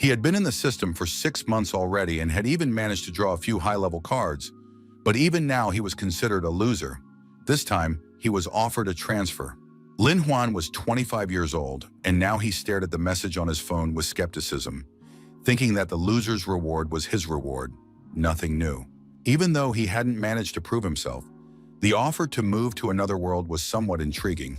He had been in the system for 6 months already and had even managed to draw a few high-level cards, but even now he was considered a loser. This time, he was offered a transfer. Lin Huan was 25 years old, and now he stared at the message on his phone with skepticism, thinking that the loser's reward was his reward. Nothing new. Even though he hadn't managed to prove himself, the offer to move to another world was somewhat intriguing.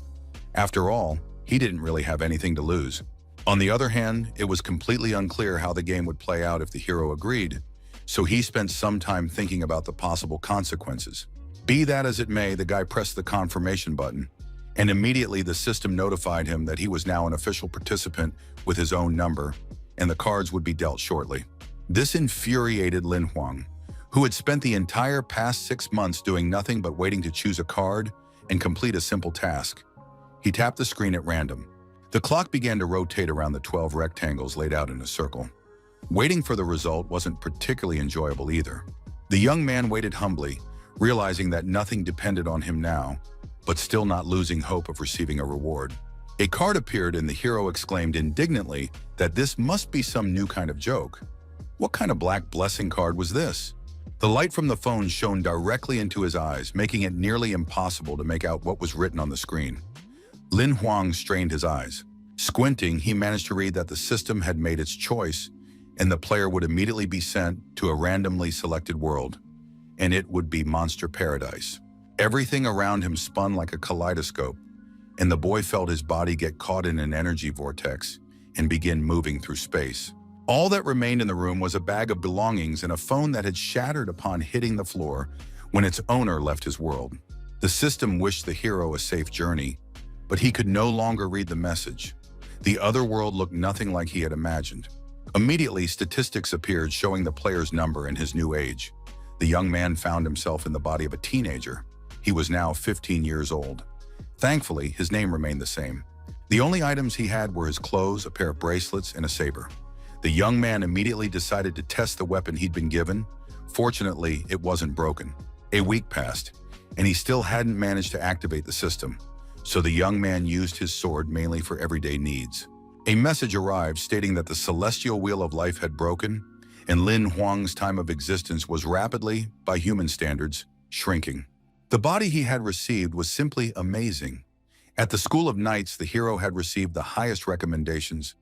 After all, he didn't really have anything to lose. On the other hand, it was completely unclear how the game would play out if the hero agreed, so he spent some time thinking about the possible consequences. Be that as it may, the guy pressed the confirmation button, and immediately the system notified him that he was now an official participant with his own number, and the cards would be dealt shortly. This infuriated Lin Huang, who had spent the entire past 6 months doing nothing but waiting to choose a card and complete a simple task. He tapped the screen at random. The clock began to rotate around the 12 rectangles laid out in a circle. Waiting for the result wasn't particularly enjoyable either. The young man waited humbly, realizing that nothing depended on him now, but still not losing hope of receiving a reward. A card appeared and the hero exclaimed indignantly that this must be some new kind of joke. What kind of black blessing card was this? The light from the phone shone directly into his eyes, making it nearly impossible to make out what was written on the screen. Lin Huang strained his eyes. Squinting, he managed to read that the system had made its choice, and the player would immediately be sent to a randomly selected world, and it would be Monster Paradise. Everything around him spun like a kaleidoscope, and the boy felt his body get caught in an energy vortex and begin moving through space. All that remained in the room was a bag of belongings and a phone that had shattered upon hitting the floor when its owner left his world. The system wished the hero a safe journey, but he could no longer read the message. The other world looked nothing like he had imagined. Immediately, statistics appeared showing the player's number and his new age. The young man found himself in the body of a teenager. He was now 15 years old. Thankfully, his name remained the same. The only items he had were his clothes, a pair of bracelets, and a saber. The young man immediately decided to test the weapon he'd been given. Fortunately, it wasn't broken. A week passed, and he still hadn't managed to activate the system, so the young man used his sword mainly for everyday needs. A message arrived stating that the celestial wheel of life had broken, and Lin Huang's time of existence was rapidly, by human standards, shrinking. The body he had received was simply amazing. At the School of Knights, the hero had received the highest recommendations,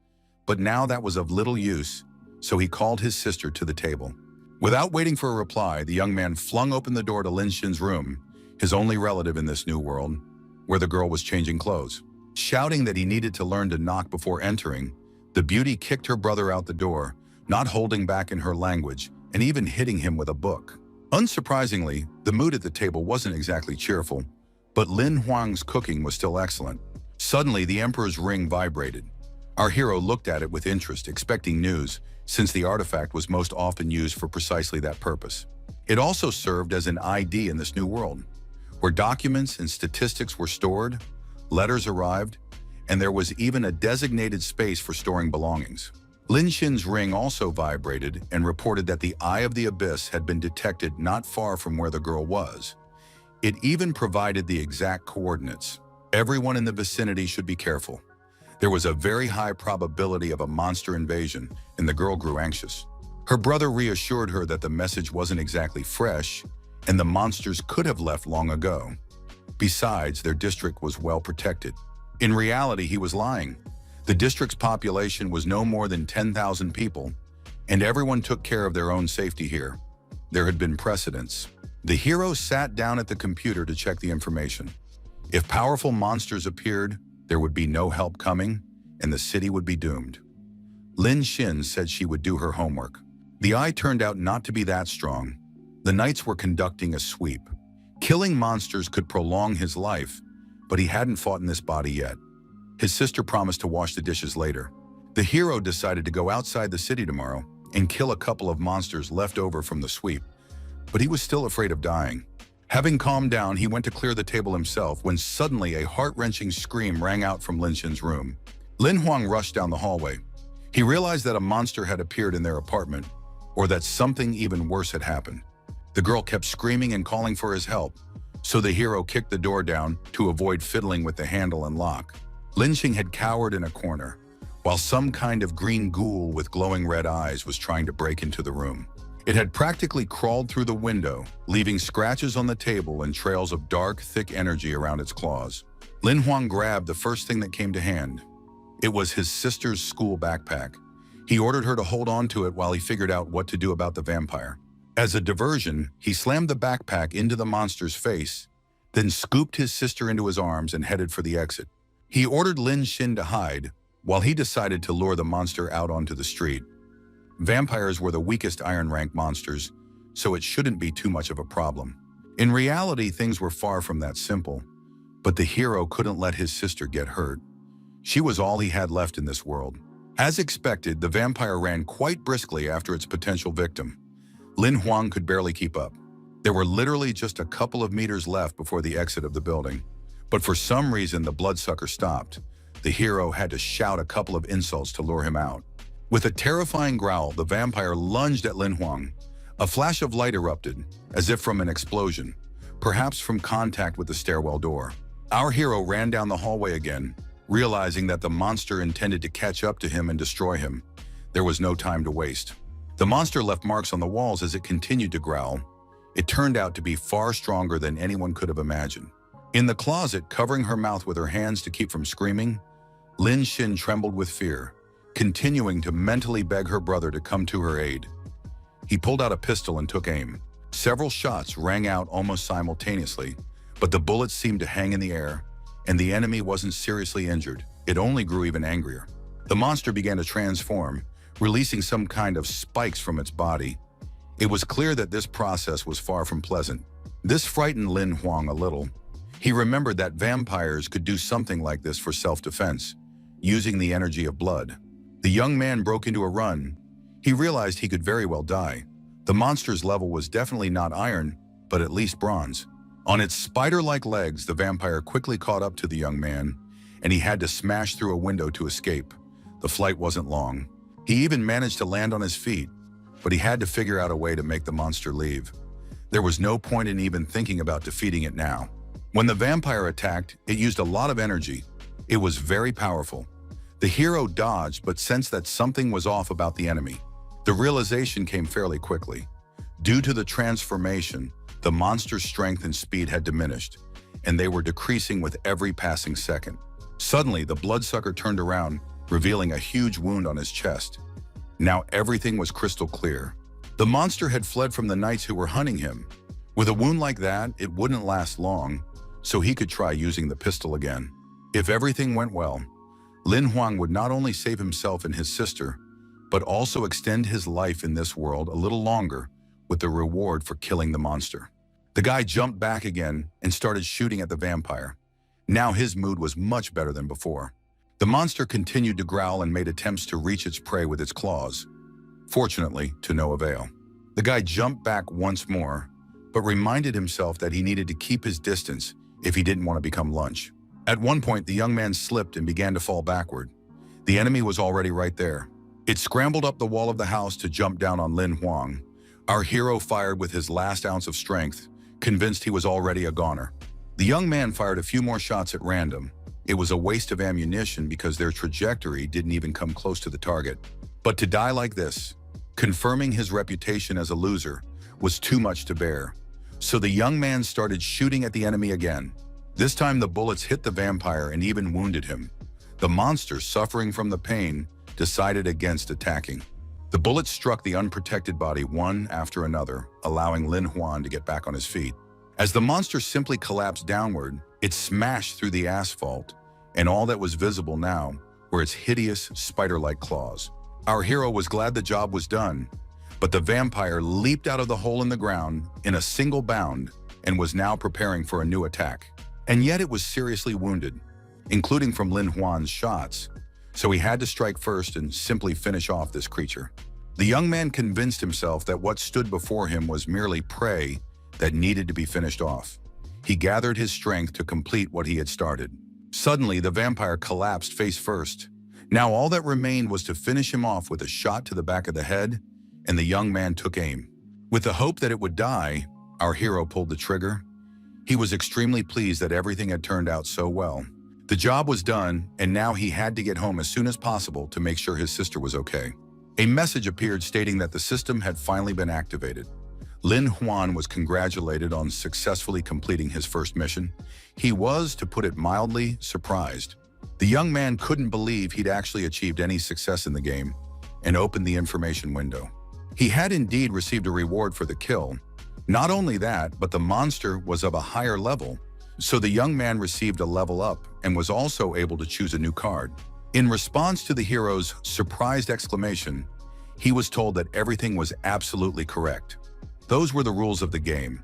but now that was of little use, so he called his sister to the table. Without waiting for a reply, the young man flung open the door to Lin Xin's room, his only relative in this new world, where the girl was changing clothes. Shouting that he needed to learn to knock before entering, the beauty kicked her brother out the door, not holding back in her language, and even hitting him with a book. Unsurprisingly, the mood at the table wasn't exactly cheerful, but Lin Huang's cooking was still excellent. Suddenly, the emperor's ring vibrated. Our hero looked at it with interest, expecting news, since the artifact was most often used for precisely that purpose. It also served as an ID in this new world, where documents and statistics were stored, letters arrived, and there was even a designated space for storing belongings. Lin Xin's ring also vibrated and reported that the Eye of the Abyss had been detected not far from where the girl was. It even provided the exact coordinates. Everyone in the vicinity should be careful. There was a very high probability of a monster invasion, and the girl grew anxious. Her brother reassured her that the message wasn't exactly fresh, and the monsters could have left long ago. Besides, their district was well protected. In reality, he was lying. The district's population was no more than 10,000 people, and everyone took care of their own safety here. There had been precedents. The hero sat down at the computer to check the information. If powerful monsters appeared, there would be no help coming, and the city would be doomed. Lin Xin said she would do her homework. The eye turned out not to be that strong. The knights were conducting a sweep. Killing monsters could prolong his life, but he hadn't fought in this body yet. His sister promised to wash the dishes later. The hero decided to go outside the city tomorrow and kill a couple of monsters left over from the sweep, but he was still afraid of dying. Having calmed down, he went to clear the table himself when suddenly a heart-wrenching scream rang out from Lin Xin's room. Lin Huang rushed down the hallway. He realized that a monster had appeared in their apartment, or that something even worse had happened. The girl kept screaming and calling for his help, so the hero kicked the door down to avoid fiddling with the handle and lock. Lin Xing had cowered in a corner, while some kind of green ghoul with glowing red eyes was trying to break into the room. It had practically crawled through the window, leaving scratches on the table and trails of dark, thick energy around its claws. Lin Huang grabbed the first thing that came to hand. It was his sister's school backpack. He ordered her to hold on to it while he figured out what to do about the vampire. As a diversion, he slammed the backpack into the monster's face, then scooped his sister into his arms and headed for the exit. He ordered Lin Xin to hide, while he decided to lure the monster out onto the street. Vampires were the weakest Iron Rank monsters, so it shouldn't be too much of a problem. In reality, things were far from that simple, but the hero couldn't let his sister get hurt. She was all he had left in this world. As expected, the vampire ran quite briskly after its potential victim. Lin Huang could barely keep up. There were literally just a couple of meters left before the exit of the building. But for some reason, the bloodsucker stopped. The hero had to shout a couple of insults to lure him out. With a terrifying growl, the vampire lunged at Lin Huang. A flash of light erupted, as if from an explosion, perhaps from contact with the stairwell door. Our hero ran down the hallway again, realizing that the monster intended to catch up to him and destroy him. There was no time to waste. The monster left marks on the walls as it continued to growl. It turned out to be far stronger than anyone could have imagined. In the closet, covering her mouth with her hands to keep from screaming, Lin Xin trembled with fear, continuing to mentally beg her brother to come to her aid. He pulled out a pistol and took aim. Several shots rang out almost simultaneously, but the bullets seemed to hang in the air, and the enemy wasn't seriously injured. It only grew even angrier. The monster began to transform, releasing some kind of spikes from its body. It was clear that this process was far from pleasant. This frightened Lin Huang a little. He remembered that vampires could do something like this for self-defense, using the energy of blood. The young man broke into a run. He realized he could very well die. The monster's level was definitely not iron, but at least bronze. On its spider-like legs, the vampire quickly caught up to the young man, and he had to smash through a window to escape. The flight wasn't long. He even managed to land on his feet, but he had to figure out a way to make the monster leave. There was no point in even thinking about defeating it now. When the vampire attacked, it used a lot of energy. It was very powerful. The hero dodged, but sensed that something was off about the enemy. The realization came fairly quickly. Due to the transformation, the monster's strength and speed had diminished, and they were decreasing with every passing second. Suddenly, the bloodsucker turned around, revealing a huge wound on his chest. Now everything was crystal clear. The monster had fled from the knights who were hunting him. With a wound like that, it wouldn't last long, so he could try using the pistol again. If everything went well, Lin Huang would not only save himself and his sister, but also extend his life in this world a little longer with the reward for killing the monster. The guy jumped back again and started shooting at the vampire. Now his mood was much better than before. The monster continued to growl and made attempts to reach its prey with its claws. Fortunately, to no avail. The guy jumped back once more, but reminded himself that he needed to keep his distance if he didn't want to become lunch. At one point, the young man slipped and began to fall backward. The enemy was already right there. It scrambled up the wall of the house to jump down on Lin Huang. Our hero fired with his last ounce of strength, convinced he was already a goner. The young man fired a few more shots at random. It was a waste of ammunition because their trajectory didn't even come close to the target. But to die like this, confirming his reputation as a loser, was too much to bear. So the young man started shooting at the enemy again. This time the bullets hit the vampire and even wounded him. The monster, suffering from the pain, decided against attacking. The bullets struck the unprotected body one after another, allowing Lin Huang to get back on his feet. As the monster simply collapsed downward, it smashed through the asphalt, and all that was visible now were its hideous, spider-like claws. Our hero was glad the job was done, but the vampire leaped out of the hole in the ground in a single bound and was now preparing for a new attack. And yet it was seriously wounded, including from Lin Huang's shots, so he had to strike first and simply finish off this creature. The young man convinced himself that what stood before him was merely prey that needed to be finished off. He gathered his strength to complete what he had started. Suddenly, the vampire collapsed face first. Now all that remained was to finish him off with a shot to the back of the head, and the young man took aim. With the hope that it would die, our hero pulled the trigger. He was extremely pleased that everything had turned out so well. The job was done, and now he had to get home as soon as possible to make sure his sister was okay. A message appeared stating that the system had finally been activated. Lin Huan was congratulated on successfully completing his first mission. He was, to put it mildly, surprised. The young man couldn't believe he'd actually achieved any success in the game and opened the information window. He had indeed received a reward for the kill. Not only that, but the monster was of a higher level, so the young man received a level up and was also able to choose a new card. In response to the hero's surprised exclamation, he was told that everything was absolutely correct. Those were the rules of the game,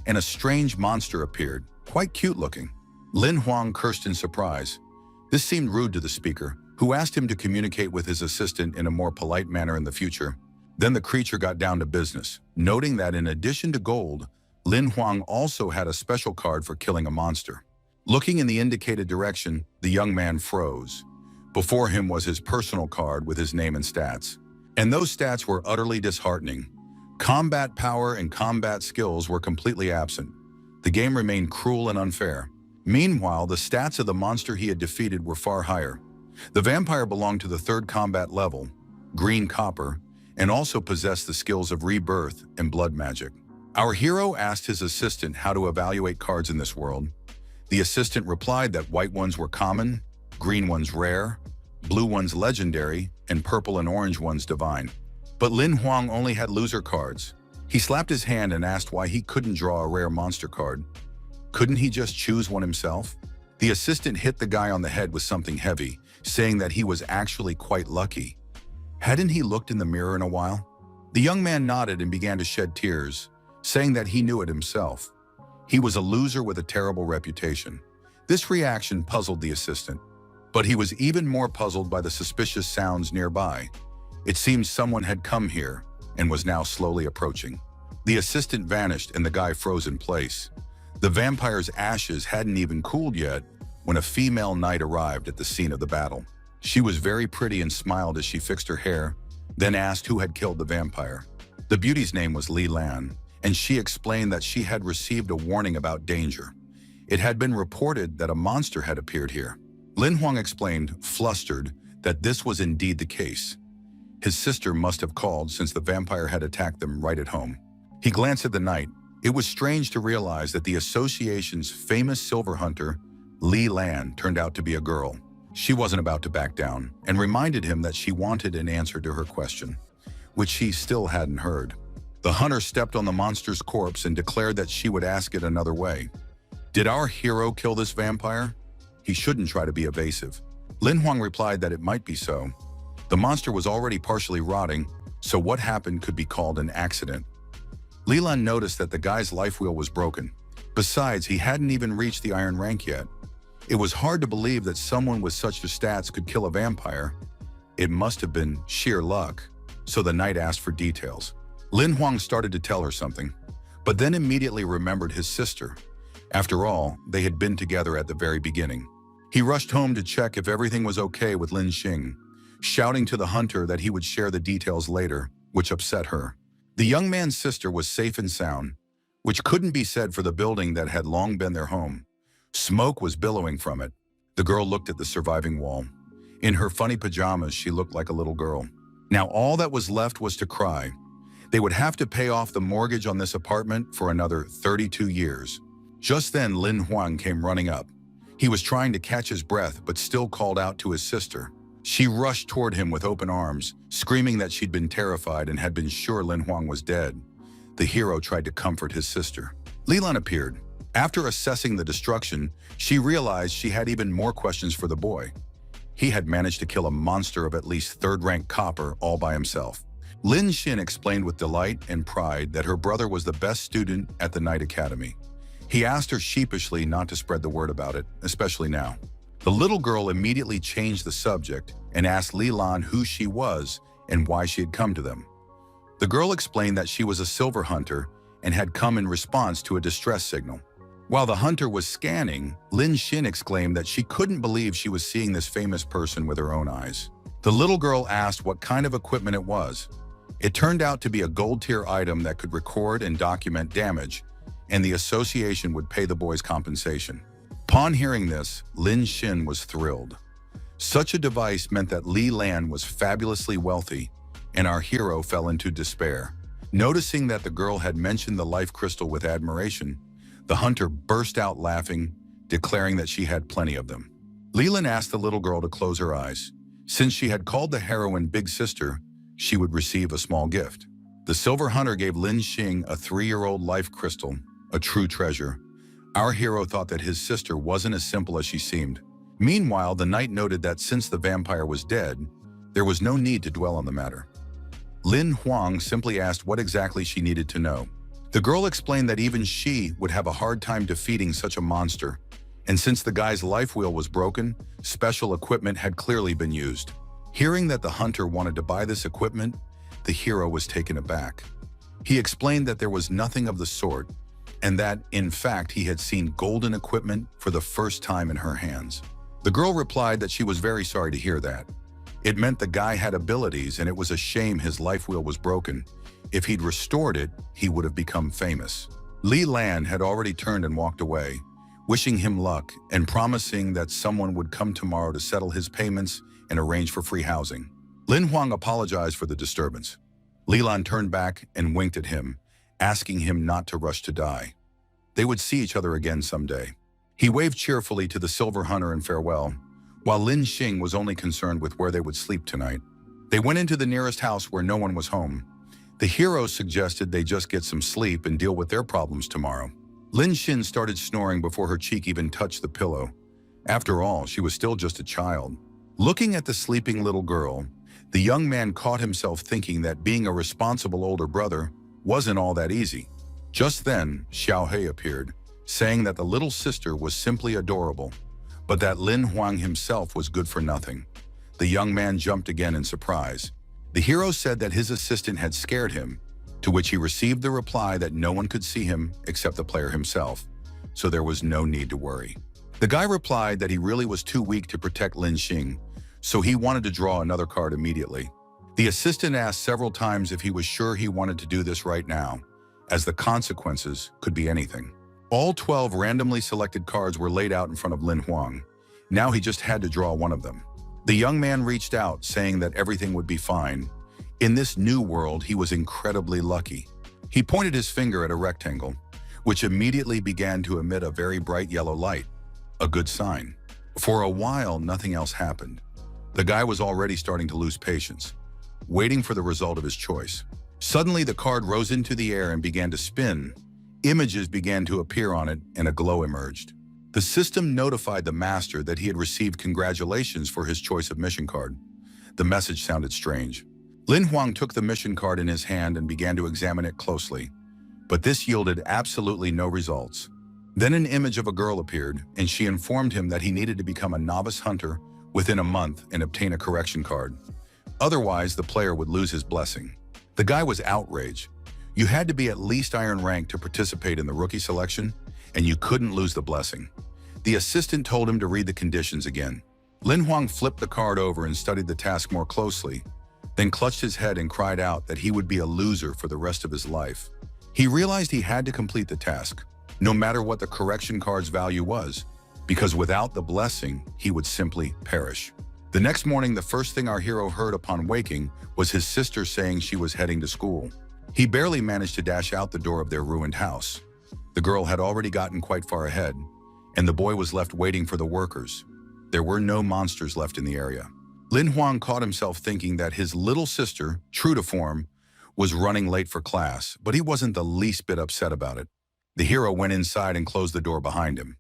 and a strange monster appeared, quite cute looking. Lin Huang cursed in surprise. This seemed rude to the speaker, who asked him to communicate with his assistant in a more polite manner in the future. Then the creature got down to business, noting that in addition to gold, Lin Huang also had a special card for killing a monster. Looking in the indicated direction, the young man froze. Before him was his personal card with his name and stats. And those stats were utterly disheartening. Combat power and combat skills were completely absent. The game remained cruel and unfair. Meanwhile, the stats of the monster he had defeated were far higher. The vampire belonged to the 3rd combat level, green copper, and also possessed the skills of rebirth and blood magic. Our hero asked his assistant how to evaluate cards in this world. The assistant replied that white ones were common, green ones rare, blue ones legendary, and purple and orange ones divine. But Lin Huang only had loser cards. He slapped his hand and asked why he couldn't draw a rare monster card. Couldn't he just choose one himself? The assistant hit the guy on the head with something heavy, saying that he was actually quite lucky. Hadn't he looked in the mirror in a while? The young man nodded and began to shed tears, saying that he knew it himself. He was a loser with a terrible reputation. This reaction puzzled the assistant, but he was even more puzzled by the suspicious sounds nearby. It seemed someone had come here and was now slowly approaching. The assistant vanished and the guy froze in place. The vampire's ashes hadn't even cooled yet when a female knight arrived at the scene of the battle. She was very pretty and smiled as she fixed her hair, then asked who had killed the vampire. The beauty's name was Li Lan, and she explained that she had received a warning about danger. It had been reported that a monster had appeared here. Lin Huang explained, flustered, that this was indeed the case. His sister must have called since the vampire had attacked them right at home. He glanced at the knight. It was strange to realize that the association's famous silver hunter, Li Lan, turned out to be a girl. She wasn't about to back down and reminded him that she wanted an answer to her question, which he still hadn't heard. The hunter stepped on the monster's corpse and declared that she would ask it another way. Did our hero kill this vampire? He shouldn't try to be evasive. Lin Huang replied that it might be so. The monster was already partially rotting, so what happened could be called an accident. Li Lan noticed that the guy's life wheel was broken. Besides, he hadn't even reached the iron rank yet. It was hard to believe that someone with such stats could kill a vampire. It must have been sheer luck, so the knight asked for details. Lin Huang started to tell her something, but then immediately remembered his sister. After all, they had been together at the very beginning. He rushed home to check if everything was okay with Lin Xing, shouting to the hunter that he would share the details later, which upset her. The young man's sister was safe and sound, which couldn't be said for the building that had long been their home. Smoke was billowing from it. The girl looked at the surviving wall. In her funny pajamas, she looked like a little girl. Now all that was left was to cry. They would have to pay off the mortgage on this apartment for another 32 years. Just then, Lin Huang came running up. He was trying to catch his breath, but still called out to his sister. She rushed toward him with open arms, screaming that she'd been terrified and had been sure Lin Huang was dead. The hero tried to comfort his sister. Li Lan appeared. After assessing the destruction, she realized she had even more questions for the boy. He had managed to kill a monster of at least 3rd-rank copper all by himself. Lin Xin explained with delight and pride that her brother was the best student at the Night Academy. He asked her sheepishly not to spread the word about it, especially now. The little girl immediately changed the subject and asked Li Lan who she was and why she had come to them. The girl explained that she was a silver hunter and had come in response to a distress signal. While the hunter was scanning, Lin Xin exclaimed that she couldn't believe she was seeing this famous person with her own eyes. The little girl asked what kind of equipment it was. It turned out to be a gold-tier item that could record and document damage, and the association would pay the boy's compensation. Upon hearing this, Lin Xin was thrilled. Such a device meant that Li Lan was fabulously wealthy, and our hero fell into despair. Noticing that the girl had mentioned the life crystal with admiration, the hunter burst out laughing, declaring that she had plenty of them. Li Lan asked the little girl to close her eyes. Since she had called the heroine Big Sister, she would receive a small gift. The silver hunter gave Lin Xing a 3-year-old life crystal, a true treasure. Our hero thought that his sister wasn't as simple as she seemed. Meanwhile, the knight noted that since the vampire was dead, there was no need to dwell on the matter. Lin Huang simply asked what exactly she needed to know. The girl explained that even she would have a hard time defeating such a monster, and since the guy's life wheel was broken, special equipment had clearly been used. Hearing that the hunter wanted to buy this equipment, the hero was taken aback. He explained that there was nothing of the sort, and that, in fact, he had seen golden equipment for the first time in her hands. The girl replied that she was very sorry to hear that. It meant the guy had abilities, and it was a shame his life wheel was broken. If he'd restored it, he would have become famous. Li Lan had already turned and walked away, wishing him luck and promising that someone would come tomorrow to settle his payments and arrange for free housing. Lin Huang apologized for the disturbance. Li Lan turned back and winked at him, asking him not to rush to die. They would see each other again someday. He waved cheerfully to the silver hunter in farewell, while Lin Xing was only concerned with where they would sleep tonight. They went into the nearest house where no one was home. The hero suggested they just get some sleep and deal with their problems tomorrow. Lin Xin started snoring before her cheek even touched the pillow. After all, she was still just a child. Looking at the sleeping little girl, the young man caught himself thinking that being a responsible older brother wasn't all that easy. Just then, Xiao He appeared, saying that the little sister was simply adorable, but that Lin Huang himself was good for nothing. The young man jumped again in surprise. The hero said that his assistant had scared him, to which he received the reply that no one could see him except the player himself, so there was no need to worry. The guy replied that he really was too weak to protect Lin Xing, so he wanted to draw another card immediately. The assistant asked several times if he was sure he wanted to do this right now, as the consequences could be anything. All 12 randomly selected cards were laid out in front of Lin Huang. Now he just had to draw one of them. The young man reached out, saying that everything would be fine. In this new world, he was incredibly lucky. He pointed his finger at a rectangle, which immediately began to emit a very bright yellow light. A good sign. For a while, nothing else happened. The guy was already starting to lose patience, waiting for the result of his choice. Suddenly, the card rose into the air and began to spin. Images began to appear on it, and a glow emerged. The system notified the master that he had received congratulations for his choice of mission card. The message sounded strange. Lin Huang took the mission card in his hand and began to examine it closely, but this yielded absolutely no results. Then an image of a girl appeared, and she informed him that he needed to become a novice hunter within a month and obtain a correction card. Otherwise, the player would lose his blessing. The guy was outraged. You had to be at least iron rank to participate in the rookie selection, and you couldn't lose the blessing. The assistant told him to read the conditions again. Lin Huang flipped the card over and studied the task more closely, then clutched his head and cried out that he would be a loser for the rest of his life. He realized he had to complete the task, no matter what the correction card's value was, because without the blessing, he would simply perish. The next morning, the first thing our hero heard upon waking was his sister saying she was heading to school. He barely managed to dash out the door of their ruined house. The girl had already gotten quite far ahead, and the boy was left waiting for the workers. There were no monsters left in the area. Lin Huang caught himself thinking that his little sister, true to form, was running late for class, but he wasn't the least bit upset about it. The hero went inside and closed the door behind him.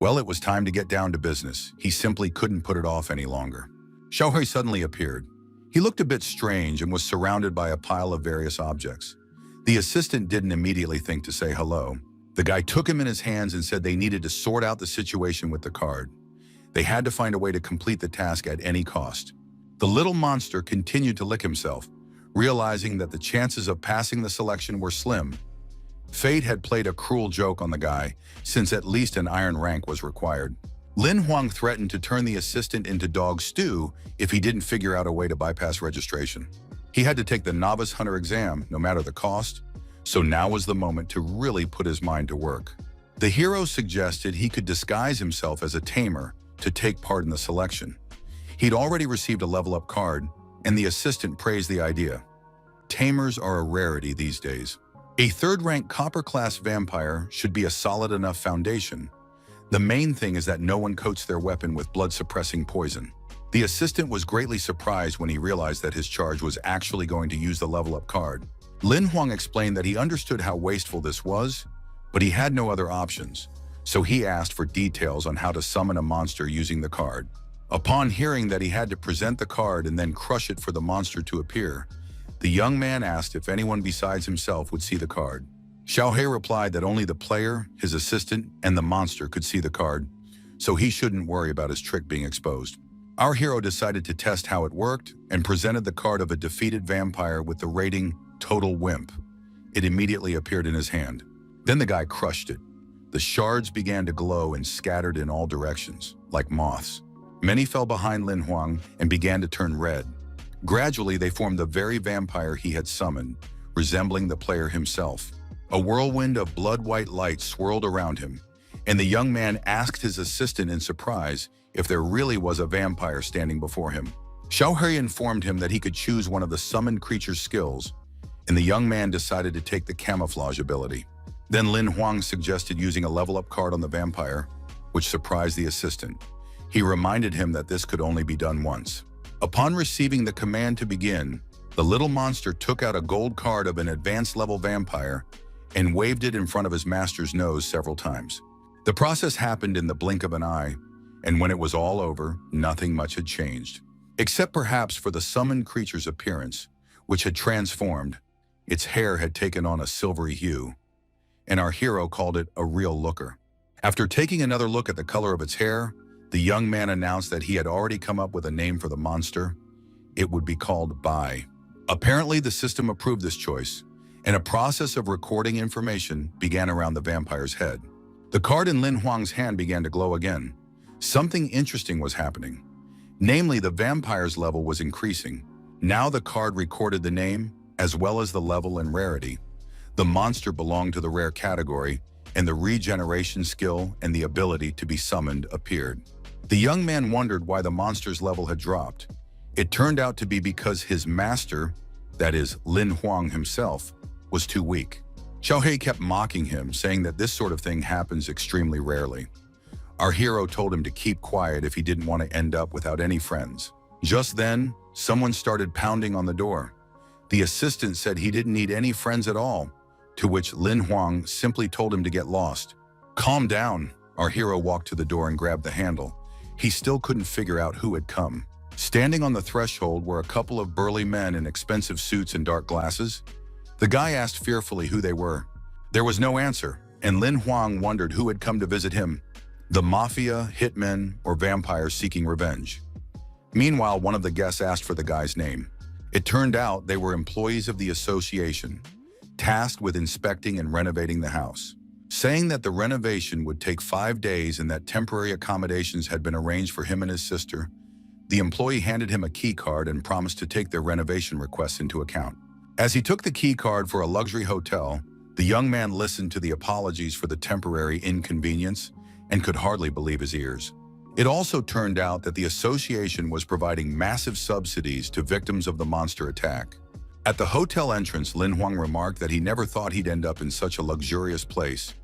Well, it was time to get down to business. He simply couldn't put it off any longer. Xiaohui suddenly appeared. He looked a bit strange and was surrounded by a pile of various objects. The assistant didn't immediately think to say hello. The guy took him in his hands and said they needed to sort out the situation with the card. They had to find a way to complete the task at any cost. The little monster continued to lick himself, realizing that the chances of passing the selection were slim. Fate had played a cruel joke on the guy, since at least an iron rank was required. Lin Huang threatened to turn the assistant into dog stew if he didn't figure out a way to bypass registration. He had to take the novice hunter exam, no matter the cost, so now was the moment to really put his mind to work. The hero suggested he could disguise himself as a tamer to take part in the selection. He'd already received a level-up card, and the assistant praised the idea. Tamers are a rarity these days. A third-rank copper-class vampire should be a solid enough foundation. The main thing is that no one coats their weapon with blood-suppressing poison. The assistant was greatly surprised when he realized that his charge was actually going to use the level-up card. Lin Huang explained that he understood how wasteful this was, but he had no other options, so he asked for details on how to summon a monster using the card. Upon hearing that he had to present the card and then crush it for the monster to appear, the young man asked if anyone besides himself would see the card. Xiaohei replied that only the player, his assistant, and the monster could see the card, so he shouldn't worry about his trick being exposed. Our hero decided to test how it worked and presented the card of a defeated vampire with the rating Total Wimp. It immediately appeared in his hand. Then the guy crushed it. The shards began to glow and scattered in all directions, like moths. Many fell behind Lin Huang and began to turn red. Gradually, they formed the very vampire he had summoned, resembling the player himself. A whirlwind of blood-white light swirled around him, and the young man asked his assistant in surprise if there really was a vampire standing before him. Xiaohei informed him that he could choose one of the summoned creature's skills, and the young man decided to take the camouflage ability. Then Lin Huang suggested using a level-up card on the vampire, which surprised the assistant. He reminded him that this could only be done once. Upon receiving the command to begin, the little monster took out a gold card of an advanced-level vampire and waved it in front of his master's nose several times. The process happened in the blink of an eye, and when it was all over, nothing much had changed, except perhaps for the summoned creature's appearance, which had transformed. Its hair had taken on a silvery hue, and our hero called it a real looker. After taking another look at the color of its hair, the young man announced that he had already come up with a name for the monster. It would be called Bai. Apparently, the system approved this choice, and a process of recording information began around the vampire's head. The card in Lin Huang's hand began to glow again. Something interesting was happening. Namely, the vampire's level was increasing. Now the card recorded the name, as well as the level and rarity. The monster belonged to the rare category, and the regeneration skill and the ability to be summoned appeared. The young man wondered why the monster's level had dropped. It turned out to be because his master, that is, Lin Huang himself, was too weak. Xiaohei kept mocking him, saying that this sort of thing happens extremely rarely. Our hero told him to keep quiet if he didn't want to end up without any friends. Just then, someone started pounding on the door. The assistant said he didn't need any friends at all, to which Lin Huang simply told him to get lost. Calm down. Our hero walked to the door and grabbed the handle. He still couldn't figure out who had come. Standing on the threshold were a couple of burly men in expensive suits and dark glasses. The guy asked fearfully who they were. There was no answer, and Lin Huang wondered who had come to visit him. The mafia, hitmen, or vampires seeking revenge. Meanwhile, one of the guests asked for the guy's name. It turned out they were employees of the association, tasked with inspecting and renovating the house. Saying that the renovation would take 5 days and that temporary accommodations had been arranged for him and his sister, the employee handed him a key card and promised to take their renovation requests into account. As he took the key card for a luxury hotel, the young man listened to the apologies for the temporary inconvenience and could hardly believe his ears. It also turned out that the association was providing massive subsidies to victims of the monster attack. At the hotel entrance, Lin Huang remarked that he never thought he'd end up in such a luxurious place.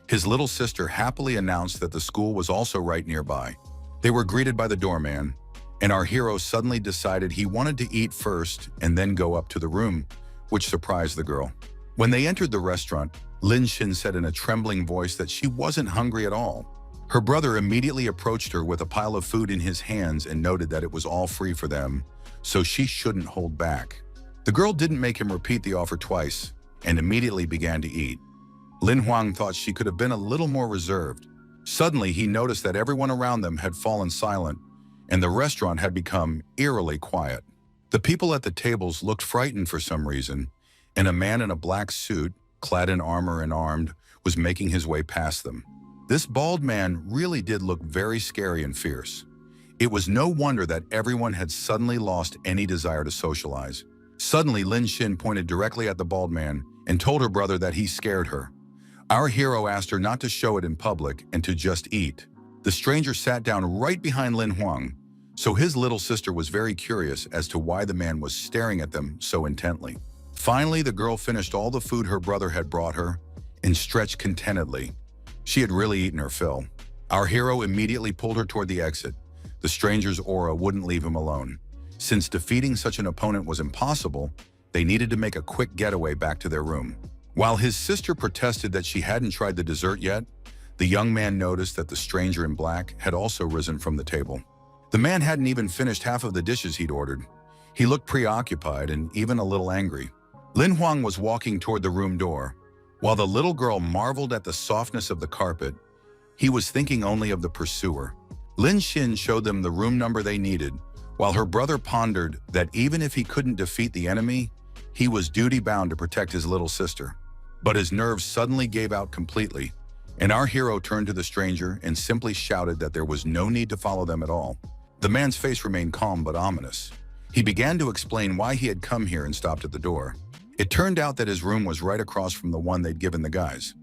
His little sister happily announced that the school was also right nearby. They were greeted by the doorman, and our hero suddenly decided he wanted to eat first and then go up to the room, which surprised the girl. When they entered the restaurant, Lin Xin said in a trembling voice that she wasn't hungry at all. Her brother immediately approached her with a pile of food in his hands and noted that it was all free for them, so she shouldn't hold back. The girl didn't make him repeat the offer twice and immediately began to eat. Lin Huang thought she could have been a little more reserved. Suddenly, he noticed that everyone around them had fallen silent, and the restaurant had become eerily quiet. The people at the tables looked frightened for some reason, and a man in a black suit, clad in armor and armed, was making his way past them. This bald man really did look very scary and fierce. It was no wonder that everyone had suddenly lost any desire to socialize. Suddenly, Lin Xin pointed directly at the bald man and told her brother that he scared her. Our hero asked her not to show it in public and to just eat. The stranger sat down right behind Lin Huang, so his little sister was very curious as to why the man was staring at them so intently. Finally, the girl finished all the food her brother had brought her and stretched contentedly. She had really eaten her fill. Our hero immediately pulled her toward the exit. The stranger's aura wouldn't leave him alone. Since defeating such an opponent was impossible, they needed to make a quick getaway back to their room. While his sister protested that she hadn't tried the dessert yet, the young man noticed that the stranger in black had also risen from the table. The man hadn't even finished half of the dishes he'd ordered. He looked preoccupied and even a little angry. Lin Huang was walking toward the room door. While the little girl marveled at the softness of the carpet, he was thinking only of the pursuer. Lin Xin showed them the room number they needed, while her brother pondered that even if he couldn't defeat the enemy, he was duty-bound to protect his little sister. But his nerves suddenly gave out completely, and our hero turned to the stranger and simply shouted that there was no need to follow them at all. The man's face remained calm but ominous. He began to explain why he had come here and stopped at the door. It turned out that his room was right across from the one they'd given the guys.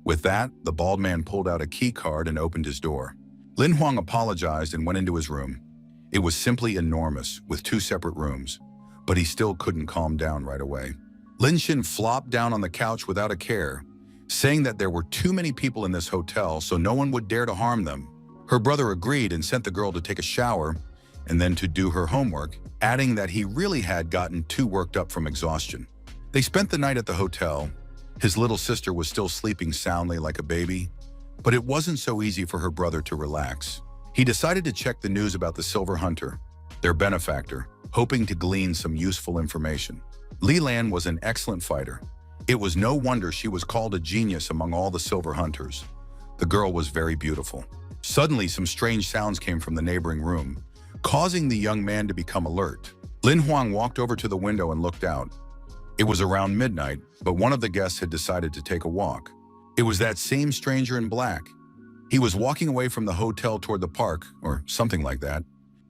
With that, the bald man pulled out a key card and opened his door. Lin Huang apologized and went into his room. It was simply enormous, with 2 separate rooms, but he still couldn't calm down right away. Lin Xin flopped down on the couch without a care, saying that there were too many people in this hotel so no one would dare to harm them. Her brother agreed and sent the girl to take a shower and then to do her homework, adding that he really had gotten too worked up from exhaustion. They spent the night at the hotel. His little sister was still sleeping soundly like a baby, but it wasn't so easy for her brother to relax. He decided to check the news about the Silver Hunter, their benefactor, hoping to glean some useful information. Li Lan was an excellent fighter. It was no wonder she was called a genius among all the Silver Hunters. The girl was very beautiful. Suddenly, some strange sounds came from the neighboring room, causing the young man to become alert. Lin Huang walked over to the window and looked out. It was around midnight, but one of the guests had decided to take a walk. It was that same stranger in black. He was walking away from the hotel toward the park, or something like that.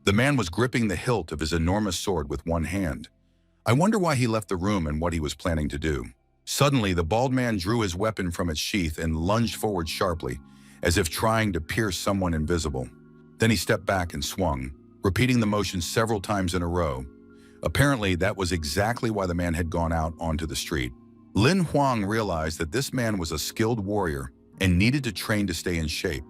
The man was gripping the hilt of his enormous sword with one hand. I wonder why he left the room and what he was planning to do. Suddenly, the bald man drew his weapon from its sheath and lunged forward sharply, as if trying to pierce someone invisible. Then he stepped back and swung, repeating the motion several times in a row. Apparently, that was exactly why the man had gone out onto the street. Lin Huang realized that this man was a skilled warrior and needed to train to stay in shape,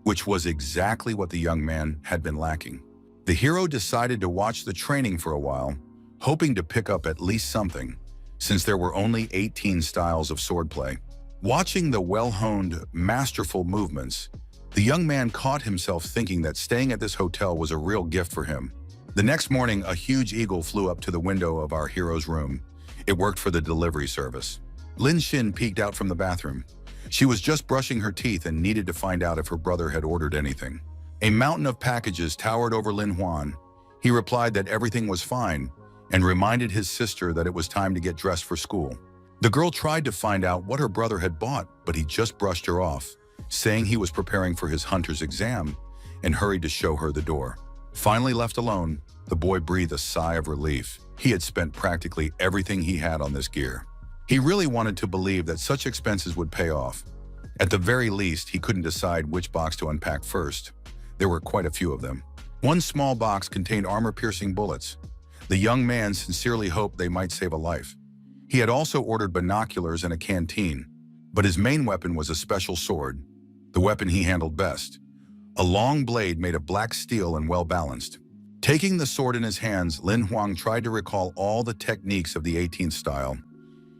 which was exactly what the young man had been lacking. The hero decided to watch the training for a while, hoping to pick up at least something, since there were only 18 styles of swordplay. Watching the well-honed, masterful movements, the young man caught himself thinking that staying at this hotel was a real gift for him. The next morning, a huge eagle flew up to the window of our hero's room. It worked for the delivery service. Lin Xin peeked out from the bathroom. She was just brushing her teeth and needed to find out if her brother had ordered anything. A mountain of packages towered over Lin Huan. He replied that everything was fine and reminded his sister that it was time to get dressed for school. The girl tried to find out what her brother had bought, but he just brushed her off, saying he was preparing for his hunter's exam, and hurried to show her the door. Finally left alone, the boy breathed a sigh of relief. He had spent practically everything he had on this gear. He really wanted to believe that such expenses would pay off. At the very least, he couldn't decide which box to unpack first. There were quite a few of them. One small box contained armor-piercing bullets. The young man sincerely hoped they might save a life. He had also ordered binoculars and a canteen, but his main weapon was a special sword, the weapon he handled best. A long blade made of black steel and well-balanced. Taking the sword in his hands, Lin Huang tried to recall all the techniques of the 18th style.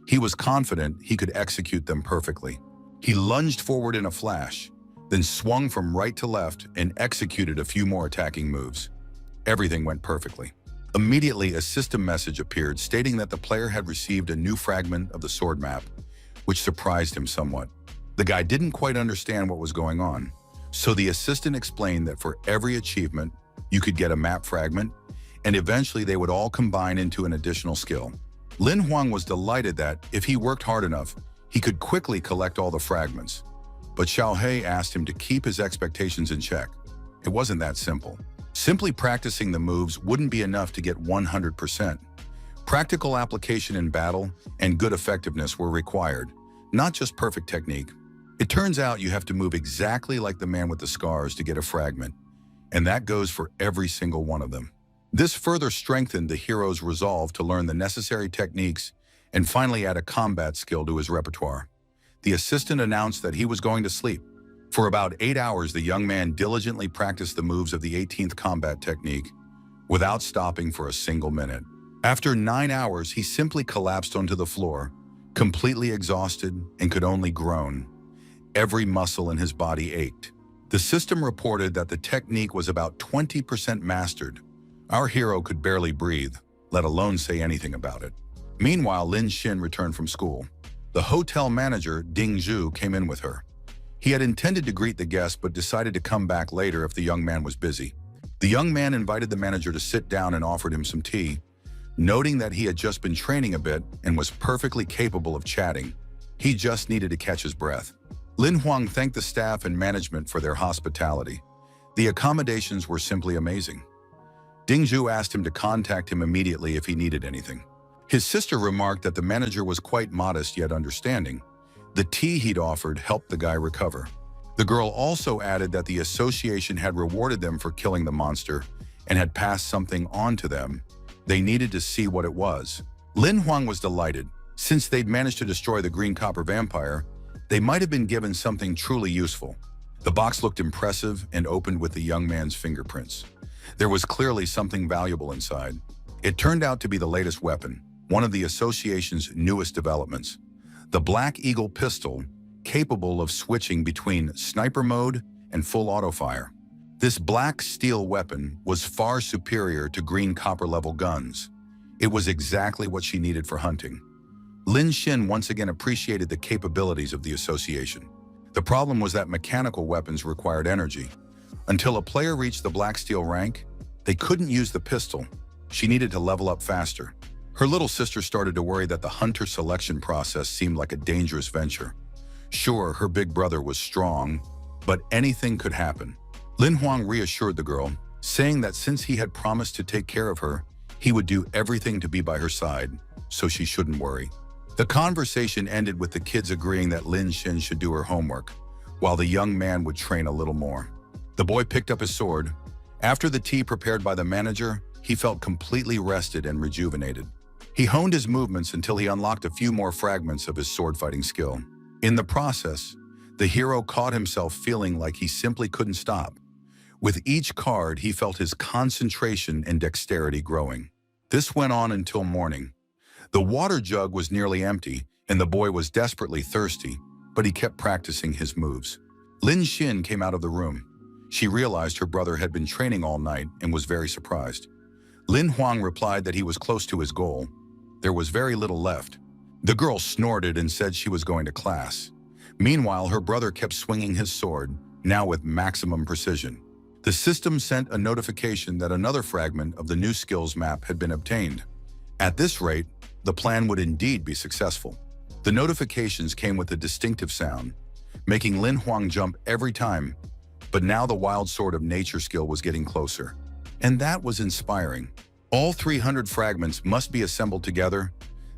He was confident he could execute them perfectly. He lunged forward in a flash, then swung from right to left and executed a few more attacking moves. Everything went perfectly. Immediately, a system message appeared stating that the player had received a new fragment of the sword map, which surprised him somewhat. The guy didn't quite understand what was going on, so the assistant explained that for every achievement, you could get a map fragment, and eventually they would all combine into an additional skill. Lin Huang was delighted that, if he worked hard enough, he could quickly collect all the fragments. But Xiao He asked him to keep his expectations in check. It wasn't that simple. Simply practicing the moves wouldn't be enough to get 100%. Practical application in battle and good effectiveness were required, not just perfect technique. It turns out you have to move exactly like the man with the scars to get a fragment, and that goes for every single one of them. This further strengthened the hero's resolve to learn the necessary techniques and finally add a combat skill to his repertoire. The assistant announced that he was going to sleep. For about 8 hours, the young man diligently practiced the moves of the 18th combat technique without stopping for a single minute. After 9 hours, he simply collapsed onto the floor, completely exhausted and could only groan. Every muscle in his body ached. The system reported that the technique was about 20% mastered. Our hero could barely breathe, let alone say anything about it. Meanwhile, Lin Xin returned from school. The hotel manager, Ding Zhu, came in with her. He had intended to greet the guest but decided to come back later if the young man was busy. The young man invited the manager to sit down and offered him some tea, noting that he had just been training a bit and was perfectly capable of chatting. He just needed to catch his breath. Lin Huang thanked the staff and management for their hospitality. The accommodations were simply amazing. Ding Zhu asked him to contact him immediately if he needed anything. His sister remarked that the manager was quite modest yet understanding. The tea he'd offered helped the guy recover. The girl also added that the association had rewarded them for killing the monster and had passed something on to them. They needed to see what it was. Lin Huang was delighted. Since they'd managed to destroy the green copper vampire, they might have been given something truly useful. The box looked impressive and opened with the young man's fingerprints. There was clearly something valuable inside. It turned out to be the latest weapon, one of the association's newest developments. The Black Eagle pistol, capable of switching between sniper mode and full auto-fire. This black steel weapon was far superior to green copper level guns. It was exactly what she needed for hunting. Lin Xin once again appreciated the capabilities of the association. The problem was that mechanical weapons required energy. Until a player reached the black steel rank, they couldn't use the pistol. She needed to level up faster. Her little sister started to worry that the hunter selection process seemed like a dangerous venture. Sure, her big brother was strong, but anything could happen. Lin Huang reassured the girl, saying that since he had promised to take care of her, he would do everything to be by her side, so she shouldn't worry. The conversation ended with the kids agreeing that Lin Xin should do her homework, while the young man would train a little more. The boy picked up his sword. After the tea prepared by the manager, he felt completely rested and rejuvenated. He honed his movements until he unlocked a few more fragments of his sword-fighting skill. In the process, the hero caught himself feeling like he simply couldn't stop. With each card, he felt his concentration and dexterity growing. This went on until morning. The water jug was nearly empty, and the boy was desperately thirsty, but he kept practicing his moves. Lin Xin came out of the room. She realized her brother had been training all night and was very surprised. Lin Huang replied that he was close to his goal. There was very little left. The girl snorted and said she was going to class. Meanwhile, her brother kept swinging his sword, now with maximum precision. The system sent a notification that another fragment of the new skills map had been obtained. At this rate, the plan would indeed be successful. The notifications came with a distinctive sound, making Lin Huang jump every time, but now the wild sword of nature skill was getting closer. And that was inspiring. All 300 fragments must be assembled together.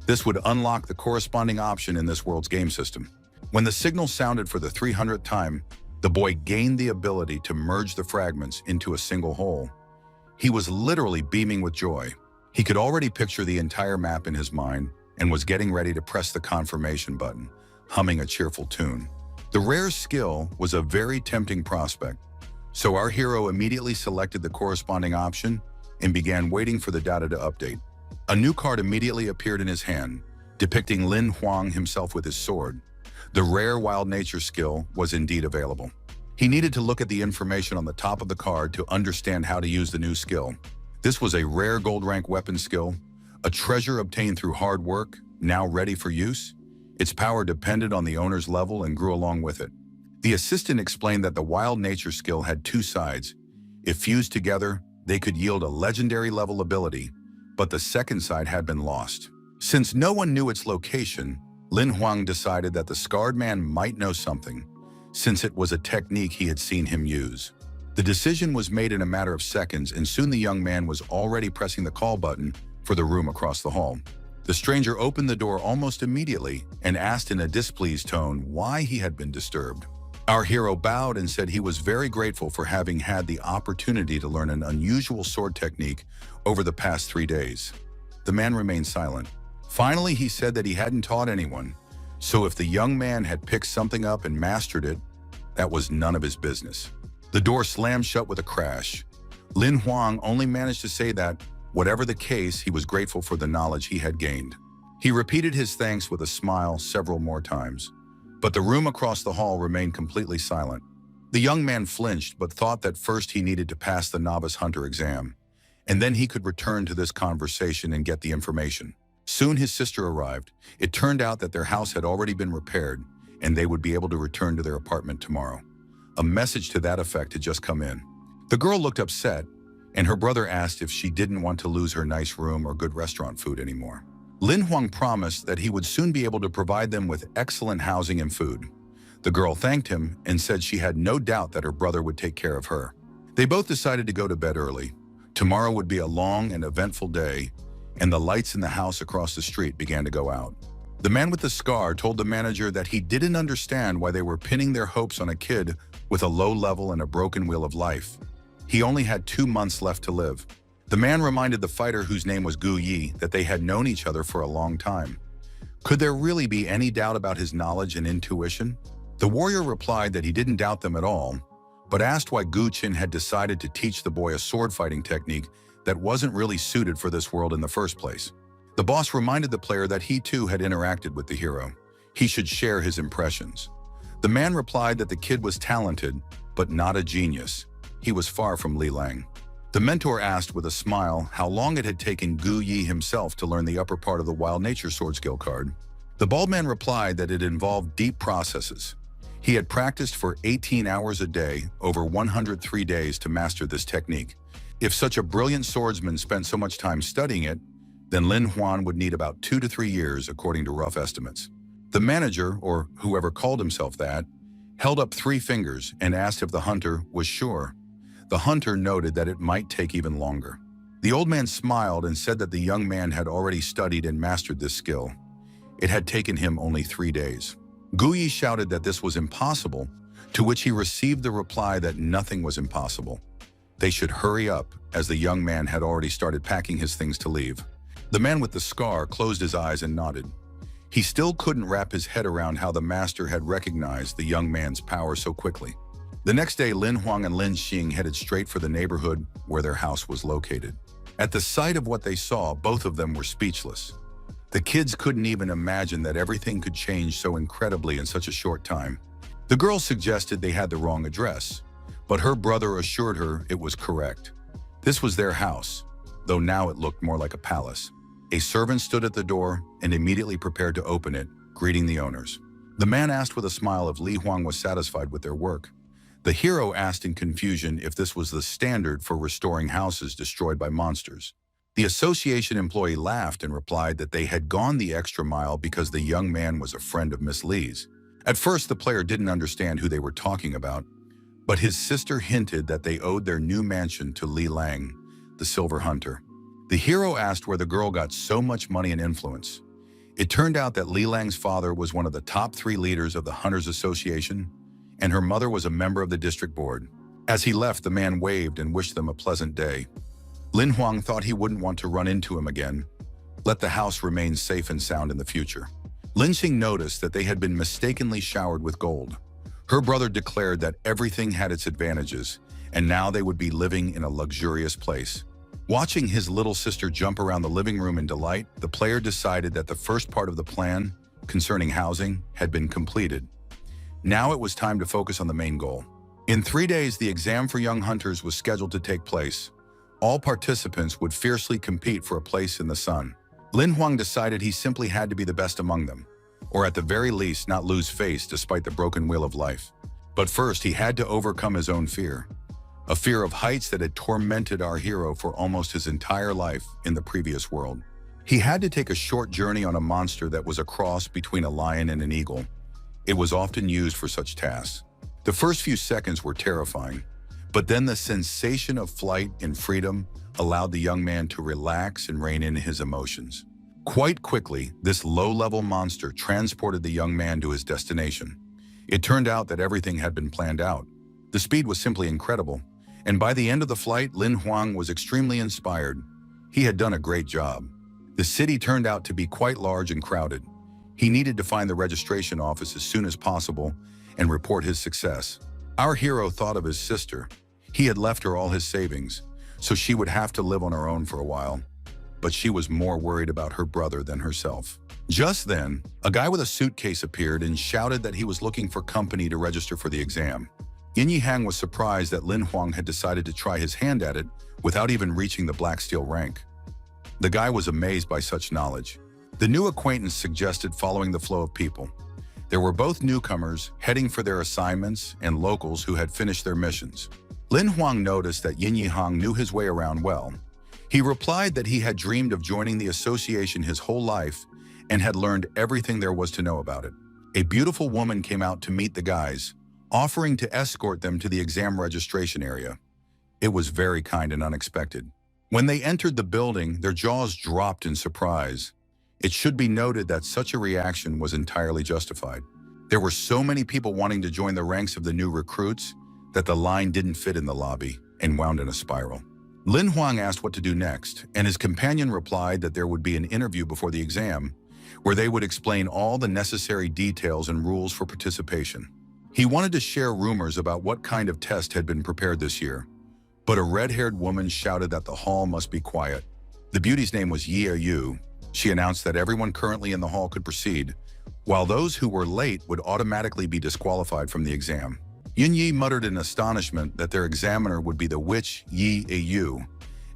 This would unlock the corresponding option in this world's game system. When the signal sounded for the 300th time, the boy gained the ability to merge the fragments into a single whole. He was literally beaming with joy. He could already picture the entire map in his mind and was getting ready to press the confirmation button, humming a cheerful tune. The rare skill was a very tempting prospect, so our hero immediately selected the corresponding option and began waiting for the data to update. A new card immediately appeared in his hand, depicting Lin Huang himself with his sword. The rare wild nature skill was indeed available. He needed to look at the information on the top of the card to understand how to use the new skill. This was a rare gold rank weapon skill, a treasure obtained through hard work, now ready for use. Its power depended on the owner's level and grew along with it. The assistant explained that the wild nature skill had two sides. If fused together, they could yield a legendary level ability, but the second side had been lost. Since no one knew its location, Lin Huang decided that the scarred man might know something, since it was a technique he had seen him use. The decision was made in a matter of seconds, and soon the young man was already pressing the call button for the room across the hall. The stranger opened the door almost immediately and asked in a displeased tone why he had been disturbed. Our hero bowed and said he was very grateful for having had the opportunity to learn an unusual sword technique over the past 3 days. The man remained silent. Finally, he said that he hadn't taught anyone, so if the young man had picked something up and mastered it, that was none of his business. The door slammed shut with a crash. Lin Huang only managed to say that, whatever the case, he was grateful for the knowledge he had gained. He repeated his thanks with a smile several more times, but the room across the hall remained completely silent. The young man flinched but thought that first he needed to pass the novice hunter exam, and then he could return to this conversation and get the information. Soon his sister arrived. It turned out that their house had already been repaired, and they would be able to return to their apartment tomorrow. A message to that effect had just come in. The girl looked upset, and her brother asked if she didn't want to lose her nice room or good restaurant food anymore. Lin Huang promised that he would soon be able to provide them with excellent housing and food. The girl thanked him and said she had no doubt that her brother would take care of her. They both decided to go to bed early. Tomorrow would be a long and eventful day, and the lights in the house across the street began to go out. The man with the scar told the manager that he didn't understand why they were pinning their hopes on a kid with a low level and a broken wheel of life. He only had 2 months left to live. The man reminded the fighter, whose name was Gu Yi, that they had known each other for a long time. Could there really be any doubt about his knowledge and intuition? The warrior replied that he didn't doubt them at all, but asked why Gu Qin had decided to teach the boy a sword fighting technique that wasn't really suited for this world in the first place. The boss reminded the player that he too had interacted with the hero. He should share his impressions. The man replied that the kid was talented, but not a genius. He was far from Li Lang. The mentor asked with a smile how long it had taken Gu Yi himself to learn the upper part of the Wild Nature sword skill card. The bald man replied that it involved deep processes. He had practiced for 18 hours a day, over 103 days to master this technique. If such a brilliant swordsman spent so much time studying it, then Lin Huan would need about 2 to 3 years according to rough estimates. The manager, or whoever called himself that, held up 3 fingers and asked if the hunter was sure. The hunter noted that it might take even longer. The old man smiled and said that the young man had already studied and mastered this skill. It had taken him only 3 days. Gu Yi shouted that this was impossible, to which he received the reply that nothing was impossible. They should hurry up, as the young man had already started packing his things to leave. The man with the scar closed his eyes and nodded. He still couldn't wrap his head around how the master had recognized the young man's power so quickly. The next day, Lin Huang and Lin Xing headed straight for the neighborhood where their house was located. At the sight of what they saw, both of them were speechless. The kids couldn't even imagine that everything could change so incredibly in such a short time. The girl suggested they had the wrong address, but her brother assured her it was correct. This was their house, though now it looked more like a palace. A servant stood at the door and immediately prepared to open it, greeting the owners. The man asked with a smile if Li Huang was satisfied with their work. The hero asked in confusion if this was the standard for restoring houses destroyed by monsters. The association employee laughed and replied that they had gone the extra mile because the young man was a friend of Miss Li's. At first, the player didn't understand who they were talking about, but his sister hinted that they owed their new mansion to Li Lang, the Silver Hunter. The hero asked where the girl got so much money and influence. It turned out that Li Lang's father was one of the top 3 leaders of the Hunters Association, and her mother was a member of the district board. As he left, the man waved and wished them a pleasant day. Lin Huang thought he wouldn't want to run into him again. Let the house remain safe and sound in the future. Lin Xing noticed that they had been mistakenly showered with gold. Her brother declared that everything had its advantages, and now they would be living in a luxurious place. Watching his little sister jump around the living room in delight, the player decided that the first part of the plan, concerning housing, had been completed. Now it was time to focus on the main goal. In 3 days, the exam for young hunters was scheduled to take place. All participants would fiercely compete for a place in the sun. Lin Huang decided he simply had to be the best among them, or at the very least not lose face despite the broken wheel of life. But first, he had to overcome his own fear. A fear of heights that had tormented our hero for almost his entire life in the previous world. He had to take a short journey on a monster that was a cross between a lion and an eagle. It was often used for such tasks. The first few seconds were terrifying, but then the sensation of flight and freedom allowed the young man to relax and rein in his emotions. Quite quickly, this low-level monster transported the young man to his destination. It turned out that everything had been planned out. The speed was simply incredible, and by the end of the flight, Lin Huang was extremely inspired. He had done a great job. The city turned out to be quite large and crowded. He needed to find the registration office as soon as possible and report his success. Our hero thought of his sister. He had left her all his savings, so she would have to live on her own for a while. But she was more worried about her brother than herself. Just then, a guy with a suitcase appeared and shouted that he was looking for company to register for the exam. Yin Yihang was surprised that Lin Huang had decided to try his hand at it without even reaching the Black Steel rank. The guy was amazed by such knowledge. The new acquaintance suggested following the flow of people. There were both newcomers heading for their assignments and locals who had finished their missions. Lin Huang noticed that Yin Yihang knew his way around well. He replied that he had dreamed of joining the association his whole life and had learned everything there was to know about it. A beautiful woman came out to meet the guys, offering to escort them to the exam registration area. It was very kind and unexpected. When they entered the building, their jaws dropped in surprise. It should be noted that such a reaction was entirely justified. There were so many people wanting to join the ranks of the new recruits that the line didn't fit in the lobby and wound in a spiral. Lin Huang asked what to do next, and his companion replied that there would be an interview before the exam, where they would explain all the necessary details and rules for participation. He wanted to share rumors about what kind of test had been prepared this year, but a red-haired woman shouted that the hall must be quiet. The beauty's name was Ye Yu. She announced that everyone currently in the hall could proceed, while those who were late would automatically be disqualified from the exam. Yin Yi muttered in astonishment that their examiner would be the witch Ye Yu,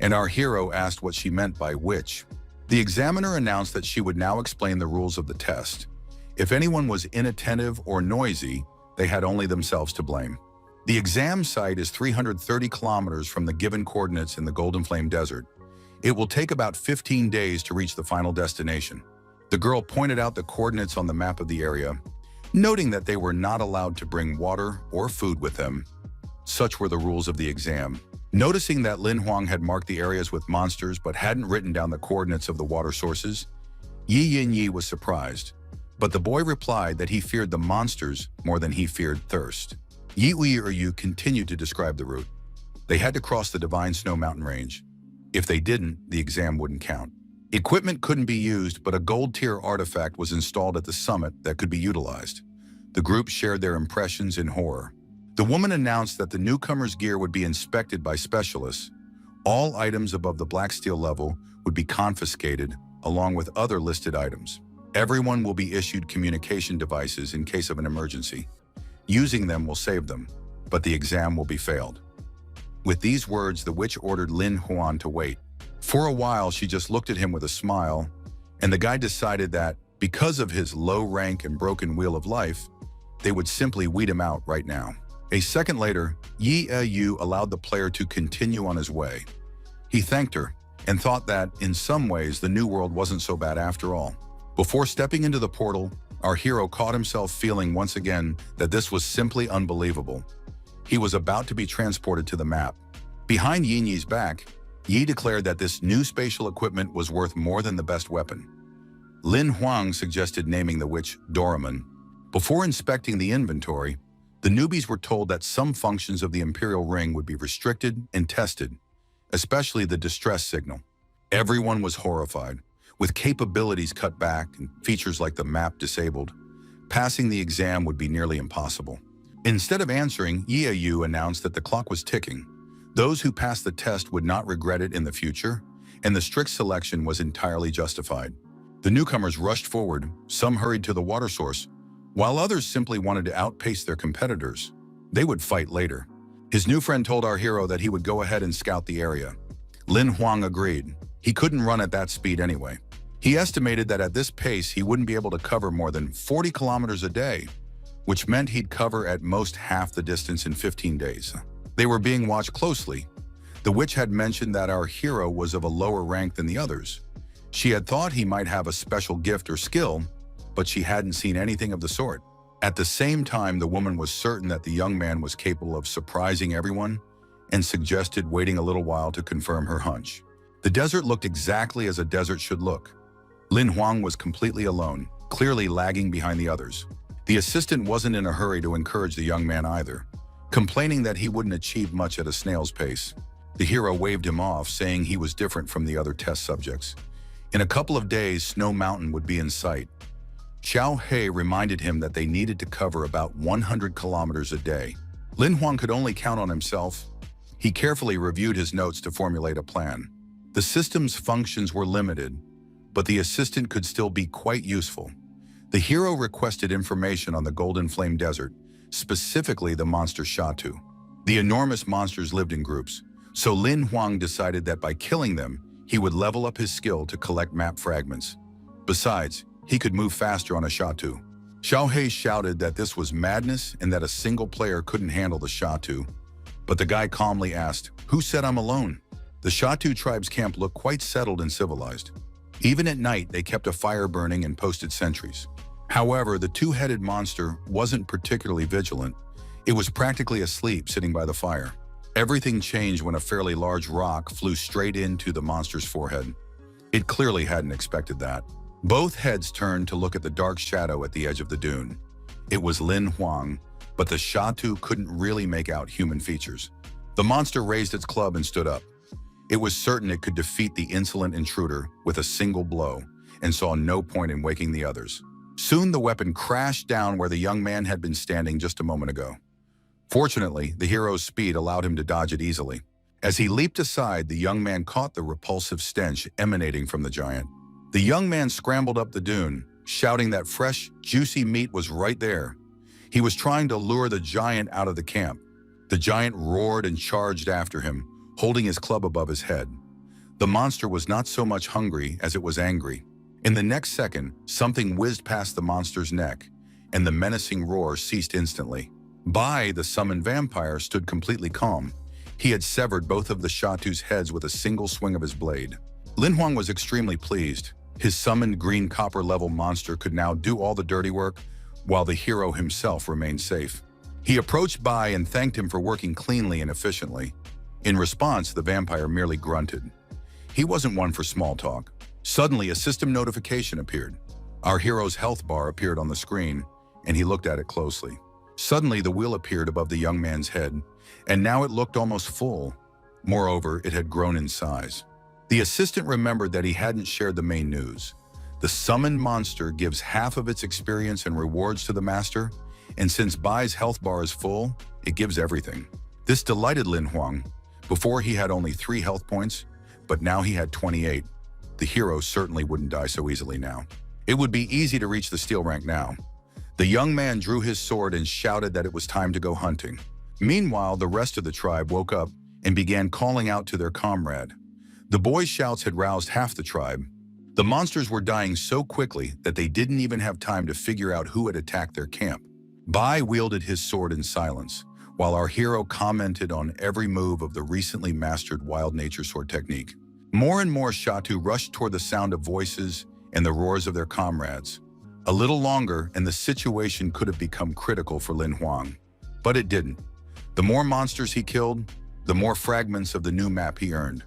and our hero asked what she meant by witch. The examiner announced that she would now explain the rules of the test. If anyone was inattentive or noisy, they had only themselves to blame. The exam site is 330 kilometers from the given coordinates in the Golden Flame Desert. It will take about 15 days to reach the final destination. The girl pointed out the coordinates on the map of the area, noting that they were not allowed to bring water or food with them. Such were the rules of the exam. Noticing that Lin Huang had marked the areas with monsters but hadn't written down the coordinates of the water sources, Yi Yin Yi was surprised. But the boy replied that he feared the monsters more than he feared thirst. Yi Yu continued to describe the route. They had to cross the Divine Snow Mountain Range. If they didn't, the exam wouldn't count. Equipment couldn't be used, but a gold-tier artifact was installed at the summit that could be utilized. The group shared their impressions in horror. The woman announced that the newcomers' gear would be inspected by specialists. All items above the Black Steel level would be confiscated, along with other listed items. Everyone will be issued communication devices in case of an emergency. Using them will save them, but the exam will be failed. With these words, the witch ordered Lin Huan to wait. For a while, she just looked at him with a smile, and the guy decided that, because of his low rank and broken wheel of life, they would simply weed him out right now. A second later, Yi Yu allowed the player to continue on his way. He thanked her and thought that, in some ways, the new world wasn't so bad after all. Before stepping into the portal, our hero caught himself feeling once again that this was simply unbelievable. He was about to be transported to the map. Behind Yin Yi's back, Yi declared that this new spatial equipment was worth more than the best weapon. Lin Huang suggested naming the witch Doraemon. Before inspecting the inventory, the newbies were told that some functions of the Imperial Ring would be restricted and tested, especially the distress signal. Everyone was horrified. With capabilities cut back and features like the map disabled, passing the exam would be nearly impossible. Instead of answering, Yi Yu announced that the clock was ticking. Those who passed the test would not regret it in the future, and the strict selection was entirely justified. The newcomers rushed forward, some hurried to the water source, while others simply wanted to outpace their competitors. They would fight later. His new friend told our hero that he would go ahead and scout the area. Lin Huang agreed. He couldn't run at that speed anyway. He estimated that at this pace he wouldn't be able to cover more than 40 kilometers a day, which meant he'd cover at most half the distance in 15 days. They were being watched closely. The witch had mentioned that our hero was of a lower rank than the others. She had thought he might have a special gift or skill, but she hadn't seen anything of the sort. At the same time, the woman was certain that the young man was capable of surprising everyone and suggested waiting a little while to confirm her hunch. The desert looked exactly as a desert should look. Lin Huang was completely alone, clearly lagging behind the others. The assistant wasn't in a hurry to encourage the young man either, complaining that he wouldn't achieve much at a snail's pace. The hero waved him off, saying he was different from the other test subjects. In a couple of days, Snow Mountain would be in sight. Xiao He reminded him that they needed to cover about 100 kilometers a day. Lin Huang could only count on himself. He carefully reviewed his notes to formulate a plan. The system's functions were limited, but the assistant could still be quite useful. The hero requested information on the Golden Flame Desert, specifically the monster Shatu. The enormous monsters lived in groups, so Lin Huang decided that by killing them, he would level up his skill to collect map fragments. Besides, he could move faster on a Shatu. Xiao He shouted that this was madness and that a single player couldn't handle the Shatu. But the guy calmly asked, "Who said I'm alone?" The Shatu tribe's camp looked quite settled and civilized. Even at night, they kept a fire burning and posted sentries. However, the two-headed monster wasn't particularly vigilant. It was practically asleep sitting by the fire. Everything changed when a fairly large rock flew straight into the monster's forehead. It clearly hadn't expected that. Both heads turned to look at the dark shadow at the edge of the dune. It was Lin Huang, but the Shatu couldn't really make out human features. The monster raised its club and stood up. It was certain it could defeat the insolent intruder with a single blow, and saw no point in waking the others. Soon the weapon crashed down where the young man had been standing just a moment ago. Fortunately, the hero's speed allowed him to dodge it easily. As he leaped aside, the young man caught the repulsive stench emanating from the giant. The young man scrambled up the dune, shouting that fresh, juicy meat was right there. He was trying to lure the giant out of the camp. The giant roared and charged after him, holding his club above his head. The monster was not so much hungry as it was angry. In the next second, something whizzed past the monster's neck, and the menacing roar ceased instantly. Bai, the summoned vampire, stood completely calm. He had severed both of the Shatu's heads with a single swing of his blade. Lin Huang was extremely pleased. His summoned green copper-level monster could now do all the dirty work, while the hero himself remained safe. He approached Bai and thanked him for working cleanly and efficiently. In response, the vampire merely grunted. He wasn't one for small talk. Suddenly, a system notification appeared. Our hero's health bar appeared on the screen, and he looked at it closely. Suddenly, the wheel appeared above the young man's head, and now it looked almost full. Moreover, it had grown in size. The assistant remembered that he hadn't shared the main news. The summoned monster gives half of its experience and rewards to the master, and since Bai's health bar is full, it gives everything. This delighted Lin Huang. Before he had only 3 health points, but now he had 28. The hero certainly wouldn't die so easily now. It would be easy to reach the steel rank now. The young man drew his sword and shouted that it was time to go hunting. Meanwhile, the rest of the tribe woke up and began calling out to their comrade. The boy's shouts had roused half the tribe. The monsters were dying so quickly that they didn't even have time to figure out who had attacked their camp. Bai wielded his sword in silence, while our hero commented on every move of the recently mastered wild nature sword technique. More and more Shatu rushed toward the sound of voices and the roars of their comrades. A little longer, and the situation could have become critical for Lin Huang. But it didn't. The more monsters he killed, the more fragments of the new map he earned.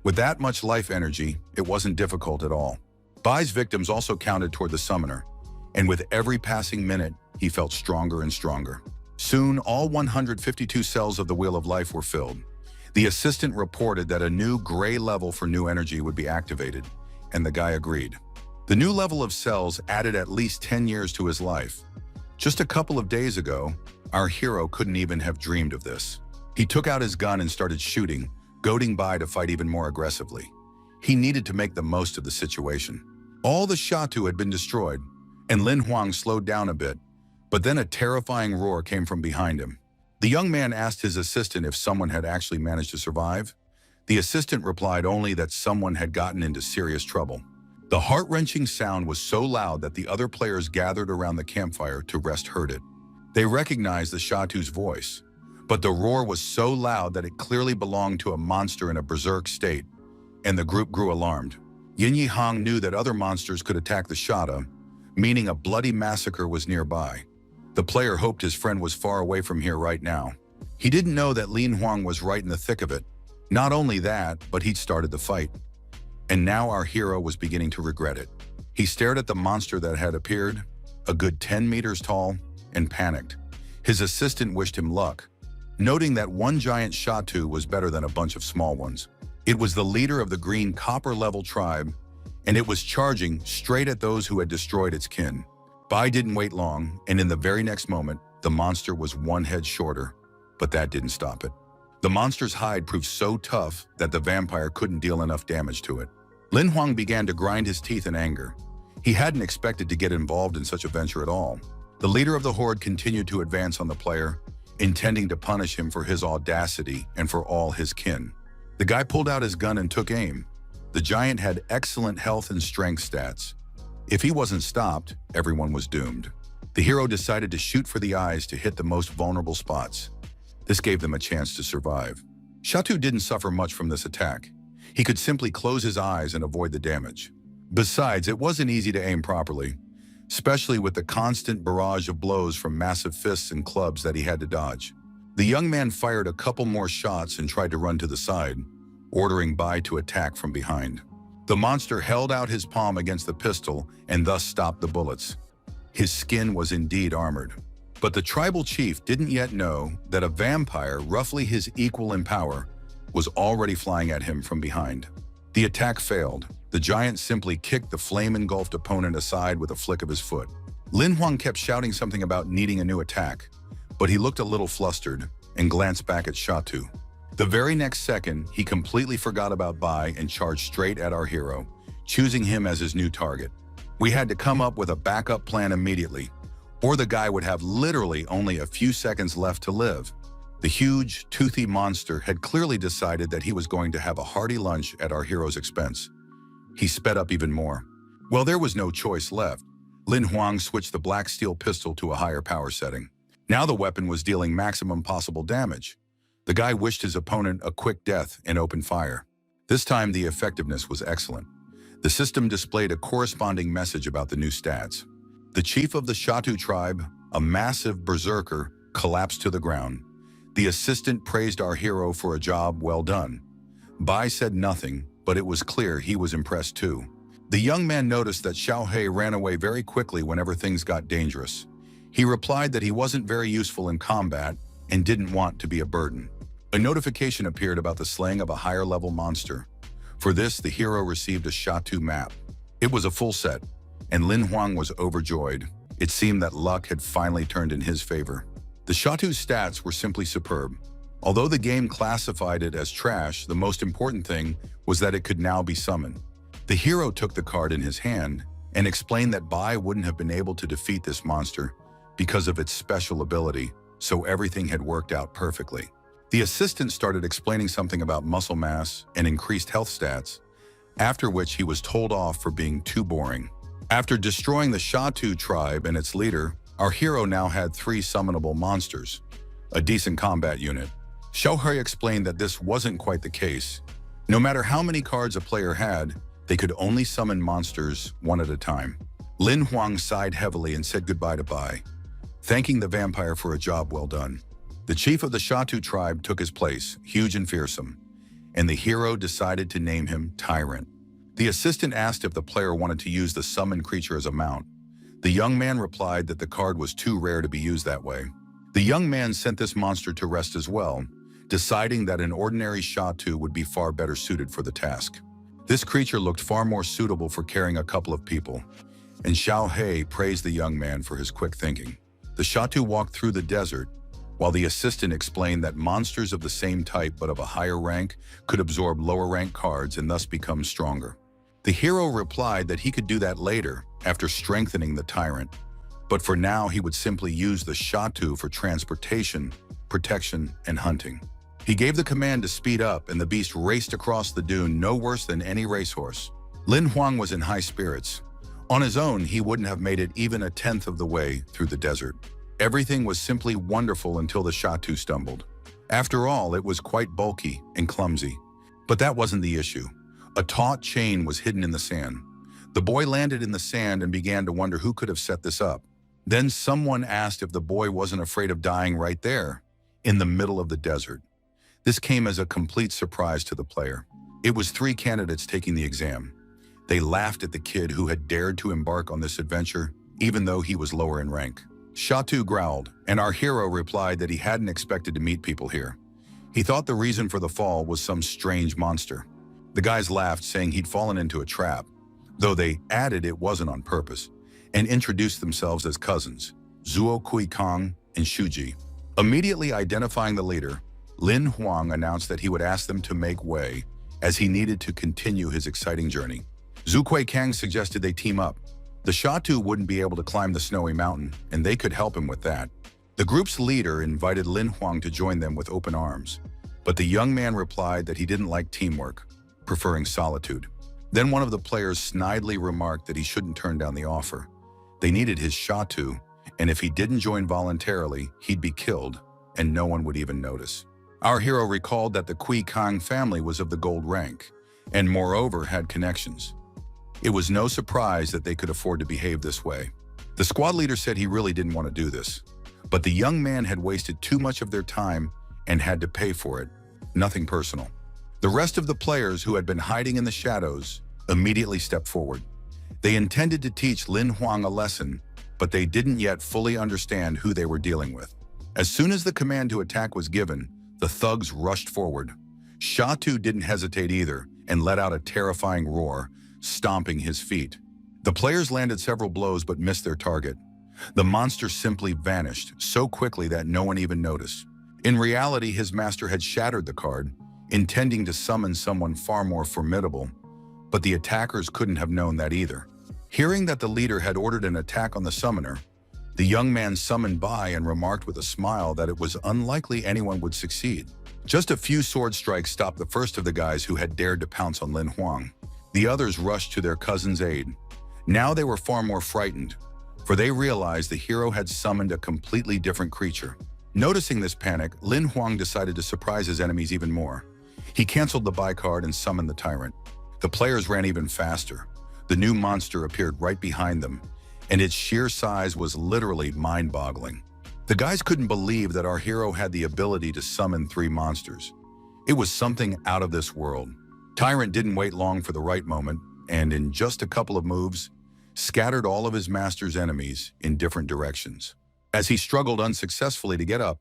With that much life energy, it wasn't difficult at all. Bai's victims also counted toward the summoner, and with every passing minute, he felt stronger and stronger. Soon, all 152 cells of the Wheel of Life were filled. The assistant reported that a new gray level for new energy would be activated, and the guy agreed. The new level of cells added at least 10 years to his life. Just a couple of days ago, our hero couldn't even have dreamed of this. He took out his gun and started shooting, goading Bai to fight even more aggressively. He needed to make the most of the situation. All the Shatu had been destroyed, and Lin Huang slowed down a bit, but then a terrifying roar came from behind him. The young man asked his assistant if someone had actually managed to survive. The assistant replied only that someone had gotten into serious trouble. The heart-wrenching sound was so loud that the other players gathered around the campfire to rest heard it. They recognized the Shatu's voice, but the roar was so loud that it clearly belonged to a monster in a berserk state, and the group grew alarmed. Yin Yihang knew that other monsters could attack the Shata, meaning a bloody massacre was nearby. The player hoped his friend was far away from here right now. He didn't know that Lin Huang was right in the thick of it. Not only that, but he'd started the fight. And now our hero was beginning to regret it. He stared at the monster that had appeared, a good 10 meters tall, and panicked. His assistant wished him luck, noting that one giant Shatu was better than a bunch of small ones. It was the leader of the green copper-level tribe, and it was charging straight at those who had destroyed its kin. Bai didn't wait long, and in the very next moment, the monster was one head shorter, but that didn't stop it. The monster's hide proved so tough that the vampire couldn't deal enough damage to it. Lin Huang began to grind his teeth in anger. He hadn't expected to get involved in such a venture at all. The leader of the horde continued to advance on the player, intending to punish him for his audacity and for all his kin. The guy pulled out his gun and took aim. The giant had excellent health and strength stats. If he wasn't stopped, everyone was doomed. The hero decided to shoot for the eyes to hit the most vulnerable spots. This gave them a chance to survive. Shatu didn't suffer much from this attack. He could simply close his eyes and avoid the damage. Besides, it wasn't easy to aim properly, especially with the constant barrage of blows from massive fists and clubs that he had to dodge. The young man fired a couple more shots and tried to run to the side, ordering Bai to attack from behind. The monster held out his palm against the pistol and thus stopped the bullets. His skin was indeed armored. But the tribal chief didn't yet know that a vampire, roughly his equal in power, was already flying at him from behind. The attack failed. The giant simply kicked the flame-engulfed opponent aside with a flick of his foot. Lin Huang kept shouting something about needing a new attack, but he looked a little flustered and glanced back at Shatu. The very next second, he completely forgot about Bai and charged straight at our hero, choosing him as his new target. We had to come up with a backup plan immediately, or the guy would have literally only a few seconds left to live. The huge, toothy monster had clearly decided that he was going to have a hearty lunch at our hero's expense. He sped up even more. Well, there was no choice left. Lin Huang switched the black steel pistol to a higher power setting. Now the weapon was dealing maximum possible damage. The guy wished his opponent a quick death and opened fire. This time the effectiveness was excellent. The system displayed a corresponding message about the new stats. The chief of the Shatu tribe, a massive berserker, collapsed to the ground. The assistant praised our hero for a job well done. Bai said nothing, but it was clear he was impressed too. The young man noticed that Xiaohei ran away very quickly whenever things got dangerous. He replied that he wasn't very useful in combat and didn't want to be a burden. A notification appeared about the slaying of a higher-level monster. For this, the hero received a Shatu map. It was a full set, and Lin Huang was overjoyed. It seemed that luck had finally turned in his favor. The Shatu's stats were simply superb. Although the game classified it as trash, the most important thing was that it could now be summoned. The hero took the card in his hand and explained that Bai wouldn't have been able to defeat this monster because of its special ability, so everything had worked out perfectly. The assistant started explaining something about muscle mass and increased health stats, after which he was told off for being too boring. After destroying the Shatu tribe and its leader, our hero now had 3 summonable monsters, a decent combat unit. Xiaohei explained that this wasn't quite the case. No matter how many cards a player had, they could only summon monsters one at a time. Lin Huang sighed heavily and said goodbye to Bai, thanking the vampire for a job well done. The chief of the Shatu tribe took his place, huge and fearsome, and the hero decided to name him Tyrant. The assistant asked if the player wanted to use the summoned creature as a mount. The young man replied that the card was too rare to be used that way. The young man sent this monster to rest as well, deciding that an ordinary Shatu would be far better suited for the task. This creature looked far more suitable for carrying a couple of people, and Xiaohei praised the young man for his quick thinking. The Shatu walked through the desert, while the assistant explained that monsters of the same type but of a higher rank could absorb lower rank cards and thus become stronger. The hero replied that he could do that later, after strengthening the Tyrant, but for now he would simply use the Shatu for transportation, protection, and hunting. He gave the command to speed up, and the beast raced across the dune no worse than any racehorse. Lin Huang was in high spirits. On his own, he wouldn't have made it even a tenth of the way through the desert. Everything was simply wonderful until the Shatu stumbled. After all, it was quite bulky and clumsy. But that wasn't the issue. A taut chain was hidden in the sand. The boy landed in the sand and began to wonder who could have set this up. Then someone asked if the boy wasn't afraid of dying right there, in the middle of the desert. This came as a complete surprise to the player. It was 3 candidates taking the exam. They laughed at the kid who had dared to embark on this adventure, even though he was lower in rank. Shatu growled, and our hero replied that he hadn't expected to meet people here. He thought the reason for the fall was some strange monster. The guys laughed, saying he'd fallen into a trap, though they added it wasn't on purpose, and introduced themselves as cousins, Zuo Kui Kang and Shuji. Immediately identifying the leader, Lin Huang announced that he would ask them to make way, as he needed to continue his exciting journey. Zhu Kui Kang suggested they team up. The Shatu wouldn't be able to climb the snowy mountain, and they could help him with that. The group's leader invited Lin Huang to join them with open arms, but the young man replied that he didn't like teamwork, preferring solitude. Then one of the players snidely remarked that he shouldn't turn down the offer. They needed his Shatu, and if he didn't join voluntarily, he'd be killed, and no one would even notice. Our hero recalled that the Kui Kang family was of the gold rank, and moreover had connections. It was no surprise that they could afford to behave this way. The squad leader said he really didn't want to do this, but the young man had wasted too much of their time and had to pay for it. Nothing personal. The rest of the players who had been hiding in the shadows immediately stepped forward. They intended to teach Lin Huang a lesson, but they didn't yet fully understand who they were dealing with. As soon as the command to attack was given, the thugs rushed forward. Shatu didn't hesitate either and let out a terrifying roar, stomping his feet. The players landed several blows but missed their target. The monster simply vanished so quickly that no one even noticed. In reality, his master had shattered the card, intending to summon someone far more formidable, but the attackers couldn't have known that either. Hearing that the leader had ordered an attack on the summoner, the young man summoned by and remarked with a smile that it was unlikely anyone would succeed. Just a few sword strikes stopped the first of the guys who had dared to pounce on Lin Huang. The others rushed to their cousin's aid. Now they were far more frightened, for they realized the hero had summoned a completely different creature. Noticing this panic, Lin Huang decided to surprise his enemies even more. He canceled the buy card and summoned the tyrant. The players ran even faster. The new monster appeared right behind them, and its sheer size was literally mind-boggling. The guys couldn't believe that our hero had the ability to summon 3 monsters. It was something out of this world. Tyrant didn't wait long for the right moment, and in just a couple of moves, scattered all of his master's enemies in different directions. As he struggled unsuccessfully to get up,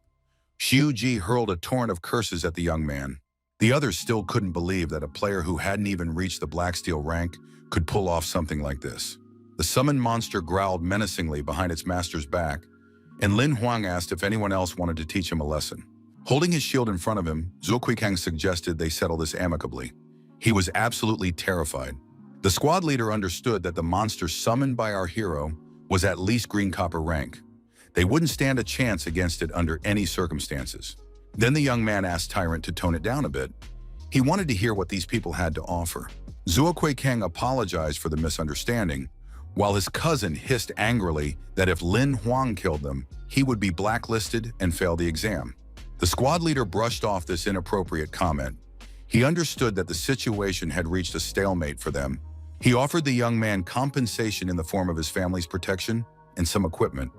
Xiu Ji hurled a torrent of curses at the young man. The others still couldn't believe that a player who hadn't even reached the Black Steel rank could pull off something like this. The summoned monster growled menacingly behind its master's back, and Lin Huang asked if anyone else wanted to teach him a lesson. Holding his shield in front of him, Zuo Kuikang suggested they settle this amicably. He was absolutely terrified. The squad leader understood that the monster summoned by our hero was at least green copper rank. They wouldn't stand a chance against it under any circumstances. Then the young man asked Tyrant to tone it down a bit. He wanted to hear what these people had to offer. Zuo Kuikang apologized for the misunderstanding, while his cousin hissed angrily that if Lin Huang killed them, he would be blacklisted and fail the exam. The squad leader brushed off this inappropriate comment. He understood that the situation had reached a stalemate for them. He offered the young man compensation in the form of his family's protection and some equipment,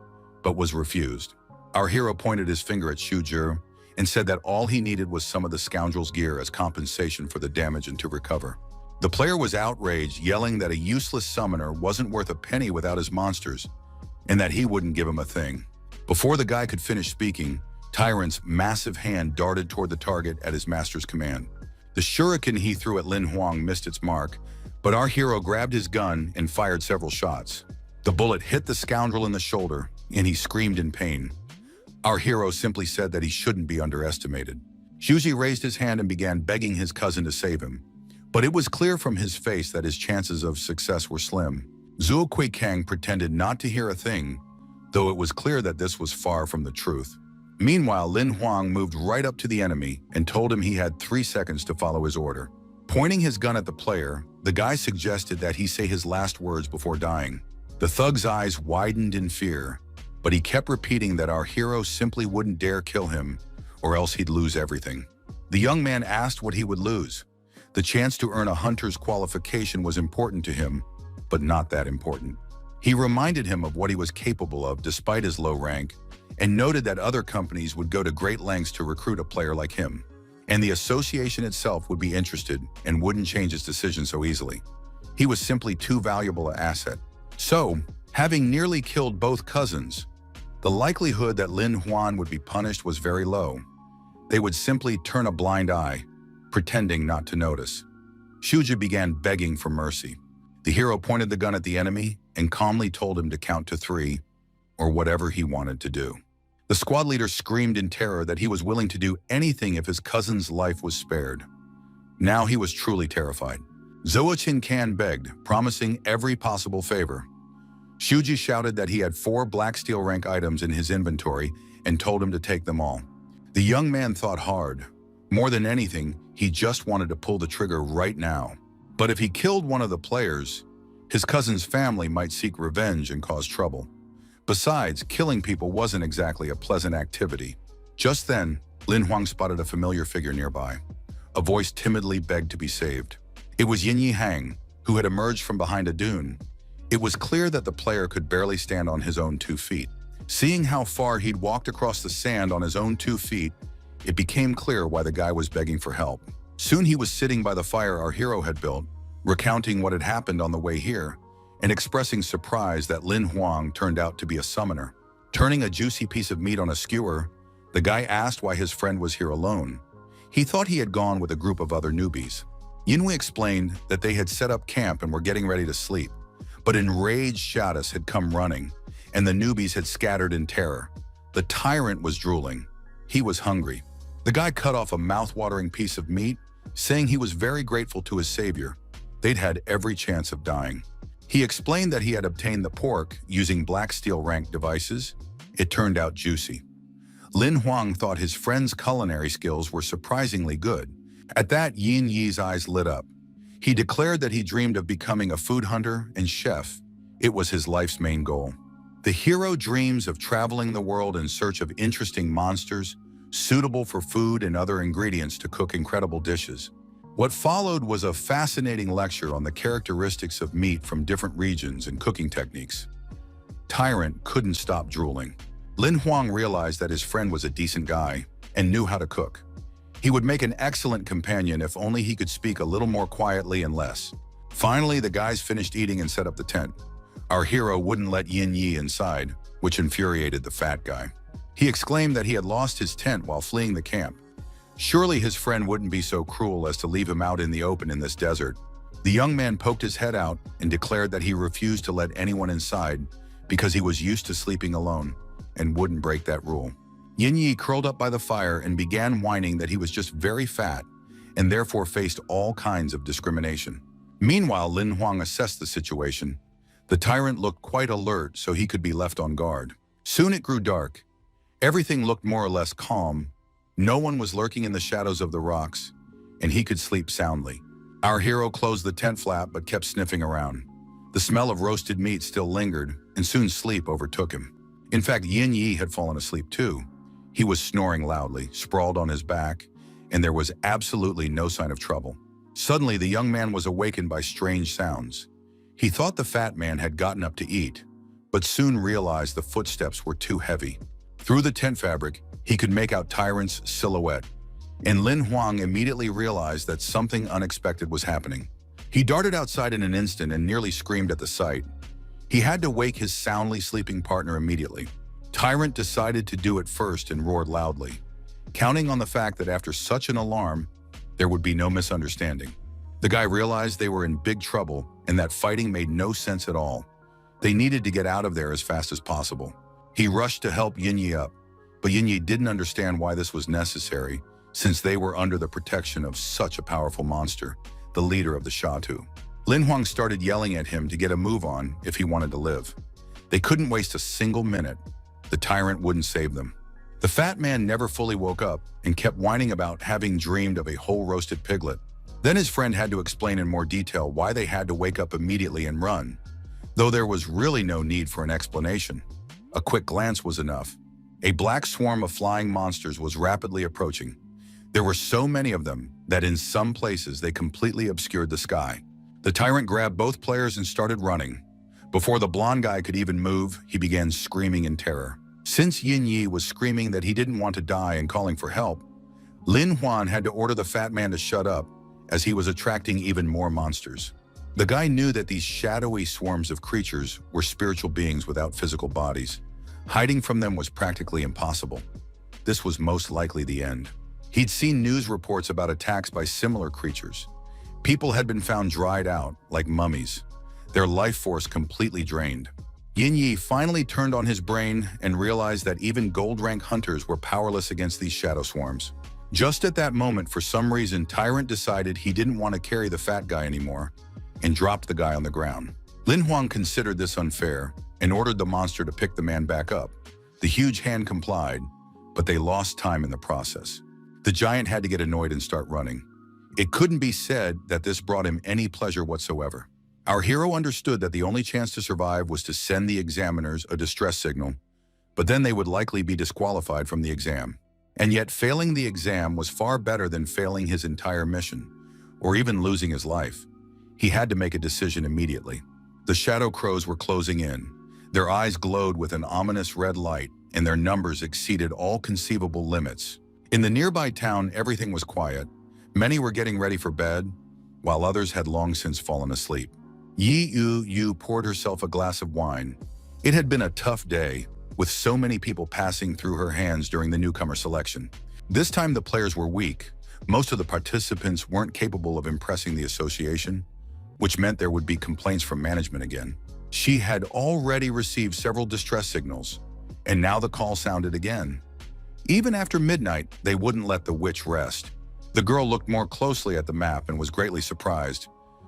but was refused. Our hero pointed his finger at Shujir and said that all he needed was some of the scoundrel's gear as compensation for the damage and to recover. The player was outraged, yelling that a useless summoner wasn't worth a penny without his monsters, and that he wouldn't give him a thing. Before the guy could finish speaking, Tyrant's massive hand darted toward the target at his master's command. The shuriken he threw at Lin Huang missed its mark, but our hero grabbed his gun and fired several shots. The bullet hit the scoundrel in the shoulder, and he screamed in pain. Our hero simply said that he shouldn't be underestimated. Shuji raised his hand and began begging his cousin to save him, but it was clear from his face that his chances of success were slim. Zuo Kuikang pretended not to hear a thing, though it was clear that this was far from the truth. Meanwhile, Lin Huang moved right up to the enemy and told him he had 3 seconds to follow his order. Pointing his gun at the player, the guy suggested that he say his last words before dying. The thug's eyes widened in fear, but he kept repeating that our hero simply wouldn't dare kill him, or else he'd lose everything. The young man asked what he would lose. The chance to earn a hunter's qualification was important to him, but not that important. He reminded him of what he was capable of despite his low rank, and noted that other companies would go to great lengths to recruit a player like him, and the association itself would be interested and wouldn't change its decision so easily. He was simply too valuable an asset. So, having nearly killed both cousins, the likelihood that Lin Huan would be punished was very low. They would simply turn a blind eye, pretending not to notice. Shuji began begging for mercy. The hero pointed the gun at the enemy and calmly told him to count to 3, or whatever he wanted to do. The squad leader screamed in terror that he was willing to do anything if his cousin's life was spared. Now he was truly terrified. Zhou Kan begged, promising every possible favor. Shuji shouted that he had 4 black steel rank items in his inventory and told him to take them all. The young man thought hard. More than anything, he just wanted to pull the trigger right now. But if he killed one of the players, his cousin's family might seek revenge and cause trouble. Besides, killing people wasn't exactly a pleasant activity. Just then, Lin Huang spotted a familiar figure nearby. A voice timidly begged to be saved. It was Yin Yi Hang, who had emerged from behind a dune. It was clear that the player could barely stand on his own 2 feet. Seeing how far he'd walked across the sand on his own 2 feet, it became clear why the guy was begging for help. Soon he was sitting by the fire our hero had built, recounting what had happened on the way here, and expressing surprise that Lin Huang turned out to be a summoner. Turning a juicy piece of meat on a skewer, the guy asked why his friend was here alone. He thought he had gone with a group of other newbies. Yinhui explained that they had set up camp and were getting ready to sleep, but enraged Shadis had come running, and the newbies had scattered in terror. The tyrant was drooling. He was hungry. The guy cut off a mouth-watering piece of meat, saying he was very grateful to his savior. They'd had every chance of dying. He explained that he had obtained the pork using black steel rank devices. It turned out juicy. Lin Huang thought his friend's culinary skills were surprisingly good. At that, Yin Yi's eyes lit up. He declared that he dreamed of becoming a food hunter and chef. It was his life's main goal. The hero dreams of traveling the world in search of interesting monsters, suitable for food and other ingredients to cook incredible dishes. What followed was a fascinating lecture on the characteristics of meat from different regions and cooking techniques. Tyrant couldn't stop drooling. Lin Huang realized that his friend was a decent guy and knew how to cook. He would make an excellent companion if only he could speak a little more quietly and less. Finally, the guys finished eating and set up the tent. Our hero wouldn't let Yin Yi inside, which infuriated the fat guy. He exclaimed that he had lost his tent while fleeing the camp. Surely his friend wouldn't be so cruel as to leave him out in the open in this desert. The young man poked his head out and declared that he refused to let anyone inside because he was used to sleeping alone and wouldn't break that rule. Yin Yi curled up by the fire and began whining that he was just very fat and therefore faced all kinds of discrimination. Meanwhile, Lin Huang assessed the situation. The tyrant looked quite alert, so he could be left on guard. Soon it grew dark. Everything looked more or less calm. No one was lurking in the shadows of the rocks, and he could sleep soundly. Our hero closed the tent flap but kept sniffing around. The smell of roasted meat still lingered, and soon sleep overtook him. In fact, Yin Yi had fallen asleep too. He was snoring loudly, sprawled on his back, and there was absolutely no sign of trouble. Suddenly, the young man was awakened by strange sounds. He thought the fat man had gotten up to eat, but soon realized the footsteps were too heavy. Through the tent fabric, he could make out Tyrant's silhouette, and Lin Huang immediately realized that something unexpected was happening. He darted outside in an instant and nearly screamed at the sight. He had to wake his soundly sleeping partner immediately. Tyrant decided to do it first and roared loudly, counting on the fact that after such an alarm, there would be no misunderstanding. The guy realized they were in big trouble and that fighting made no sense at all. They needed to get out of there as fast as possible. He rushed to help Yin Yi up, but Yin Yi didn't understand why this was necessary, since they were under the protection of such a powerful monster, the leader of the Shatu. Lin Huang started yelling at him to get a move on if he wanted to live. They couldn't waste a single minute. The tyrant wouldn't save them. The fat man never fully woke up and kept whining about having dreamed of a whole roasted piglet. Then his friend had to explain in more detail why they had to wake up immediately and run, though there was really no need for an explanation. A quick glance was enough. A black swarm of flying monsters was rapidly approaching. There were so many of them that in some places they completely obscured the sky. The tyrant grabbed both players and started running. Before the blonde guy could even move, he began screaming in terror. Since Yin Yi was screaming that he didn't want to die and calling for help, Lin Huan had to order the fat man to shut up, as he was attracting even more monsters. The guy knew that these shadowy swarms of creatures were spiritual beings without physical bodies. Hiding from them was practically impossible. This was most likely the end. He'd seen news reports about attacks by similar creatures. People had been found dried out, like mummies, their life force completely drained. Yin Yi finally turned on his brain and realized that even gold-rank hunters were powerless against these shadow swarms. Just at that moment, for some reason, Tyrant decided he didn't want to carry the fat guy anymore and dropped the guy on the ground. Lin Huang considered this unfair and ordered the monster to pick the man back up. The huge hand complied, but they lost time in the process. The giant had to get annoyed and start running. It couldn't be said that this brought him any pleasure whatsoever. Our hero understood that the only chance to survive was to send the examiners a distress signal, but then they would likely be disqualified from the exam. And yet failing the exam was far better than failing his entire mission, or even losing his life. He had to make a decision immediately. The shadow crows were closing in. Their eyes glowed with an ominous red light, and their numbers exceeded all conceivable limits. In the nearby town, everything was quiet. Many were getting ready for bed, while others had long since fallen asleep. Yi Yu poured herself a glass of wine. It had been a tough day, with so many people passing through her hands during the newcomer selection. This time the players were weak. Most of the participants weren't capable of impressing the association, which meant there would be complaints from management again. She had already received several distress signals, and now the call sounded again. Even after midnight, they wouldn't let the witch rest. The girl looked more closely at the map and was greatly surprised.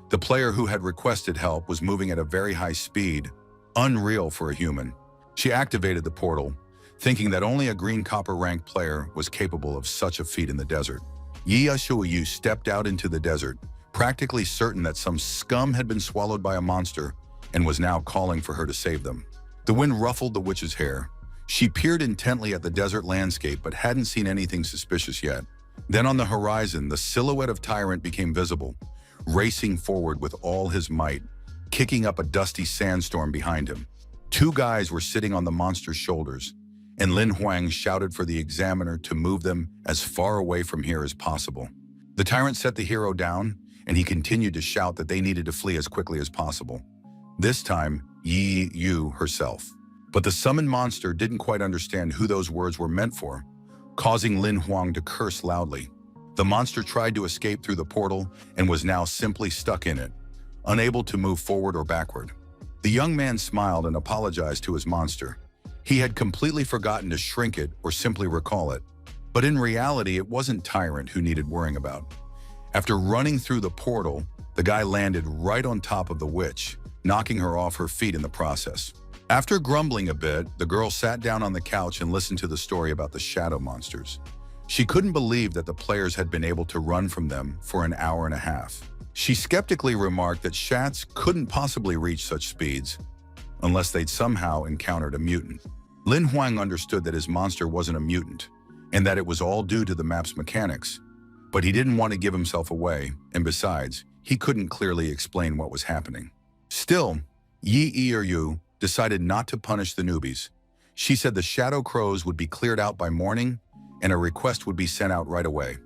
The player who had requested help was moving at a very high speed, unreal for a human. She activated the portal, thinking that only a green copper rank player was capable of such a feat in the desert. Yi Shuyu stepped out into the desert, practically certain that some scum had been swallowed by a monster and was now calling for her to save them. The wind ruffled the witch's hair. She peered intently at the desert landscape but hadn't seen anything suspicious yet. Then on the horizon, the silhouette of Tyrant became visible, racing forward with all his might, kicking up a dusty sandstorm behind him. Two guys were sitting on the monster's shoulders, and Lin Huang shouted for the examiner to move them as far away from here as possible. The Tyrant set the hero down, and he continued to shout that they needed to flee as quickly as possible. This time, Yi Yu herself. But the summoned monster didn't quite understand who those words were meant for, causing Lin Huang to curse loudly. The monster tried to escape through the portal and was now simply stuck in it, unable to move forward or backward. The young man smiled and apologized to his monster. He had completely forgotten to shrink it or simply recall it. But in reality, it wasn't Tyrant who needed worrying about. After running through the portal, the guy landed right on top of the witch, knocking her off her feet in the process. After grumbling a bit, the girl sat down on the couch and listened to the story about the shadow monsters. She couldn't believe that the players had been able to run from them for an hour and a half. She skeptically remarked that shats couldn't possibly reach such speeds unless they'd somehow encountered a mutant. Lin Huang understood that his monster wasn't a mutant and that it was all due to the map's mechanics, but he didn't want to give himself away, and besides, he couldn't clearly explain what was happening. Still, Yi Yu decided not to punish the newbies. She said the shadow crows would be cleared out by morning and a request would be sent out right away.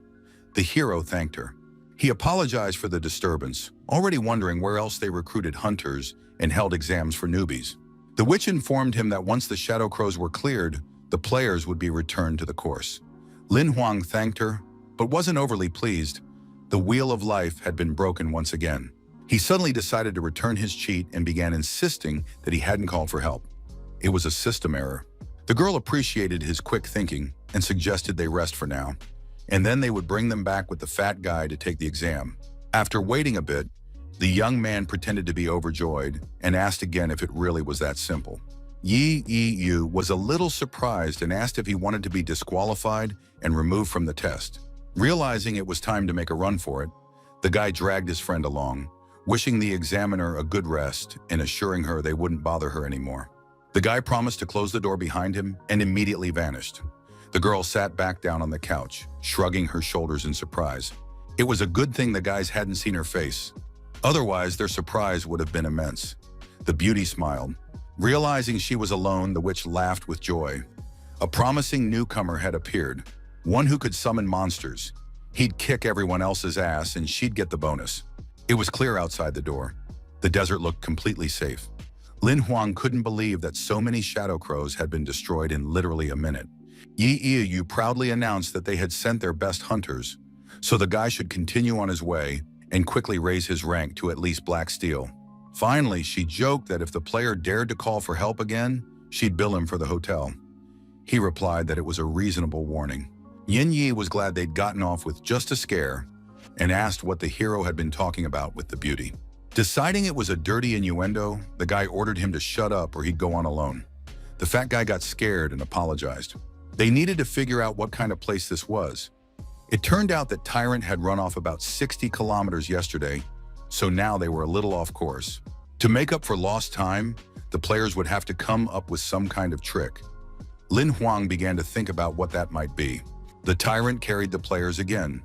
The hero thanked her. He apologized for the disturbance, already wondering where else they recruited hunters and held exams for newbies. The witch informed him that once the shadow crows were cleared, the players would be returned to the course. Lin Huang thanked her, but wasn't overly pleased. The wheel of life had been broken once again. He suddenly decided to return his cheat and began insisting that he hadn't called for help. It was a system error. The girl appreciated his quick thinking and suggested they rest for now, and then they would bring them back with the fat guy to take the exam. After waiting a bit, the young man pretended to be overjoyed and asked again if it really was that simple. Yi Yu was a little surprised and asked if he wanted to be disqualified and removed from the test. Realizing it was time to make a run for it, the guy dragged his friend along, wishing the examiner a good rest and assuring her they wouldn't bother her anymore. The guy promised to close the door behind him and immediately vanished. The girl sat back down on the couch, shrugging her shoulders in surprise. It was a good thing the guys hadn't seen her face. Otherwise, their surprise would have been immense. The beauty smiled. Realizing she was alone, the witch laughed with joy. A promising newcomer had appeared, one who could summon monsters. He'd kick everyone else's ass and she'd get the bonus. It was clear outside the door. The desert looked completely safe. Lin Huang couldn't believe that so many shadow crows had been destroyed in literally a minute. Yi Yu proudly announced that they had sent their best hunters, so the guy should continue on his way and quickly raise his rank to at least Black Steel. Finally, she joked that if the player dared to call for help again, she'd bill him for the hotel. He replied that it was a reasonable warning. Yin Yi was glad they'd gotten off with just a scare and asked what the hero had been talking about with the beauty. Deciding it was a dirty innuendo, the guy ordered him to shut up or he'd go on alone. The fat guy got scared and apologized. They needed to figure out what kind of place this was. It turned out that Tyrant had run off about 60 kilometers yesterday, so now they were a little off course. To make up for lost time, the players would have to come up with some kind of trick. Lin Huang began to think about what that might be. The Tyrant carried the players again,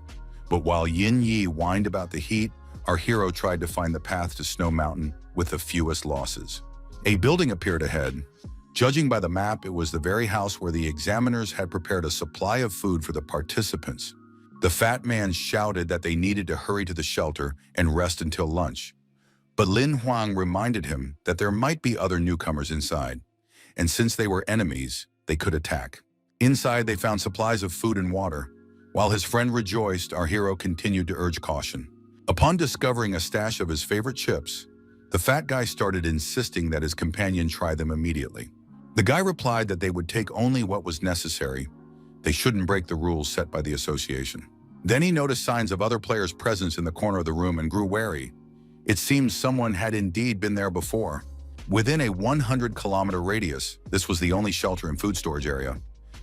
but while Yin Yi whined about the heat, our hero tried to find the path to Snow Mountain with the fewest losses. A building appeared ahead. Judging by the map, it was the very house where the examiners had prepared a supply of food for the participants. The fat man shouted that they needed to hurry to the shelter and rest until lunch. But Lin Huang reminded him that there might be other newcomers inside, and since they were enemies, they could attack. Inside, they found supplies of food and water. While his friend rejoiced, our hero continued to urge caution. Upon discovering a stash of his favorite chips, the fat guy started insisting that his companion try them immediately. The guy replied that they would take only what was necessary. They shouldn't break the rules set by the association. Then he noticed signs of other players' presence in the corner of the room and grew wary. It seemed someone had indeed been there before. Within a 100-kilometer radius, this was the only shelter and food storage area.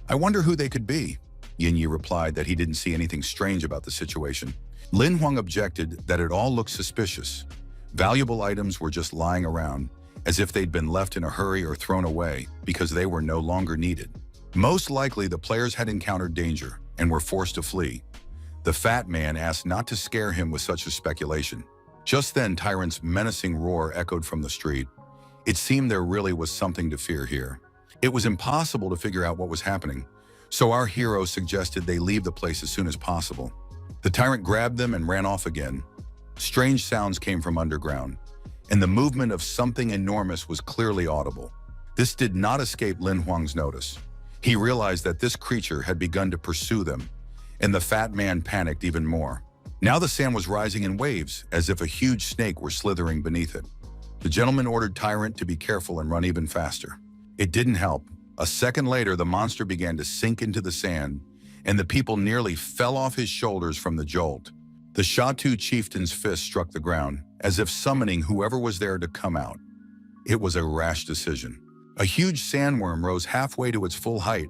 I wonder who they could be. Yin Yi replied that he didn't see anything strange about the situation. Lin Huang objected that it all looked suspicious. Valuable items were just lying around, as if they'd been left in a hurry or thrown away because they were no longer needed. Most likely, the players had encountered danger and were forced to flee. The fat man asked not to scare him with such a speculation. Just then, Tyrant's menacing roar echoed from the street. It seemed there really was something to fear here. It was impossible to figure out what was happening, so our hero suggested they leave the place as soon as possible. The Tyrant grabbed them and ran off again. Strange sounds came from underground, and the movement of something enormous was clearly audible. This did not escape Lin Huang's notice. He realized that this creature had begun to pursue them, and the fat man panicked even more. Now the sand was rising in waves, as if a huge snake were slithering beneath it. The gentleman ordered Tyrant to be careful and run even faster. It didn't help. A second later, the monster began to sink into the sand, and the people nearly fell off his shoulders from the jolt. The Shatu chieftain's fist struck the ground, as if summoning whoever was there to come out. It was a rash decision. A huge sandworm rose halfway to its full height,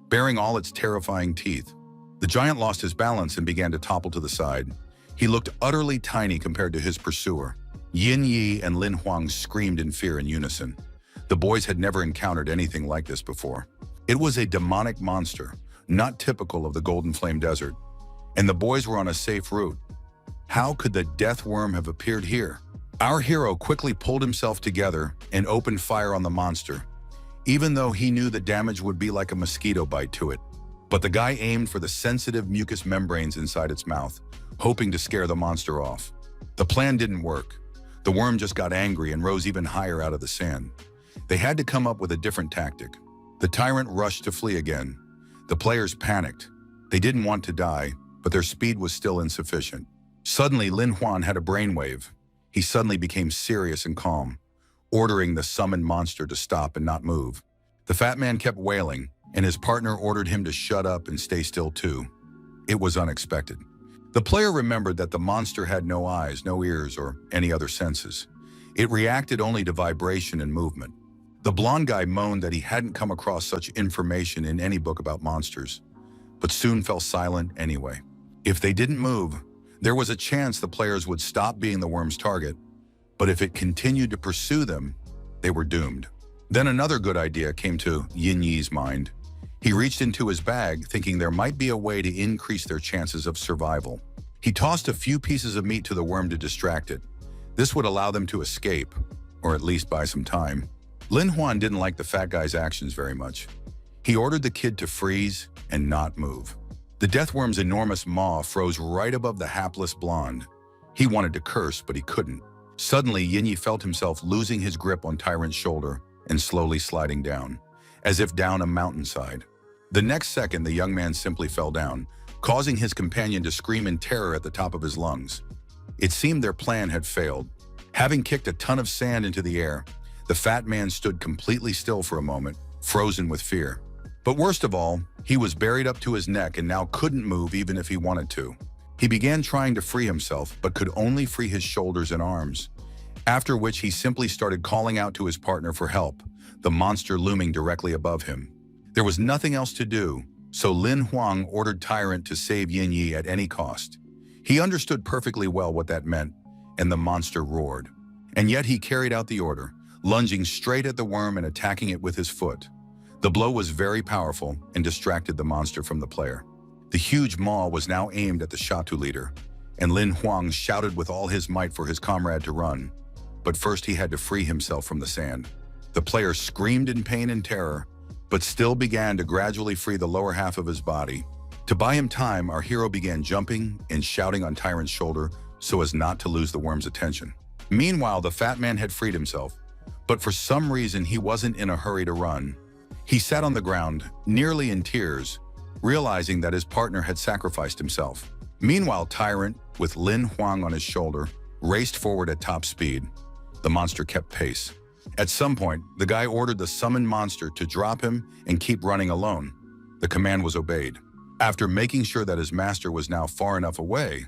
bearing all its terrifying teeth. The giant lost his balance and began to topple to the side. He looked utterly tiny compared to his pursuer. Yin Yi and Lin Huang screamed in fear in unison. The boys had never encountered anything like this before. It was a demonic monster, not typical of the Golden Flame Desert, and the boys were on a safe route. How could the death worm have appeared here? Our hero quickly pulled himself together and opened fire on the monster, even though he knew the damage would be like a mosquito bite to it. But the guy aimed for the sensitive mucous membranes inside its mouth, hoping to scare the monster off. The plan didn't work. The worm just got angry and rose even higher out of the sand. They had to come up with a different tactic. The Tyrant rushed to flee again. The players panicked. They didn't want to die, but their speed was still insufficient. Suddenly, Lin Huan had a brainwave. He suddenly became serious and calm, ordering the summoned monster to stop and not move. The fat man kept wailing, and his partner ordered him to shut up and stay still too. It was unexpected. The player remembered that the monster had no eyes, no ears, or any other senses. It reacted only to vibration and movement. The blonde guy moaned that he hadn't come across such information in any book about monsters, but soon fell silent anyway. If they didn't move, there was a chance the players would stop being the worm's target, but if it continued to pursue them, they were doomed. Then another good idea came to Yin Yi's mind. He reached into his bag, thinking there might be a way to increase their chances of survival. He tossed a few pieces of meat to the worm to distract it. This would allow them to escape, or at least buy some time. Lin Huan didn't like the fat guy's actions very much. He ordered the kid to freeze and not move. The death worm's enormous maw froze right above the hapless blonde. He wanted to curse, but he couldn't. Suddenly, Yinyi felt himself losing his grip on Tyrant's shoulder and slowly sliding down, as if down a mountainside. The next second, the young man simply fell down, causing his companion to scream in terror at the top of his lungs. It seemed their plan had failed. Having kicked a ton of sand into the air, the fat man stood completely still for a moment, frozen with fear. But worst of all, he was buried up to his neck and now couldn't move even if he wanted to. He began trying to free himself, but could only free his shoulders and arms, after which he simply started calling out to his partner for help, the monster looming directly above him. There was nothing else to do, so Lin Huang ordered Tyrant to save Yinyi at any cost. He understood perfectly well what that meant, and the monster roared. And yet he carried out the order, lunging straight at the worm and attacking it with his foot. The blow was very powerful and distracted the monster from the player. The huge maw was now aimed at the Shatu leader, and Lin Huang shouted with all his might for his comrade to run. But first he had to free himself from the sand. The player screamed in pain and terror, but still began to gradually free the lower half of his body. To buy him time, our hero began jumping and shouting on Tyrant's shoulder so as not to lose the worm's attention. Meanwhile, the fat man had freed himself, but for some reason he wasn't in a hurry to run. He sat on the ground, nearly in tears, realizing that his partner had sacrificed himself. Meanwhile, Tyrant, with Lin Huang on his shoulder, raced forward at top speed. The monster kept pace. At some point, the guy ordered the summoned monster to drop him and keep running alone. The command was obeyed. After making sure that his master was now far enough away,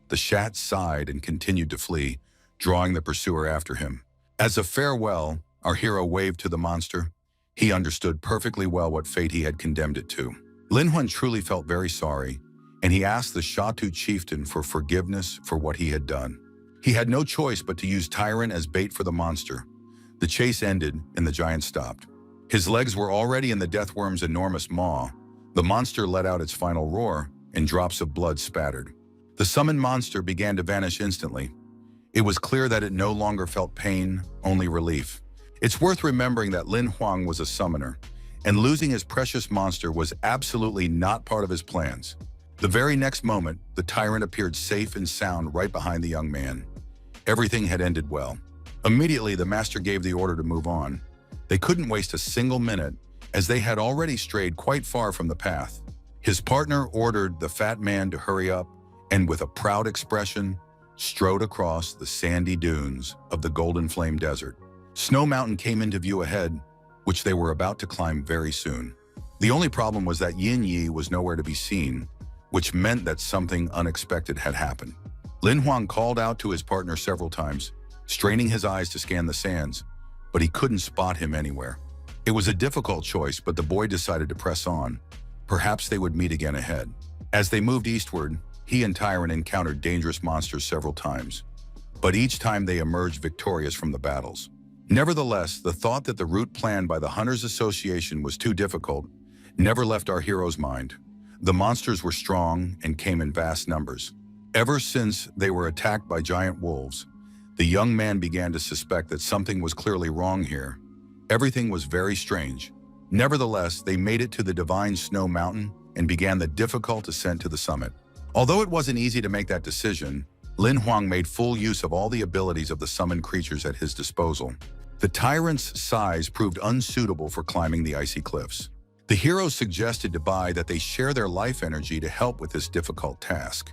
the Shat sighed and continued to flee, drawing the pursuer after him. As a farewell, our hero waved to the monster. He understood perfectly well what fate he had condemned it to. Lin Huan truly felt very sorry, and he asked the Shatu chieftain for forgiveness for what he had done. He had no choice but to use Tyrant as bait for the monster. The chase ended, and the giant stopped. His legs were already in the deathworm's enormous maw. The monster let out its final roar, and drops of blood spattered. The summoned monster began to vanish instantly. It was clear that it no longer felt pain, only relief. It's worth remembering that Lin Huang was a summoner, and losing his precious monster was absolutely not part of his plans. The very next moment, the tyrant appeared safe and sound right behind the young man. Everything had ended well. Immediately, the master gave the order to move on. They couldn't waste a single minute, as they had already strayed quite far from the path. His partner ordered the fat man to hurry up, and with a proud expression, strode across the sandy dunes of the Golden Flame Desert. Snow Mountain came into view ahead, which they were about to climb very soon. The only problem was that Yin Yi was nowhere to be seen, which meant that something unexpected had happened. Lin Huang called out to his partner several times, straining his eyes to scan the sands, but he couldn't spot him anywhere. It was a difficult choice, but the boy decided to press on. Perhaps they would meet again ahead. As they moved eastward, he and Tyrant encountered dangerous monsters several times, but each time they emerged victorious from the battles. Nevertheless, the thought that the route planned by the Hunters Association was too difficult never left our hero's mind. The monsters were strong and came in vast numbers. Ever since they were attacked by giant wolves, the young man began to suspect that something was clearly wrong here. Everything was very strange. Nevertheless, they made it to the divine Snow Mountain and began the difficult ascent to the summit. Although it wasn't easy to make that decision, Lin Huang made full use of all the abilities of the summoned creatures at his disposal. The tyrant's size proved unsuitable for climbing the icy cliffs. The hero suggested to Bai that they share their life energy to help with this difficult task,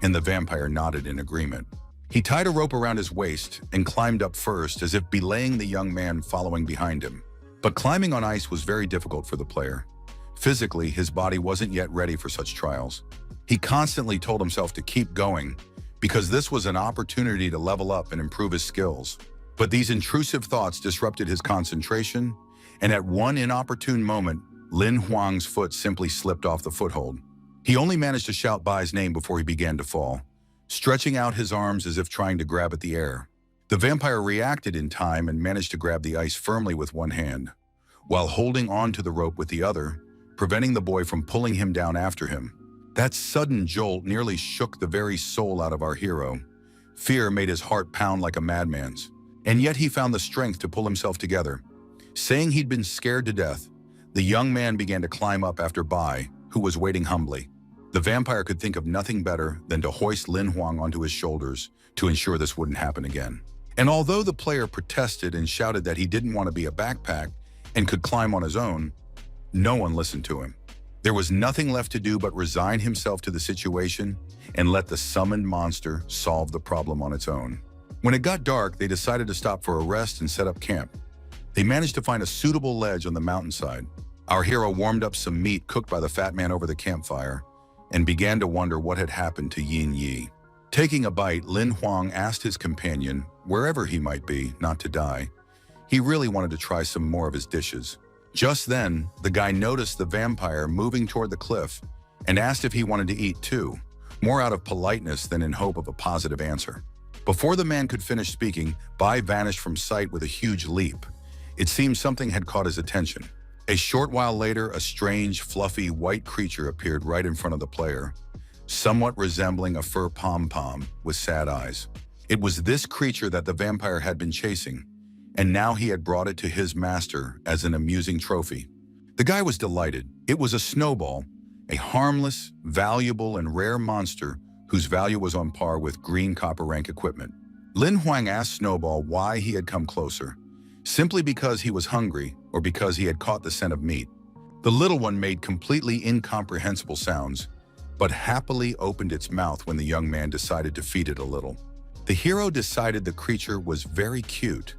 and the vampire nodded in agreement. He tied a rope around his waist and climbed up first, as if belaying the young man following behind him. But climbing on ice was very difficult for the player. Physically, his body wasn't yet ready for such trials. He constantly told himself to keep going, because this was an opportunity to level up and improve his skills. But these intrusive thoughts disrupted his concentration, and at one inopportune moment, Lin Huang's foot simply slipped off the foothold. He only managed to shout Bai's name before he began to fall, stretching out his arms as if trying to grab at the air. The vampire reacted in time and managed to grab the ice firmly with one hand, while holding on to the rope with the other, preventing the boy from pulling him down after him. That sudden jolt nearly shook the very soul out of our hero. Fear made his heart pound like a madman's, and yet he found the strength to pull himself together. Saying he'd been scared to death, the young man began to climb up after Bai, who was waiting humbly. The vampire could think of nothing better than to hoist Lin Huang onto his shoulders to ensure this wouldn't happen again. And although the player protested and shouted that he didn't want to be a backpack and could climb on his own, no one listened to him. There was nothing left to do but resign himself to the situation and let the summoned monster solve the problem on its own. When it got dark, they decided to stop for a rest and set up camp. They managed to find a suitable ledge on the mountainside. Our hero warmed up some meat cooked by the fat man over the campfire and began to wonder what had happened to Yin Yi. Taking a bite, Lin Huang asked his companion, wherever he might be, not to die. He really wanted to try some more of his dishes. Just then, the guy noticed the vampire moving toward the cliff and asked if he wanted to eat too, more out of politeness than in hope of a positive answer. Before the man could finish speaking, Bai vanished from sight with a huge leap. It seemed something had caught his attention. A short while later, a strange, fluffy, white creature appeared right in front of the player, somewhat resembling a fur pom-pom with sad eyes. It was this creature that the vampire had been chasing, and now he had brought it to his master as an amusing trophy. The guy was delighted. It was a snowball, a harmless, valuable, and rare monster whose value was on par with green copper rank equipment. Lin Huang asked Snowball why he had come closer, simply because he was hungry or because he had caught the scent of meat. The little one made completely incomprehensible sounds, but happily opened its mouth when the young man decided to feed it a little. The hero decided the creature was very cute.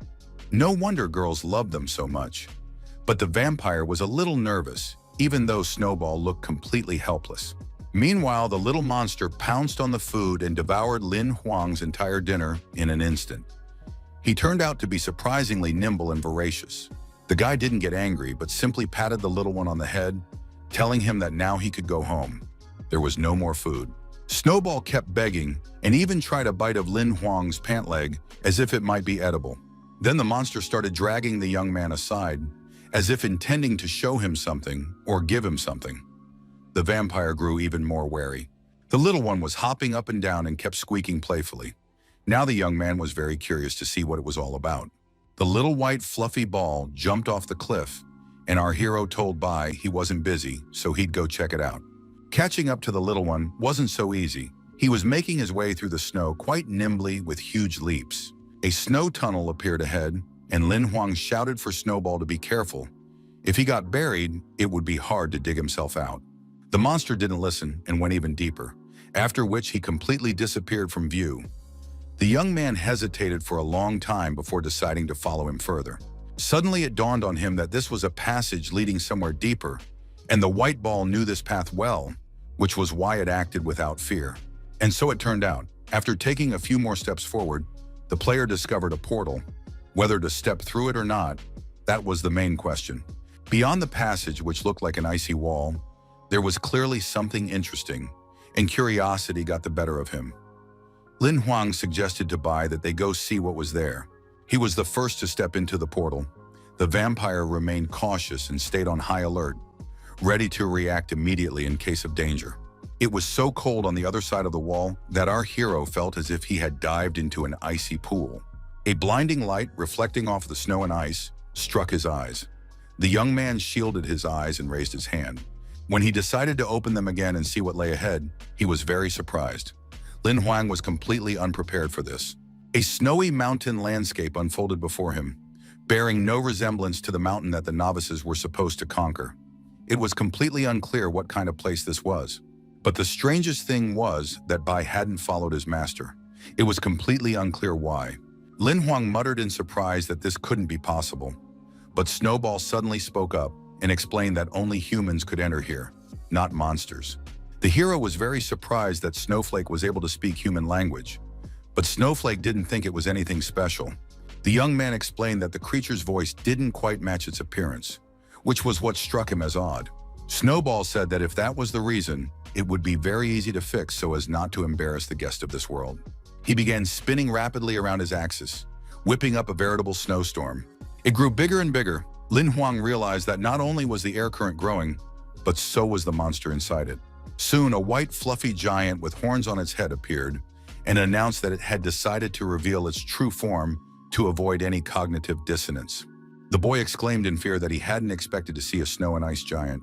No wonder girls loved them so much. But the vampire was a little nervous, even though Snowball looked completely helpless. Meanwhile, the little monster pounced on the food and devoured Lin Huang's entire dinner in an instant. He turned out to be surprisingly nimble and voracious. The guy didn't get angry, but simply patted the little one on the head, telling him that now he could go home. There was no more food. Snowball kept begging and even tried a bite of Lin Huang's pant leg as if it might be edible. Then the monster started dragging the young man aside, as if intending to show him something or give him something. The vampire grew even more wary. The little one was hopping up and down and kept squeaking playfully. Now the young man was very curious to see what it was all about. The little white fluffy ball jumped off the cliff, and our hero told Bai he wasn't busy, so he'd go check it out. Catching up to the little one wasn't so easy. He was making his way through the snow quite nimbly with huge leaps. A snow tunnel appeared ahead, and Lin Huang shouted for Snowball to be careful. If he got buried, it would be hard to dig himself out. The monster didn't listen and went even deeper, after which he completely disappeared from view. The young man hesitated for a long time before deciding to follow him further. Suddenly it dawned on him that this was a passage leading somewhere deeper, and the white ball knew this path well, which was why it acted without fear. And so it turned out. After taking a few more steps forward, the player discovered a portal. Whether to step through it or not, that was the main question. Beyond the passage, which looked like an icy wall, there was clearly something interesting, and curiosity got the better of him. Lin Huang suggested to Bai that they go see what was there. He was the first to step into the portal. The vampire remained cautious and stayed on high alert, ready to react immediately in case of danger. It was so cold on the other side of the wall that our hero felt as if he had dived into an icy pool. A blinding light reflecting off the snow and ice struck his eyes. The young man shielded his eyes and raised his hand. When he decided to open them again and see what lay ahead, he was very surprised. Lin Huang was completely unprepared for this. A snowy mountain landscape unfolded before him, bearing no resemblance to the mountain that the novices were supposed to conquer. It was completely unclear what kind of place this was. But the strangest thing was that Bai hadn't followed his master. It was completely unclear why. Lin Huang muttered in surprise that this couldn't be possible. But Snowball suddenly spoke up and explained that only humans could enter here, not monsters. The hero was very surprised that Snowflake was able to speak human language. But Snowflake didn't think it was anything special. The young man explained that the creature's voice didn't quite match its appearance, which was what struck him as odd. Snowball said that if that was the reason, it would be very easy to fix so as not to embarrass the guest of this world. He began spinning rapidly around his axis, whipping up a veritable snowstorm. It grew bigger and bigger. Lin Huang realized that not only was the air current growing, but so was the monster inside it. Soon, a white, fluffy giant with horns on its head appeared and announced that it had decided to reveal its true form to avoid any cognitive dissonance. The boy exclaimed in fear that he hadn't expected to see a snow and ice giant.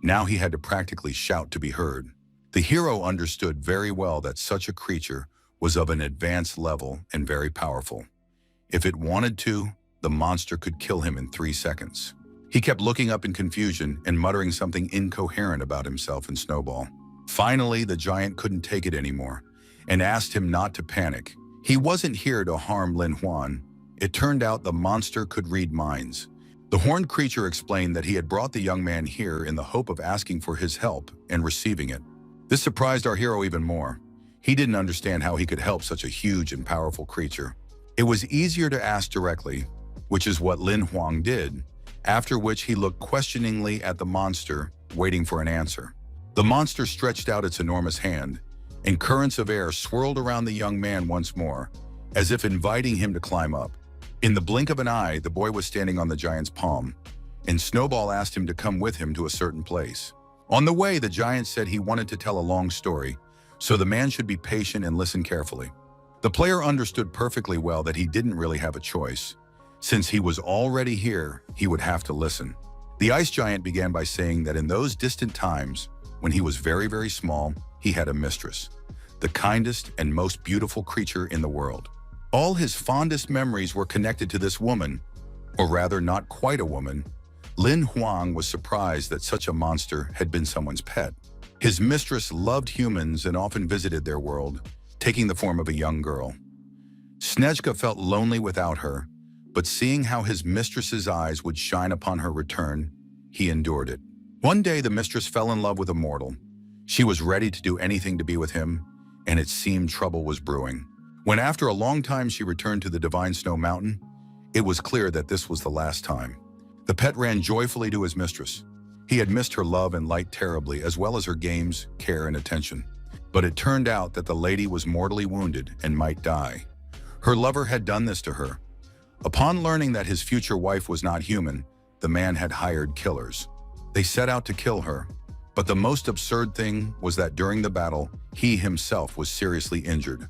Now he had to practically shout to be heard. The hero understood very well that such a creature was of an advanced level and very powerful. If it wanted to, the monster could kill him in 3 seconds. He kept looking up in confusion and muttering something incoherent about himself and Snowball. Finally, the giant couldn't take it anymore and asked him not to panic. He wasn't here to harm Lin Huan. It turned out the monster could read minds. The horned creature explained that he had brought the young man here in the hope of asking for his help and receiving it. This surprised our hero even more. He didn't understand how he could help such a huge and powerful creature. It was easier to ask directly, which is what Lin Huang did, after which he looked questioningly at the monster, waiting for an answer. The monster stretched out its enormous hand, and currents of air swirled around the young man once more, as if inviting him to climb up. In the blink of an eye, the boy was standing on the giant's palm, and Snowball asked him to come with him to a certain place. On the way, the giant said he wanted to tell a long story, so the man should be patient and listen carefully. The player understood perfectly well that he didn't really have a choice. Since he was already here, he would have to listen. The ice giant began by saying that in those distant times, when he was very, very small, he had a mistress, the kindest and most beautiful creature in the world. All his fondest memories were connected to this woman, or rather not quite a woman. Lin Huang was surprised that such a monster had been someone's pet. His mistress loved humans and often visited their world, taking the form of a young girl. Snezhka felt lonely without her, but seeing how his mistress's eyes would shine upon her return, he endured it. One day, the mistress fell in love with a mortal. She was ready to do anything to be with him, and it seemed trouble was brewing. When after a long time she returned to the divine snow mountain, it was clear that this was the last time. The pet ran joyfully to his mistress. He had missed her love and light terribly, as well as her games, care, and attention. But it turned out that the lady was mortally wounded and might die. Her lover had done this to her. Upon learning that his future wife was not human, the man had hired killers. They set out to kill her, but the most absurd thing was that during the battle, he himself was seriously injured.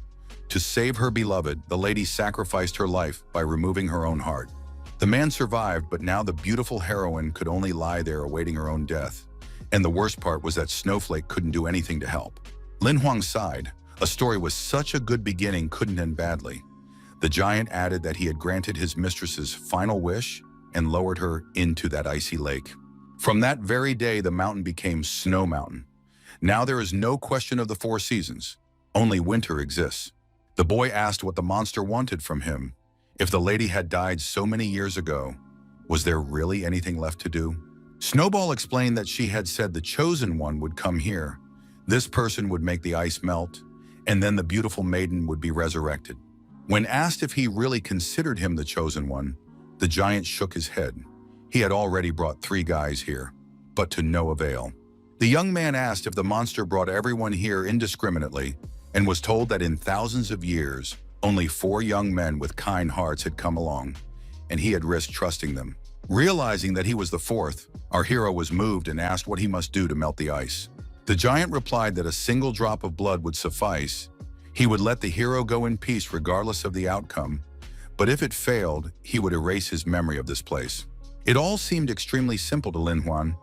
To save her beloved, the lady sacrificed her life by removing her own heart. The man survived, but now the beautiful heroine could only lie there awaiting her own death. And the worst part was that Snowflake couldn't do anything to help. Lin Huang sighed. A story with such a good beginning couldn't end badly. The giant added that he had granted his mistress's final wish and lowered her into that icy lake. From that very day, the mountain became Snow Mountain. Now there is no question of the 4 seasons. Only winter exists. The boy asked what the monster wanted from him. If the lady had died so many years ago, was there really anything left to do? Snowball explained that she had said the chosen one would come here. This person would make the ice melt, and then the beautiful maiden would be resurrected. When asked if he really considered him the chosen one, the giant shook his head. He had already brought 3 guys here, but to no avail. The young man asked if the monster brought everyone here indiscriminately and was told that in thousands of years, only 4 young men with kind hearts had come along, and he had risked trusting them. Realizing that he was the 4th, our hero was moved and asked what he must do to melt the ice. The giant replied that a single drop of blood would suffice. He would let the hero go in peace regardless of the outcome, but if it failed, he would erase his memory of this place. It all seemed extremely simple to Lin Huan,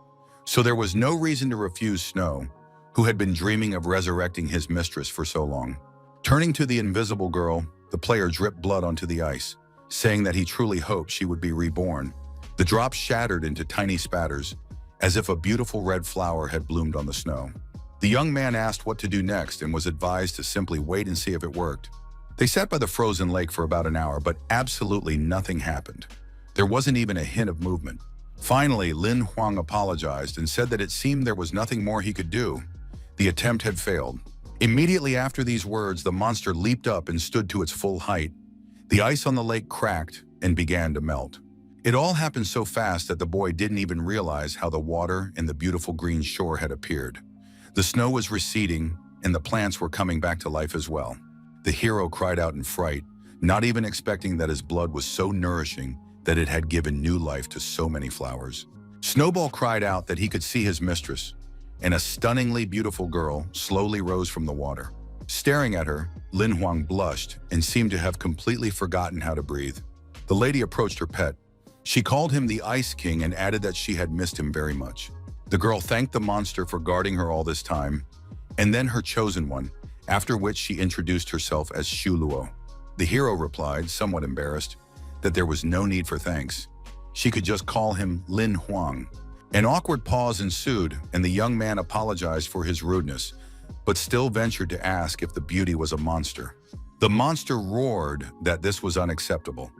so there was no reason to refuse Snow, who had been dreaming of resurrecting his mistress for so long. Turning to the invisible girl, the player dripped blood onto the ice, saying that he truly hoped she would be reborn. The drops shattered into tiny spatters, as if a beautiful red flower had bloomed on the snow. The young man asked what to do next and was advised to simply wait and see if it worked. They sat by the frozen lake for about an hour, but absolutely nothing happened. There wasn't even a hint of movement. Finally, Lin Huang apologized and said that it seemed there was nothing more he could do. The attempt had failed. Immediately after these words, the monster leaped up and stood to its full height. The ice on the lake cracked and began to melt. It all happened so fast that the boy didn't even realize how the water and the beautiful green shore had appeared. The snow was receding, and the plants were coming back to life as well. The hero cried out in fright, not even expecting that his blood was so nourishing that it had given new life to so many flowers. Snowball cried out that he could see his mistress, and a stunningly beautiful girl slowly rose from the water. Staring at her, Lin Huang blushed and seemed to have completely forgotten how to breathe. The lady approached her pet. She called him the Ice King and added that she had missed him very much. The girl thanked the monster for guarding her all this time, and then her chosen one, after which she introduced herself as Shuluo. The hero replied, somewhat embarrassed, that there was no need for thanks. She could just call him Lin Huang. An awkward pause ensued, and the young man apologized for his rudeness, but still ventured to ask if the beauty was a monster. The monster roared that this was unacceptable,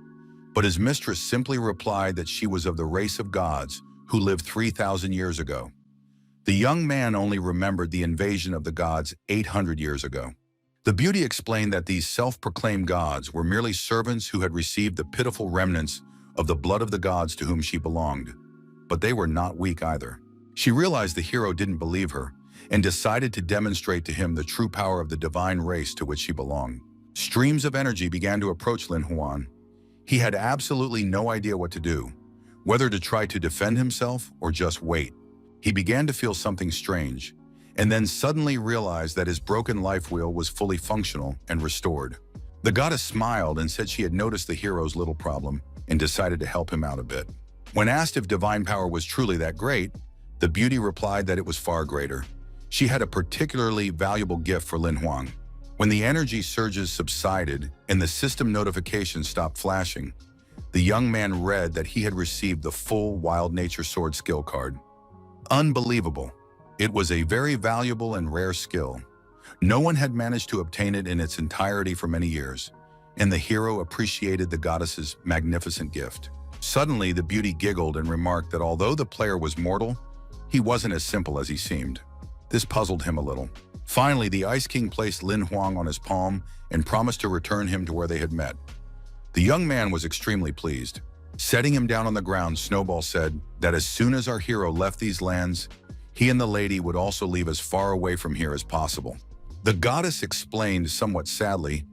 but his mistress simply replied that she was of the race of gods who lived 3,000 years ago. The young man only remembered the invasion of the gods 800 years ago. The beauty explained that these self-proclaimed gods were merely servants who had received the pitiful remnants of the blood of the gods to whom she belonged. But they were not weak either. She realized the hero didn't believe her and decided to demonstrate to him the true power of the divine race to which she belonged. Streams of energy began to approach Lin Huan. He had absolutely no idea what to do, whether to try to defend himself or just wait. He began to feel something strange, and then suddenly realized that his broken life wheel was fully functional and restored. The goddess smiled and said she had noticed the hero's little problem and decided to help him out a bit. When asked if divine power was truly that great, the beauty replied that it was far greater. She had a particularly valuable gift for Lin Huang. When the energy surges subsided and the system notifications stopped flashing, the young man read that he had received the full Wild Nature Sword skill card. Unbelievable. It was a very valuable and rare skill. No one had managed to obtain it in its entirety for many years, and the hero appreciated the goddess's magnificent gift. Suddenly, the beauty giggled and remarked that although the player was mortal, he wasn't as simple as he seemed. This puzzled him a little. Finally, the Ice King placed Lin Huang on his palm and promised to return him to where they had met. The young man was extremely pleased. Setting him down on the ground, Snowball said that as soon as our hero left these lands, he and the lady would also leave as far away from here as possible. The goddess explained, somewhat sadly,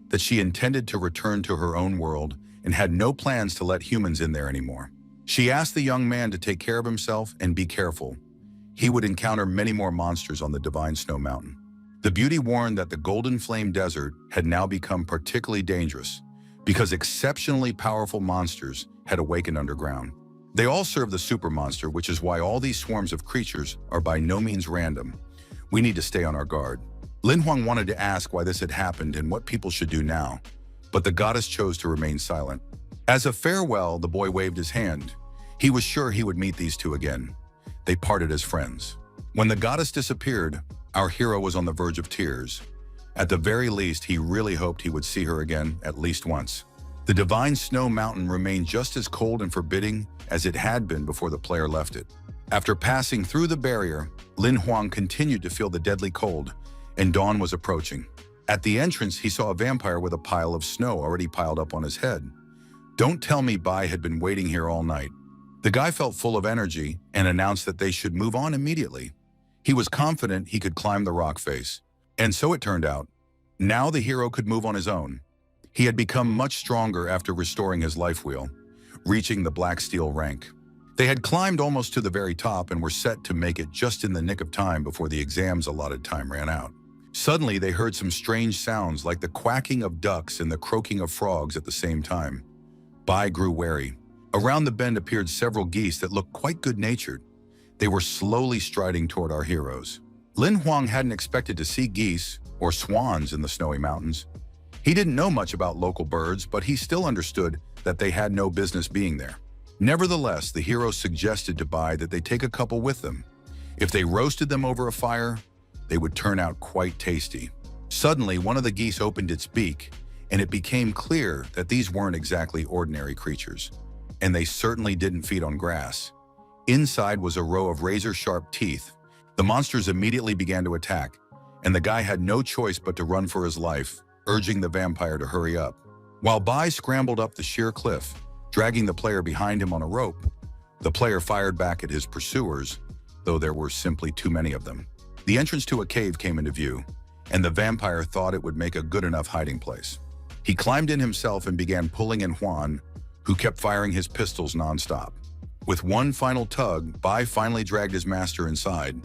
that she intended to return to her own world and had no plans to let humans in there anymore. She asked the young man to take care of himself and be careful. He would encounter many more monsters on the Divine Snow Mountain. The beauty warned that the Golden Flame Desert had now become particularly dangerous because exceptionally powerful monsters had awakened underground. They all serve the super monster, which is why all these swarms of creatures are by no means random. We need to stay on our guard. Lin Huang wanted to ask why this had happened and what people should do now, but the goddess chose to remain silent. As a farewell, the boy waved his hand. He was sure he would meet these two again. They parted as friends. When the goddess disappeared, our hero was on the verge of tears. At the very least, he really hoped he would see her again at least once. The Divine Snow Mountain remained just as cold and forbidding as it had been before the player left it. After passing through the barrier, Lin Huang continued to feel the deadly cold, and dawn was approaching. At the entrance, he saw a vampire with a pile of snow already piled up on his head. Don't tell me Bai had been waiting here all night. The guy felt full of energy and announced that they should move on immediately. He was confident he could climb the rock face. And so it turned out. Now the hero could move on his own. He had become much stronger after restoring his life wheel, reaching the black steel rank. They had climbed almost to the very top and were set to make it just in the nick of time before the exam's allotted time ran out. Suddenly, they heard some strange sounds like the quacking of ducks and the croaking of frogs at the same time. Bai grew wary. Around the bend appeared several geese that looked quite good-natured. They were slowly striding toward our heroes. Lin Huang hadn't expected to see geese or swans in the snowy mountains. He didn't know much about local birds, but he still understood that they had no business being there. Nevertheless, the hero suggested to Bai that they take a couple with them. If they roasted them over a fire, they would turn out quite tasty. Suddenly, one of the geese opened its beak, and it became clear that these weren't exactly ordinary creatures. And they certainly didn't feed on grass. Inside was a row of razor-sharp teeth. The monsters immediately began to attack, and the guy had no choice but to run for his life, urging the vampire to hurry up. While Bai scrambled up the sheer cliff, dragging the player behind him on a rope, the player fired back at his pursuers, though there were simply too many of them. The entrance to a cave came into view, and the vampire thought it would make a good enough hiding place. He climbed in himself and began pulling in Huan, who kept firing his pistols non-stop. With one final tug, Bai finally dragged his master inside.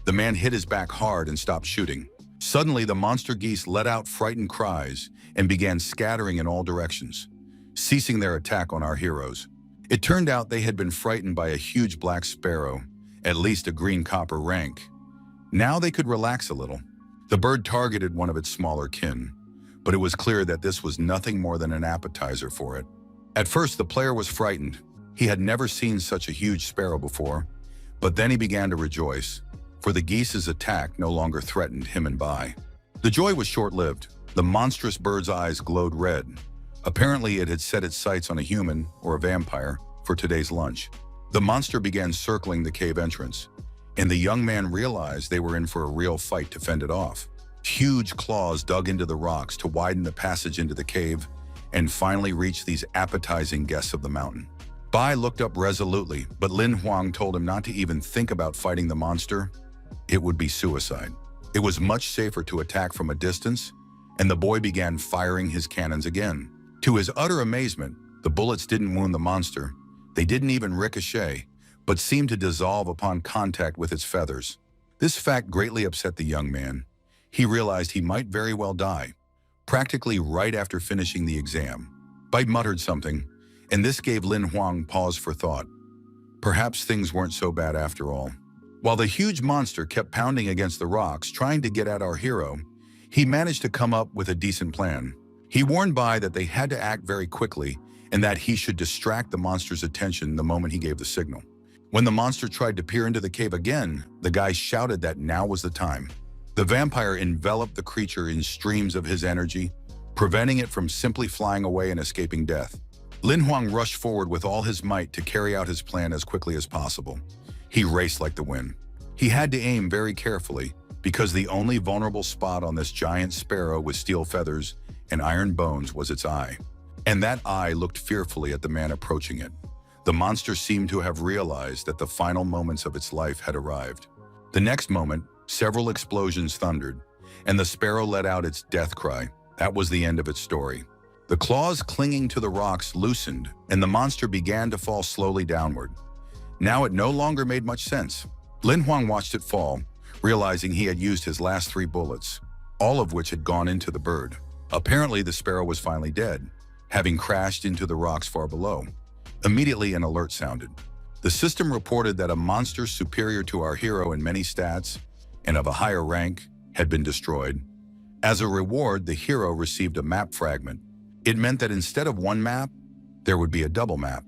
The man hit his back hard and stopped shooting. Suddenly, the monster geese let out frightened cries and began scattering in all directions, ceasing their attack on our heroes. It turned out they had been frightened by a huge black sparrow, at least a green copper rank. Now they could relax a little. The bird targeted one of its smaller kin, but it was clear that this was nothing more than an appetizer for it. At first, the player was frightened. He had never seen such a huge sparrow before, but then he began to rejoice, for the geese's attack no longer threatened him and Bai. The joy was short-lived. The monstrous bird's eyes glowed red. Apparently, it had set its sights on a human or a vampire for today's lunch. The monster began circling the cave entrance, and the young man realized they were in for a real fight to fend it off. Huge claws dug into the rocks to widen the passage into the cave and finally reached these appetizing guests of the mountain. Bai looked up resolutely, but Lin Huang told him not to even think about fighting the monster. It would be suicide. It was much safer to attack from a distance, and the boy began firing his cannons again. To his utter amazement, the bullets didn't wound the monster. They didn't even ricochet, but seemed to dissolve upon contact with its feathers. This fact greatly upset the young man. He realized he might very well die, practically right after finishing the exam. Bai muttered something, and this gave Lin Huang pause for thought. Perhaps things weren't so bad after all. While the huge monster kept pounding against the rocks, trying to get at our hero, he managed to come up with a decent plan. He warned Bai that they had to act very quickly and that he should distract the monster's attention the moment he gave the signal. When the monster tried to peer into the cave again, the guy shouted that now was the time. The vampire enveloped the creature in streams of his energy, preventing it from simply flying away and escaping death. Lin Huang rushed forward with all his might to carry out his plan as quickly as possible. He raced like the wind. He had to aim very carefully because the only vulnerable spot on this giant sparrow with steel feathers and iron bones was its eye. And that eye looked fearfully at the man approaching it. The monster seemed to have realized that the final moments of its life had arrived. The next moment, several explosions thundered, and the sparrow let out its death cry. That was the end of its story. The claws clinging to the rocks loosened, and the monster began to fall slowly downward. Now it no longer made much sense. Lin Huang watched it fall, realizing he had used his last 3 bullets, all of which had gone into the bird. Apparently, the sparrow was finally dead, having crashed into the rocks far below. Immediately, an alert sounded. The system reported that a monster superior to our hero in many stats and of a higher rank had been destroyed. As a reward, the hero received a map fragment. It meant that instead of one map, there would be a double map.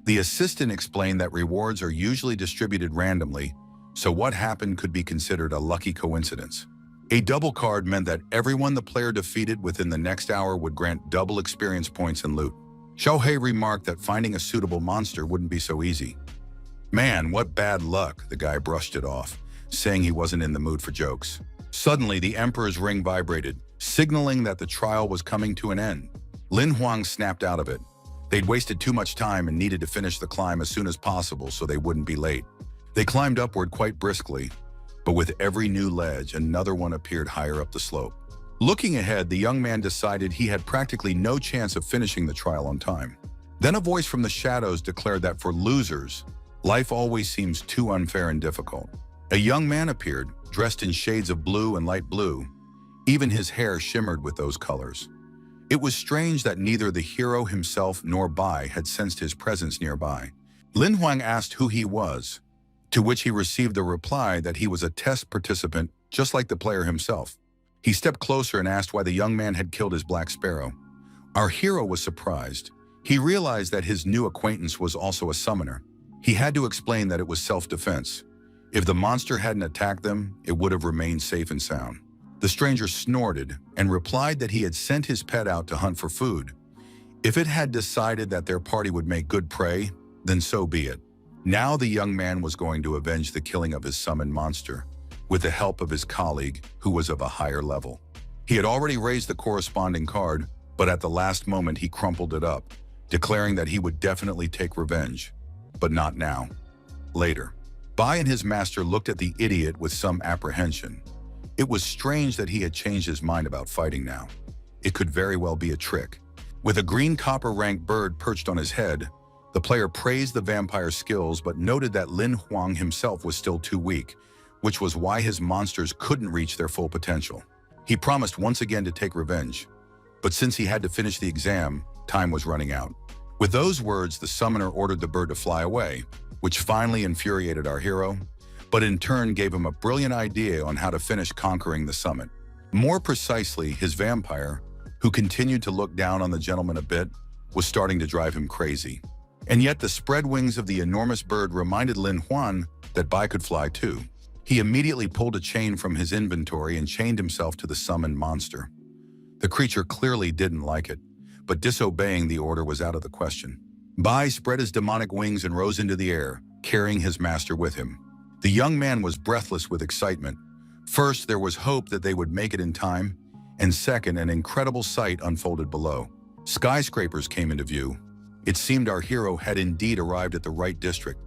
The assistant explained that rewards are usually distributed randomly, so what happened could be considered a lucky coincidence. A double card meant that everyone the player defeated within the next hour would grant double experience points and loot. Xiaohei remarked that finding a suitable monster wouldn't be so easy. Man, what bad luck, the guy brushed it off, saying he wasn't in the mood for jokes. Suddenly, the Emperor's ring vibrated, signaling that the trial was coming to an end. Lin Huang snapped out of it. They'd wasted too much time and needed to finish the climb as soon as possible so they wouldn't be late. They climbed upward quite briskly, but with every new ledge, another one appeared higher up the slope. Looking ahead, the young man decided he had practically no chance of finishing the trial on time. Then a voice from the shadows declared that for losers, life always seems too unfair and difficult. A young man appeared, dressed in shades of blue and light blue. Even his hair shimmered with those colors. It was strange that neither the hero himself nor Bai had sensed his presence nearby. Lin Huang asked who he was, to which he received the reply that he was a test participant just like the player himself. He stepped closer and asked why the young man had killed his black sparrow. Our hero was surprised. He realized that his new acquaintance was also a summoner. He had to explain that it was self-defense. If the monster hadn't attacked them, it would have remained safe and sound. The stranger snorted and replied that he had sent his pet out to hunt for food. If it had decided that their party would make good prey, then so be it. Now the young man was going to avenge the killing of his summoned monster, with the help of his colleague, who was of a higher level. He had already raised the corresponding card, but at the last moment he crumpled it up, declaring that he would definitely take revenge, but not now. Later, Bai and his master looked at the idiot with some apprehension. It was strange that he had changed his mind about fighting now. It could very well be a trick. With a green copper-ranked bird perched on his head, the player praised the vampire's skills but noted that Lin Huang himself was still too weak, which was why his monsters couldn't reach their full potential. He promised once again to take revenge, but since he had to finish the exam, time was running out. With those words, the summoner ordered the bird to fly away, which finally infuriated our hero, but in turn gave him a brilliant idea on how to finish conquering the summit. More precisely, his vampire, who continued to look down on the gentleman a bit, was starting to drive him crazy. And yet the spread wings of the enormous bird reminded Lin Huan that Bai could fly too. He immediately pulled a chain from his inventory and chained himself to the summoned monster. The creature clearly didn't like it, but disobeying the order was out of the question. Bai spread his demonic wings and rose into the air, carrying his master with him. The young man was breathless with excitement. First, there was hope that they would make it in time, and second, an incredible sight unfolded below. Skyscrapers came into view. It seemed our hero had indeed arrived at the right district,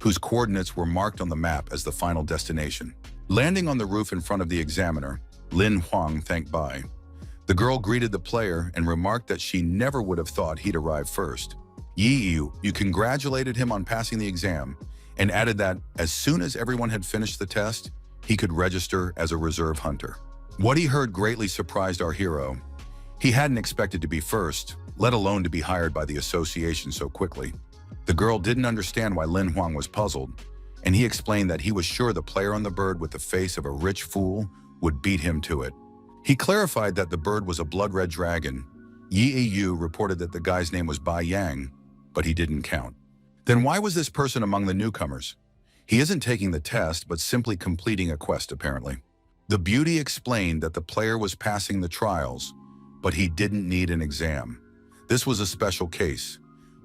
whose coordinates were marked on the map as the final destination. Landing on the roof in front of the examiner, Lin Huang thanked Bai. The girl greeted the player and remarked that she never would have thought he'd arrive first. You congratulated him on passing the exam and added that as soon as everyone had finished the test, he could register as a reserve hunter. What he heard greatly surprised our hero. He hadn't expected to be first, let alone to be hired by the association so quickly. The girl didn't understand why Lin Huang was puzzled, and he explained that he was sure the player on the bird with the face of a rich fool would beat him to it. He clarified that the bird was a blood-red dragon. Yu reported that the guy's name was Bai Yang, but he didn't count. Then why was this person among the newcomers? He isn't taking the test, but simply completing a quest, apparently. The beauty explained that the player was passing the trials, but he didn't need an exam. This was a special case.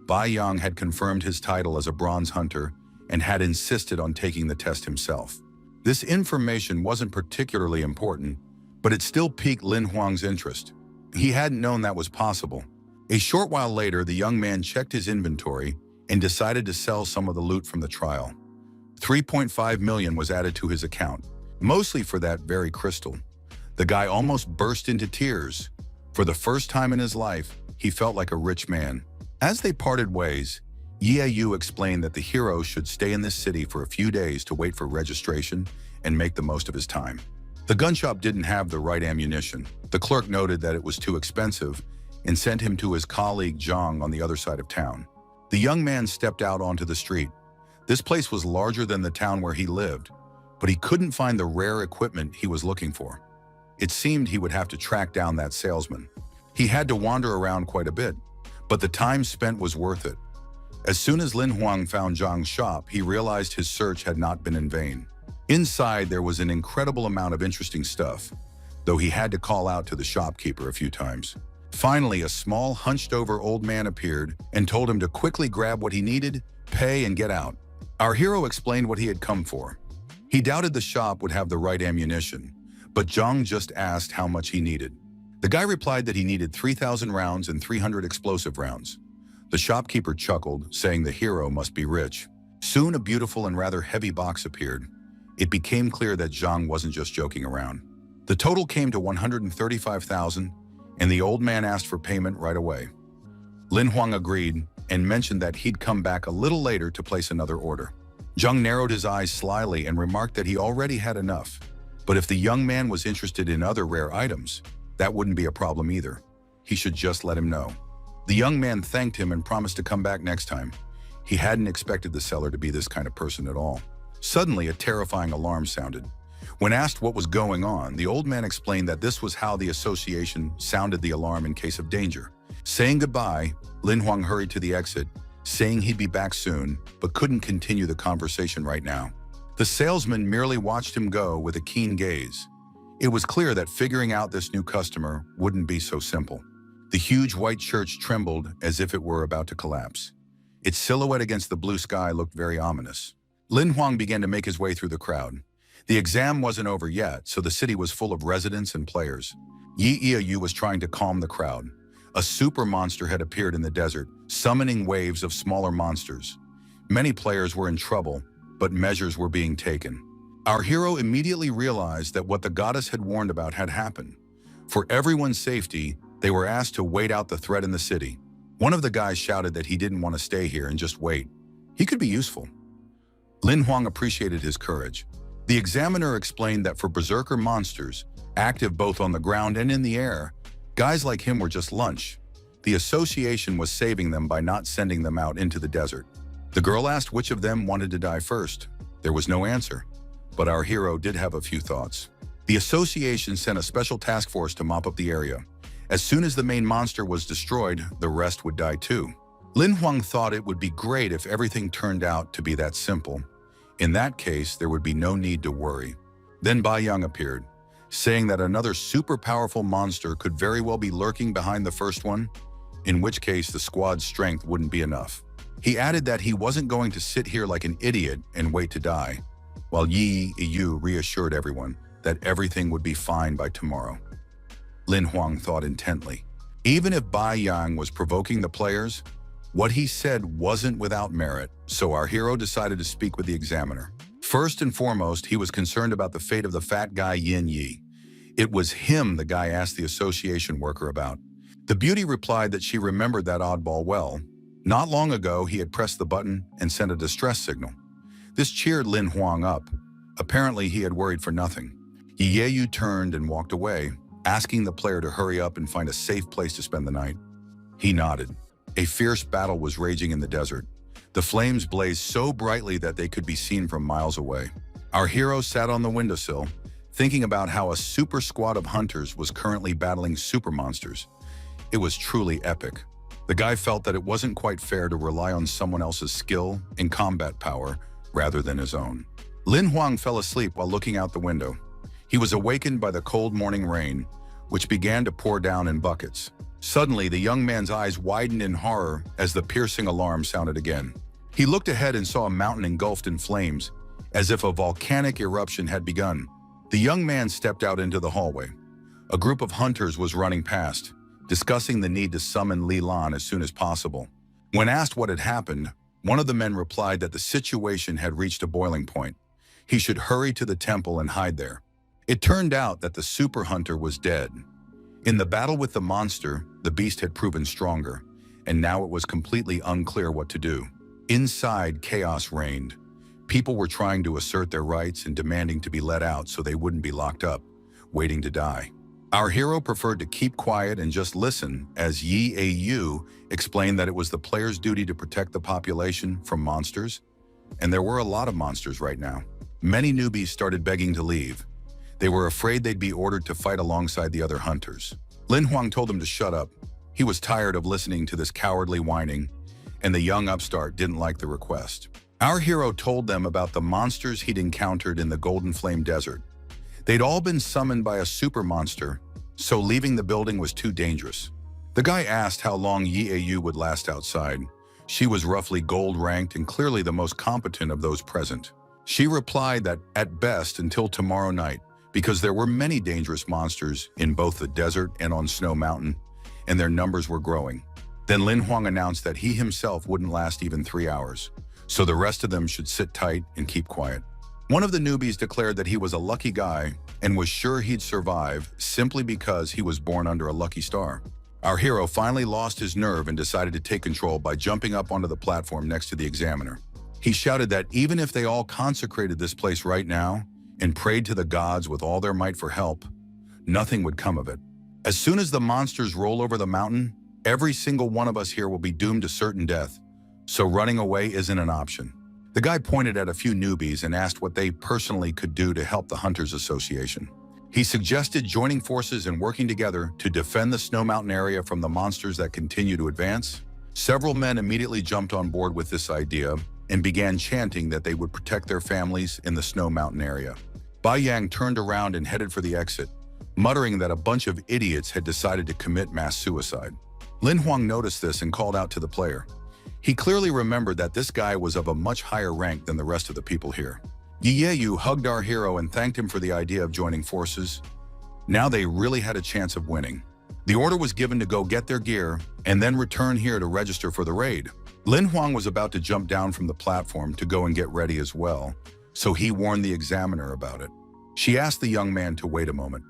Bai Yang had confirmed his title as a bronze hunter and had insisted on taking the test himself. This information wasn't particularly important, but it still piqued Lin Huang's interest. He hadn't known that was possible. A short while later, the young man checked his inventory and decided to sell some of the loot from the trial. 3.5 million was added to his account, mostly for that very crystal. The guy almost burst into tears. For the first time in his life, he felt like a rich man. As they parted ways, Yu explained that the hero should stay in this city for a few days to wait for registration and make the most of his time. The gun shop didn't have the right ammunition. The clerk noted that it was too expensive and sent him to his colleague Zhang on the other side of town. The young man stepped out onto the street. This place was larger than the town where he lived, but he couldn't find the rare equipment he was looking for. It seemed he would have to track down that salesman. He had to wander around quite a bit, but the time spent was worth it. As soon as Lin Huang found Zhang's shop, he realized his search had not been in vain. Inside, there was an incredible amount of interesting stuff, though he had to call out to the shopkeeper a few times. Finally, a small, hunched-over old man appeared and told him to quickly grab what he needed, pay, and get out. Our hero explained what he had come for. He doubted the shop would have the right ammunition, but Zhang just asked how much he needed. The guy replied that he needed 3,000 rounds and 300 explosive rounds. The shopkeeper chuckled, saying the hero must be rich. Soon, a beautiful and rather heavy box appeared. It became clear that Zhang wasn't just joking around. The total came to 135,000, and the old man asked for payment right away. Lin Huang agreed and mentioned that he'd come back a little later to place another order. Zhang narrowed his eyes slyly and remarked that he already had enough. But if the young man was interested in other rare items, that wouldn't be a problem either. He should just let him know. The young man thanked him and promised to come back next time. He hadn't expected the seller to be this kind of person at all. Suddenly, a terrifying alarm sounded. When asked what was going on, the old man explained that this was how the association sounded the alarm in case of danger. Saying goodbye, Lin Huang hurried to the exit, saying he'd be back soon, but couldn't continue the conversation right now. The salesman merely watched him go with a keen gaze. It was clear that figuring out this new customer wouldn't be so simple. The huge white church trembled as if it were about to collapse. Its silhouette against the blue sky looked very ominous. Lin Huang began to make his way through the crowd. The exam wasn't over yet, so the city was full of residents and players. Yu was trying to calm the crowd. A super monster had appeared in the desert, summoning waves of smaller monsters. Many players were in trouble, but measures were being taken. Our hero immediately realized that what the goddess had warned about had happened. For everyone's safety, they were asked to wait out the threat in the city. One of the guys shouted that he didn't want to stay here and just wait. He could be useful. Lin Huang appreciated his courage. The examiner explained that for berserker monsters, active both on the ground and in the air, guys like him were just lunch. The association was saving them by not sending them out into the desert. The girl asked which of them wanted to die first. There was no answer, but our hero did have a few thoughts. The association sent a special task force to mop up the area. As soon as the main monster was destroyed, the rest would die too. Lin Huang thought it would be great if everything turned out to be that simple. In that case, there would be no need to worry. Then Bai Yang appeared, saying that another super powerful monster could very well be lurking behind the first one, in which case the squad's strength wouldn't be enough. He added that he wasn't going to sit here like an idiot and wait to die, while Yi Yu reassured everyone that everything would be fine by tomorrow. Lin Huang thought intently. Even if Bai Yang was provoking the players, what he said wasn't without merit, so our hero decided to speak with the examiner. First and foremost, he was concerned about the fate of the fat guy Yin Yi. It was him the guy asked the association worker about. The beauty replied that she remembered that oddball well. Not long ago, he had pressed the button and sent a distress signal. This cheered Lin Huang up. Apparently, he had worried for nothing. Yu turned and walked away, asking the player to hurry up and find a safe place to spend the night. He nodded. A fierce battle was raging in the desert. The flames blazed so brightly that they could be seen from miles away. Our hero sat on the windowsill, thinking about how a super squad of hunters was currently battling super monsters. It was truly epic. The guy felt that it wasn't quite fair to rely on someone else's skill and combat power rather than his own. Lin Huang fell asleep while looking out the window. He was awakened by the cold morning rain, which began to pour down in buckets. Suddenly, the young man's eyes widened in horror as the piercing alarm sounded again. He looked ahead and saw a mountain engulfed in flames, as if a volcanic eruption had begun. The young man stepped out into the hallway. A group of hunters was running past, discussing the need to summon Li Lan as soon as possible. When asked what had happened, one of the men replied that the situation had reached a boiling point. He should hurry to the temple and hide there. It turned out that the super hunter was dead. In the battle with the monster, the beast had proven stronger, and now it was completely unclear what to do. Inside, chaos reigned. People were trying to assert their rights and demanding to be let out so they wouldn't be locked up, waiting to die. Our hero preferred to keep quiet and just listen as Yi Yu explained that it was the player's duty to protect the population from monsters, and there were a lot of monsters right now. Many newbies started begging to leave. They were afraid they'd be ordered to fight alongside the other hunters. Lin Huang told them to shut up. He was tired of listening to this cowardly whining, and the young upstart didn't like the request. Our hero told them about the monsters he'd encountered in the Golden Flame Desert. They'd all been summoned by a super monster, so leaving the building was too dangerous. The guy asked how long Yi Yu would last outside. She was roughly gold ranked and clearly the most competent of those present. She replied that at best until tomorrow night, because there were many dangerous monsters in both the desert and on Snow Mountain, and their numbers were growing. Then Lin Huang announced that he himself wouldn't last even 3 hours, so the rest of them should sit tight and keep quiet. One of the newbies declared that he was a lucky guy and was sure he'd survive simply because he was born under a lucky star. Our hero finally lost his nerve and decided to take control by jumping up onto the platform next to the examiner. He shouted that even if they all consecrated this place right now and prayed to the gods with all their might for help, nothing would come of it. As soon as the monsters roll over the mountain, every single one of us here will be doomed to certain death, so running away isn't an option. The guy pointed at a few newbies and asked what they personally could do to help the Hunters Association. He suggested joining forces and working together to defend the Snow Mountain area from the monsters that continue to advance. Several men immediately jumped on board with this idea and began chanting that they would protect their families in the Snow Mountain area. Bai Yang turned around and headed for the exit, muttering that a bunch of idiots had decided to commit mass suicide. Lin Huang noticed this and called out to the player. He clearly remembered that this guy was of a much higher rank than the rest of the people here. Yi Yu hugged our hero and thanked him for the idea of joining forces. Now they really had a chance of winning. The order was given to go get their gear and then return here to register for the raid. Lin Huang was about to jump down from the platform to go and get ready as well, so he warned the examiner about it. She asked the young man to wait a moment.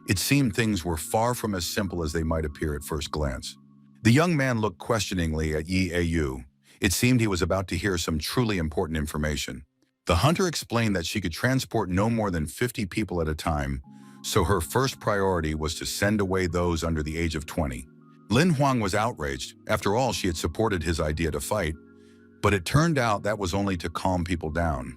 It seemed things were far from as simple as they might appear at first glance. The young man looked questioningly at Yi Yu. It seemed he was about to hear some truly important information. The hunter explained that she could transport no more than 50 people at a time, so her first priority was to send away those under the age of 20. Lin Huang was outraged. After all, she had supported his idea to fight, but it turned out that was only to calm people down.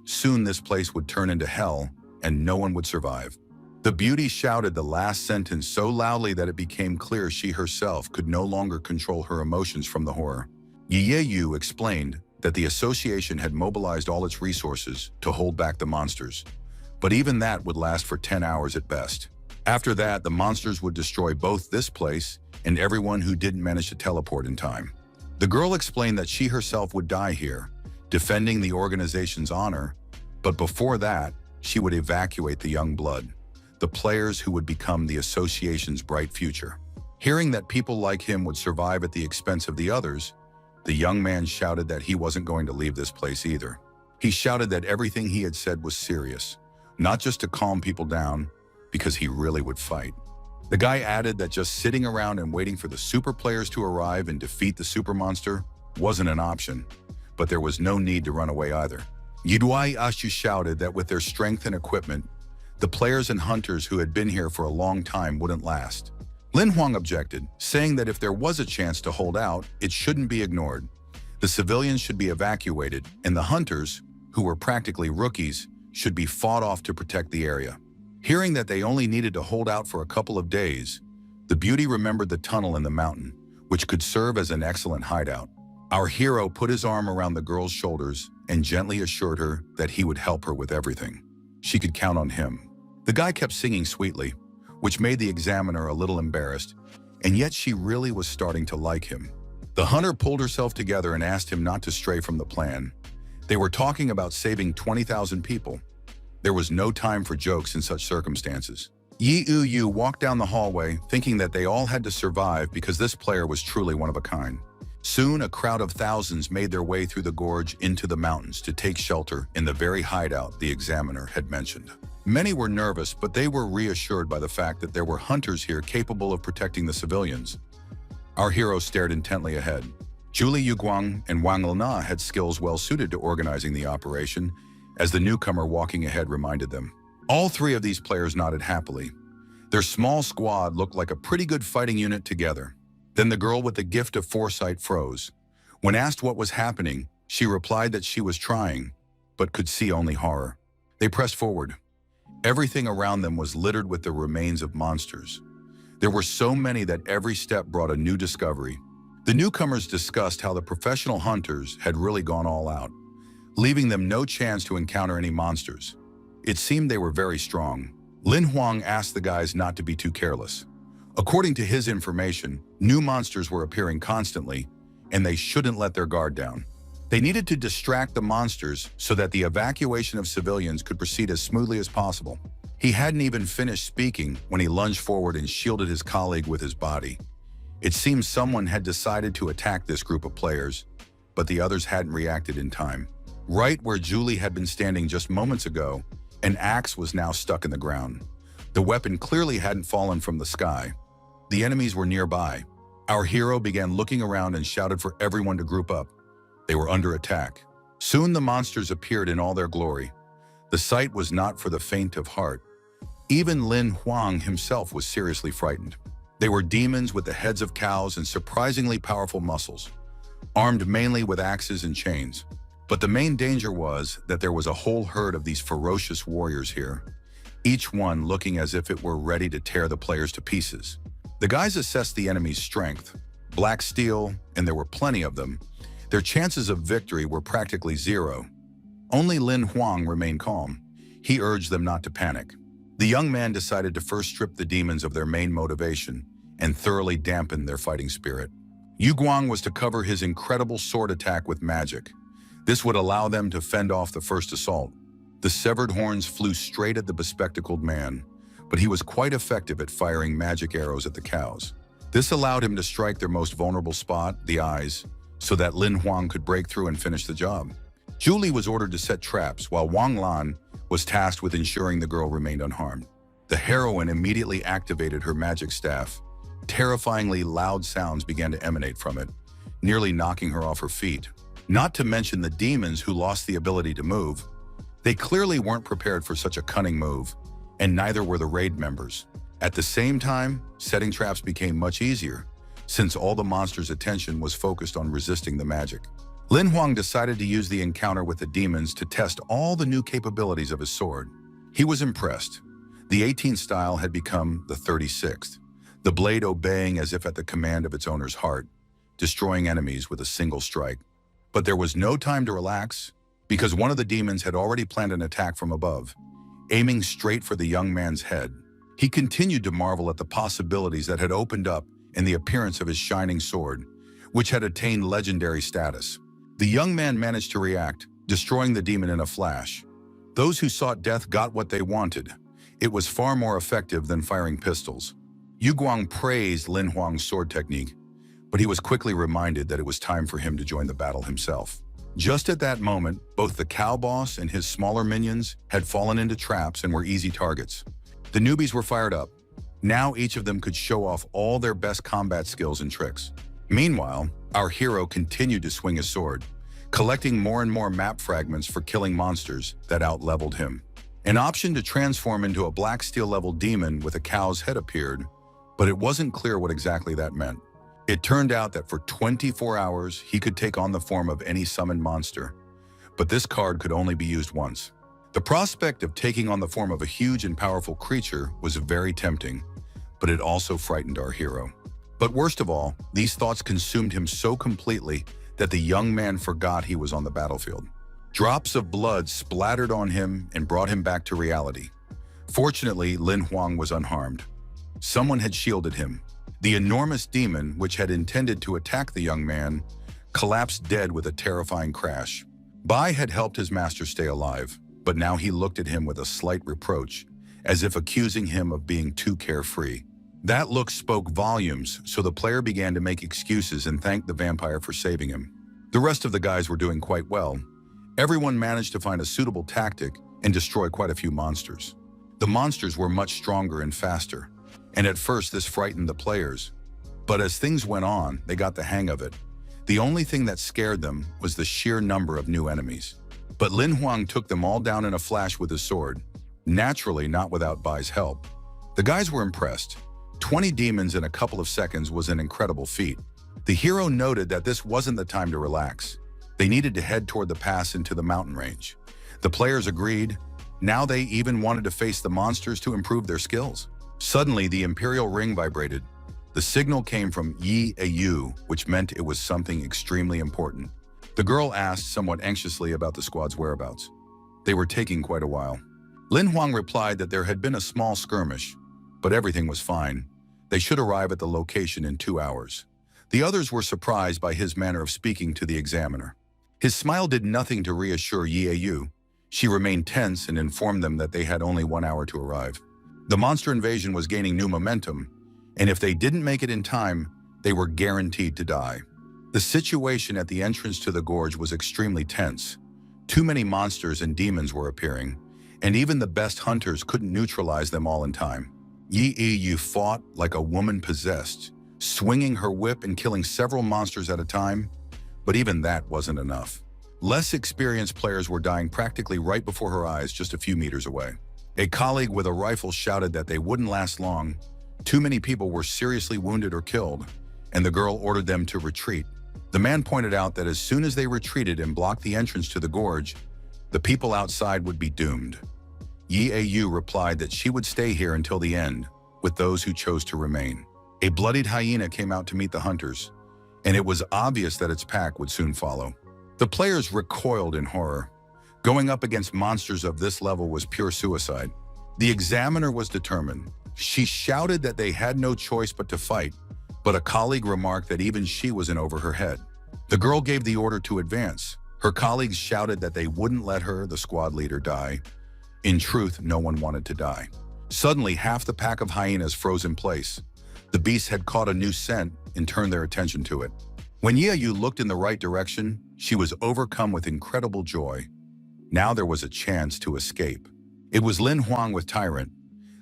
Soon this place would turn into hell, and no one would survive. The beauty shouted the last sentence so loudly that it became clear she herself could no longer control her emotions from the horror. Yu explained that the association had mobilized all its resources to hold back the monsters, but even that would last for 10 hours at best. After that, the monsters would destroy both this place and everyone who didn't manage to teleport in time. The girl explained that she herself would die here, defending the organization's honor, but before that, she would evacuate the young blood, the players who would become the association's bright future. Hearing that people like him would survive at the expense of the others, the young man shouted that he wasn't going to leave this place either. He shouted that everything he had said was serious, not just to calm people down, because he really would fight. The guy added that just sitting around and waiting for the super players to arrive and defeat the super monster wasn't an option, but there was no need to run away either. Yidwai Ashu shouted that with their strength and equipment, the players and hunters who had been here for a long time wouldn't last. Lin Huang objected, saying that if there was a chance to hold out, it shouldn't be ignored. The civilians should be evacuated, and the hunters, who were practically rookies, should be fought off to protect the area. Hearing that they only needed to hold out for a couple of days, the beauty remembered the tunnel in the mountain, which could serve as an excellent hideout. Our hero put his arm around the girl's shoulders and gently assured her that he would help her with everything. She could count on him. The guy kept singing sweetly, which made the examiner a little embarrassed, and yet she really was starting to like him. The hunter pulled herself together and asked him not to stray from the plan. They were talking about saving 20,000 people. There was no time for jokes in such circumstances. Yi Yu walked down the hallway, thinking that they all had to survive because this player was truly one of a kind. Soon, a crowd of thousands made their way through the gorge into the mountains to take shelter in the very hideout the examiner had mentioned. Many were nervous, but they were reassured by the fact that there were hunters here capable of protecting the civilians. Our hero stared intently ahead. Julie Yuguang and Wang Lena had skills well suited to organizing the operation, as the newcomer walking ahead reminded them. All three of these players nodded happily. Their small squad looked like a pretty good fighting unit together. Then the girl with the gift of foresight froze. When asked what was happening, she replied that she was trying, but could see only horror. They pressed forward. Everything around them was littered with the remains of monsters. There were so many that every step brought a new discovery. The newcomers discussed how the professional hunters had really gone all out, leaving them no chance to encounter any monsters. It seemed they were very strong. Lin Huang asked the guys not to be too careless. According to his information, new monsters were appearing constantly, and they shouldn't let their guard down. They needed to distract the monsters so that the evacuation of civilians could proceed as smoothly as possible. He hadn't even finished speaking when he lunged forward and shielded his colleague with his body. It seems someone had decided to attack this group of players, but the others hadn't reacted in time. Right where Julie had been standing just moments ago, an axe was now stuck in the ground. The weapon clearly hadn't fallen from the sky. The enemies were nearby. Our hero began looking around and shouted for everyone to group up. They were under attack. Soon the monsters appeared in all their glory. The sight was not for the faint of heart. Even Lin Huang himself was seriously frightened. They were demons with the heads of cows and surprisingly powerful muscles, armed mainly with axes and chains. But the main danger was that there was a whole herd of these ferocious warriors here, each one looking as if it were ready to tear the players to pieces. The guys assessed the enemy's strength, black steel, and there were plenty of them. Their chances of victory were practically zero. Only Lin Huang remained calm. He urged them not to panic. The young man decided to first strip the demons of their main motivation and thoroughly dampen their fighting spirit. Yu Guang was to cover his incredible sword attack with magic. This would allow them to fend off the first assault. The severed horns flew straight at the bespectacled man, but he was quite effective at firing magic arrows at the cows. This allowed him to strike their most vulnerable spot, the eyes, so that Lin Huang could break through and finish the job. Julie was ordered to set traps, while Wang Lan was tasked with ensuring the girl remained unharmed. The heroine immediately activated her magic staff. Terrifyingly loud sounds began to emanate from it, nearly knocking her off her feet. Not to mention the demons who lost the ability to move. They clearly weren't prepared for such a cunning move, and neither were the raid members. At the same time, setting traps became much easier, since all the monsters' attention was focused on resisting the magic. Lin Huang decided to use the encounter with the demons to test all the new capabilities of his sword. He was impressed. The 18th style had become the 36th, the blade obeying as if at the command of its owner's heart, destroying enemies with a single strike. But there was no time to relax, because one of the demons had already planned an attack from above, aiming straight for the young man's head. He continued to marvel at the possibilities that had opened up in the appearance of his shining sword, which had attained legendary status. The young man managed to react, destroying the demon in a flash. Those who sought death got what they wanted. It was far more effective than firing pistols. Yu Guang praised Lin Huang's sword technique, but he was quickly reminded that it was time for him to join the battle himself. Just at that moment, both the cow boss and his smaller minions had fallen into traps and were easy targets. The newbies were fired up. Now each of them could show off all their best combat skills and tricks. Meanwhile, our hero continued to swing his sword, collecting more and more map fragments for killing monsters that out-leveled him. An option to transform into a black steel-level demon with a cow's head appeared, but it wasn't clear what exactly that meant. It turned out that for 24 hours, he could take on the form of any summoned monster, but this card could only be used once. The prospect of taking on the form of a huge and powerful creature was very tempting, but it also frightened our hero. But worst of all, these thoughts consumed him so completely that the young man forgot he was on the battlefield. Drops of blood splattered on him and brought him back to reality. Fortunately, Lin Huang was unharmed. Someone had shielded him. The enormous demon, which had intended to attack the young man, collapsed dead with a terrifying crash. Bai had helped his master stay alive, but now he looked at him with a slight reproach, as if accusing him of being too carefree. That look spoke volumes, so the player began to make excuses and thank the vampire for saving him. The rest of the guys were doing quite well. Everyone managed to find a suitable tactic and destroy quite a few monsters. The monsters were much stronger and faster, and at first this frightened the players. But as things went on, they got the hang of it. The only thing that scared them was the sheer number of new enemies. But Lin Huang took them all down in a flash with his sword, naturally not without Bai's help. The guys were impressed. 20 demons in a couple of seconds was an incredible feat. The hero noted that this wasn't the time to relax. They needed to head toward the pass into the mountain range. The players agreed. Now they even wanted to face the monsters to improve their skills. Suddenly, the Imperial ring vibrated. The signal came from Yi Ayu, which meant it was something extremely important. The girl asked somewhat anxiously about the squad's whereabouts. They were taking quite a while. Lin Huang replied that there had been a small skirmish, but everything was fine. They should arrive at the location in 2 hours. The others were surprised by his manner of speaking to the examiner. His smile did nothing to reassure Yi Ayu. She remained tense and informed them that they had only 1 hour to arrive. The monster invasion was gaining new momentum, and if they didn't make it in time, they were guaranteed to die. The situation at the entrance to the gorge was extremely tense. Too many monsters and demons were appearing, and even the best hunters couldn't neutralize them all in time. Yi Ayu fought like a woman possessed, swinging her whip and killing several monsters at a time, but even that wasn't enough. Less experienced players were dying practically right before her eyes just a few meters away. A colleague with a rifle shouted that they wouldn't last long. Too many people were seriously wounded or killed, and the girl ordered them to retreat. The man pointed out that as soon as they retreated and blocked the entrance to the gorge, the people outside would be doomed. Yi Ayu replied that she would stay here until the end, with those who chose to remain. A bloodied hyena came out to meet the hunters, and it was obvious that its pack would soon follow. The players recoiled in horror. Going up against monsters of this level was pure suicide. The examiner was determined. She shouted that they had no choice but to fight, but a colleague remarked that even she was in over her head. The girl gave the order to advance. Her colleagues shouted that they wouldn't let her, the squad leader, die. In truth, no one wanted to die. Suddenly, half the pack of hyenas froze in place. The beasts had caught a new scent and turned their attention to it. When Yi Ayu looked in the right direction, she was overcome with incredible joy. Now there was a chance to escape. It was Lin Huang with Tyrant.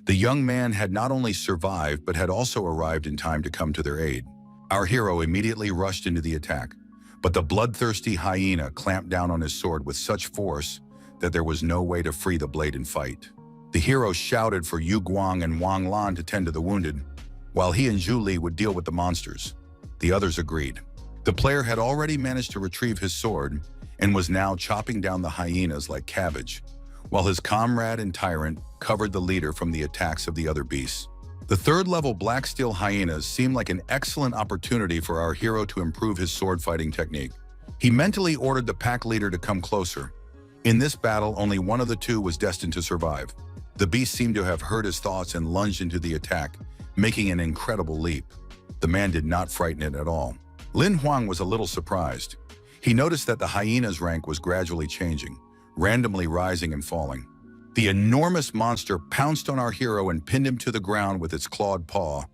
The young man had not only survived, but had also arrived in time to come to their aid. Our hero immediately rushed into the attack, but the bloodthirsty hyena clamped down on his sword with such force that there was no way to free the blade and fight. The hero shouted for Yu Guang and Wang Lan to tend to the wounded, while he and Zhu Li would deal with the monsters. The others agreed. The player had already managed to retrieve his sword and was now chopping down the hyenas like cabbage, while his comrade and tyrant covered the leader from the attacks of the other beasts. The third-level Black Steel Hyenas seemed like an excellent opportunity for our hero to improve his sword-fighting technique. He mentally ordered the pack leader to come closer. In this battle, only one of the two was destined to survive. The beast seemed to have heard his thoughts and lunged into the attack, making an incredible leap. The man did not frighten it at all. Lin Huang was a little surprised. He noticed that the hyena's rank was gradually changing, randomly rising and falling. The enormous monster pounced on our hero and pinned him to the ground with its clawed paw,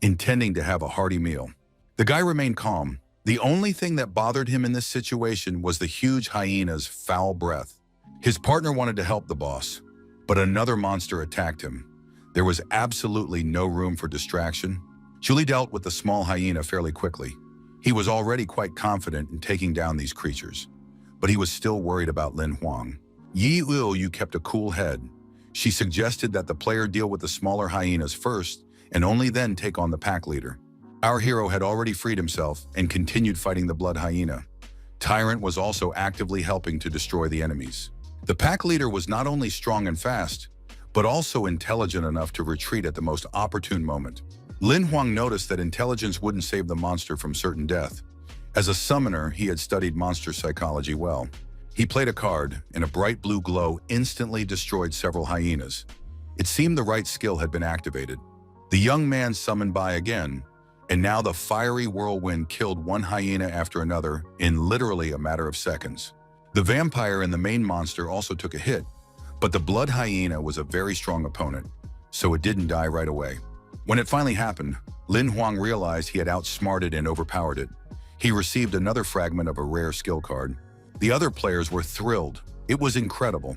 intending to have a hearty meal. The guy remained calm. The only thing that bothered him in this situation was the huge hyena's foul breath. His partner wanted to help the boss, but another monster attacked him. There was absolutely no room for distraction. Julie dealt with the small hyena fairly quickly. He was already quite confident in taking down these creatures, but he was still worried about Lin Huang. Yi Yu kept a cool head. She suggested that the player deal with the smaller hyenas first and only then take on the pack leader. Our hero had already freed himself and continued fighting the blood hyena. Tyrant was also actively helping to destroy the enemies. The pack leader was not only strong and fast, but also intelligent enough to retreat at the most opportune moment. Lin Huang noticed that intelligence wouldn't save the monster from certain death. As a summoner, he had studied monster psychology well. He played a card, and a bright blue glow instantly destroyed several hyenas. It seemed the right skill had been activated. The young man summoned Bai again, and now the fiery whirlwind killed one hyena after another in literally a matter of seconds. The vampire and the main monster also took a hit, but the blood hyena was a very strong opponent, so it didn't die right away. When it finally happened, Lin Huang realized he had outsmarted and overpowered it. He received another fragment of a rare skill card. The other players were thrilled. It was incredible.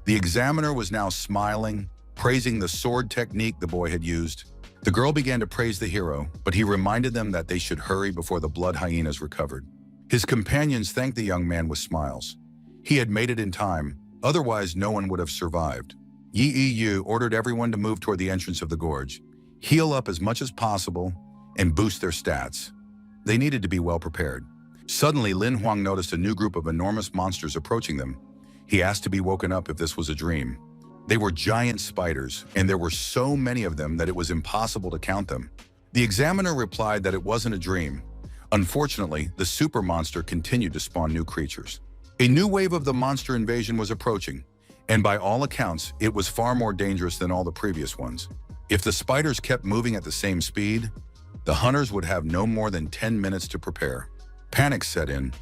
The examiner was now smiling, praising the sword technique the boy had used. The girl began to praise the hero, but he reminded them that they should hurry before the blood hyenas recovered. His companions thanked the young man with smiles. He had made it in time, otherwise no one would have survived. Yi Yu ordered everyone to move toward the entrance of the gorge, heal up as much as possible, and boost their stats. They needed to be well prepared. Suddenly, Lin Huang noticed a new group of enormous monsters approaching them. He asked to be woken up if this was a dream. They were giant spiders, and there were so many of them that it was impossible to count them. The examiner replied that it wasn't a dream. Unfortunately, the super monster continued to spawn new creatures. A new wave of the monster invasion was approaching, and by all accounts, it was far more dangerous than all the previous ones. If the spiders kept moving at the same speed, the hunters would have no more than 10 minutes to prepare. Panic set in.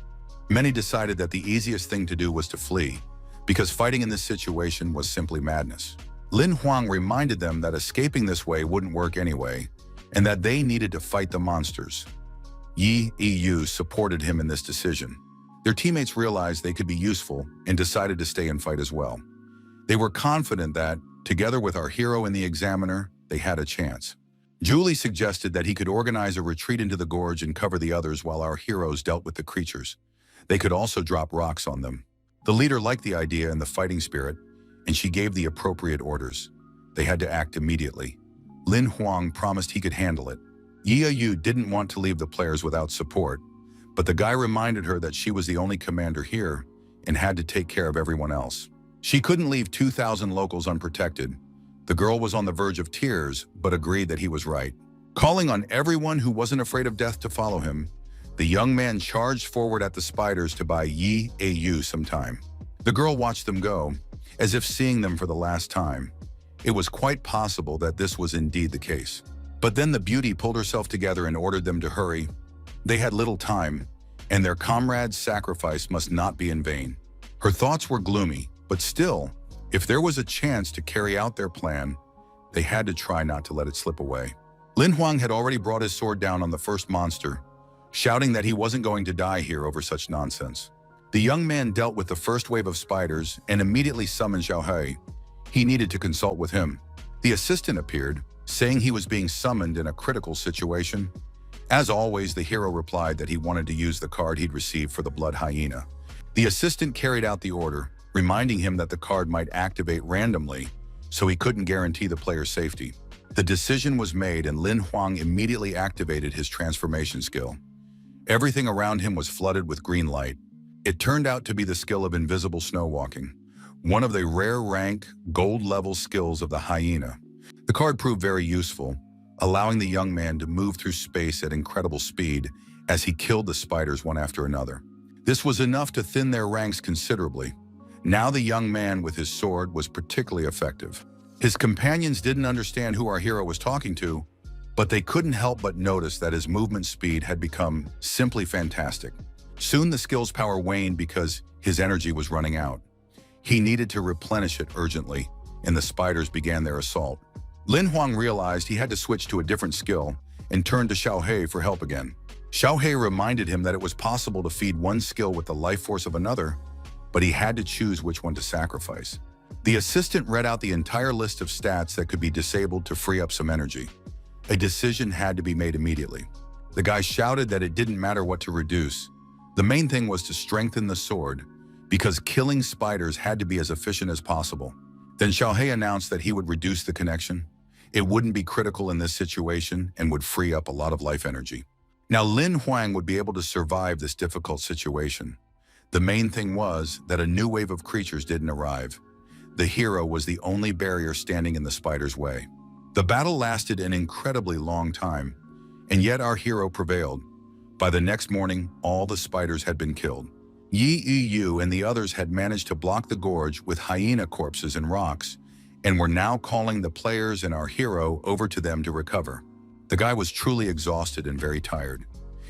Many decided that the easiest thing to do was to flee, because fighting in this situation was simply madness. Lin Huang reminded them that escaping this way wouldn't work anyway, and that they needed to fight the monsters. Yi Yu supported him in this decision. Their teammates realized they could be useful and decided to stay and fight as well. They were confident that, together with our hero and the examiner, they had a chance. Julie suggested that he could organize a retreat into the gorge and cover the others while our heroes dealt with the creatures. They could also drop rocks on them. The leader liked the idea and the fighting spirit, and she gave the appropriate orders. They had to act immediately. Lin Huang promised he could handle it. Yi Yu didn't want to leave the players without support, but the guy reminded her that she was the only commander here and had to take care of everyone else. She couldn't leave 2,000 locals unprotected. The girl was on the verge of tears, but agreed that he was right. Calling on everyone who wasn't afraid of death to follow him, the young man charged forward at the spiders to buy Yi Yu some time. The girl watched them go, as if seeing them for the last time. It was quite possible that this was indeed the case. But then the beauty pulled herself together and ordered them to hurry. They had little time, and their comrade's sacrifice must not be in vain. Her thoughts were gloomy, but still, if there was a chance to carry out their plan, they had to try not to let it slip away. Lin Huang had already brought his sword down on the first monster, shouting that he wasn't going to die here over such nonsense. The young man dealt with the first wave of spiders and immediately summoned Xiaohei. He needed to consult with him. The assistant appeared, saying he was being summoned in a critical situation. As always, the hero replied that he wanted to use the card he'd received for the blood hyena. The assistant carried out the order, reminding him that the card might activate randomly, so he couldn't guarantee the player's safety. The decision was made and Lin Huang immediately activated his transformation skill. Everything around him was flooded with green light. It turned out to be the skill of invisible snow walking. one of the rare rank, gold-level skills of the hyena. The card proved very useful, allowing the young man to move through space at incredible speed as he killed the spiders one after another. This was enough to thin their ranks considerably. Now the young man with his sword was particularly effective. His companions didn't understand who our hero was talking to, but they couldn't help but notice that his movement speed had become simply fantastic. Soon the skill's power waned because his energy was running out. He needed to replenish it urgently, and the spiders began their assault. Lin Huang realized he had to switch to a different skill and turned to Xiaohei for help again. Xiaohei reminded him that it was possible to feed one skill with the life force of another, but he had to choose which one to sacrifice. The assistant read out the entire list of stats that could be disabled to free up some energy. A decision had to be made immediately. The guy shouted that it didn't matter what to reduce. The main thing was to strengthen the sword, because killing spiders had to be as efficient as possible. Then Xiaohei announced that he would reduce the connection. It wouldn't be critical in this situation and would free up a lot of life energy. Now Lin Huang would be able to survive this difficult situation. The main thing was that a new wave of creatures didn't arrive. The hero was the only barrier standing in the spider's way. The battle lasted an incredibly long time, and yet our hero prevailed. By the next morning, all the spiders had been killed. Yi Yu and the others had managed to block the gorge with hyena corpses and rocks, and were now calling the players and our hero over to them to recover. The guy was truly exhausted and very tired.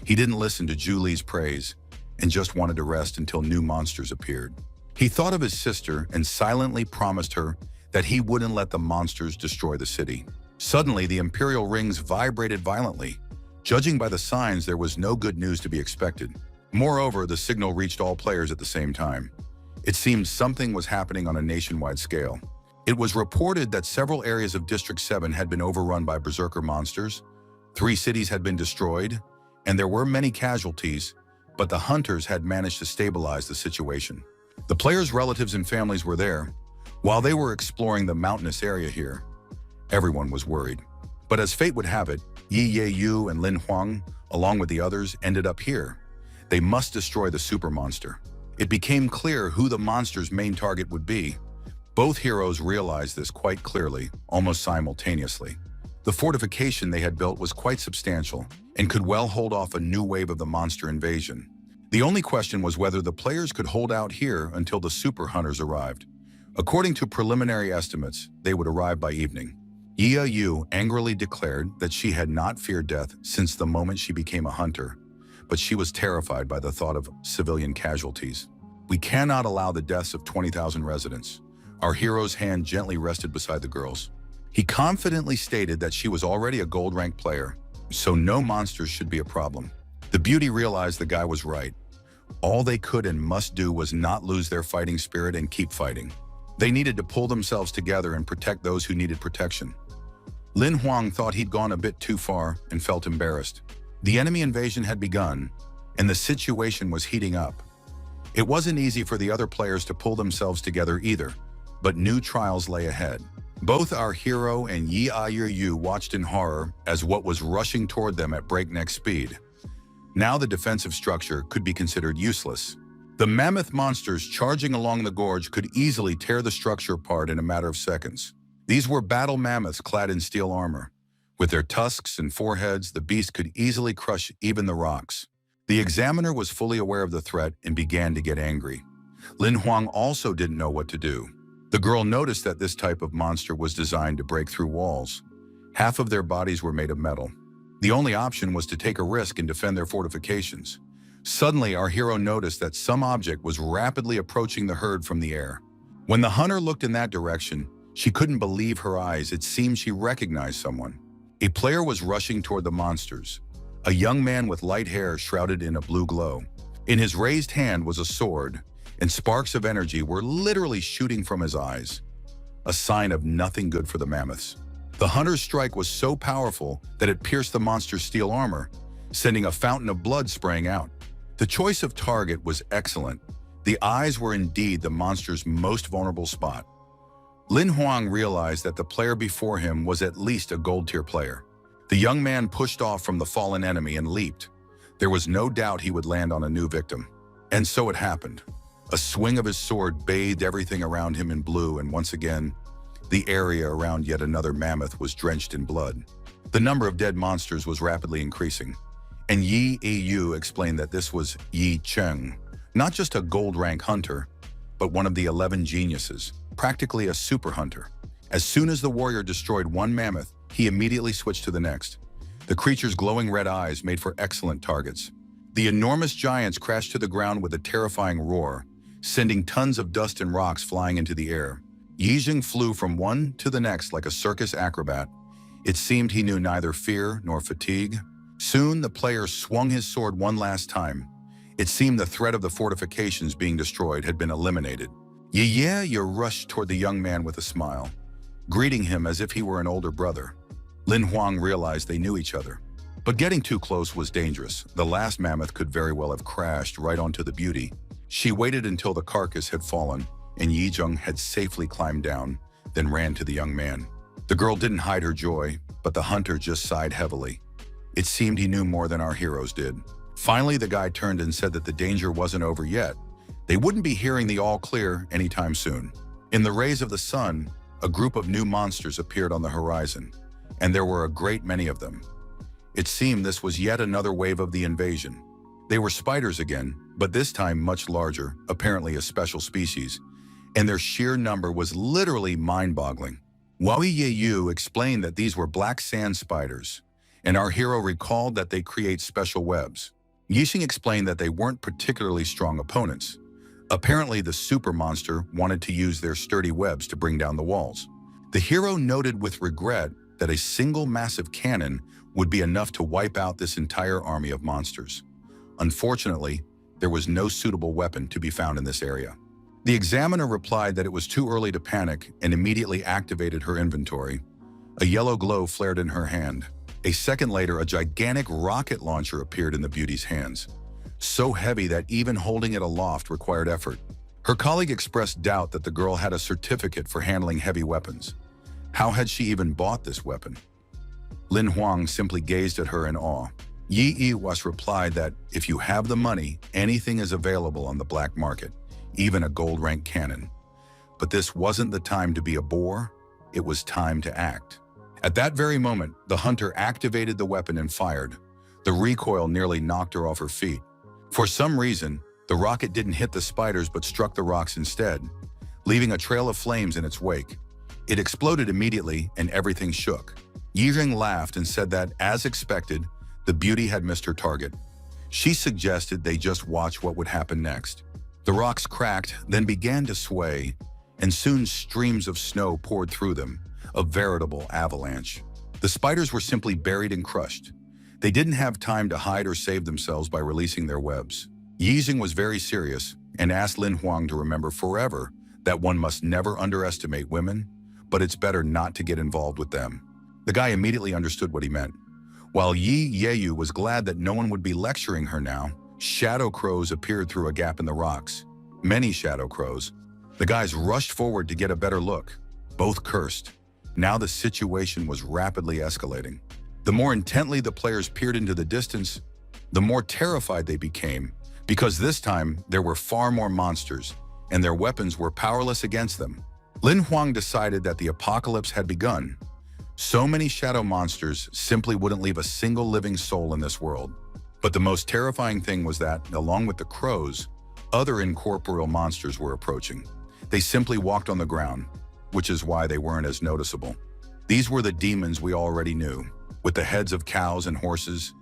He didn't listen to Julie's praise and just wanted to rest until new monsters appeared. He thought of his sister and silently promised her that he wouldn't let the monsters destroy the city. Suddenly, the imperial rings vibrated violently. Judging by the signs, there was no good news to be expected. Moreover, the signal reached all players at the same time. It seemed something was happening on a nationwide scale. It was reported that several areas of District 7 had been overrun by berserker monsters, 3 cities had been destroyed, and there were many casualties, but the hunters had managed to stabilize the situation. The players' relatives and families were there. While they were exploring the mountainous area here, everyone was worried. But as fate would have it, Yi Yu and Lin Huang, along with the others, ended up here. They must destroy the super monster. It became clear who the monster's main target would be. Both heroes realized this quite clearly, almost simultaneously. The fortification they had built was quite substantial and could well hold off a new wave of the monster invasion. The only question was whether the players could hold out here until the super hunters arrived. According to preliminary estimates, they would arrive by evening. Yi Yu angrily declared that she had not feared death since the moment she became a hunter, but she was terrified by the thought of civilian casualties. We cannot allow the deaths of 20,000 residents. Our hero's hand gently rested beside the girl's. He confidently stated that she was already a gold-rank player, so no monsters should be a problem. The beauty realized the guy was right. All they could and must do was not lose their fighting spirit and keep fighting. They needed to pull themselves together and protect those who needed protection. Lin Huang thought he'd gone a bit too far and felt embarrassed. The enemy invasion had begun, and the situation was heating up. It wasn't easy for the other players to pull themselves together either, but new trials lay ahead. Both our hero and Yi Yu watched in horror as what was rushing toward them at breakneck speed. Now the defensive structure could be considered useless. The mammoth monsters charging along the gorge could easily tear the structure apart in a matter of seconds. These were battle mammoths clad in steel armor. With their tusks and foreheads, the beast could easily crush even the rocks. The examiner was fully aware of the threat and began to get angry. Lin Huang also didn't know what to do. The girl noticed that this type of monster was designed to break through walls. Half of their bodies were made of metal. The only option was to take a risk and defend their fortifications. Suddenly, our hero noticed that some object was rapidly approaching the herd from the air. When the hunter looked in that direction, she couldn't believe her eyes. It seemed she recognized someone. A player was rushing toward the monsters. A young man with light hair shrouded in a blue glow. In his raised hand was a sword, and sparks of energy were literally shooting from his eyes. A sign of nothing good for the mammoths. The hunter's strike was so powerful that it pierced the monster's steel armor, sending a fountain of blood spraying out. The choice of target was excellent. The eyes were indeed the monster's most vulnerable spot. Lin Huang realized that the player before him was at least a gold-tier player. The young man pushed off from the fallen enemy and leaped. There was no doubt he would land on a new victim. And so it happened. A swing of his sword bathed everything around him in blue, and once again, the area around yet another mammoth was drenched in blood. The number of dead monsters was rapidly increasing, and Yi Yu explained that this was Yi Cheng, not just a gold-rank hunter, but one of the 11 geniuses, practically a super hunter. As soon as the warrior destroyed one mammoth, he immediately switched to the next. The creature's glowing red eyes made for excellent targets. The enormous giants crashed to the ground with a terrifying roar, sending tons of dust and rocks flying into the air. Yijing flew from one to the next like a circus acrobat. It seemed he knew neither fear nor fatigue. Soon, the player swung his sword one last time. It seemed the threat of the fortifications being destroyed had been eliminated. Ye rushed toward the young man with a smile, greeting him as if he were an older brother. Lin Huang realized they knew each other. But getting too close was dangerous. The last mammoth could very well have crashed right onto the beauty. She waited until the carcass had fallen and Yi Zheng had safely climbed down, then ran to the young man. The girl didn't hide her joy, but the hunter just sighed heavily. It seemed he knew more than our heroes did. Finally, the guy turned and said that the danger wasn't over yet. They wouldn't be hearing the all clear anytime soon. In the rays of the sun, a group of new monsters appeared on the horizon, and there were a great many of them. It seemed this was yet another wave of the invasion. They were spiders again, but this time much larger, apparently a special species, and their sheer number was literally mind-boggling. Wei Yu explained that these were black sand spiders, and our hero recalled that they create special webs. Yixing explained that they weren't particularly strong opponents. Apparently, the super monster wanted to use their sturdy webs to bring down the walls. The hero noted with regret that a single massive cannon would be enough to wipe out this entire army of monsters. Unfortunately, there was no suitable weapon to be found in this area. The examiner replied that it was too early to panic and immediately activated her inventory. A yellow glow flared in her hand. A second later, a gigantic rocket launcher appeared in the beauty's hands, so heavy that even holding it aloft required effort. Her colleague expressed doubt that the girl had a certificate for handling heavy weapons. How had she even bought this weapon? Lin Huang simply gazed at her in awe. Yi Was replied that if you have the money, anything is available on the black market, even a gold-rank cannon. But this wasn't the time to be a bore, it was time to act. At that very moment, the hunter activated the weapon and fired. The recoil nearly knocked her off her feet. For some reason, the rocket didn't hit the spiders but struck the rocks instead, leaving a trail of flames in its wake. It exploded immediately and everything shook. Yijing laughed and said that, as expected, the beauty had missed her target. She suggested they just watch what would happen next. The rocks cracked, then began to sway, and soon streams of snow poured through them, a veritable avalanche. The spiders were simply buried and crushed. They didn't have time to hide or save themselves by releasing their webs. Yijing was very serious and asked Lin Huang to remember forever that one must never underestimate women, but it's better not to get involved with them. The guy immediately understood what he meant. While Yi Yeyu was glad that no one would be lecturing her now, shadow crows appeared through a gap in the rocks. Many shadow crows. The guys rushed forward to get a better look. Both cursed. Now the situation was rapidly escalating. The more intently the players peered into the distance, the more terrified they became, because this time there were far more monsters, and their weapons were powerless against them. Lin Huang decided that the apocalypse had begun. So many shadow monsters simply wouldn't leave a single living soul in this world. But the most terrifying thing was that, along with the crows, other incorporeal monsters were approaching. They simply walked on the ground, which is why they weren't as noticeable. These were the demons we already knew, with the heads of cows and horses.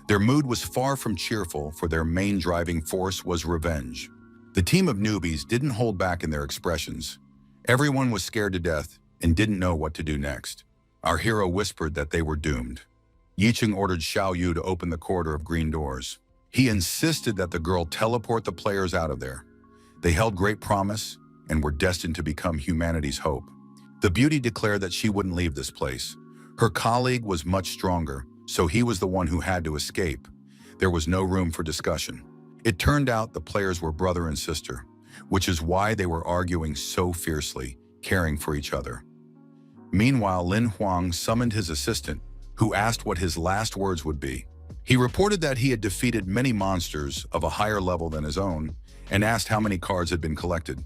Their mood was far from cheerful, for their main driving force was revenge. The team of newbies didn't hold back in their expressions. Everyone was scared to death and didn't know what to do next. Our hero whispered that they were doomed. Yicheng ordered Xiao Yu to open the corridor of green doors. He insisted that the girl teleport the players out of there. They held great promise and were destined to become humanity's hope. The beauty declared that she wouldn't leave this place. Her colleague was much stronger, so he was the one who had to escape. There was no room for discussion. It turned out the players were brother and sister, which is why they were arguing so fiercely, caring for each other. Meanwhile, Lin Huang summoned his assistant, who asked what his last words would be. He reported that he had defeated many monsters of a higher level than his own and asked how many cards had been collected.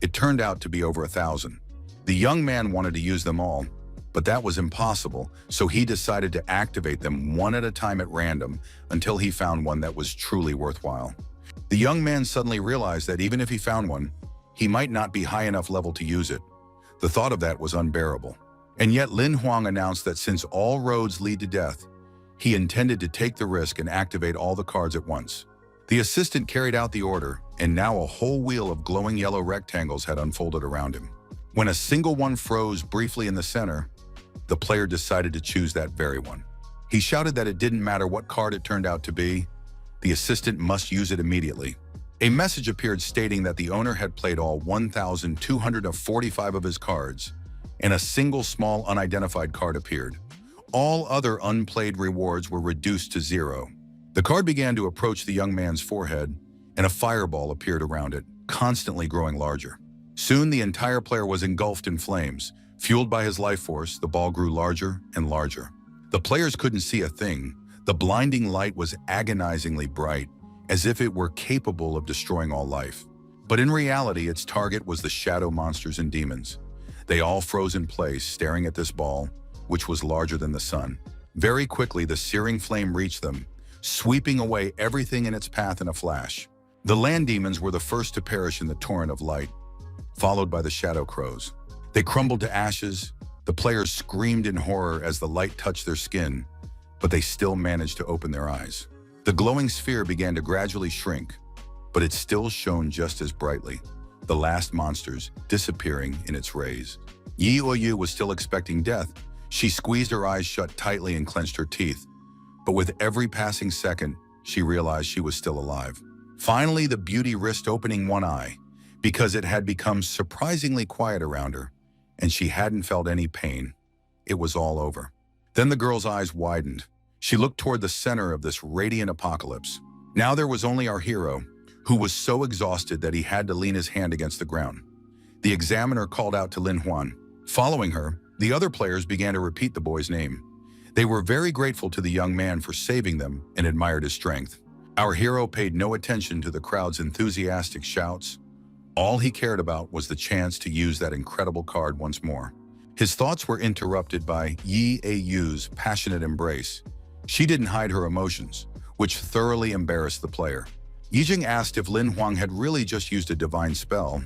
It turned out to be over 1,000. The young man wanted to use them all, but that was impossible, so he decided to activate them one at a time at random until he found one that was truly worthwhile. The young man suddenly realized that even if he found one, he might not be high enough level to use it. The thought of that was unbearable. And yet Lin Huang announced that since all roads lead to death, he intended to take the risk and activate all the cards at once. The assistant carried out the order, and now a whole wheel of glowing yellow rectangles had unfolded around him. When a single one froze briefly in the center, the player decided to choose that very one. He shouted that it didn't matter what card it turned out to be, the assistant must use it immediately. A message appeared stating that the owner had played all 1,245 of his cards, and a single small unidentified card appeared. All other unplayed rewards were reduced to 0. The card began to approach the young man's forehead, and a fireball appeared around it, constantly growing larger. Soon the entire player was engulfed in flames. Fueled by his life force, the ball grew larger and larger. The players couldn't see a thing. The blinding light was agonizingly bright, as if it were capable of destroying all life. But in reality, its target was the shadow monsters and demons. They all froze in place, staring at this ball, which was larger than the sun. Very quickly, the searing flame reached them, sweeping away everything in its path in a flash. The land demons were the first to perish in the torrent of light, followed by the shadow crows. They crumbled to ashes. The players screamed in horror as the light touched their skin, but they still managed to open their eyes. The glowing sphere began to gradually shrink, but it still shone just as brightly, the last monsters disappearing in its rays. Yi Oyu was still expecting death. She squeezed her eyes shut tightly and clenched her teeth. But with every passing second, she realized she was still alive. Finally, the beauty risked opening one eye, because it had become surprisingly quiet around her, and she hadn't felt any pain. It was all over. Then the girl's eyes widened. She looked toward the center of this radiant apocalypse. Now there was only our hero, who was so exhausted that he had to lean his hand against the ground. The examiner called out to Lin Huan. Following her, the other players began to repeat the boy's name. They were very grateful to the young man for saving them and admired his strength. Our hero paid no attention to the crowd's enthusiastic shouts. All he cared about was the chance to use that incredible card once more. His thoughts were interrupted by Yi Ayu's passionate embrace. She didn't hide her emotions, which thoroughly embarrassed the player. Yijing asked if Lin Huang had really just used a divine spell.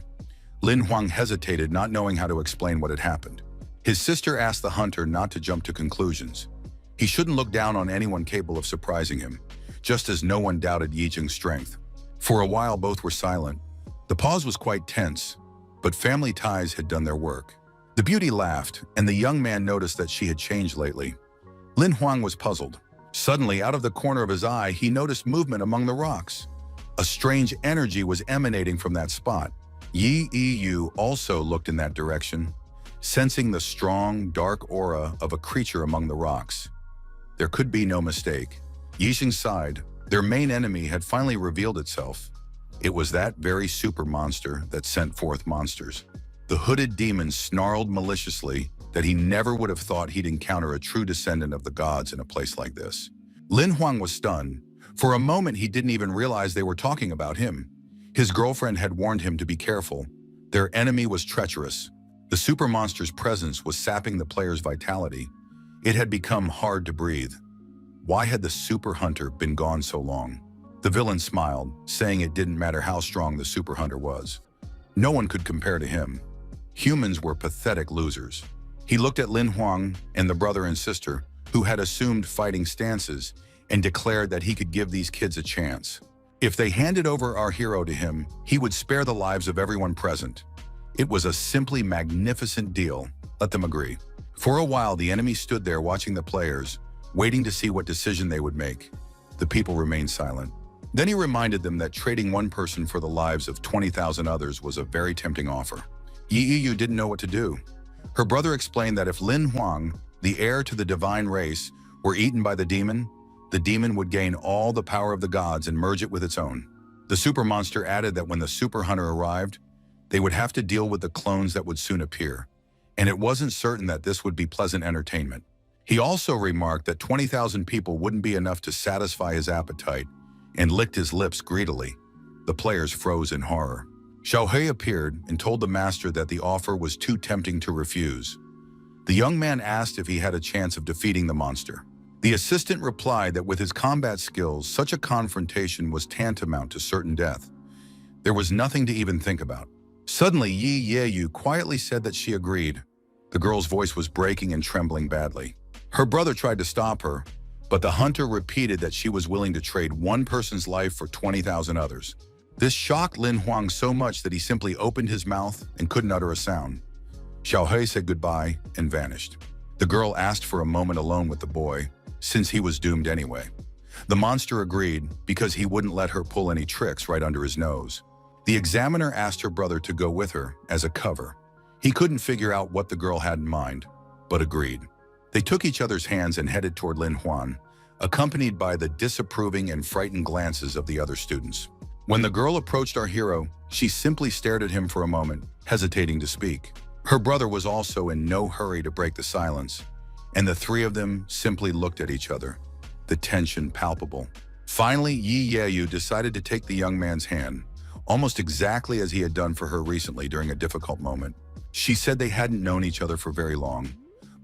Lin Huang hesitated, not knowing how to explain what had happened. His sister asked the hunter not to jump to conclusions. He shouldn't look down on anyone capable of surprising him, just as no one doubted Yijing's strength. For a while, both were silent. The pause was quite tense, but family ties had done their work. The beauty laughed, and the young man noticed that she had changed lately. Lin Huang was puzzled. Suddenly, out of the corner of his eye, he noticed movement among the rocks. A strange energy was emanating from that spot. Yi Yu also looked in that direction, sensing the strong, dark aura of a creature among the rocks. There could be no mistake. Yijing sighed. Their main enemy had finally revealed itself. It was that very super monster that sent forth monsters. The hooded demon snarled maliciously that he never would have thought he'd encounter a true descendant of the gods in a place like this. Lin Huang was stunned. For a moment, he didn't even realize they were talking about him. His girlfriend had warned him to be careful. Their enemy was treacherous. The super monster's presence was sapping the player's vitality. It had become hard to breathe. Why had the super hunter been gone so long? The villain smiled, saying it didn't matter how strong the super hunter was. No one could compare to him. Humans were pathetic losers. He looked at Lin Huang and the brother and sister, who had assumed fighting stances, and declared that he could give these kids a chance. If they handed over our hero to him, he would spare the lives of everyone present. It was a simply magnificent deal. Let them agree. For a while, the enemy stood there watching the players, waiting to see what decision they would make. The people remained silent. Then he reminded them that trading one person for the lives of 20,000 others was a very tempting offer. Yi Yu didn't know what to do. Her brother explained that if Lin Huang, the heir to the divine race, were eaten by the demon would gain all the power of the gods and merge it with its own. The super monster added that when the super hunter arrived, they would have to deal with the clones that would soon appear, and it wasn't certain that this would be pleasant entertainment. He also remarked that 20,000 people wouldn't be enough to satisfy his appetite and licked his lips greedily. The players froze in horror. Xiaohui appeared and told the master that the offer was too tempting to refuse. The young man asked if he had a chance of defeating the monster. The assistant replied that with his combat skills, such a confrontation was tantamount to certain death. There was nothing to even think about. Suddenly, Yi Yeyu quietly said that she agreed. The girl's voice was breaking and trembling badly. Her brother tried to stop her, but the hunter repeated that she was willing to trade one person's life for 20,000 others. This shocked Lin Huang so much that he simply opened his mouth and couldn't utter a sound. Xiaohui said goodbye and vanished. The girl asked for a moment alone with the boy, since he was doomed anyway. The monster agreed because he wouldn't let her pull any tricks right under his nose. The examiner asked her brother to go with her as a cover. He couldn't figure out what the girl had in mind, but agreed. They took each other's hands and headed toward Lin Huan, accompanied by the disapproving and frightened glances of the other students. When the girl approached our hero, she simply stared at him for a moment, hesitating to speak. Her brother was also in no hurry to break the silence, and the three of them simply looked at each other, the tension palpable. Finally, Yi Yeyu decided to take the young man's hand, almost exactly as he had done for her recently during a difficult moment. She said they hadn't known each other for very long,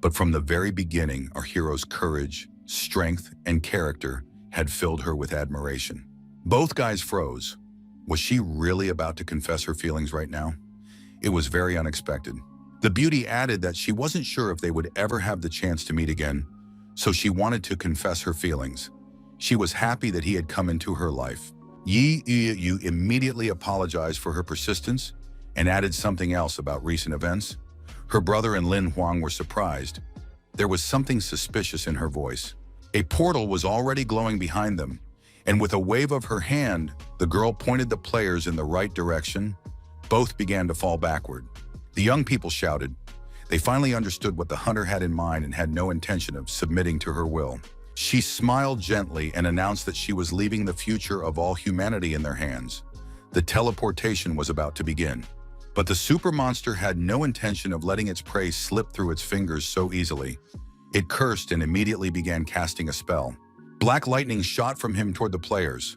but from the very beginning, our hero's courage, strength, and character had filled her with admiration. Both guys froze. Was she really about to confess her feelings right now? It was very unexpected. The beauty added that she wasn't sure if they would ever have the chance to meet again, so she wanted to confess her feelings. She was happy that he had come into her life. Yi Yu immediately apologized for her persistence and added something else about recent events. Her brother and Lin Huang were surprised. There was something suspicious in her voice. A portal was already glowing behind them, and with a wave of her hand, the girl pointed the players in the right direction. Both began to fall backward. The young people shouted. They finally understood what the hunter had in mind and had no intention of submitting to her will. She smiled gently and announced that she was leaving the future of all humanity in their hands. The teleportation was about to begin. But the super monster had no intention of letting its prey slip through its fingers so easily. It cursed and immediately began casting a spell. Black lightning shot from him toward the players.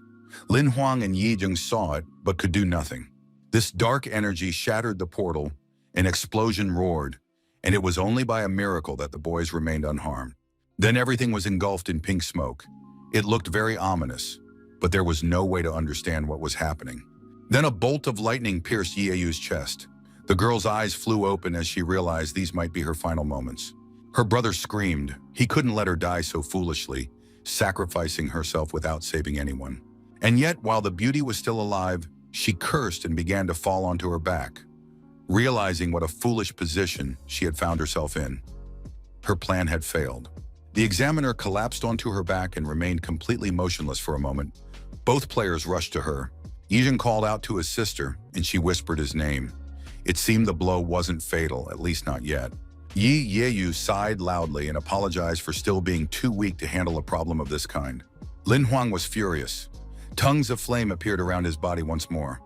Lin Huang and Yi Jing saw it, but could do nothing. This dark energy shattered the portal, an explosion roared, and it was only by a miracle that the boys remained unharmed. Then everything was engulfed in pink smoke. It looked very ominous, but there was no way to understand what was happening. Then a bolt of lightning pierced Yeyu's chest. The girl's eyes flew open as she realized these might be her final moments. Her brother screamed. He couldn't let her die so foolishly, sacrificing herself without saving anyone. And yet, while the beauty was still alive, she cursed and began to fall onto her back, realizing what a foolish position she had found herself in. Her plan had failed. The examiner collapsed onto her back and remained completely motionless for a moment. Both players rushed to her. Yijin called out to his sister, and she whispered his name. It seemed the blow wasn't fatal, at least not yet. Yi Yeyu sighed loudly and apologized for still being too weak to handle a problem of this kind. Lin Huang was furious. Tongues of flame appeared around his body once more.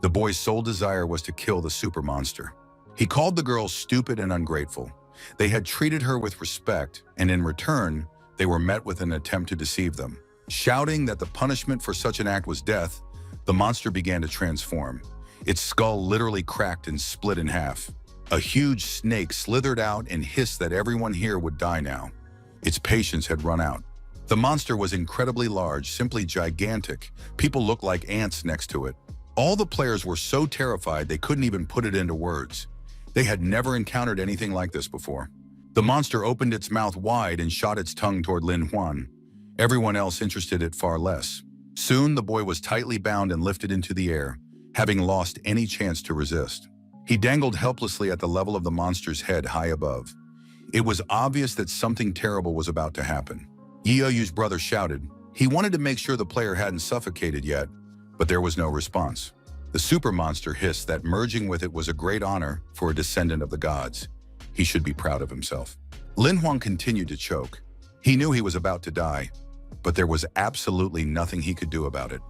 The boy's sole desire was to kill the super monster. He called the girl stupid and ungrateful. They had treated her with respect, and in return, they were met with an attempt to deceive them. Shouting that the punishment for such an act was death, the monster began to transform. Its skull literally cracked and split in half. A huge snake slithered out and hissed that everyone here would die now. Its patience had run out. The monster was incredibly large, simply gigantic. People looked like ants next to it. All the players were so terrified they couldn't even put it into words. They had never encountered anything like this before. The monster opened its mouth wide and shot its tongue toward Lin Huan. Everyone else interested it far less. Soon, the boy was tightly bound and lifted into the air, having lost any chance to resist. He dangled helplessly at the level of the monster's head high above. It was obvious that something terrible was about to happen. Yeoyu's brother shouted. He wanted to make sure the player hadn't suffocated yet, but there was no response. The super monster hissed that merging with it was a great honor for a descendant of the gods. He should be proud of himself. Lin Huang continued to choke. He knew he was about to die, but there was absolutely nothing he could do about it.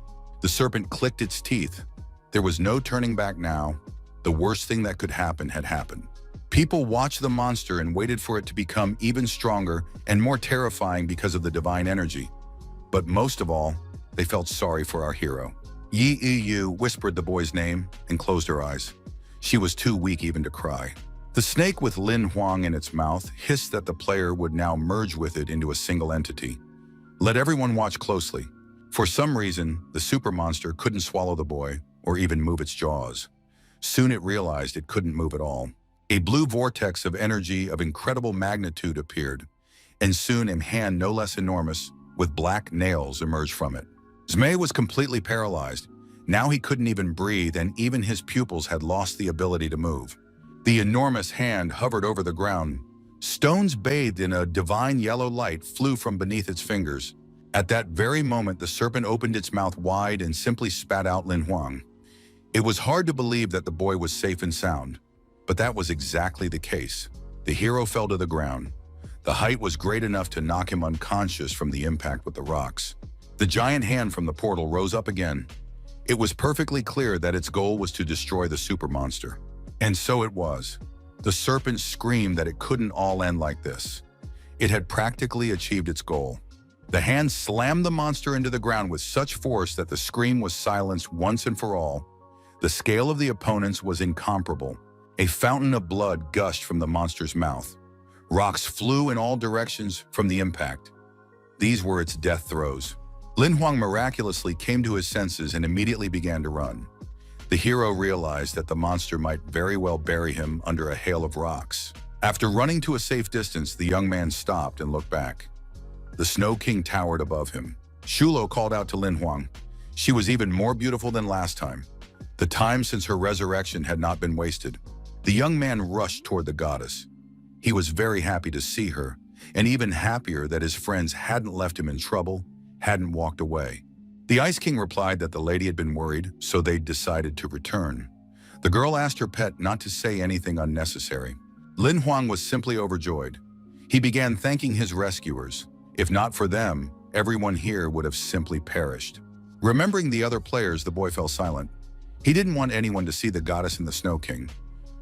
The serpent clicked its teeth. There was no turning back now. The worst thing that could happen had happened. People watched the monster and waited for it to become even stronger and more terrifying because of the divine energy. But most of all, they felt sorry for our hero. Yi whispered the boy's name and closed her eyes. She was too weak even to cry. The snake with Lin Huang in its mouth hissed that the player would now merge with it into a single entity. Let everyone watch closely. For some reason, the super monster couldn't swallow the boy or even move its jaws. Soon it realized it couldn't move at all. A blue vortex of energy of incredible magnitude appeared, and soon a hand no less enormous, with black nails, emerged from it. Zmei was completely paralyzed. Now he couldn't even breathe, and even his pupils had lost the ability to move. The enormous hand hovered over the ground. Stones bathed in a divine yellow light flew from beneath its fingers. At that very moment, the serpent opened its mouth wide and simply spat out Lin Huang. It was hard to believe that the boy was safe and sound, but that was exactly the case. The hero fell to the ground. The height was great enough to knock him unconscious from the impact with the rocks. The giant hand from the portal rose up again. It was perfectly clear that its goal was to destroy the super monster. And so it was. The serpent screamed that it couldn't all end like this. It had practically achieved its goal. The hand slammed the monster into the ground with such force that the scream was silenced once and for all. The scale of the opponents was incomparable. A fountain of blood gushed from the monster's mouth. Rocks flew in all directions from the impact. These were its death throes. Lin Huang miraculously came to his senses and immediately began to run. The hero realized that the monster might very well bury him under a hail of rocks. After running to a safe distance, the young man stopped and looked back. The Snow King towered above him. Shulo called out to Lin Huang. She was even more beautiful than last time. The time since her resurrection had not been wasted. The young man rushed toward the goddess. He was very happy to see her, and even happier that his friends hadn't left him in trouble, hadn't walked away. The Ice King replied that the lady had been worried, so they'd decided to return. The girl asked her pet not to say anything unnecessary. Lin Huang was simply overjoyed. He began thanking his rescuers. If not for them, everyone here would have simply perished. Remembering the other players, the boy fell silent. He didn't want anyone to see the goddess and the Snow King.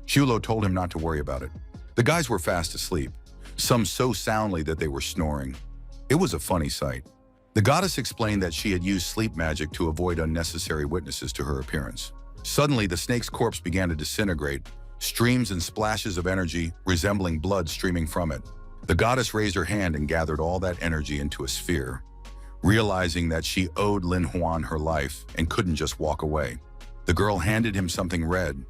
Shulo told him not to worry about it. The guys were fast asleep, some so soundly that they were snoring. It was a funny sight. The goddess explained that she had used sleep magic to avoid unnecessary witnesses to her appearance. Suddenly, the snake's corpse began to disintegrate, streams and splashes of energy resembling blood streaming from it. The goddess raised her hand and gathered all that energy into a sphere, realizing that she owed Lin Huang her life and couldn't just walk away. The girl handed him something red.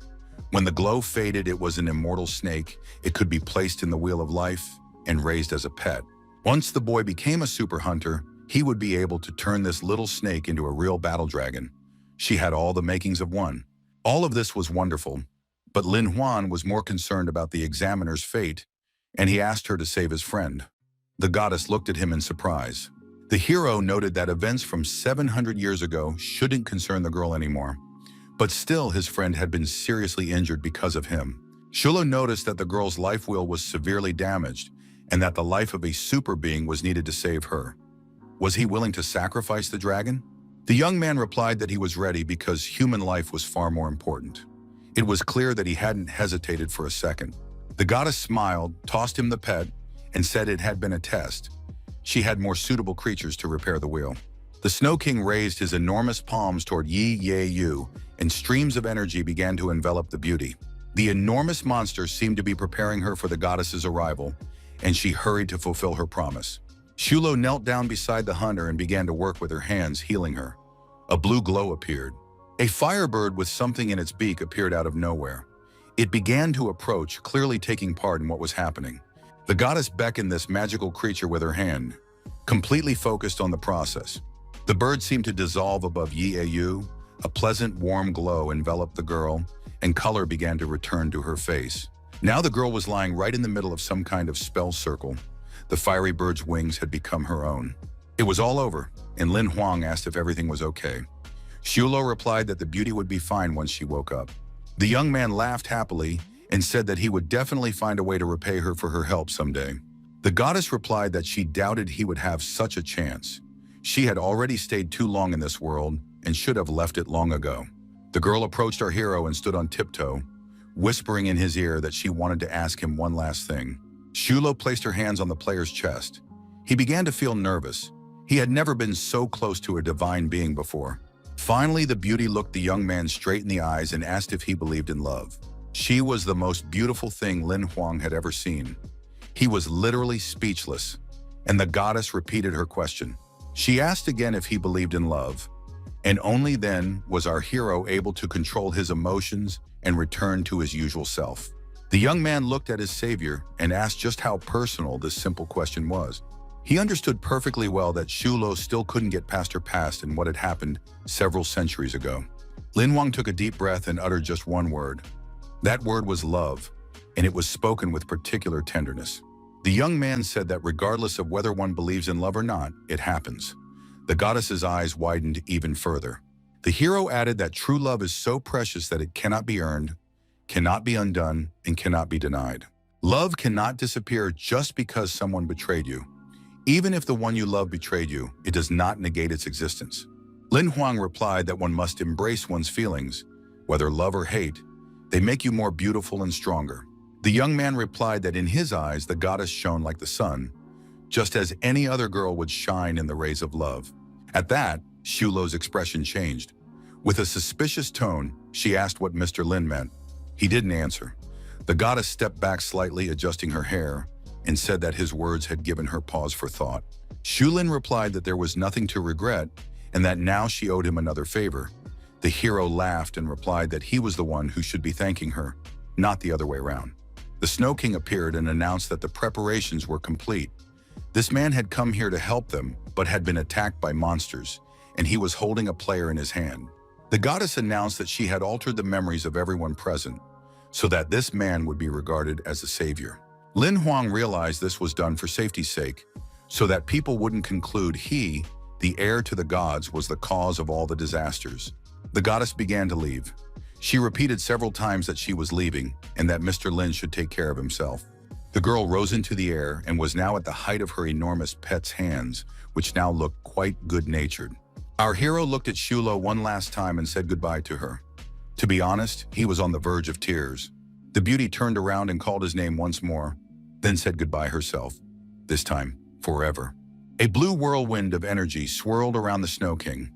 When the glow faded, it was an immortal snake. It could be placed in the wheel of life and raised as a pet. Once the boy became a super hunter, he would be able to turn this little snake into a real battle dragon. She had all the makings of one. All of this was wonderful, but Lin Huang was more concerned about the examiner's fate, and he asked her to save his friend. The goddess looked at him in surprise. The hero noted that events from 700 years ago shouldn't concern the girl anymore, but still his friend had been seriously injured because of him. Shulo noticed that the girl's life wheel was severely damaged and that the life of a super being was needed to save her. Was he willing to sacrifice the dragon? The young man replied that he was ready because human life was far more important. It was clear that he hadn't hesitated for a second. The goddess smiled, tossed him the pet, and said it had been a test. She had more suitable creatures to repair the wheel. The Snow King raised his enormous palms toward Yi, and streams of energy began to envelop the beauty. The enormous monster seemed to be preparing her for the goddess's arrival, and she hurried to fulfill her promise. Shulo knelt down beside the hunter and began to work with her hands, healing her. A blue glow appeared. A firebird with something in its beak appeared out of nowhere. It began to approach, clearly taking part in what was happening. The goddess beckoned this magical creature with her hand, completely focused on the process. The bird seemed to dissolve above Yi. A pleasant, warm glow enveloped the girl, and color began to return to her face. Now the girl was lying right in the middle of some kind of spell circle. The fiery bird's wings had become her own. It was all over, and Lin Huang asked if everything was okay. Shulo replied that the beauty would be fine once she woke up. The young man laughed happily and said that he would definitely find a way to repay her for her help someday. The goddess replied that she doubted he would have such a chance. She had already stayed too long in this world and should have left it long ago. The girl approached our hero and stood on tiptoe, whispering in his ear that she wanted to ask him one last thing. Shulo placed her hands on the player's chest. He began to feel nervous. He had never been so close to a divine being before. Finally, the beauty looked the young man straight in the eyes and asked if he believed in love. She was the most beautiful thing Lin Huang had ever seen. He was literally speechless, and the goddess repeated her question. She asked again if he believed in love, and only then was our hero able to control his emotions and return to his usual self. The young man looked at his savior and asked just how personal this simple question was. He understood perfectly well that Shulo still couldn't get past her past and what had happened several centuries ago. Lin Huang took a deep breath and uttered just one word. That word was love, and it was spoken with particular tenderness. The young man said that regardless of whether one believes in love or not, it happens. The goddess's eyes widened even further. The hero added that true love is so precious that it cannot be earned, cannot be undone, and cannot be denied. Love cannot disappear just because someone betrayed you. Even if the one you love betrayed you, it does not negate its existence. Lin Huang replied that one must embrace one's feelings, whether love or hate. They make you more beautiful and stronger. The young man replied that in his eyes, the goddess shone like the sun, just as any other girl would shine in the rays of love. At that, Shulo's expression changed. With a suspicious tone, she asked what Mr. Lin meant. He didn't answer. The goddess stepped back slightly, adjusting her hair, and said that his words had given her pause for thought. Shulin replied that there was nothing to regret and that now she owed him another favor. The hero laughed and replied that he was the one who should be thanking her, not the other way around. The Snow King appeared and announced that the preparations were complete. This man had come here to help them, but had been attacked by monsters, and he was holding a player in his hand. The goddess announced that she had altered the memories of everyone present, so that this man would be regarded as the savior. Lin Huang realized this was done for safety's sake, so that people wouldn't conclude he, the heir to the gods, was the cause of all the disasters. The goddess began to leave. She repeated several times that she was leaving and that Mr. Lin should take care of himself. The girl rose into the air and was now at the height of her enormous pet's hands, which now looked quite good-natured. Our hero looked at Shulo one last time and said goodbye to her. To be honest, he was on the verge of tears. The beauty turned around and called his name once more, then said goodbye herself, this time forever. A blue whirlwind of energy swirled around the Snow King.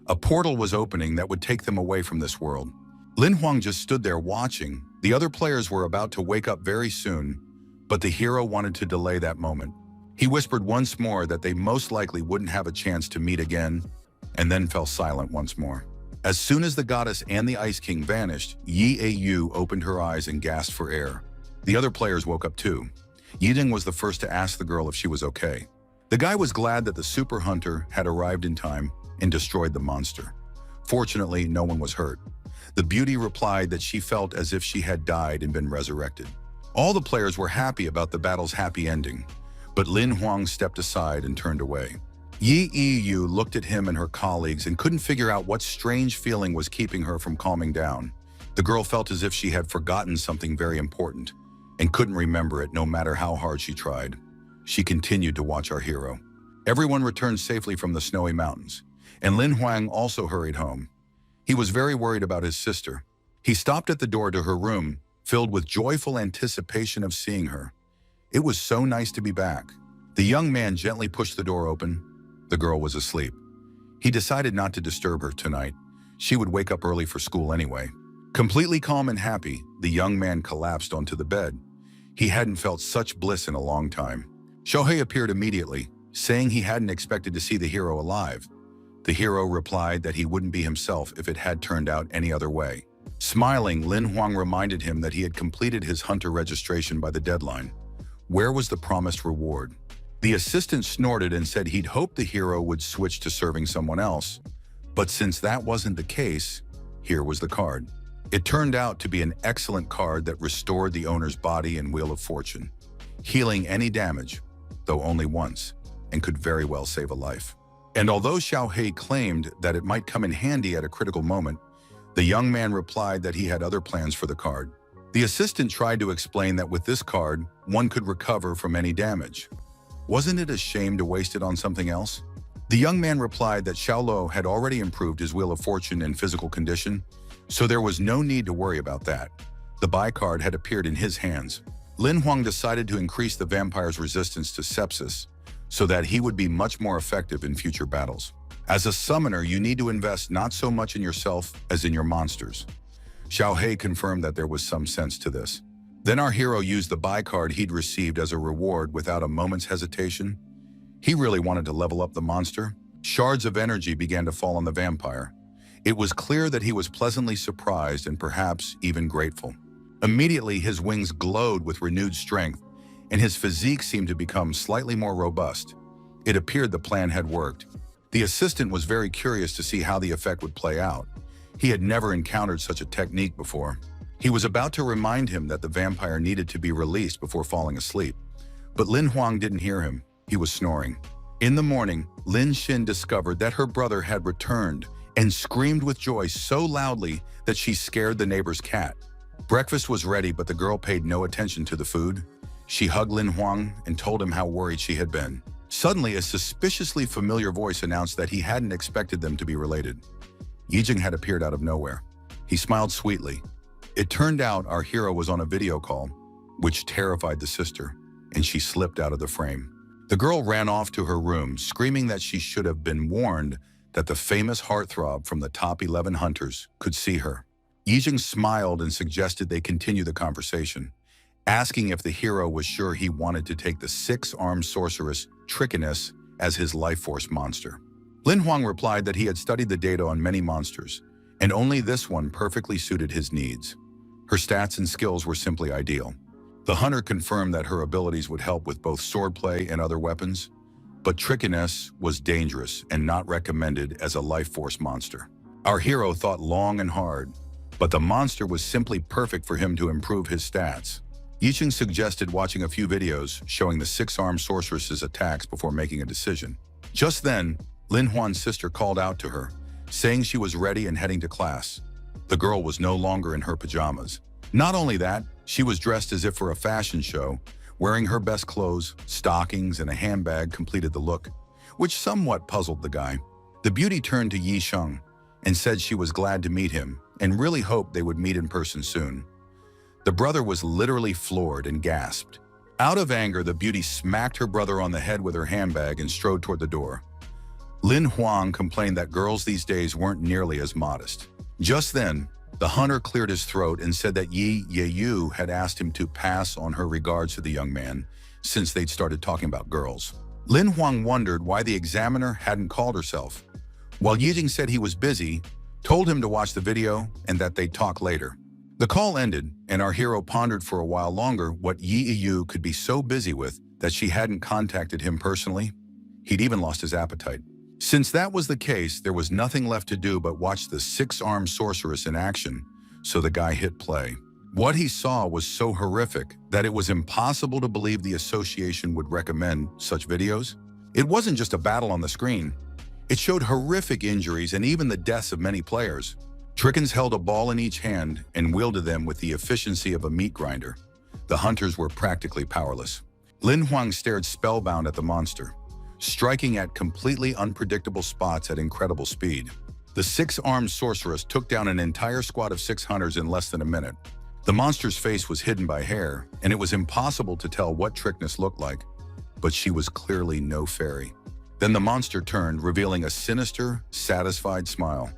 A portal was opening that would take them away from this world. Lin Huang just stood there watching. The other players were about to wake up very soon, but the hero wanted to delay that moment. He whispered once more that they most likely wouldn't have a chance to meet again, and then fell silent once more. As soon as the goddess and the Ice King vanished, Yi Yu opened her eyes and gasped for air. The other players woke up too. Yiding was the first to ask the girl if she was okay. The guy was glad that the super hunter had arrived in time and destroyed the monster. Fortunately, no one was hurt. The beauty replied that she felt as if she had died and been resurrected. All the players were happy about the battle's happy ending, but Lin Huang stepped aside and turned away. Yi Yu looked at him and her colleagues and couldn't figure out what strange feeling was keeping her from calming down. The girl felt as if she had forgotten something very important and couldn't remember it no matter how hard she tried. She continued to watch our hero. Everyone returned safely from the snowy mountains, and Lin Huang also hurried home. He was very worried about his sister. He stopped at the door to her room, filled with joyful anticipation of seeing her. It was so nice to be back. The young man gently pushed the door open. The girl was asleep. He decided not to disturb her tonight. She would wake up early for school anyway. Completely calm and happy, the young man collapsed onto the bed. He hadn't felt such bliss in a long time. Shohei appeared immediately, saying he hadn't expected to see the hero alive. The hero replied that he wouldn't be himself if it had turned out any other way. Smiling, Lin Huang reminded him that he had completed his hunter registration by the deadline. Where was the promised reward? The assistant snorted and said he'd hoped the hero would switch to serving someone else, but since that wasn't the case, here was the card. It turned out to be an excellent card that restored the owner's body and Wheel of Fortune, healing any damage, though only once, and could very well save a life. And although Xiaohei claimed that it might come in handy at a critical moment, the young man replied that he had other plans for the card. The assistant tried to explain that with this card, one could recover from any damage. Wasn't it a shame to waste it on something else? The young man replied that Xiaolo had already improved his Wheel of Fortune and physical condition, so there was no need to worry about that. The buy card had appeared in his hands. Lin Huang decided to increase the vampire's resistance to sepsis so that he would be much more effective in future battles. As a summoner, you need to invest not so much in yourself as in your monsters. Xiao He confirmed that there was some sense to this. Then our hero used the buy card he'd received as a reward without a moment's hesitation. He really wanted to level up the monster. Shards of energy began to fall on the vampire. It was clear that he was pleasantly surprised and perhaps even grateful. Immediately, his wings glowed with renewed strength, and his physique seemed to become slightly more robust. It appeared the plan had worked. The assistant was very curious to see how the effect would play out. He had never encountered such a technique before. He was about to remind him that the vampire needed to be released before falling asleep. But Lin Huang didn't hear him. He was snoring. In the morning, Lin Xin discovered that her brother had returned and screamed with joy so loudly that she scared the neighbor's cat. Breakfast was ready, but the girl paid no attention to the food. She hugged Lin Huang and told him how worried she had been. Suddenly, a suspiciously familiar voice announced that he hadn't expected them to be related. Yijing had appeared out of nowhere. He smiled sweetly. It turned out our hero was on a video call, which terrified the sister, and she slipped out of the frame. The girl ran off to her room, screaming that she should have been warned that the famous heartthrob from the top 11 hunters could see her. Yijing smiled and suggested they continue the conversation, asking if the hero was sure he wanted to take the six-armed sorceress Trickiness as his life force monster. Lin Huang replied that he had studied the data on many monsters, and only this one perfectly suited his needs. Her stats and skills were simply ideal. The hunter confirmed that her abilities would help with both swordplay and other weapons, but Trickiness was dangerous and not recommended as a life force monster. Our hero thought long and hard, but the monster was simply perfect for him to improve his stats. Yicheng suggested watching a few videos showing the six-armed sorceress's attacks before making a decision. Just then, Lin Huan's sister called out to her, saying she was ready and heading to class. The girl was no longer in her pajamas. Not only that, she was dressed as if for a fashion show, wearing her best clothes, stockings, and a handbag completed the look, which somewhat puzzled the guy. The beauty turned to Yi Sheng and said she was glad to meet him and really hoped they would meet in person soon. The brother was literally floored and gasped. Out of anger, the beauty smacked her brother on the head with her handbag and strode toward the door. Lin Huang complained that girls these days weren't nearly as modest. Just then, the hunter cleared his throat and said that Yi Yeyu had asked him to pass on her regards to the young man since they'd started talking about girls. Lin Huang wondered why the examiner hadn't called herself, while Yijing said he was busy, told him to watch the video and that they'd talk later. The call ended, and our hero pondered for a while longer what Yi Yeyu could be so busy with that she hadn't contacted him personally. He'd even lost his appetite. Since that was the case, there was nothing left to do but watch the six-armed sorceress in action, so the guy hit play. What he saw was so horrific that it was impossible to believe the association would recommend such videos. It wasn't just a battle on the screen. It showed horrific injuries and even the deaths of many players. Trickens held a ball in each hand and wielded them with the efficiency of a meat grinder. The hunters were practically powerless. Lin Huang stared spellbound at the monster, striking at completely unpredictable spots at incredible speed. The six-armed sorceress took down an entire squad of 6 hunters in less than a minute. The monster's face was hidden by hair, and it was impossible to tell what Trickness looked like, but she was clearly no fairy. Then the monster turned, revealing a sinister, satisfied smile.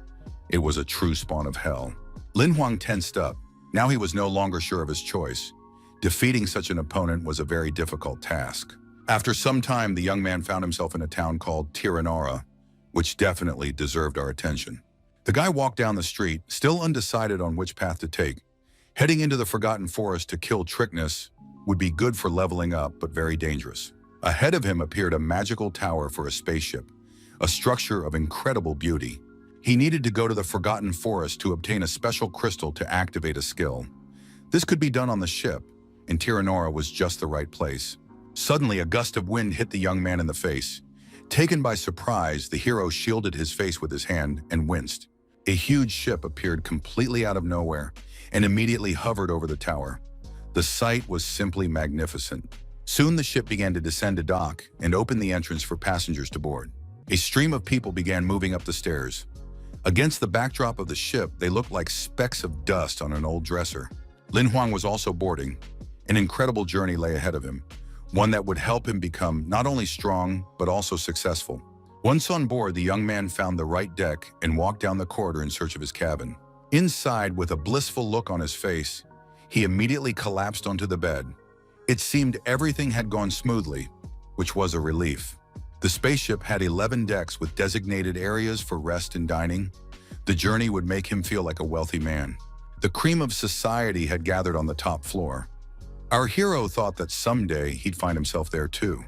It was a true spawn of hell. Lin Huang tensed up. Now he was no longer sure of his choice. Defeating such an opponent was a very difficult task. After some time, the young man found himself in a town called Tiranora, which definitely deserved our attention. The guy walked down the street, still undecided on which path to take. Heading into the Forgotten Forest to kill Trickness would be good for leveling up, but very dangerous. Ahead of him appeared a magical tower for a spaceship, a structure of incredible beauty. He needed to go to the Forgotten Forest to obtain a special crystal to activate a skill. This could be done on the ship, and Tiranora was just the right place. Suddenly, a gust of wind hit the young man in the face. Taken by surprise, the hero shielded his face with his hand and winced. A huge ship appeared completely out of nowhere and immediately hovered over the tower. The sight was simply magnificent. Soon the ship began to descend to dock and open the entrance for passengers to board. A stream of people began moving up the stairs. Against the backdrop of the ship, they looked like specks of dust on an old dresser. Lin Huang was also boarding. An incredible journey lay ahead of him, one that would help him become not only strong, but also successful. Once on board, the young man found the right deck and walked down the corridor in search of his cabin. Inside, with a blissful look on his face, he immediately collapsed onto the bed. It seemed everything had gone smoothly, which was a relief. The spaceship had 11 decks with designated areas for rest and dining. The journey would make him feel like a wealthy man. The cream of society had gathered on the top floor. Our hero thought that someday he'd find himself there too.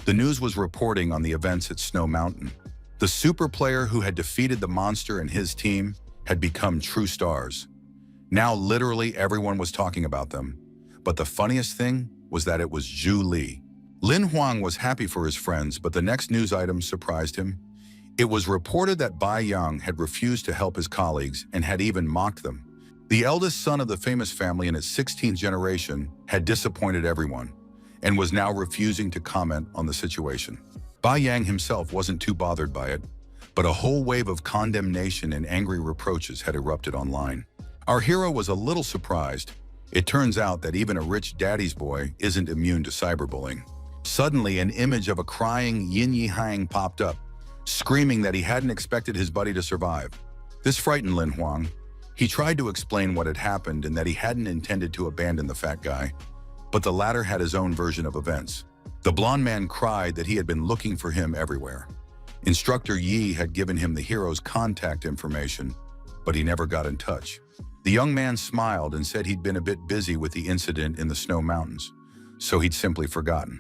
The news was reporting on the events at Snow Mountain. The super player who had defeated the monster and his team had become true stars. Now literally everyone was talking about them. But the funniest thing was that it was Zhu Li. Lin Huang was happy for his friends, but the next news item surprised him. It was reported that Bai Yang had refused to help his colleagues and had even mocked them. The eldest son of the famous family in its 16th generation had disappointed everyone and was now refusing to comment on the situation. Bai Yang himself wasn't too bothered by it, but a whole wave of condemnation and angry reproaches had erupted online. Our hero was a little surprised. It turns out that even a rich daddy's boy isn't immune to cyberbullying. Suddenly, an image of a crying Yin Yi Hang popped up, screaming that he hadn't expected his buddy to survive. This frightened Lin Huang. He tried to explain what had happened and that he hadn't intended to abandon the fat guy, but the latter had his own version of events. The blonde man cried that he had been looking for him everywhere. Instructor Yi had given him the hero's contact information, but he never got in touch. The young man smiled and said he'd been a bit busy with the incident in the Snow Mountains, so he'd simply forgotten.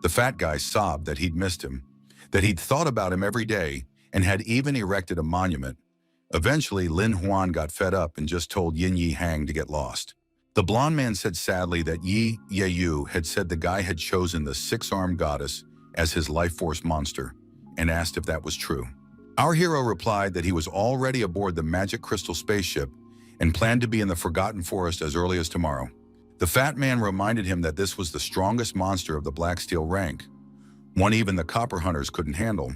The fat guy sobbed that he'd missed him, that he'd thought about him every day, and had even erected a monument. Eventually, Lin Huan got fed up and just told Yin Yi Hang to get lost. The blonde man said sadly that Yi Yeyu had said the guy had chosen the six-armed goddess as his life force monster, and asked if that was true. Our hero replied that he was already aboard the magic crystal spaceship and planned to be in the Forgotten Forest as early as tomorrow. The fat man reminded him that this was the strongest monster of the Black Steel rank, one even the copper hunters couldn't handle.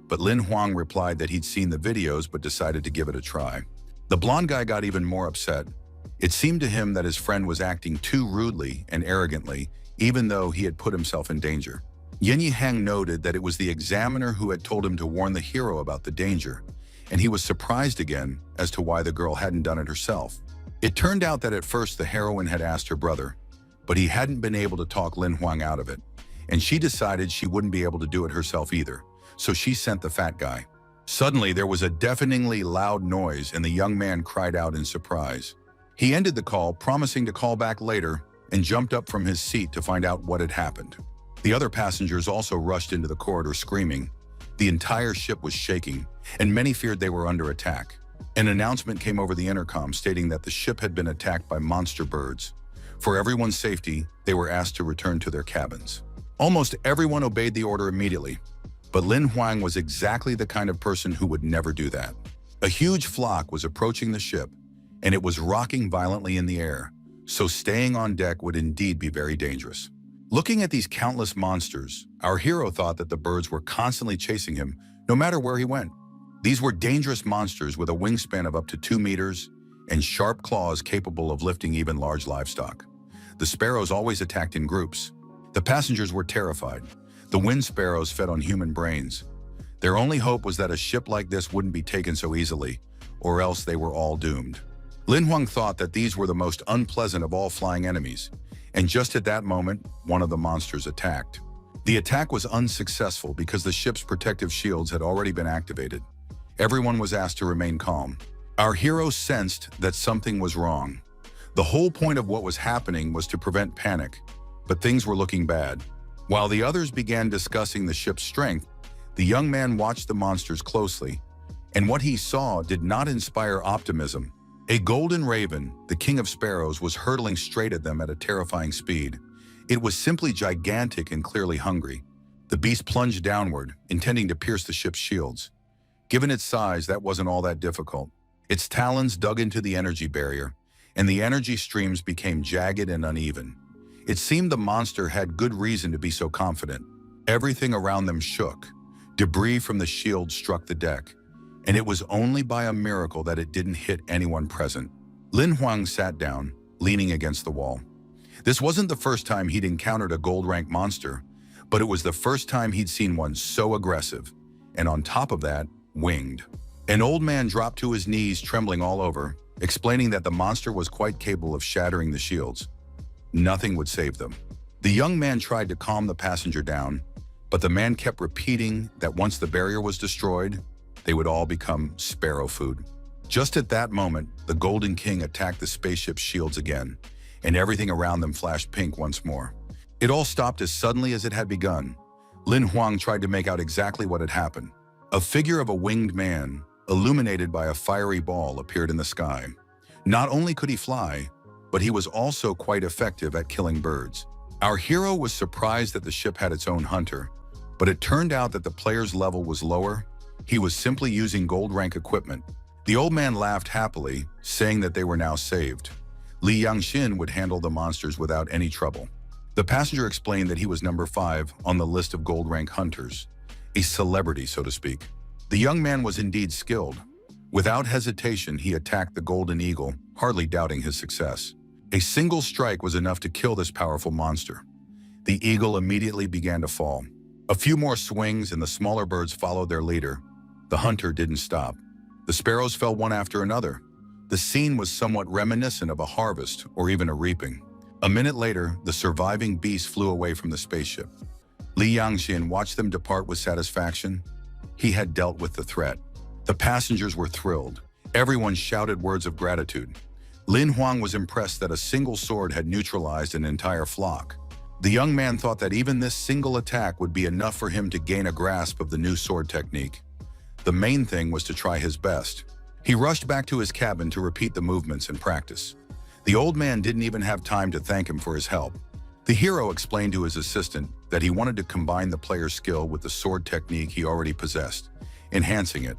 But Lin Huang replied that he'd seen the videos but decided to give it a try. The blonde guy got even more upset. It seemed to him that his friend was acting too rudely and arrogantly, even though he had put himself in danger. Yin Yi Hang noted that it was the examiner who had told him to warn the hero about the danger, and he was surprised again as to why the girl hadn't done it herself. It turned out that at first the heroine had asked her brother, but he hadn't been able to talk Lin Huang out of it, and she decided she wouldn't be able to do it herself either, so she sent the fat guy. Suddenly, there was a deafeningly loud noise and the young man cried out in surprise. He ended the call, promising to call back later, and jumped up from his seat to find out what had happened. The other passengers also rushed into the corridor screaming. The entire ship was shaking, and many feared they were under attack. An announcement came over the intercom stating that the ship had been attacked by monster birds. For everyone's safety, they were asked to return to their cabins. Almost everyone obeyed the order immediately, but Lin Huang was exactly the kind of person who would never do that. A huge flock was approaching the ship, and it was rocking violently in the air, so staying on deck would indeed be very dangerous. Looking at these countless monsters, our hero thought that the birds were constantly chasing him, no matter where he went. These were dangerous monsters with a wingspan of up to 2 meters and sharp claws capable of lifting even large livestock. The sparrows always attacked in groups. The passengers were terrified. The wind sparrows fed on human brains. Their only hope was that a ship like this wouldn't be taken so easily, or else they were all doomed. Lin Huang thought that these were the most unpleasant of all flying enemies, and just at that moment, one of the monsters attacked. The attack was unsuccessful because the ship's protective shields had already been activated. Everyone was asked to remain calm. Our hero sensed that something was wrong. The whole point of what was happening was to prevent panic, but things were looking bad. While the others began discussing the ship's strength, the young man watched the monsters closely, and what he saw did not inspire optimism. A golden raven, the king of sparrows, was hurtling straight at them at a terrifying speed. It was simply gigantic and clearly hungry. The beast plunged downward, intending to pierce the ship's shields. Given its size, that wasn't all that difficult. Its talons dug into the energy barrier, and the energy streams became jagged and uneven. It seemed the monster had good reason to be so confident. Everything around them shook. Debris from the shield struck the deck, and it was only by a miracle that it didn't hit anyone present. Lin Huang sat down, leaning against the wall. This wasn't the first time he'd encountered a gold-rank monster, but it was the first time he'd seen one so aggressive, and on top of that, winged. An old man dropped to his knees, trembling all over, explaining that the monster was quite capable of shattering the shields. Nothing would save them. The young man tried to calm the passenger down, but the man kept repeating that once the barrier was destroyed, they would all become sparrow food. Just at that moment, the Golden King attacked the spaceship's shields again, and everything around them flashed pink once more. It all stopped as suddenly as it had begun. Lin Huang tried to make out exactly what had happened. A figure of a winged man, illuminated by a fiery ball, appeared in the sky. Not only could he fly, but he was also quite effective at killing birds. Our hero was surprised that the ship had its own hunter, but it turned out that the player's level was lower. He was simply using gold rank equipment. The old man laughed happily, saying that they were now saved. Li Yangxin would handle the monsters without any trouble. The passenger explained that he was number 5 on the list of gold rank hunters, a celebrity, so to speak. The young man was indeed skilled. Without hesitation, he attacked the golden eagle, hardly doubting his success. A single strike was enough to kill this powerful monster. The eagle immediately began to fall. A few more swings and the smaller birds followed their leader. The hunter didn't stop. The sparrows fell one after another. The scene was somewhat reminiscent of a harvest or even a reaping. A minute later, the surviving beasts flew away from the spaceship. Li Yangxin watched them depart with satisfaction. He had dealt with the threat. The passengers were thrilled. Everyone shouted words of gratitude. Lin Huang was impressed that a single sword had neutralized an entire flock. The young man thought that even this single attack would be enough for him to gain a grasp of the new sword technique. The main thing was to try his best. He rushed back to his cabin to repeat the movements and practice. The old man didn't even have time to thank him for his help. The hero explained to his assistant that he wanted to combine the player's skill with the sword technique he already possessed, enhancing it.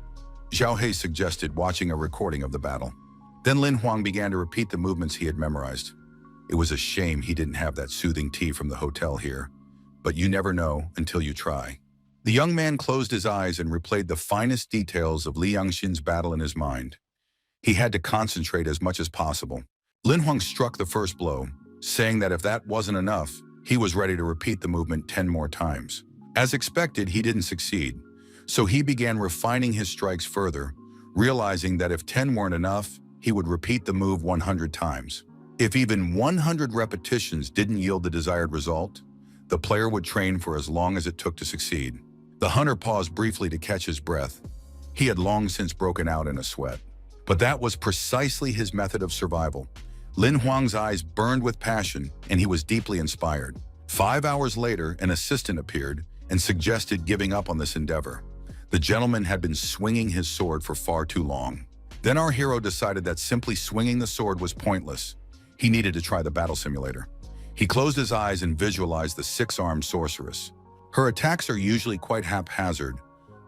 Zhao He suggested watching a recording of the battle. Then Lin Huang began to repeat the movements he had memorized. It was a shame he didn't have that soothing tea from the hotel here, but you never know until you try. The young man closed his eyes and replayed the finest details of Li Yangxin's battle in his mind. He had to concentrate as much as possible. Lin Huang struck the first blow, saying that if that wasn't enough, he was ready to repeat the movement 10 more times. As expected, he didn't succeed, so he began refining his strikes further, realizing that if 10 weren't enough, he would repeat the move 100 times. If even 100 repetitions didn't yield the desired result, the player would train for as long as it took to succeed. The hunter paused briefly to catch his breath. He had long since broken out in a sweat. But that was precisely his method of survival. Lin Huang's eyes burned with passion, and he was deeply inspired. 5 hours later, an assistant appeared and suggested giving up on this endeavor. The gentleman had been swinging his sword for far too long. Then our hero decided that simply swinging the sword was pointless. He needed to try the battle simulator. He closed his eyes and visualized the 6-armed sorceress. Her attacks are usually quite haphazard,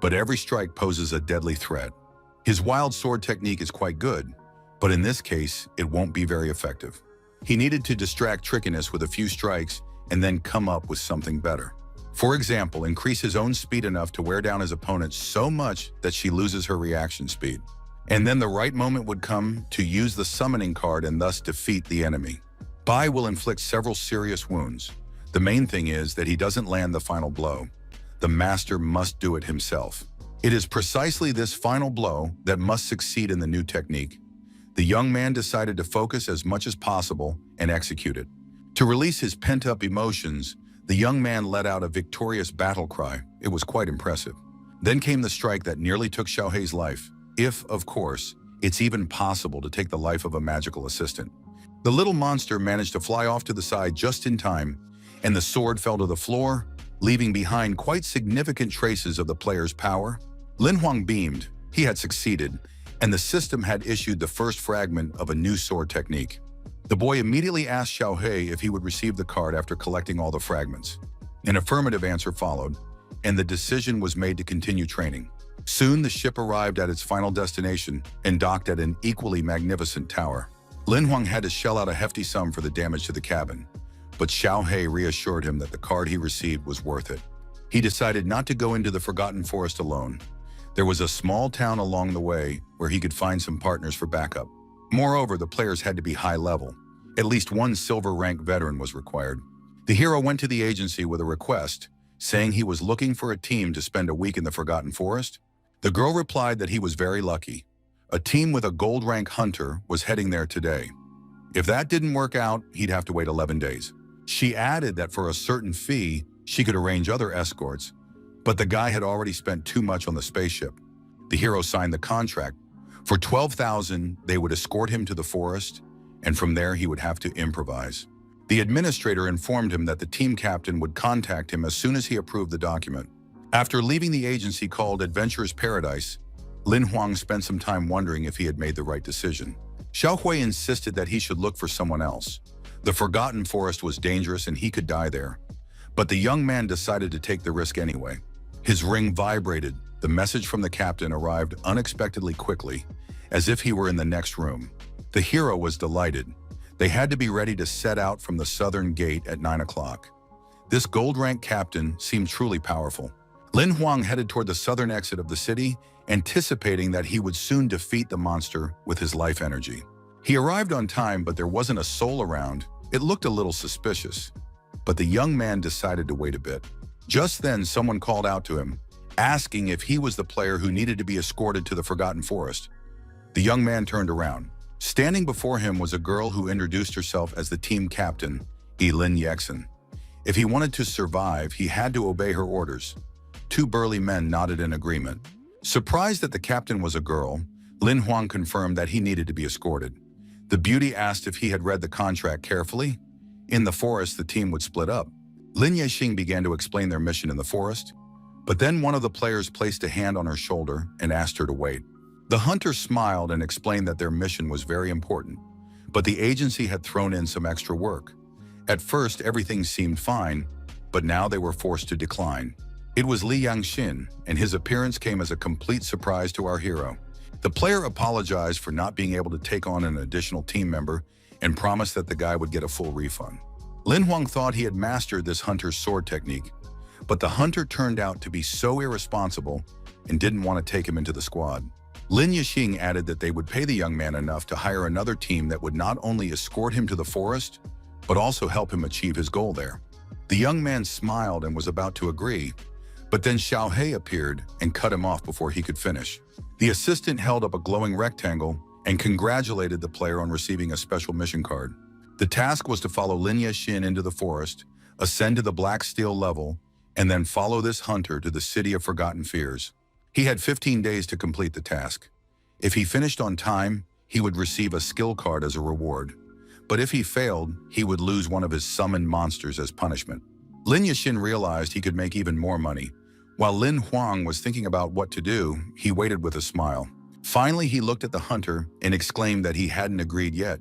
but every strike poses a deadly threat. His wild sword technique is quite good, but in this case, it won't be very effective. He needed to distract trickiness with a few strikes and then come up with something better. For example, increase his own speed enough to wear down his opponent so much that she loses her reaction speed. And then the right moment would come to use the summoning card and thus defeat the enemy. Bai will inflict several serious wounds. The main thing is that he doesn't land the final blow. The master must do it himself. It is precisely this final blow that must succeed in the new technique. The young man decided to focus as much as possible and execute it. To release his pent-up emotions, the young man let out a victorious battle cry. It was quite impressive. Then came the strike that nearly took Xiaohei's life. If, of course, it's even possible to take the life of a magical assistant. The little monster managed to fly off to the side just in time, and the sword fell to the floor, leaving behind quite significant traces of the player's power. Lin Huang beamed. He had succeeded, and the system had issued the first fragment of a new sword technique. The boy immediately asked Xiaohei if he would receive the card after collecting all the fragments. An affirmative answer followed, and the decision was made to continue training. Soon, the ship arrived at its final destination and docked at an equally magnificent tower. Lin Huang had to shell out a hefty sum for the damage to the cabin, but Xiaohei reassured him that the card he received was worth it. He decided not to go into the Forgotten Forest alone. There was a small town along the way where he could find some partners for backup. Moreover, the players had to be high level. At least one silver rank veteran was required. The hero went to the agency with a request, saying he was looking for a team to spend a week in the Forgotten Forest. The girl replied that he was very lucky. A team with a gold rank hunter was heading there today. If that didn't work out, he'd have to wait 11 days. She added that for a certain fee, she could arrange other escorts, but the guy had already spent too much on the spaceship. The hero signed the contract. For 12,000, they would escort him to the forest, and from there he would have to improvise. The administrator informed him that the team captain would contact him as soon as he approved the document. After leaving the agency called Adventurer's Paradise, Lin Huang spent some time wondering if he had made the right decision. Xiao Hui insisted that he should look for someone else. The Forgotten Forest was dangerous and he could die there. But the young man decided to take the risk anyway. His ring vibrated. The message from the captain arrived unexpectedly quickly, as if he were in the next room. The hero was delighted. They had to be ready to set out from the southern gate at 9 o'clock. This gold-rank captain seemed truly powerful. Lin Huang headed toward the southern exit of the city, anticipating that he would soon defeat the monster with his life energy. He arrived on time, but there wasn't a soul around. It looked a little suspicious. But the young man decided to wait a bit. Just then, someone called out to him, asking if he was the player who needed to be escorted to the Forgotten Forest. The young man turned around. Standing before him was a girl who introduced herself as the team captain, Lin Yexin. If he wanted to survive, he had to obey her orders. Two burly men nodded in agreement. Surprised that the captain was a girl, Lin Huang confirmed that he needed to be escorted. The beauty asked if he had read the contract carefully. In the forest, the team would split up. Lin Yexing began to explain their mission in the forest, but then one of the players placed a hand on her shoulder and asked her to wait. The hunter smiled and explained that their mission was very important, but the agency had thrown in some extra work. At first, everything seemed fine, but now they were forced to decline. It was Li Yangxin, and his appearance came as a complete surprise to our hero. The player apologized for not being able to take on an additional team member and promised that the guy would get a full refund. Lin Huang thought he had mastered this hunter's sword technique, but the hunter turned out to be so irresponsible and didn't want to take him into the squad. Lin Yexing added that they would pay the young man enough to hire another team that would not only escort him to the forest, but also help him achieve his goal there. The young man smiled and was about to agree, but then Xiao Hui appeared and cut him off before he could finish. The assistant held up a glowing rectangle and congratulated the player on receiving a special mission card. The task was to follow Lin Yexin into the forest, ascend to the Black Steel level, and then follow this hunter to the City of Forgotten Fears. He had 15 days to complete the task. If he finished on time, he would receive a skill card as a reward. But if he failed, he would lose one of his summoned monsters as punishment. Lin Yexin realized he could make even more money. While Lin Huang was thinking about what to do, he waited with a smile. Finally, he looked at the hunter and exclaimed that he hadn't agreed yet.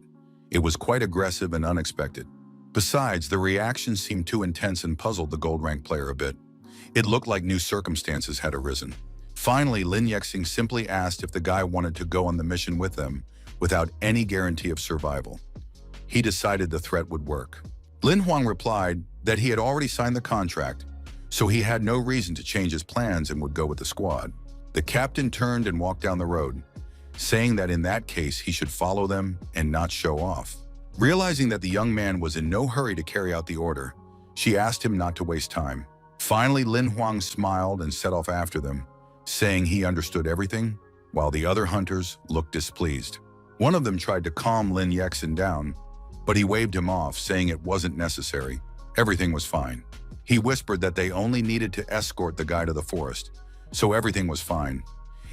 It was quite aggressive and unexpected. Besides, the reaction seemed too intense and puzzled the gold-rank player a bit. It looked like new circumstances had arisen. Finally, Lin Yexing simply asked if the guy wanted to go on the mission with them without any guarantee of survival. He decided the threat would work. Lin Huang replied that he had already signed the contract, so he had no reason to change his plans and would go with the squad. The captain turned and walked down the road, saying that in that case he should follow them and not show off. Realizing that the young man was in no hurry to carry out the order, she asked him not to waste time. Finally, Lin Huang smiled and set off after them, saying he understood everything, while the other hunters looked displeased. One of them tried to calm Lin Yexin down, but he waved him off, saying it wasn't necessary. Everything was fine. He whispered that they only needed to escort the guy to the forest, so everything was fine.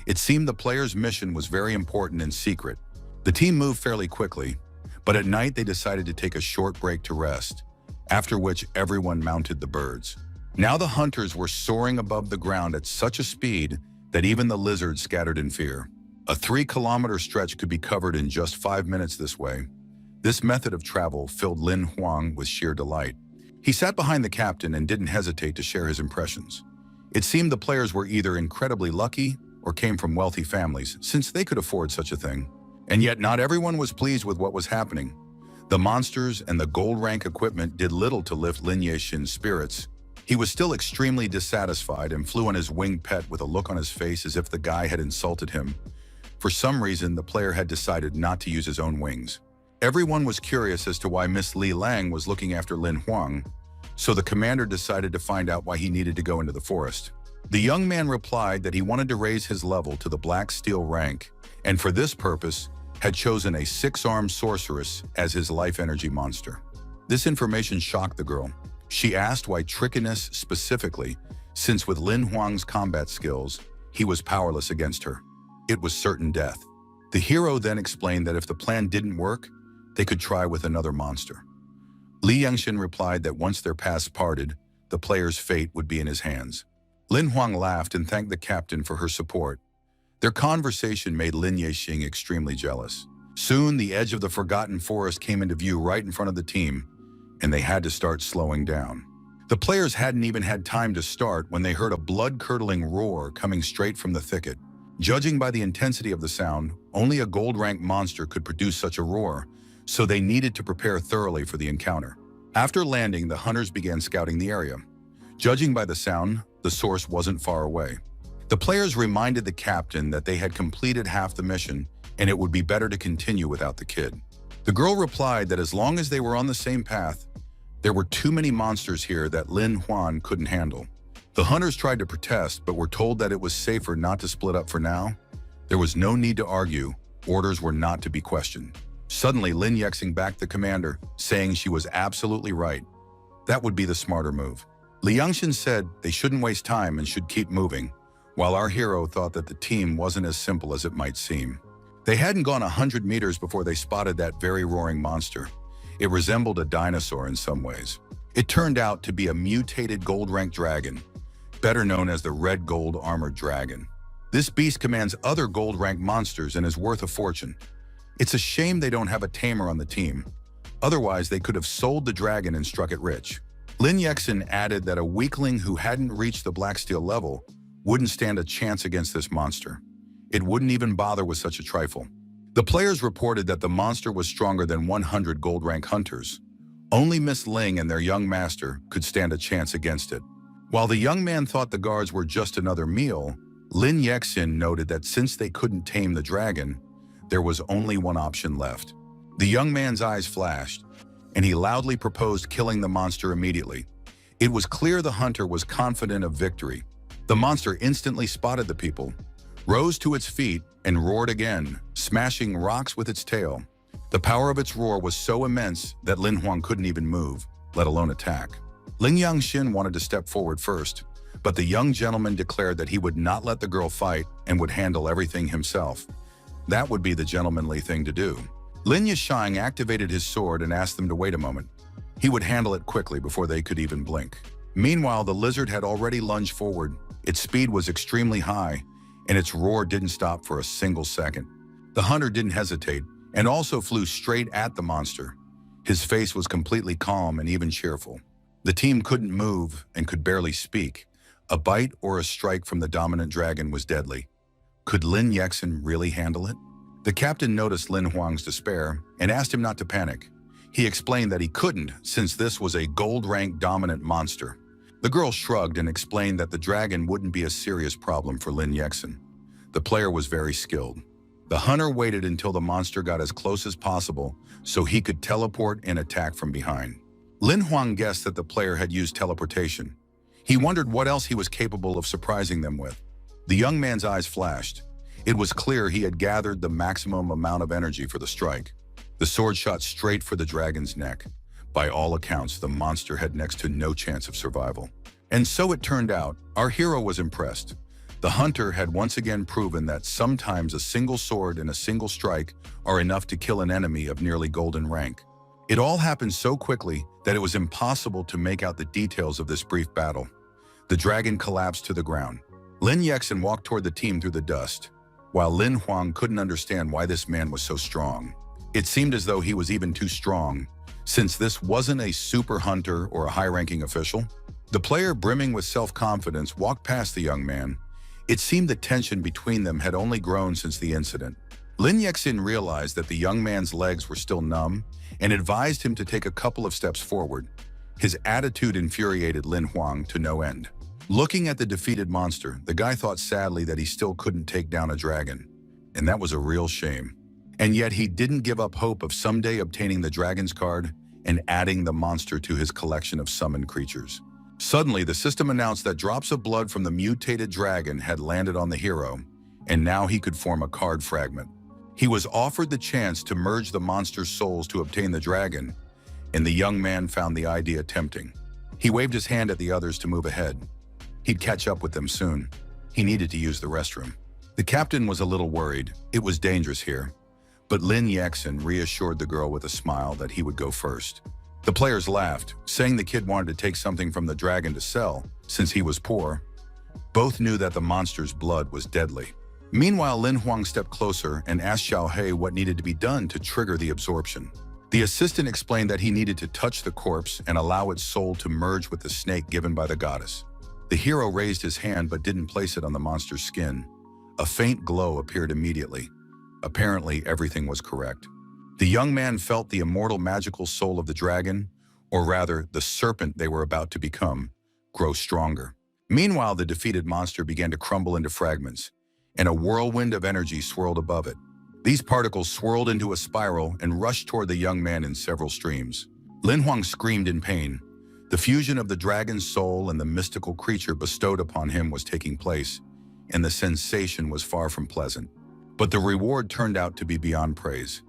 It seemed the player's mission was very important and secret. The team moved fairly quickly, but at night they decided to take a short break to rest, after which everyone mounted the birds. Now the hunters were soaring above the ground at such a speed that even the lizards scattered in fear. A 3-kilometer stretch could be covered in just 5 minutes this way. This method of travel filled Lin Huang with sheer delight. He sat behind the captain and didn't hesitate to share his impressions. It seemed the players were either incredibly lucky or came from wealthy families, since they could afford such a thing. And yet not everyone was pleased with what was happening. The monsters and the gold-rank equipment did little to lift Lin Yexin's spirits. He was still extremely dissatisfied and flew on his winged pet with a look on his face as if the guy had insulted him. For some reason, the player had decided not to use his own wings. Everyone was curious as to why Miss Li Lang was looking after Lin Huang, so the commander decided to find out why he needed to go into the forest. The young man replied that he wanted to raise his level to the Black Steel rank, and for this purpose, had chosen a 6-armed sorceress as his life energy monster. This information shocked the girl. She asked why trickiness specifically, since with Lin Huang's combat skills, he was powerless against her. It was certain death. The hero then explained that if the plan didn't work, they could try with another monster. Li Yangxin replied that once their paths parted, the player's fate would be in his hands. Lin Huang laughed and thanked the captain for her support. Their conversation made Lin Yexing extremely jealous. Soon, the edge of the forgotten forest came into view right in front of the team, and they had to start slowing down. The players hadn't even had time to start when they heard a blood-curdling roar coming straight from the thicket. Judging by the intensity of the sound, only a gold-rank monster could produce such a roar, so they needed to prepare thoroughly for the encounter. After landing, the hunters began scouting the area. Judging by the sound, the source wasn't far away. The players reminded the captain that they had completed half the mission and it would be better to continue without the kid. The girl replied that as long as they were on the same path, there were too many monsters here that Lin Huan couldn't handle. The hunters tried to protest, but were told that it was safer not to split up for now. There was no need to argue. Orders were not to be questioned. Suddenly, Lin Yexing backed the commander, saying she was absolutely right. That would be the smarter move. Li Yangxin said they shouldn't waste time and should keep moving, while our hero thought that the team wasn't as simple as it might seem. They hadn't gone 100 meters before they spotted that very roaring monster. It resembled a dinosaur in some ways. It turned out to be a mutated gold-rank dragon, better known as the red gold armored dragon. This beast commands other gold-rank monsters and is worth a fortune. It's a shame they don't have a tamer on the team. Otherwise, they could have sold the dragon and struck it rich. Lin Yexin added that a weakling who hadn't reached the Black Steel level wouldn't stand a chance against this monster. It wouldn't even bother with such a trifle. The players reported that the monster was stronger than 100 gold-rank hunters. Only Miss Ling and their young master could stand a chance against it. While the young man thought the guards were just another meal, Lin Yexin noted that since they couldn't tame the dragon, there was only one option left. The young man's eyes flashed, and he loudly proposed killing the monster immediately. It was clear the hunter was confident of victory. The monster instantly spotted the people, rose to its feet, and roared again, smashing rocks with its tail. The power of its roar was so immense that Lin Huang couldn't even move, let alone attack. Lin Yangxin wanted to step forward first, but the young gentleman declared that he would not let the girl fight and would handle everything himself. That would be the gentlemanly thing to do. Lin Yishang activated his sword and asked them to wait a moment. He would handle it quickly before they could even blink. Meanwhile, the lizard had already lunged forward. Its speed was extremely high, and its roar didn't stop for a single second. The hunter didn't hesitate and also flew straight at the monster. His face was completely calm and even cheerful. The team couldn't move and could barely speak. A bite or a strike from the dominant dragon was deadly. Could Lin Yexin really handle it? The captain noticed Lin Huang's despair and asked him not to panic. He explained that he couldn't, since this was a gold-rank dominant monster. The girl shrugged and explained that the dragon wouldn't be a serious problem for Lin Yexin. The player was very skilled. The hunter waited until the monster got as close as possible so he could teleport and attack from behind. Lin Huang guessed that the player had used teleportation. He wondered what else he was capable of surprising them with. The young man's eyes flashed. It was clear he had gathered the maximum amount of energy for the strike. The sword shot straight for the dragon's neck. By all accounts, the monster had next to no chance of survival. And so it turned out, our hero was impressed. The hunter had once again proven that sometimes a single sword and a single strike are enough to kill an enemy of nearly golden rank. It all happened so quickly that it was impossible to make out the details of this brief battle. The dragon collapsed to the ground. Lin Yexin walked toward the team through the dust, while Lin Huang couldn't understand why this man was so strong. It seemed as though he was even too strong, since this wasn't a super hunter or a high-ranking official. The player, brimming with self-confidence, walked past the young man. It seemed the tension between them had only grown since the incident. Lin Yexin realized that the young man's legs were still numb and advised him to take a couple of steps forward. His attitude infuriated Lin Huang to no end. Looking at the defeated monster, the guy thought sadly that he still couldn't take down a dragon. And that was a real shame. And yet he didn't give up hope of someday obtaining the dragon's card and adding the monster to his collection of summoned creatures. Suddenly, the system announced that drops of blood from the mutated dragon had landed on the hero, and now he could form a card fragment. He was offered the chance to merge the monster's souls to obtain the dragon, and the young man found the idea tempting. He waved his hand at the others to move ahead. He'd catch up with them soon. He needed to use the restroom. The captain was a little worried. It was dangerous here. But Lin Yexin reassured the girl with a smile that he would go first. The players laughed, saying the kid wanted to take something from the dragon to sell, since he was poor. Both knew that the monster's blood was deadly. Meanwhile, Lin Huang stepped closer and asked Xiao He what needed to be done to trigger the absorption. The assistant explained that he needed to touch the corpse and allow its soul to merge with the snake given by the goddess. The hero raised his hand but didn't place it on the monster's skin. A faint glow appeared immediately. Apparently, everything was correct. The young man felt the immortal magical soul of the dragon, or rather, the serpent they were about to become, grow stronger. Meanwhile, the defeated monster began to crumble into fragments, and a whirlwind of energy swirled above it. These particles swirled into a spiral and rushed toward the young man in several streams. Lin Huang screamed in pain. The fusion of the dragon's soul and the mystical creature bestowed upon him was taking place, and the sensation was far from pleasant. But the reward turned out to be beyond praise.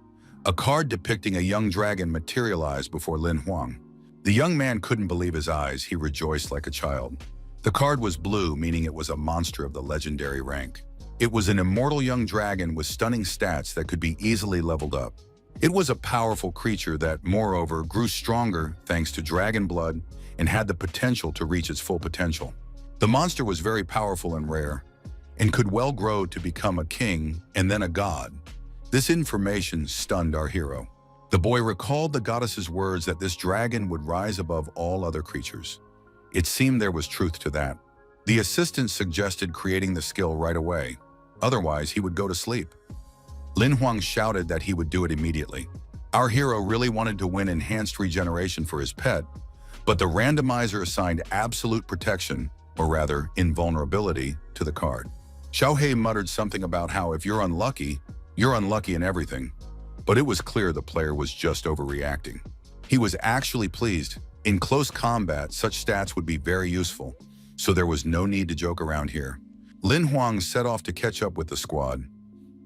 A card depicting a young dragon materialized before Lin Huang. The young man couldn't believe his eyes. He rejoiced like a child. The card was blue, meaning it was a monster of the legendary rank. It was an immortal young dragon with stunning stats that could be easily leveled up. It was a powerful creature that, moreover, grew stronger thanks to dragon blood and had the potential to reach its full potential. The monster was very powerful and rare, and could well grow to become a king and then a god. This information stunned our hero. The boy recalled the goddess's words that this dragon would rise above all other creatures. It seemed there was truth to that. The assistant suggested creating the skill right away. Otherwise, he would go to sleep. Lin Huang shouted that he would do it immediately. Our hero really wanted to win enhanced regeneration for his pet, but the randomizer assigned absolute protection, or rather, invulnerability, to the card. Xiao He muttered something about how if you're unlucky in everything, but it was clear the player was just overreacting. He was actually pleased. In close combat, such stats would be very useful, so there was no need to joke around here. Lin Huang set off to catch up with the squad.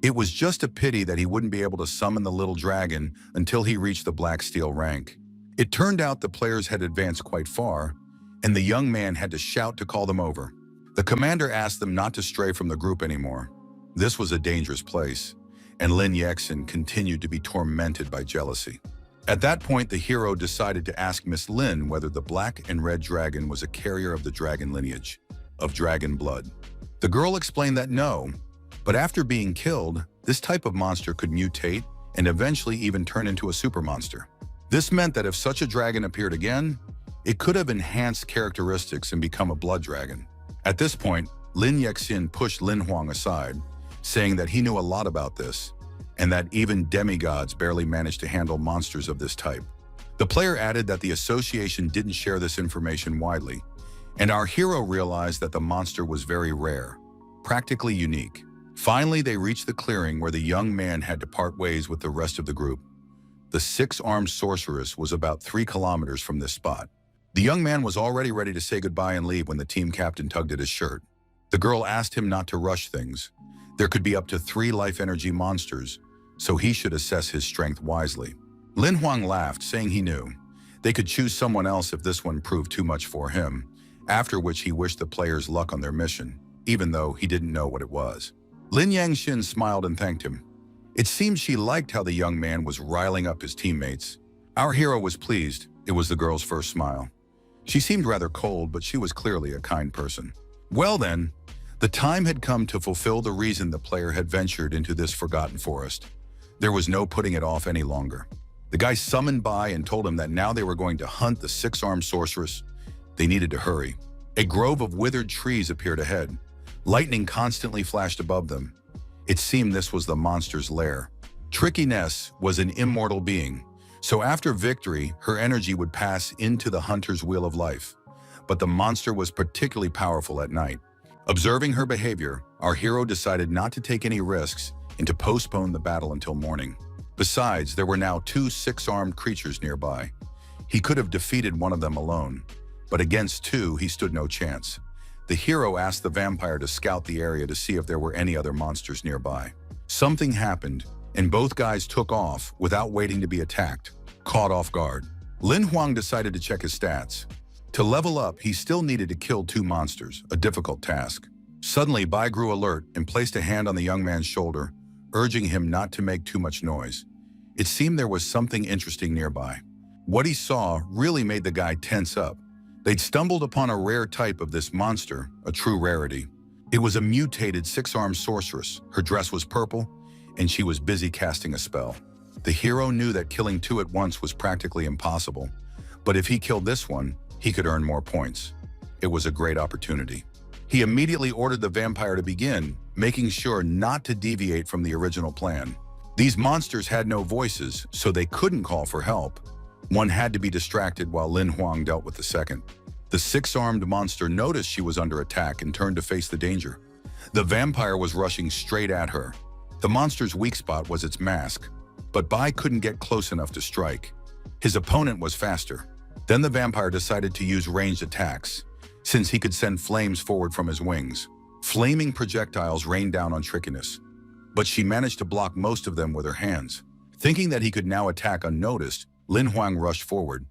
It was just a pity that he wouldn't be able to summon the little dragon until he reached the Black Steel rank. It turned out the players had advanced quite far, and the young man had to shout to call them over. The commander asked them not to stray from the group anymore. This was a dangerous place, and Lin Yexin continued to be tormented by jealousy. At that point, the hero decided to ask Miss Lin whether the black and red dragon was a carrier of the dragon lineage, of dragon blood. The girl explained that no, but after being killed, this type of monster could mutate and eventually even turn into a super monster. This meant that if such a dragon appeared again, it could have enhanced characteristics and become a blood dragon. At this point, Lin Yexin pushed Lin Huang aside, saying that he knew a lot about this, and that even demigods barely managed to handle monsters of this type. The player added that the association didn't share this information widely, and our hero realized that the monster was very rare, practically unique. Finally, they reached the clearing where the young man had to part ways with the rest of the group. The six-armed sorceress was about 3 kilometers from this spot. The young man was already ready to say goodbye and leave when the team captain tugged at his shirt. The girl asked him not to rush things. There could be up to 3 life energy monsters, so he should assess his strength wisely. Lin Huang laughed, saying he knew. They could choose someone else if this one proved too much for him, after which he wished the players luck on their mission, even though he didn't know what it was. Lin Yangxin smiled and thanked him. It seemed she liked how the young man was riling up his teammates. Our hero was pleased. It was the girl's first smile. She seemed rather cold, but she was clearly a kind person. Well then, the time had come to fulfill the reason the player had ventured into this forgotten forest. There was no putting it off any longer. The guy summoned Bai and told him that now they were going to hunt the 6-armed sorceress. They needed to hurry. A grove of withered trees appeared ahead. Lightning constantly flashed above them. It seemed this was the monster's lair. Tricky Ness was an immortal being, so after victory, her energy would pass into the hunter's wheel of life. But the monster was particularly powerful at night. Observing her behavior, our hero decided not to take any risks and to postpone the battle until morning. Besides, there were now two six-armed creatures nearby. He could have defeated one of them alone, but against two, he stood no chance. The hero asked the vampire to scout the area to see if there were any other monsters nearby. Something happened, and both guys took off without waiting to be attacked, caught off guard. Lin Huang decided to check his stats. To level up, he still needed to kill two monsters, a difficult task. Suddenly, Bai grew alert and placed a hand on the young man's shoulder, urging him not to make too much noise. It seemed there was something interesting nearby. What he saw really made the guy tense up. They'd stumbled upon a rare type of this monster, a true rarity. It was a mutated six-armed sorceress. Her dress was purple, and she was busy casting a spell. The hero knew that killing two at once was practically impossible, but if he killed this one, he could earn more points. It was a great opportunity. He immediately ordered the vampire to begin, making sure not to deviate from the original plan. These monsters had no voices, so they couldn't call for help. One had to be distracted while Lin Huang dealt with the second. The six-armed monster noticed she was under attack and turned to face the danger. The vampire was rushing straight at her. The monster's weak spot was its mask, but Bai couldn't get close enough to strike. His opponent was faster. Then the vampire decided to use ranged attacks, since he could send flames forward from his wings. Flaming projectiles rained down on Trichinus, but she managed to block most of them with her hands. Thinking that he could now attack unnoticed, Lin Huang rushed forward.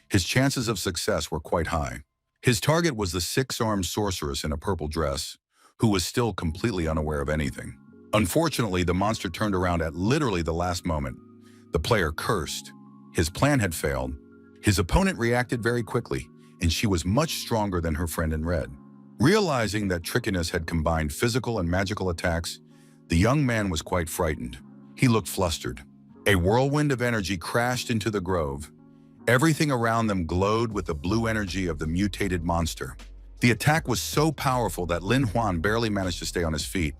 His chances of success were quite high. His target was the six-armed sorceress in a purple dress, who was still completely unaware of anything. Unfortunately, the monster turned around at literally the last moment. The player cursed. His plan had failed. His opponent reacted very quickly, and she was much stronger than her friend in red. Realizing that Trichinus had combined physical and magical attacks, the young man was quite frightened. He looked flustered. A whirlwind of energy crashed into the grove. Everything around them glowed with the blue energy of the mutated monster. The attack was so powerful that Lin Huan barely managed to stay on his feet,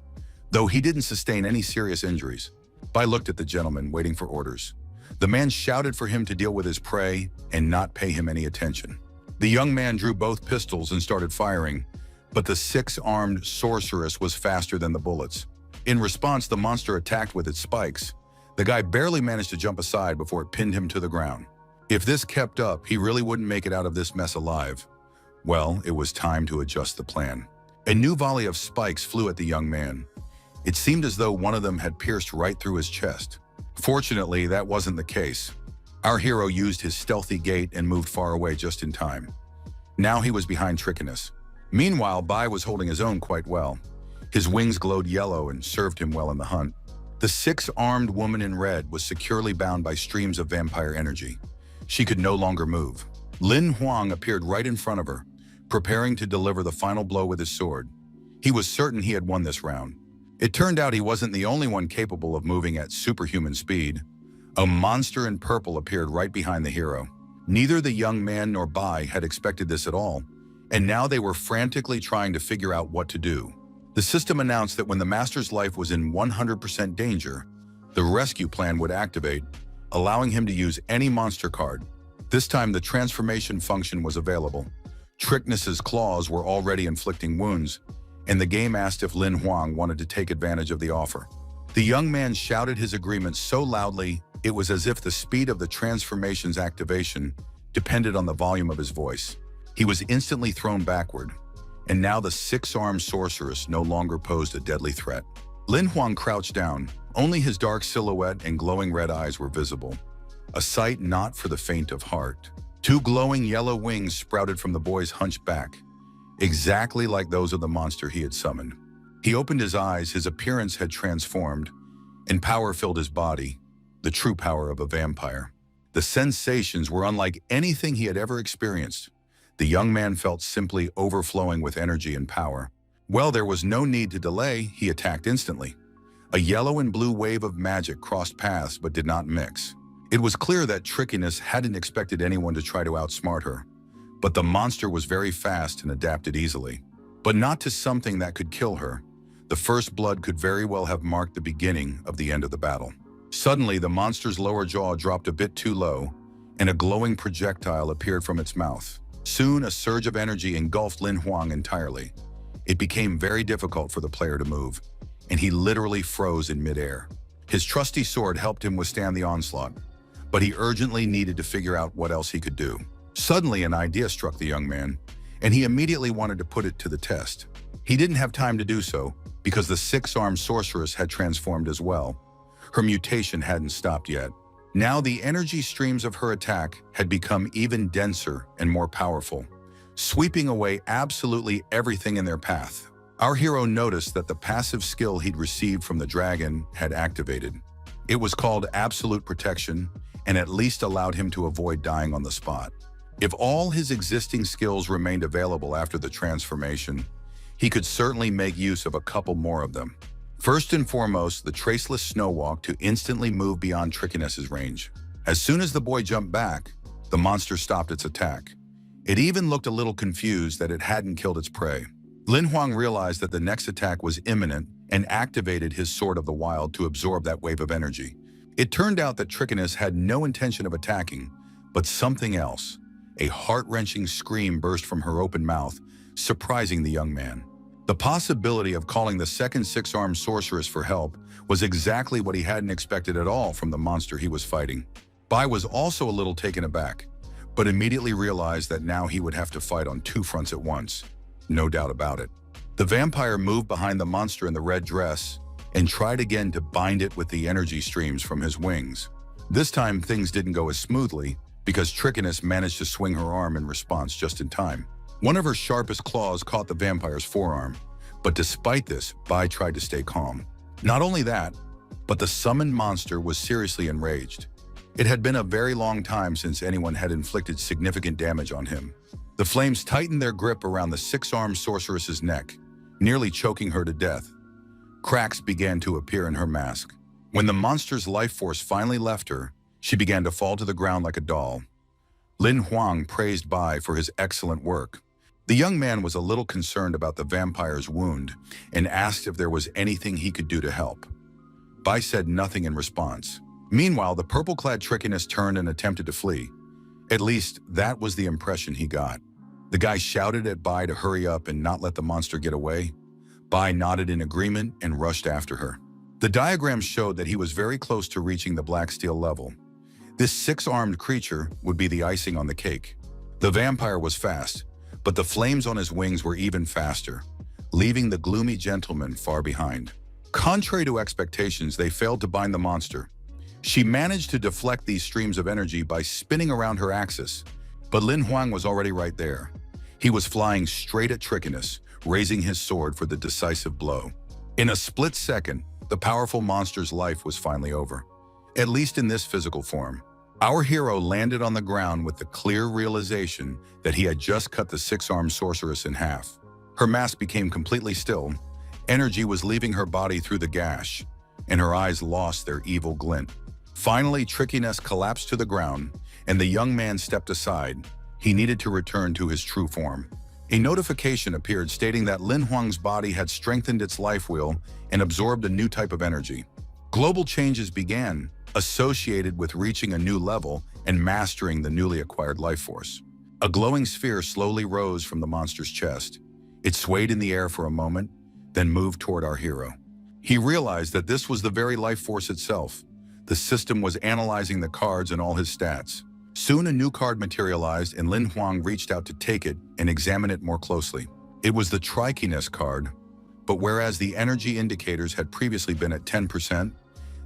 though he didn't sustain any serious injuries. Bai looked at the gentleman, waiting for orders. The man shouted for him to deal with his prey and not pay him any attention. The young man drew both pistols and started firing, but the six-armed sorceress was faster than the bullets. In response, the monster attacked with its spikes. The guy barely managed to jump aside before it pinned him to the ground. If this kept up, he really wouldn't make it out of this mess alive. Well, it was time to adjust the plan. A new volley of spikes flew at the young man. It seemed as though one of them had pierced right through his chest. Fortunately, that wasn't the case. Our hero used his stealthy gait and moved far away just in time. Now he was behind Trichinus. Meanwhile, Bai was holding his own quite well. His wings glowed yellow and served him well in the hunt. The six-armed woman in red was securely bound by streams of vampire energy. She could no longer move. Lin Huang appeared right in front of her, preparing to deliver the final blow with his sword. He was certain he had won this round. It turned out he wasn't the only one capable of moving at superhuman speed. A monster in purple appeared right behind the hero. Neither the young man nor Bai had expected this at all, and now they were frantically trying to figure out what to do. The system announced that when the master's life was in 100% danger, the rescue plan would activate, allowing him to use any monster card. This time, the transformation function was available. Trichinus's claws were already inflicting wounds, and the game asked if Lin Huang wanted to take advantage of the offer. The young man shouted his agreement so loudly, it was as if the speed of the transformation's activation depended on the volume of his voice. He was instantly thrown backward, and now the six-armed sorceress no longer posed a deadly threat. Lin Huang crouched down. Only his dark silhouette and glowing red eyes were visible, a sight not for the faint of heart. Two glowing yellow wings sprouted from the boy's hunched back, exactly like those of the monster he had summoned. He opened his eyes, his appearance had transformed, and power filled his body, the true power of a vampire. The sensations were unlike anything he had ever experienced. The young man felt simply overflowing with energy and power. Well, there was no need to delay, he attacked instantly. A yellow and blue wave of magic crossed paths but did not mix. It was clear that Trichinus hadn't expected anyone to try to outsmart her, but the monster was very fast and adapted easily. But not to something that could kill her. The first blood could very well have marked the beginning of the end of the battle. Suddenly, the monster's lower jaw dropped a bit too low, and a glowing projectile appeared from its mouth. Soon, a surge of energy engulfed Lin Huang entirely. It became very difficult for the player to move. and he literally froze in midair. His trusty sword helped him withstand the onslaught, but he urgently needed to figure out what else he could do. Suddenly, an idea struck the young man, and he immediately wanted to put it to the test. He didn't have time to do so, because the six-armed sorceress had transformed as well. Her mutation hadn't stopped yet. Now the energy streams of her attack had become even denser and more powerful, sweeping away absolutely everything in their path. Our hero noticed that the passive skill he'd received from the dragon had activated. It was called Absolute Protection, and at least allowed him to avoid dying on the spot. If all his existing skills remained available after the transformation, he could certainly make use of a couple more of them. First and foremost, the traceless snow walk to instantly move beyond Trichinus's range. As soon as the boy jumped back, the monster stopped its attack. It even looked a little confused that it hadn't killed its prey. Lin Huang realized that the next attack was imminent and activated his Sword of the Wild to absorb that wave of energy. It turned out that Trichinus had no intention of attacking, but something else. A heart-wrenching scream burst from her open mouth, surprising the young man. The possibility of calling the second six-armed sorceress for help was exactly what he hadn't expected at all from the monster he was fighting. Bai was also a little taken aback, but immediately realized that now he would have to fight on two fronts at once. No doubt about it. The vampire moved behind the monster in the red dress and tried again to bind it with the energy streams from his wings. This time things didn't go as smoothly because Trichinus managed to swing her arm in response just in time. One of her sharpest claws caught the vampire's forearm, but despite this, Bai tried to stay calm. Not only that, but the summoned monster was seriously enraged. It had been a very long time since anyone had inflicted significant damage on him. The flames tightened their grip around the six-armed sorceress's neck, nearly choking her to death. Cracks began to appear in her mask. When the monster's life force finally left her, she began to fall to the ground like a doll. Lin Huang praised Bai for his excellent work. The young man was a little concerned about the vampire's wound and asked if there was anything he could do to help. Bai said nothing in response. Meanwhile, the purple-clad Trichinus turned and attempted to flee. At least, that was the impression he got. The guy shouted at Bai to hurry up and not let the monster get away. Bai nodded in agreement and rushed after her. The diagram showed that he was very close to reaching the black steel level. This six-armed creature would be the icing on the cake. The vampire was fast, but the flames on his wings were even faster, leaving the gloomy gentleman far behind. Contrary to expectations, they failed to bind the monster. She managed to deflect these streams of energy by spinning around her axis, but Lin Huang was already right there. He was flying straight at Trichinus, raising his sword for the decisive blow. In a split second, the powerful monster's life was finally over, at least in this physical form. Our hero landed on the ground with the clear realization that he had just cut the six-armed sorceress in half. Her mask became completely still. Energy was leaving her body through the gash, and her eyes lost their evil glint. Finally, Trichinus collapsed to the ground, and the young man stepped aside. He needed to return to his true form. A notification appeared stating that Lin Huang's body had strengthened its life wheel and absorbed a new type of energy. Global changes began, associated with reaching a new level and mastering the newly acquired life force. A glowing sphere slowly rose from the monster's chest. It swayed in the air for a moment, then moved toward our hero. He realized that this was the very life force itself. The system was analyzing the cards and all his stats. Soon a new card materialized and Lin Huang reached out to take it and examine it more closely. It was the Trichinus card, but whereas the energy indicators had previously been at 10%,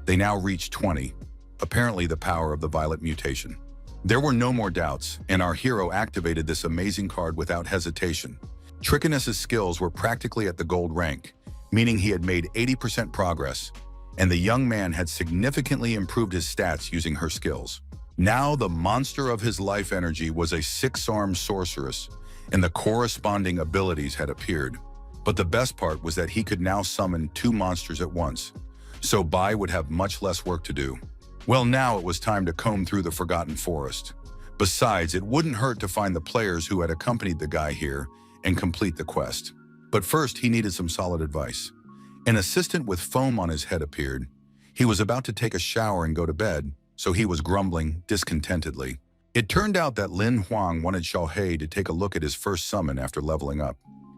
they now reached 20%, apparently the power of the violet mutation. There were no more doubts, and our hero activated this amazing card without hesitation. Trichinus's skills were practically at the gold rank, meaning he had made 80% progress, and the young man had significantly improved his stats using her skills. Now the monster of his life energy was a six-armed sorceress, and the corresponding abilities had appeared. But the best part was that he could now summon two monsters at once, so Bai would have much less work to do. Well, now it was time to comb through the Forgotten Forest. Besides, it wouldn't hurt to find the players who had accompanied the guy here and complete the quest. But first, he needed some solid advice. An assistant with foam on his head appeared. He was about to take a shower and go to bed, so he was grumbling discontentedly. It turned out that Lin Huang wanted Xiaohei to take a look at his first summon after leveling up.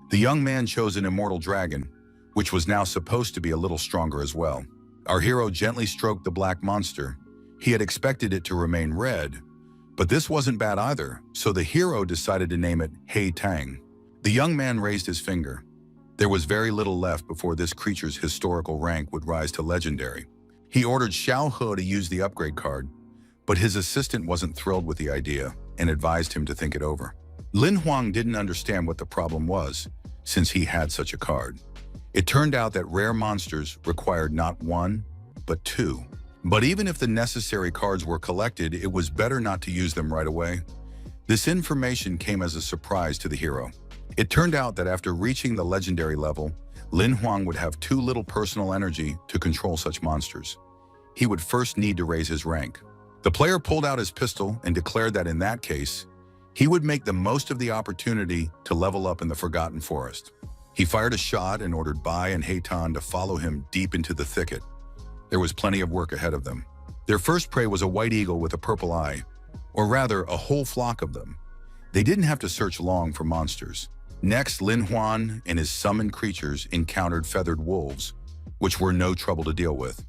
The young man chose an immortal dragon, which was now supposed to be a little stronger as well. Our hero gently stroked the black monster. He had expected it to remain red, but this wasn't bad either, so the hero decided to name it Hey Tang. The young man raised his finger. There was very little left before this creature's historical rank would rise to legendary. He ordered Xiao He to use the upgrade card, but his assistant wasn't thrilled with the idea and advised him to think it over. Lin Huang didn't understand what the problem was, since he had such a card. It turned out that rare monsters required not one, but two. But even if the necessary cards were collected, it was better not to use them right away. This information came as a surprise to the hero. It turned out that after reaching the legendary level, Lin Huang would have too little personal energy to control such monsters. He would first need to raise his rank. The player pulled out his pistol and declared that in that case, he would make the most of the opportunity to level up in the Forgotten Forest. He fired a shot and ordered Bai and Heitan to follow him deep into the thicket. There was plenty of work ahead of them. Their first prey was a white eagle with a purple eye, or rather a whole flock of them. They didn't have to search long for monsters. Next, Lin Huan and his summoned creatures encountered feathered wolves, which were no trouble to deal with.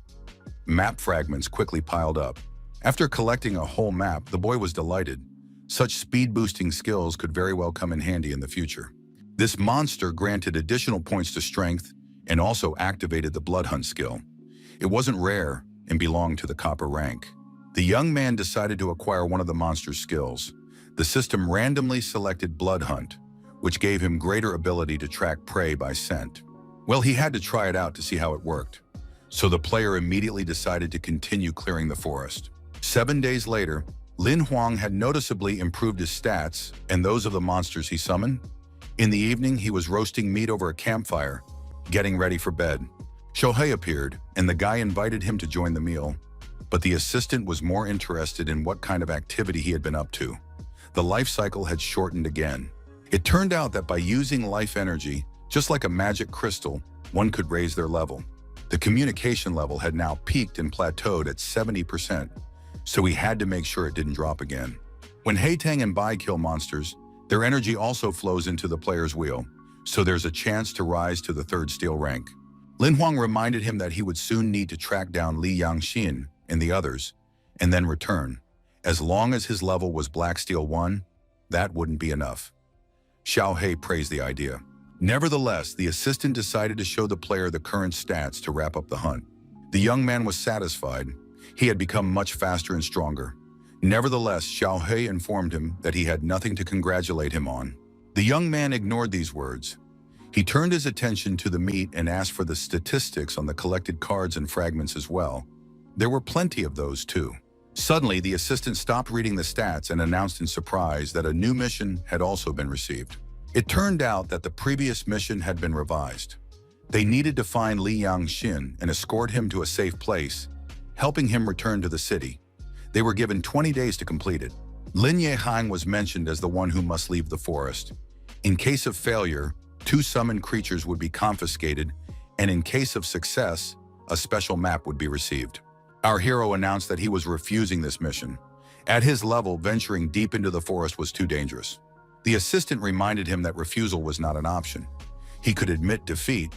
Map fragments quickly piled up. After collecting a whole map, the boy was delighted. Such speed-boosting skills could very well come in handy in the future. This monster granted additional points to strength and also activated the blood hunt skill. It wasn't rare and belonged to the copper rank. The young man decided to acquire one of the monster's skills. The system randomly selected blood hunt, which gave him greater ability to track prey by scent. Well, he had to try it out to see how it worked. So the player immediately decided to continue clearing the forest. 7 days later, Lin Huang had noticeably improved his stats and those of the monsters he summoned. In the evening, he was roasting meat over a campfire, getting ready for bed. Shohei appeared, and the guy invited him to join the meal. But the assistant was more interested in what kind of activity he had been up to. The life cycle had shortened again. It turned out that by using life energy, just like a magic crystal, one could raise their level. The communication level had now peaked and plateaued at 70%, so he had to make sure it didn't drop again. When Heitang and Bai kill monsters, their energy also flows into the player's wheel, so there's a chance to rise to the 3rd steel rank. Lin Huang reminded him that he would soon need to track down Li Yangxin and the others, and then return. As long as his level was Black Steel 1, that wouldn't be enough. Xiao He praised the idea. Nevertheless, the assistant decided to show the player the current stats to wrap up the hunt. The young man was satisfied. He had become much faster and stronger. Nevertheless, Xiao He informed him that he had nothing to congratulate him on. The young man ignored these words. He turned his attention to the meat and asked for the statistics on the collected cards and fragments as well. There were plenty of those too. Suddenly, the assistant stopped reading the stats and announced in surprise that a new mission had also been received. It turned out that the previous mission had been revised. They needed to find Li Yangxin and escort him to a safe place, helping him return to the city. They were given 20 days to complete it. Lin Yehang was mentioned as the one who must leave the forest. In case of failure, 2 summoned creatures would be confiscated, and in case of success, a special map would be received. Our hero announced that he was refusing this mission. At his level, venturing deep into the forest was too dangerous. The assistant reminded him that refusal was not an option. He could admit defeat,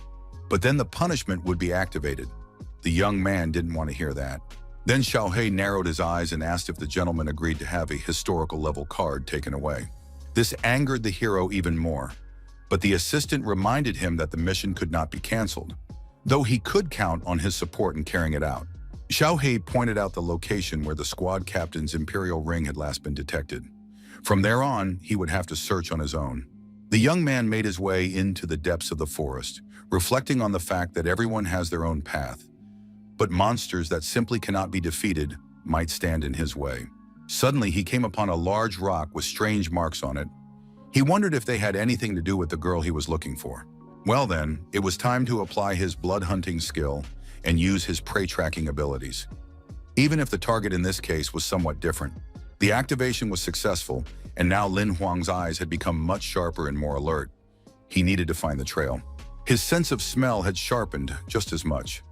but then the punishment would be activated. The young man didn't want to hear that. Then Xiao He narrowed his eyes and asked if the gentleman agreed to have a historical level card taken away. This angered the hero even more, but the assistant reminded him that the mission could not be canceled, though he could count on his support in carrying it out. Xiao He pointed out the location where the squad captain's imperial ring had last been detected. From there on, he would have to search on his own. The young man made his way into the depths of the forest, reflecting on the fact that everyone has their own path, but monsters that simply cannot be defeated might stand in his way. Suddenly, he came upon a large rock with strange marks on it. He wondered if they had anything to do with the girl he was looking for. Well then, it was time to apply his blood hunting skill and use his prey tracking abilities. Even if the target in this case was somewhat different, the activation was successful, and now Lin Huang's eyes had become much sharper and more alert. He needed to find the trail. His sense of smell had sharpened just as much.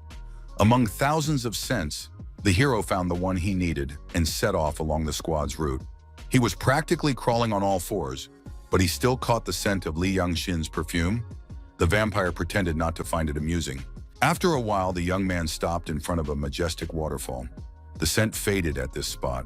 Among thousands of scents, the hero found the one he needed and set off along the squad's route. He was practically crawling on all fours, but he still caught the scent of Li Yangxin's perfume. The vampire pretended not to find it amusing. After a while, the young man stopped in front of a majestic waterfall. The scent faded at this spot,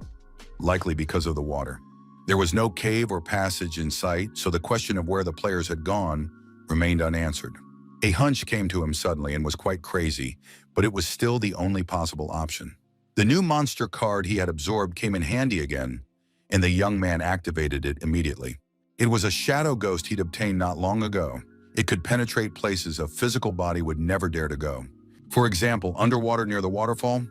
likely because of the water. There was no cave or passage in sight, so the question of where the players had gone remained unanswered. A hunch came to him suddenly and was quite crazy, but it was still the only possible option. The new monster card he had absorbed came in handy again, and the young man activated it immediately. It was a shadow ghost he'd obtained not long ago. It could penetrate places a physical body would never dare to go. For example, underwater near the waterfall,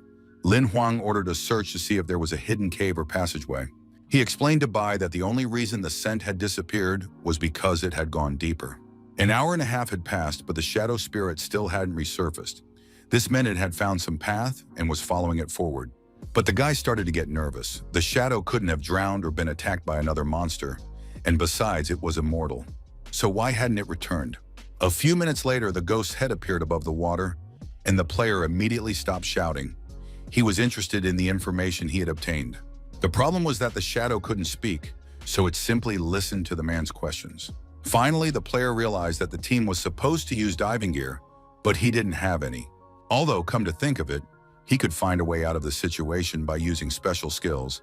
Lin Huang ordered a search to see if there was a hidden cave or passageway. He explained to Bai that the only reason the scent had disappeared was because it had gone deeper. An hour and a half had passed, but the shadow spirit still hadn't resurfaced. This meant it had found some path and was following it forward. But the guy started to get nervous. The shadow couldn't have drowned or been attacked by another monster, and besides, it was immortal. So why hadn't it returned? A few minutes later, the ghost's head appeared above the water, and the player immediately stopped shouting. He was interested in the information he had obtained. The problem was that the shadow couldn't speak, so it simply listened to the man's questions. Finally, the player realized that the team was supposed to use diving gear, but he didn't have any. Although, come to think of it, he could find a way out of the situation by using special skills,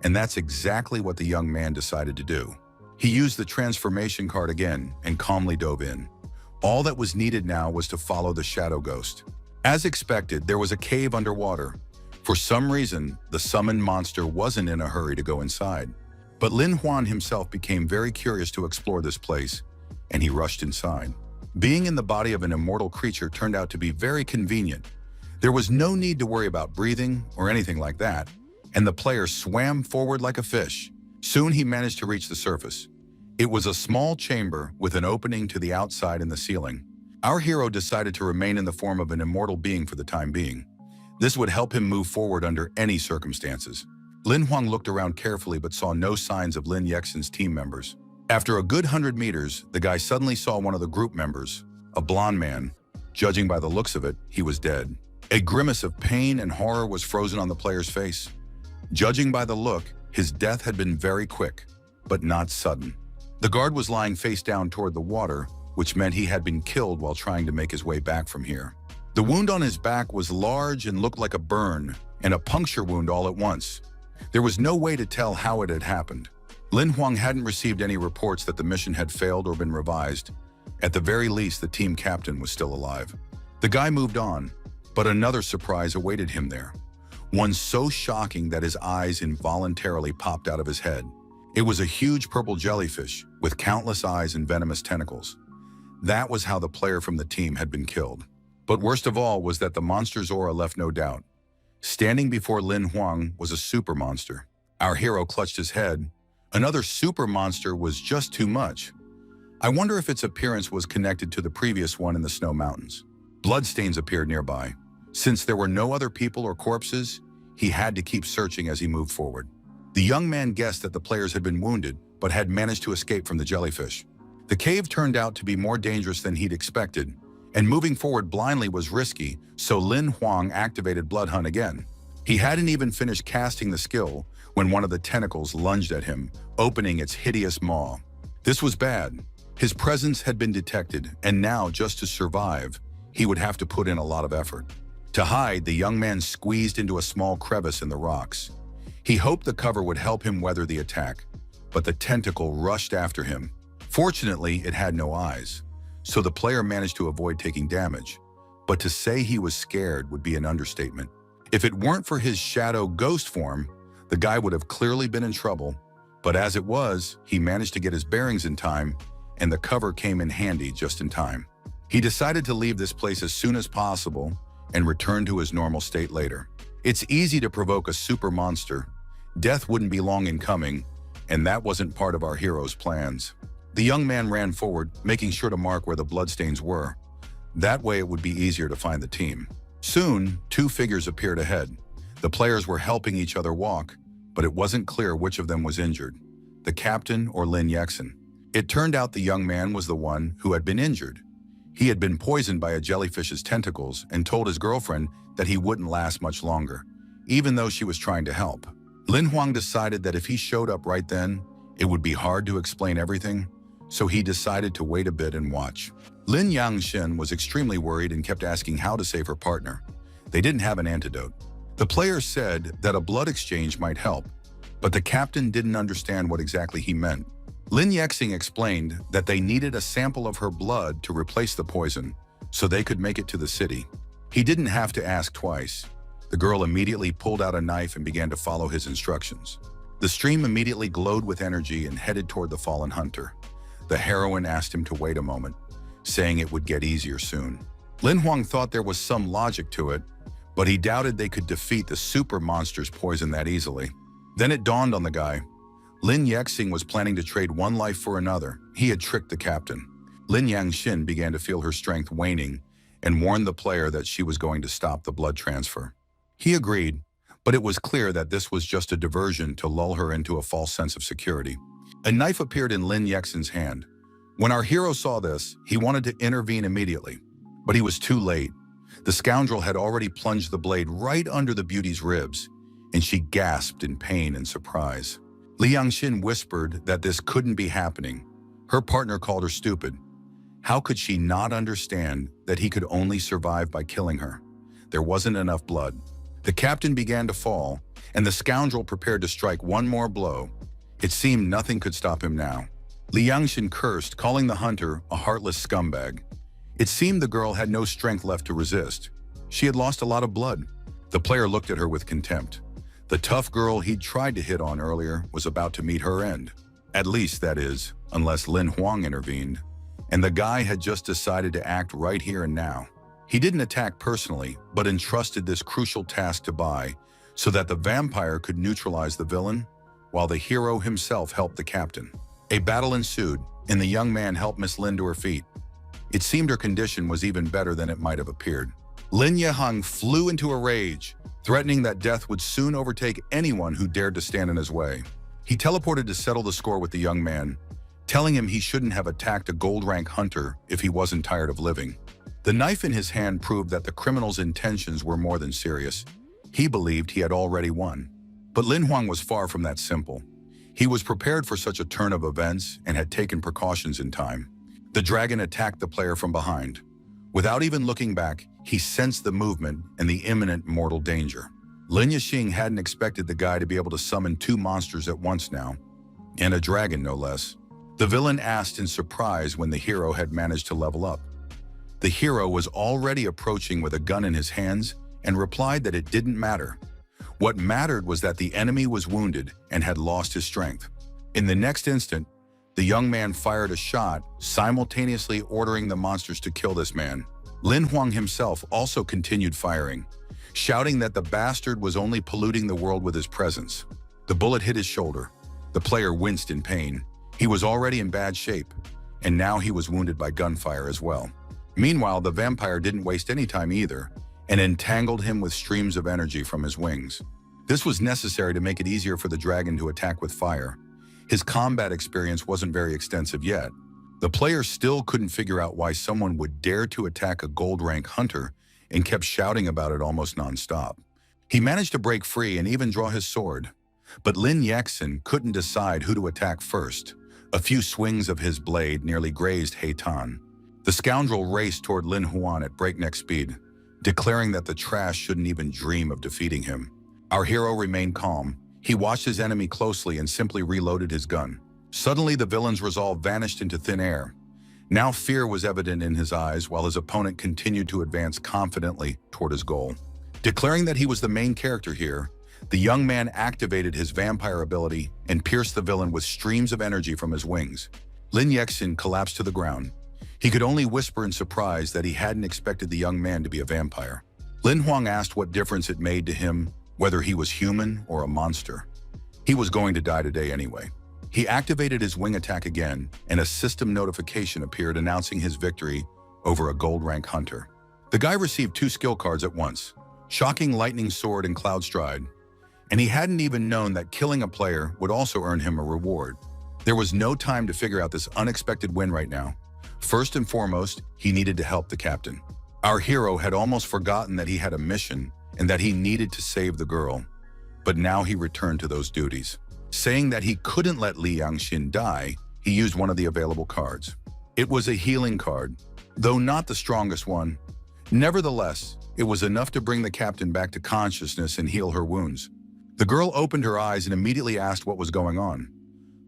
and that's exactly what the young man decided to do. He used the transformation card again and calmly dove in. All that was needed now was to follow the shadow ghost. As expected, there was a cave underwater. For some reason, the summoned monster wasn't in a hurry to go inside. But Lin Huan himself became very curious to explore this place, and he rushed inside. Being in the body of an immortal creature turned out to be very convenient. There was no need to worry about breathing or anything like that, and the player swam forward like a fish. Soon he managed to reach the surface. It was a small chamber with an opening to the outside in the ceiling. Our hero decided to remain in the form of an immortal being for the time being. This would help him move forward under any circumstances. Lin Huang looked around carefully but saw no signs of Lin Yexin's team members. After a good 100 meters, the guy suddenly saw one of the group members, a blonde man. Judging by the looks of it, he was dead. A grimace of pain and horror was frozen on the player's face. Judging by the look, his death had been very quick, but not sudden. The guard was lying face down toward the water, which meant he had been killed while trying to make his way back from here. The wound on his back was large and looked like a burn, and a puncture wound all at once. There was no way to tell how it had happened. Lin Huang hadn't received any reports that the mission had failed or been revised. At the very least, the team captain was still alive. The guy moved on, but another surprise awaited him there. One so shocking that his eyes involuntarily popped out of his head. It was a huge purple jellyfish with countless eyes and venomous tentacles. That was how the player from the team had been killed. But worst of all was that the monster's aura left no doubt. Standing before Lin Huang was a super monster. Our hero clutched his head. Another super monster was just too much. I wonder if its appearance was connected to the previous one in the snow mountains. Bloodstains appeared nearby. Since there were no other people or corpses, he had to keep searching as he moved forward. The young man guessed that the players had been wounded, but had managed to escape from the jellyfish. The cave turned out to be more dangerous than he'd expected, and moving forward blindly was risky, so Lin Huang activated Blood Hunt again. He hadn't even finished casting the skill when one of the tentacles lunged at him, opening its hideous maw. This was bad. His presence had been detected, and now, just to survive, he would have to put in a lot of effort. To hide, the young man squeezed into a small crevice in the rocks. He hoped the cover would help him weather the attack, but the tentacle rushed after him. Fortunately, it had no eyes, so the player managed to avoid taking damage. But to say he was scared would be an understatement. If it weren't for his shadow ghost form, the guy would have clearly been in trouble. But as it was, he managed to get his bearings in time, and the cover came in handy just in time. He decided to leave this place as soon as possible and return to his normal state later. It's easy to provoke a super monster. Death wouldn't be long in coming, and that wasn't part of our hero's plans. The young man ran forward, making sure to mark where the bloodstains were. That way it would be easier to find the team. Soon, two figures appeared ahead. The players were helping each other walk, but it wasn't clear which of them was injured, the captain or Lin Yexin. It turned out the young man was the one who had been injured. He had been poisoned by a jellyfish's tentacles and told his girlfriend that he wouldn't last much longer, even though she was trying to help. Lin Huang decided that if he showed up right then, it would be hard to explain everything, so he decided to wait a bit and watch. Lin Yangxin was extremely worried and kept asking how to save her partner. They didn't have an antidote. The player said that a blood exchange might help, but the captain didn't understand what exactly he meant. Lin Yexing explained that they needed a sample of her blood to replace the poison, so they could make it to the city. He didn't have to ask twice. The girl immediately pulled out a knife and began to follow his instructions. The stream immediately glowed with energy and headed toward the fallen hunter. The heroine asked him to wait a moment, saying it would get easier soon. Lin Huang thought there was some logic to it, but he doubted they could defeat the super monster's poison that easily. Then it dawned on the guy. Lin Yexing was planning to trade one life for another. He had tricked the captain. Lin Yangxin began to feel her strength waning and warned the player that she was going to stop the blood transfer. He agreed, but it was clear that this was just a diversion to lull her into a false sense of security. A knife appeared in Lin Yexin's hand. When our hero saw this, he wanted to intervene immediately, but he was too late. The scoundrel had already plunged the blade right under the beauty's ribs, and she gasped in pain and surprise. Li Yangxin whispered that this couldn't be happening. Her partner called her stupid. How could she not understand that he could only survive by killing her? There wasn't enough blood. The captain began to fall, and the scoundrel prepared to strike one more blow. It seemed nothing could stop him now. Li Yangxin cursed, calling the hunter a heartless scumbag. It seemed the girl had no strength left to resist. She had lost a lot of blood. The player looked at her with contempt. The tough girl he'd tried to hit on earlier was about to meet her end. At least, that is, unless Lin Huang intervened. And the guy had just decided to act right here and now. He didn't attack personally, but entrusted this crucial task to Bai so that the vampire could neutralize the villain, while the hero himself helped the captain. A battle ensued, and the young man helped Miss Lin to her feet. It seemed her condition was even better than it might have appeared. Lin Yehang flew into a rage, threatening that death would soon overtake anyone who dared to stand in his way. He teleported to settle the score with the young man, telling him he shouldn't have attacked a gold-rank hunter if he wasn't tired of living. The knife in his hand proved that the criminal's intentions were more than serious. He believed he had already won. But Lin Huang was far from that simple. He was prepared for such a turn of events and had taken precautions in time. The dragon attacked the player from behind. Without even looking back, he sensed the movement and the imminent mortal danger. Lin Yixing hadn't expected the guy to be able to summon two monsters at once now, and a dragon no less. The villain asked in surprise when the hero had managed to level up. The hero was already approaching with a gun in his hands and replied that it didn't matter. What mattered was that the enemy was wounded and had lost his strength. In the next instant, the young man fired a shot, simultaneously ordering the monsters to kill this man. Lin Huang himself also continued firing, shouting that the bastard was only polluting the world with his presence. The bullet hit his shoulder. The player winced in pain. He was already in bad shape, and now he was wounded by gunfire as well. Meanwhile, the vampire didn't waste any time either, and entangled him with streams of energy from his wings. This was necessary to make it easier for the dragon to attack with fire. His combat experience wasn't very extensive yet. The player still couldn't figure out why someone would dare to attack a gold-rank hunter and kept shouting about it almost non-stop. He managed to break free and even draw his sword. But Lin Yexin couldn't decide who to attack first. A few swings of his blade nearly grazed Heitan. The scoundrel raced toward Lin Huan at breakneck speed, declaring that the trash shouldn't even dream of defeating him. Our hero remained calm. He watched his enemy closely and simply reloaded his gun. Suddenly, the villain's resolve vanished into thin air. Now fear was evident in his eyes while his opponent continued to advance confidently toward his goal. Declaring that he was the main character here, the young man activated his vampire ability and pierced the villain with streams of energy from his wings. Lin Yexin collapsed to the ground. He could only whisper in surprise that he hadn't expected the young man to be a vampire. Lin Huang asked what difference it made to him, whether he was human or a monster. He was going to die today anyway. He activated his wing attack again, and a system notification appeared announcing his victory over a gold-rank hunter. The guy received 2 skill cards at once, Shocking Lightning Sword and Cloud Stride, and he hadn't even known that killing a player would also earn him a reward. There was no time to figure out this unexpected win right now. First and foremost, he needed to help the captain. Our hero had almost forgotten that he had a mission and that he needed to save the girl, but now he returned to those duties. Saying that he couldn't let Li Yangxin die, he used one of the available cards. It was a healing card, though not the strongest one. Nevertheless, it was enough to bring the captain back to consciousness and heal her wounds. The girl opened her eyes and immediately asked what was going on.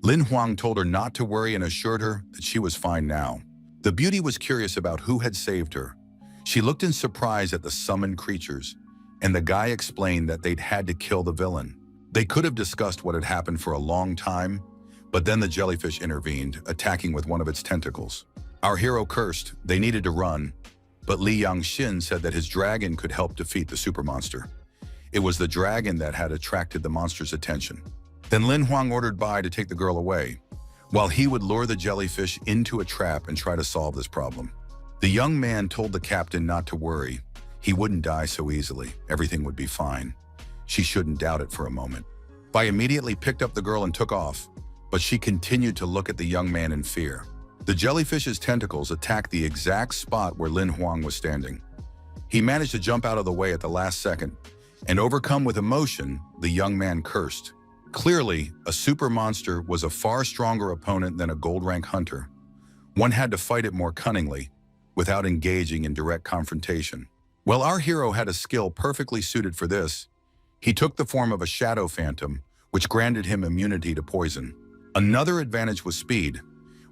Lin Huang told her not to worry and assured her that she was fine now. The beauty was curious about who had saved her. She looked in surprise at the summoned creatures, and the guy explained that they'd had to kill the villain. They could have discussed what had happened for a long time, but then the jellyfish intervened, attacking with one of its tentacles. Our hero cursed. They needed to run, but Li Yangxin said that his dragon could help defeat the super monster. It was the dragon that had attracted the monster's attention. Then Lin Huang ordered Bai to take the girl away, while he would lure the jellyfish into a trap and try to solve this problem. The young man told the captain not to worry. He wouldn't die so easily. Everything would be fine. She shouldn't doubt it for a moment. Bai immediately picked up the girl and took off, but she continued to look at the young man in fear. The jellyfish's tentacles attacked the exact spot where Lin Huang was standing. He managed to jump out of the way at the last second, and overcome with emotion, the young man cursed. Clearly, a super monster was a far stronger opponent than a gold rank hunter. One had to fight it more cunningly, without engaging in direct confrontation. Well, our hero had a skill perfectly suited for this. He took the form of a shadow phantom, which granted him immunity to poison. Another advantage was speed,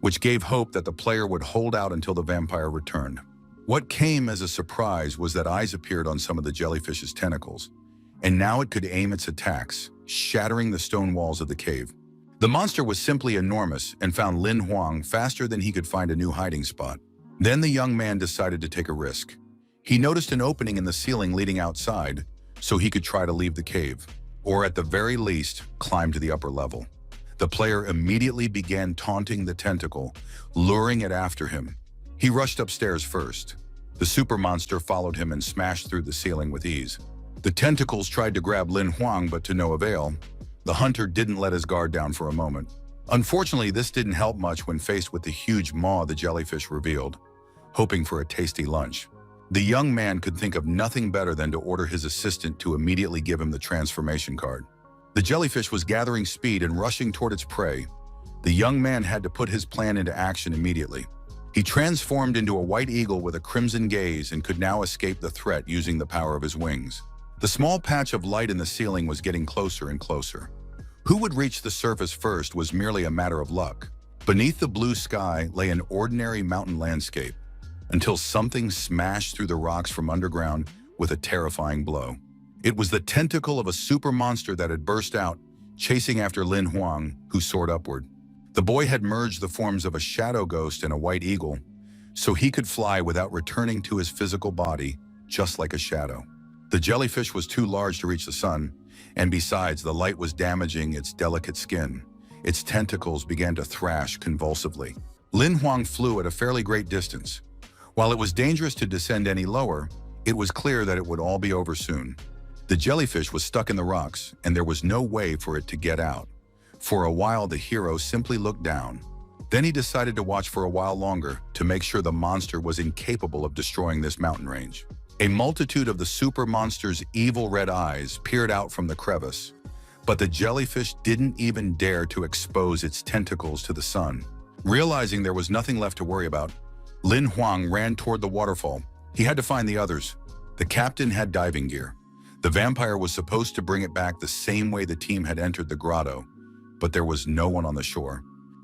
which gave hope that the player would hold out until the vampire returned. What came as a surprise was that eyes appeared on some of the jellyfish's tentacles, and now it could aim its attacks, shattering the stone walls of the cave. The monster was simply enormous and found Lin Huang faster than he could find a new hiding spot. Then the young man decided to take a risk. He noticed an opening in the ceiling leading outside, so he could try to leave the cave, or at the very least, climb to the upper level. The player immediately began taunting the tentacle, luring it after him. He rushed upstairs first. The super monster followed him and smashed through the ceiling with ease. The tentacles tried to grab Lin Huang, but to no avail. The hunter didn't let his guard down for a moment. Unfortunately, this didn't help much when faced with the huge maw the jellyfish revealed, hoping for a tasty lunch. The young man could think of nothing better than to order his assistant to immediately give him the transformation card. The jellyfish was gathering speed and rushing toward its prey. The young man had to put his plan into action immediately. He transformed into a white eagle with a crimson gaze and could now escape the threat using the power of his wings. The small patch of light in the ceiling was getting closer and closer. Who would reach the surface first was merely a matter of luck. Beneath the blue sky lay an ordinary mountain landscape, until something smashed through the rocks from underground with a terrifying blow. It was the tentacle of a super monster that had burst out, chasing after Lin Huang, who soared upward. The boy had merged the forms of a shadow ghost and a white eagle, so he could fly without returning to his physical body, just like a shadow. The jellyfish was too large to reach the sun, and besides, the light was damaging its delicate skin. Its tentacles began to thrash convulsively. Lin Huang flew at a fairly great distance. While it was dangerous to descend any lower, it was clear that it would all be over soon. The jellyfish was stuck in the rocks, and there was no way for it to get out. For a while, the hero simply looked down. Then he decided to watch for a while longer to make sure the monster was incapable of destroying this mountain range. A multitude of the super monster's evil red eyes peered out from the crevice, but the jellyfish didn't even dare to expose its tentacles to the sun. Realizing there was nothing left to worry about, Lin Huang ran toward the waterfall. He had to find the others. The captain had diving gear. The vampire was supposed to bring it back the same way the team had entered the grotto, but there was no one on the shore.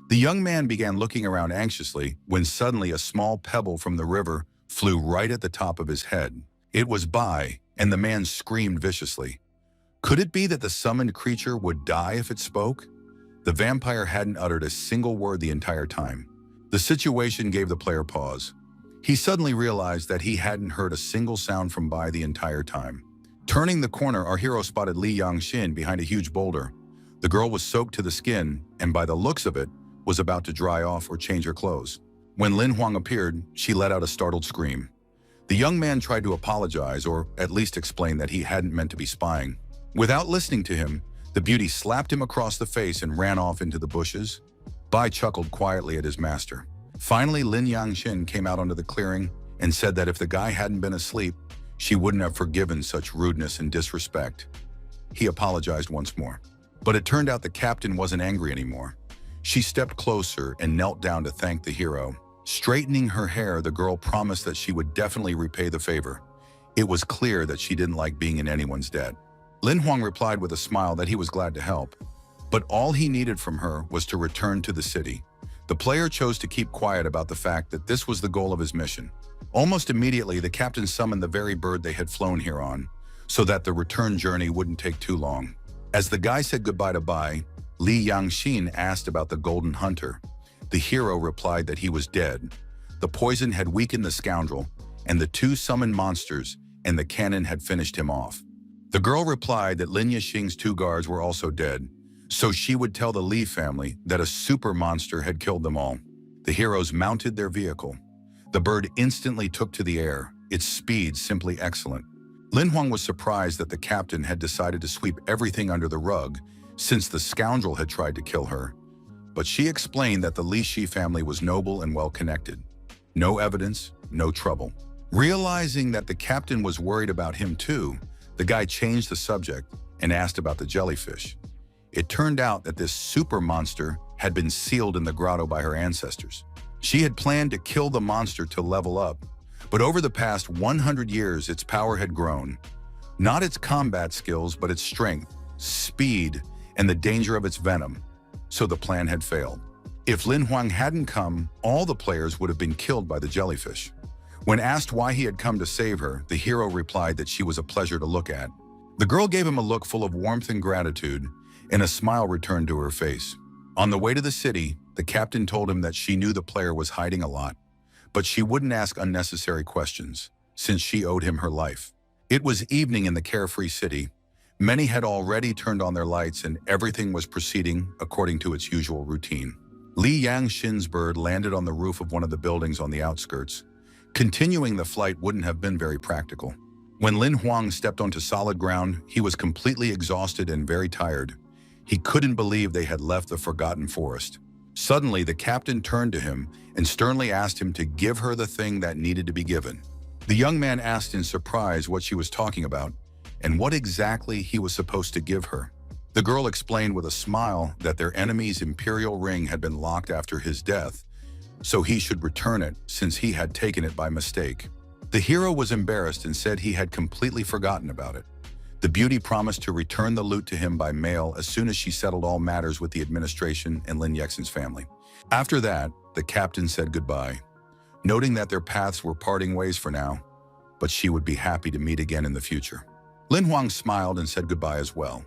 The young man began looking around anxiously when suddenly a small pebble from the river flew right at the top of his head. It was Bai, and the man screamed viciously. Could it be that the summoned creature would die if it spoke? The vampire hadn't uttered a single word the entire time. The situation gave the player pause. He suddenly realized that he hadn't heard a single sound from Bai the entire time. Turning the corner, our hero spotted Li Yangxin behind a huge boulder. The girl was soaked to the skin, and by the looks of it, was about to dry off or change her clothes. When Lin Huang appeared, she let out a startled scream. The young man tried to apologize, or at least explain that he hadn't meant to be spying. Without listening to him, the beauty slapped him across the face and ran off into the bushes. Bai chuckled quietly at his master. Finally, Lin Yangxin came out onto the clearing and said that if the guy hadn't been asleep, she wouldn't have forgiven such rudeness and disrespect. He apologized once more. But it turned out the captain wasn't angry anymore. She stepped closer and knelt down to thank the hero. Straightening her hair, the girl promised that she would definitely repay the favor. It was clear that she didn't like being in anyone's debt. Lin Huang replied with a smile that he was glad to help, but all he needed from her was to return to the city. The player chose to keep quiet about the fact that this was the goal of his mission. Almost immediately, the captain summoned the very bird they had flown here on, so that the return journey wouldn't take too long. As the guy said goodbye to Bai, Li Yangxin asked about the Golden Hunter. The hero replied that he was dead. The poison had weakened the scoundrel, and the two summoned monsters and the cannon had finished him off. The girl replied that Lin Yixing's two guards were also dead, so she would tell the Li family that a super monster had killed them all. The heroes mounted their vehicle. The bird instantly took to the air, its speed simply excellent. Lin Huang was surprised that the captain had decided to sweep everything under the rug since the scoundrel had tried to kill her. But she explained that the Li Shi family was noble and well-connected. No evidence, no trouble. Realizing that the captain was worried about him too, the guy changed the subject and asked about the jellyfish. It turned out that this super monster had been sealed in the grotto by her ancestors. She had planned to kill the monster to level up, but over the past 100 years, its power had grown. Not its combat skills, but its strength, speed, and the danger of its venom. So the plan had failed. If Lin Huang hadn't come, all the players would have been killed by the jellyfish. When asked why he had come to save her, the hero replied that she was a pleasure to look at. The girl gave him a look full of warmth and gratitude, and a smile returned to her face. On the way to the city, the captain told him that she knew the player was hiding a lot, but she wouldn't ask unnecessary questions, since she owed him her life. It was evening in the carefree city. Many had already turned on their lights and everything was proceeding according to its usual routine. Li Yangxin's bird landed on the roof of one of the buildings on the outskirts. Continuing the flight wouldn't have been very practical. When Lin Huang stepped onto solid ground, he was completely exhausted and very tired. He couldn't believe they had left the forgotten forest. Suddenly, the captain turned to him and sternly asked him to give her the thing that needed to be given. The young man asked in surprise what she was talking about and what exactly he was supposed to give her. The girl explained with a smile that their enemy's imperial ring had been locked after his death, so he should return it since he had taken it by mistake. The hero was embarrassed and said he had completely forgotten about it. The beauty promised to return the loot to him by mail as soon as she settled all matters with the administration and Lin Yexin's family. After that, the captain said goodbye, noting that their paths were parting ways for now, but she would be happy to meet again in the future. Lin Huang smiled and said goodbye as well.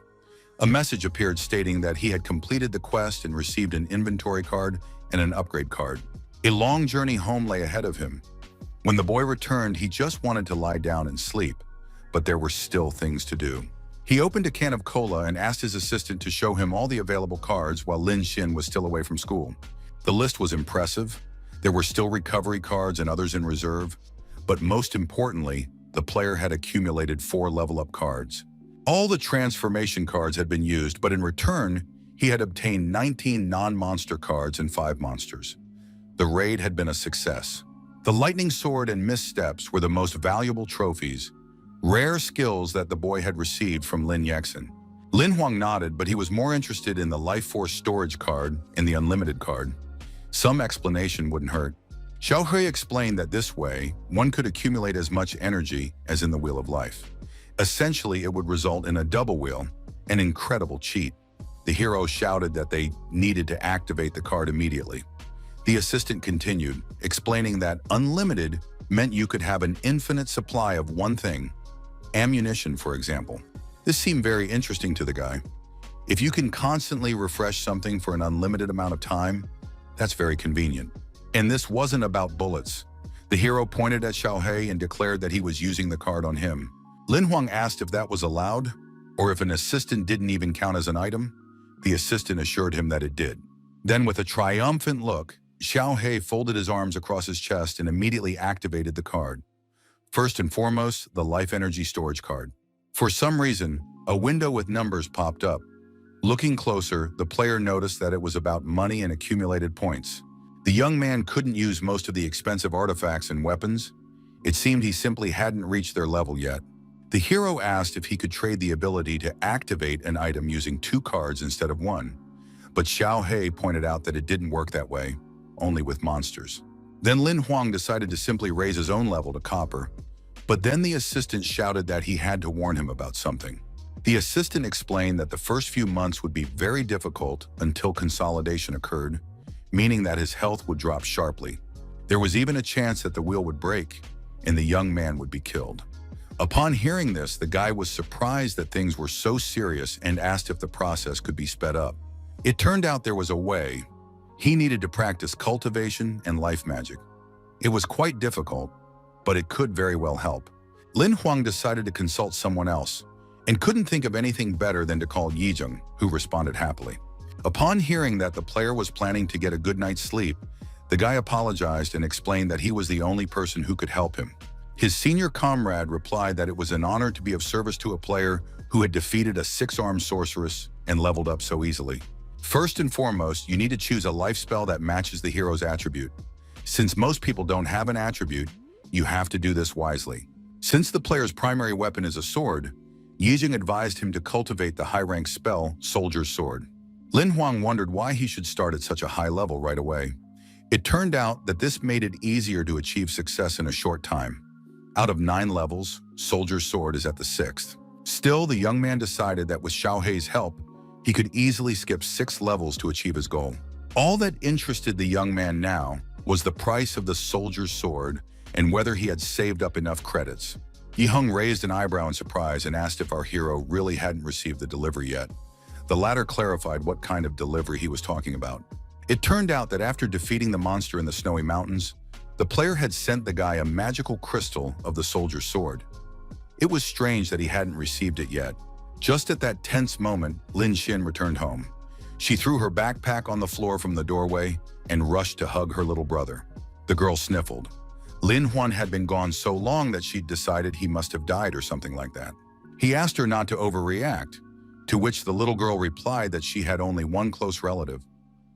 A message appeared stating that he had completed the quest and received an inventory card and an upgrade card. A long journey home lay ahead of him. When the boy returned, he just wanted to lie down and sleep, but there were still things to do. He opened a can of cola and asked his assistant to show him all the available cards while Lin Xin was still away from school. The list was impressive. There were still recovery cards and others in reserve, but most importantly, the player had accumulated 4 level-up cards. All the transformation cards had been used, but in return, he had obtained 19 non-monster cards and 5 monsters. The raid had been a success. The lightning sword and missteps were the most valuable trophies, rare skills that the boy had received from Lin Yexin. Lin Huang nodded, but he was more interested in the life force storage card and the unlimited card. Some explanation wouldn't hurt. Xiao Hui explained that this way, one could accumulate as much energy as in the Wheel of Life. Essentially, it would result in a double wheel, an incredible cheat. The hero shouted that they needed to activate the card immediately. The assistant continued, explaining that unlimited meant you could have an infinite supply of one thing, ammunition, for example. This seemed very interesting to the guy. If you can constantly refresh something for an unlimited amount of time, that's very convenient. And this wasn't about bullets. The hero pointed at Xiao He and declared that he was using the card on him. Lin Huang asked if that was allowed, or if an assistant didn't even count as an item. The assistant assured him that it did. Then with a triumphant look, Xiao He folded his arms across his chest and immediately activated the card. First and foremost, the life energy storage card. For some reason, a window with numbers popped up. Looking closer, the player noticed that it was about money and accumulated points. The young man couldn't use most of the expensive artifacts and weapons. It seemed he simply hadn't reached their level yet. The hero asked if he could trade the ability to activate an item using 2 cards instead of 1, But Xiao He pointed out that it didn't work that way, only with monsters. Then Lin Huang decided to simply raise his own level to copper, but then the assistant shouted that he had to warn him about something. The assistant explained that the first few months would be very difficult until consolidation occurred, meaning that his health would drop sharply. There was even a chance that the wheel would break and the young man would be killed. Upon hearing this, the guy was surprised that things were so serious and asked if the process could be sped up. It turned out there was a way. He needed to practice cultivation and life magic. It was quite difficult, but it could very well help. Lin Huang decided to consult someone else and couldn't think of anything better than to call Yizheng, who responded happily. Upon hearing that the player was planning to get a good night's sleep, the guy apologized and explained that he was the only person who could help him. His senior comrade replied that it was an honor to be of service to a player who had defeated a 6-armed sorceress and leveled up so easily. First and foremost, you need to choose a life spell that matches the hero's attribute. Since most people don't have an attribute, you have to do this wisely. Since the player's primary weapon is a sword, Yizheng advised him to cultivate the high-rank spell, Soldier's Sword. Lin Huang wondered why he should start at such a high level right away. It turned out that this made it easier to achieve success in a short time. Out of 9 levels, Soldier's Sword is at the 6th. Still, the young man decided that with Xiao Hei's help, he could easily skip 6 levels to achieve his goal. All that interested the young man now was the price of the Soldier's Sword and whether he had saved up enough credits. Yiheng raised an eyebrow in surprise and asked if our hero really hadn't received the delivery yet. The latter clarified what kind of delivery he was talking about. It turned out that after defeating the monster in the snowy mountains, the player had sent the guy a magical crystal of the Soldier's Sword. It was strange that he hadn't received it yet. Just at that tense moment, Lin Xin returned home. She threw her backpack on the floor from the doorway and rushed to hug her little brother. The girl sniffled. Lin Huan had been gone so long that she'd decided he must have died or something like that. He asked her not to overreact, to which the little girl replied that she had only one close relative.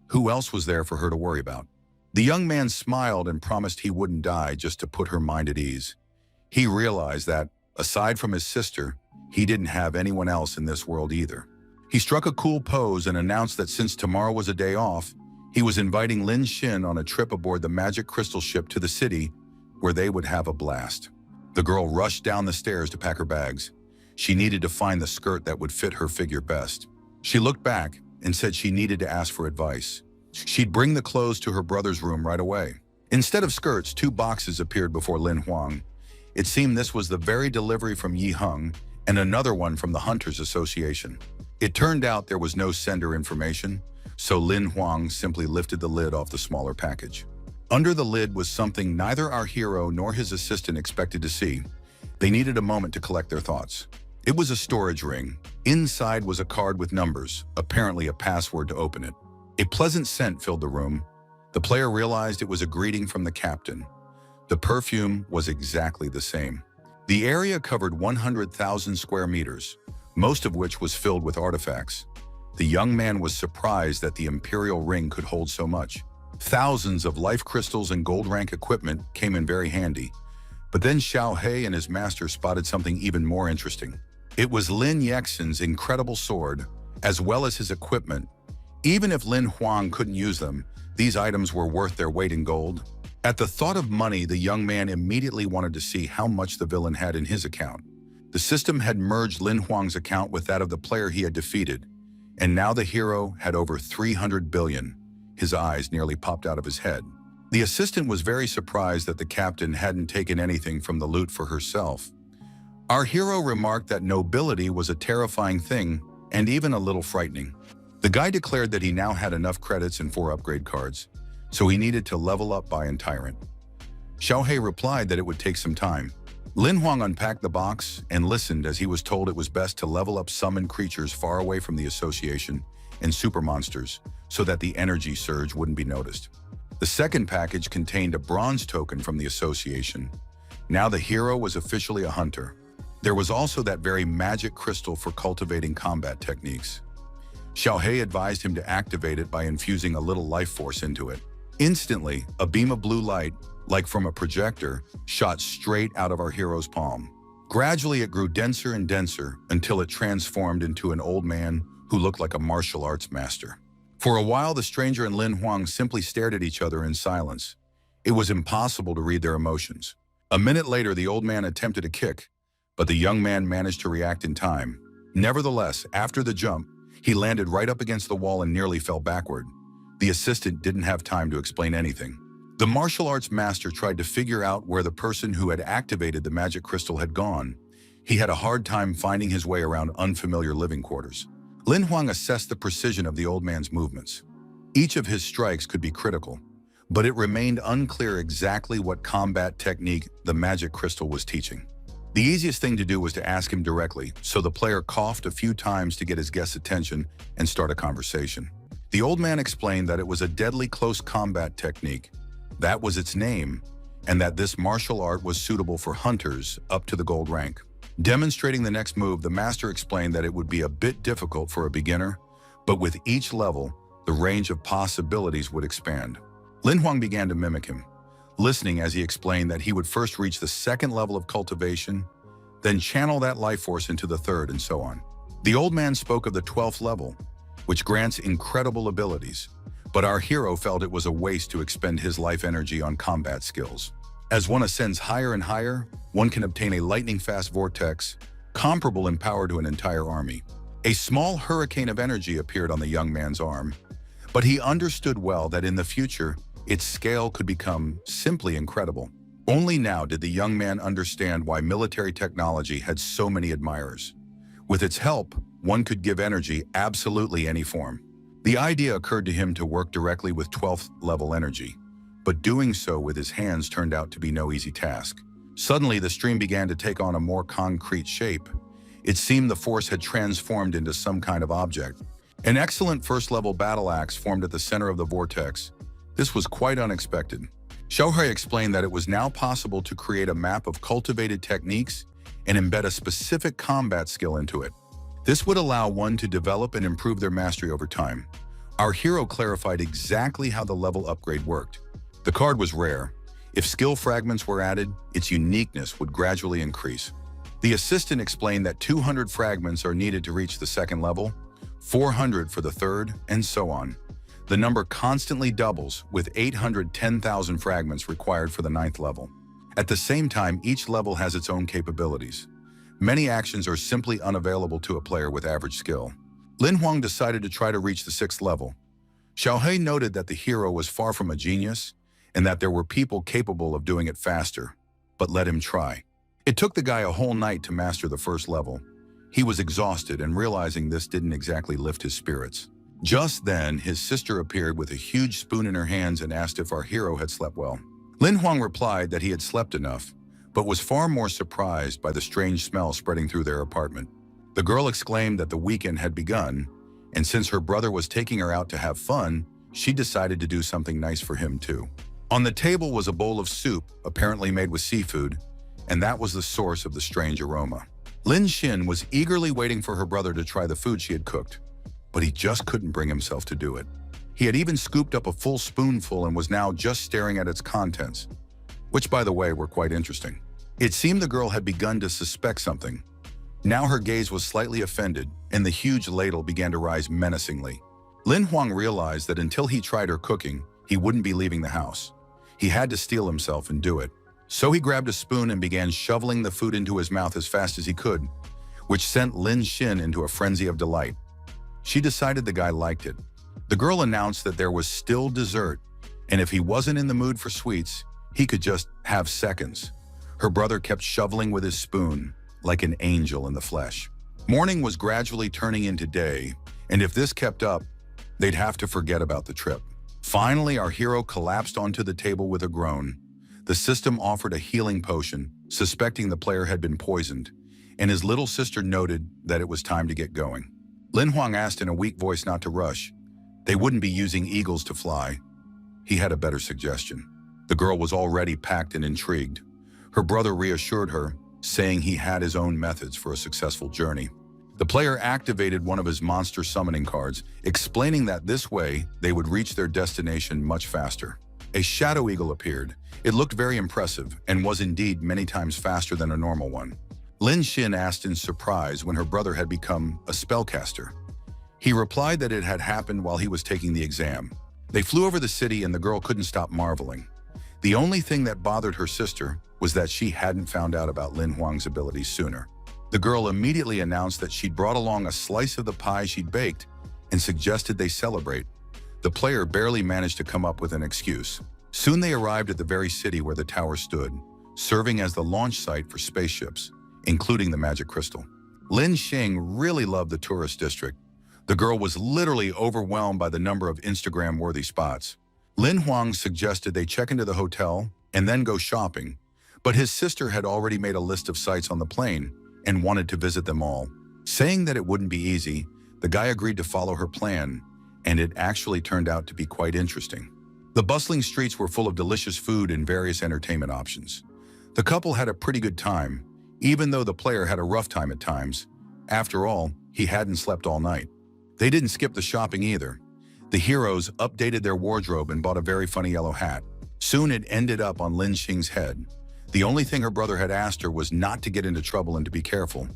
Who else was there for her to worry about? The young man smiled and promised he wouldn't die just to put her mind at ease. He realized that, aside from his sister, he didn't have anyone else in this world either. He struck a cool pose and announced that since tomorrow was a day off, he was inviting Lin Xin on a trip aboard the magic crystal ship to the city where they would have a blast. The girl rushed down the stairs to pack her bags. She needed to find the skirt that would fit her figure best. She looked back and said she needed to ask for advice. She'd bring the clothes to her brother's room right away. Instead of skirts, 2 boxes appeared before Lin Huang. It seemed this was the very delivery from Yiheng and another one from the Hunters Association. It turned out there was no sender information, so Lin Huang simply lifted the lid off the smaller package. Under the lid was something neither our hero nor his assistant expected to see. They needed a moment to collect their thoughts. It was a storage ring. Inside was a card with numbers, apparently a password to open it. A pleasant scent filled the room. The player realized it was a greeting from the captain. The perfume was exactly the same. The area covered 100,000 square meters, most of which was filled with artifacts. The young man was surprised that the imperial ring could hold so much. Thousands of life crystals and gold rank equipment came in very handy. But then Xiao He and his master spotted something even more interesting. It was Lin Yexin's incredible sword, as well as his equipment. Even if Lin Huang couldn't use them, these items were worth their weight in gold. At the thought of money, the young man immediately wanted to see how much the villain had in his account. The system had merged Lin Huang's account with that of the player he had defeated, and now the hero had over 300 billion. His eyes nearly popped out of his head. The assistant was very surprised that the captain hadn't taken anything from the loot for herself. Our hero remarked that nobility was a terrifying thing and even a little frightening. The guy declared that he now had enough credits and 4 upgrade cards, so he needed to level up by Tyrant. Xiao He replied that it would take some time. Lin Huang unpacked the box and listened as he was told it was best to level up summoned creatures far away from the association and super monsters so that the energy surge wouldn't be noticed. The second package contained a bronze token from the association. Now the hero was officially a hunter. There was also that very magic crystal for cultivating combat techniques. Xiao He advised him to activate it by infusing a little life force into it. Instantly, a beam of blue light, like from a projector, shot straight out of our hero's palm. Gradually, it grew denser and denser until it transformed into an old man who looked like a martial arts master. For For a while, the stranger and Lin Huang simply stared at each other in silence. It was impossible to read their emotions. A minute later, the old man attempted a kick, but the young man managed to react in time. Nevertheless, after the jump, he landed right up against the wall and nearly fell backward. The assistant didn't have time to explain anything. The martial arts master tried to figure out where the person who had activated the magic crystal had gone. He had a hard time finding his way around unfamiliar living quarters. Lin Huang assessed the precision of the old man's movements. Each of his strikes could be critical, but it remained unclear exactly what combat technique the magic crystal was teaching. The easiest thing to do was to ask him directly, so the player coughed a few times to get his guest's attention and start a conversation. The old man explained that it was a deadly close combat technique. That was its name, and that this martial art was suitable for hunters up to the gold rank. Demonstrating the next move, the master explained that it would be a bit difficult for a beginner, but with each level, the range of possibilities would expand. Lin Huang began to mimic him, listening as he explained that he would first reach the second level of cultivation, then channel that life force into the third, and so on. The old man spoke of the 12th level, which grants incredible abilities, but our hero felt it was a waste to expend his life energy on combat skills. As one ascends higher and higher, one can obtain a lightning-fast vortex, comparable in power to an entire army. A small hurricane of energy appeared on the young man's arm, but he understood well that in the future, its scale could become simply incredible. Only now did the young man understand why military technology had so many admirers. With its help, one could give energy absolutely any form. The idea occurred to him to work directly with 12th level energy, but doing so with his hands turned out to be no easy task. Suddenly, the stream began to take on a more concrete shape. It seemed the force had transformed into some kind of object. An excellent first-level battle axe formed at the center of the vortex. This was quite unexpected. Xiaohui explained that it was now possible to create a map of cultivated techniques and embed a specific combat skill into it. This would allow one to develop and improve their mastery over time. Our hero clarified exactly how the level upgrade worked. The card was rare. If skill fragments were added, its uniqueness would gradually increase. The assistant explained that 200 fragments are needed to reach the second level, 400 for the third, and so on. The number constantly doubles, with 810,000 fragments required for the 9th level. At the same time, each level has its own capabilities. Many actions are simply unavailable to a player with average skill. Lin Huang decided to try to reach the 6th level. Xiaohui noted that the hero was far from a genius, and that there were people capable of doing it faster, but let him try. It took the guy a whole night to master the first level. He was exhausted, and realizing this didn't exactly lift his spirits. Just then, his sister appeared with a huge spoon in her hands and asked if our hero had slept well. Lin Huang replied that he had slept enough, but was far more surprised by the strange smell spreading through their apartment. The girl exclaimed that the weekend had begun, and since her brother was taking her out to have fun, she decided to do something nice for him too. On the table was a bowl of soup, apparently made with seafood, and that was the source of the strange aroma. Lin Xin was eagerly waiting for her brother to try the food she had cooked, but he just couldn't bring himself to do it. He had even scooped up a full spoonful and was now just staring at its contents, which, by the way, were quite interesting. It seemed the girl had begun to suspect something. Now her gaze was slightly offended, and the huge ladle began to rise menacingly. Lin Huang realized that until he tried her cooking, he wouldn't be leaving the house. He had to steel himself and do it. So he grabbed a spoon and began shoveling the food into his mouth as fast as he could, which sent Lin Xin into a frenzy of delight. She decided the guy liked it. The girl announced that there was still dessert, and if he wasn't in the mood for sweets, he could just have seconds. Her brother kept shoveling with his spoon, like an angel in the flesh. Morning was gradually turning into day, and if this kept up, they'd have to forget about the trip. Finally, our hero collapsed onto the table with a groan. The system offered a healing potion, suspecting the player had been poisoned, and his little sister noted that it was time to get going. Lin Huang asked in a weak voice not to rush. They wouldn't be using eagles to fly. He had a better suggestion. The girl was already packed and intrigued. Her brother reassured her, saying he had his own methods for a successful journey. The player activated one of his monster summoning cards, explaining that this way they would reach their destination much faster. A shadow eagle appeared. It looked very impressive and was indeed many times faster than a normal one. Lin Xin asked in surprise when her brother had become a spellcaster. He replied that it had happened while he was taking the exam. They flew over the city and the girl couldn't stop marveling. The only thing that bothered her sister was that she hadn't found out about Lin Huang's abilities sooner. The girl immediately announced that she'd brought along a slice of the pie she'd baked and suggested they celebrate. The player barely managed to come up with an excuse. Soon they arrived at the very city where the tower stood, serving as the launch site for spaceships, including the magic crystal. Lin Xing really loved the tourist district. The girl was literally overwhelmed by the number of Instagram-worthy spots. Lin Huang suggested they check into the hotel and then go shopping, but his sister had already made a list of sites on the plane and wanted to visit them all. Saying that it wouldn't be easy, the guy agreed to follow her plan, and it actually turned out to be quite interesting. The bustling streets were full of delicious food and various entertainment options. The couple had a pretty good time, even though the player had a rough time at times. After all, he hadn't slept all night. They didn't skip the shopping either. The heroes updated their wardrobe and bought a very funny yellow hat. Soon it ended up on Lin Xing's head. The only thing her brother had asked her was not to get into trouble and to be careful.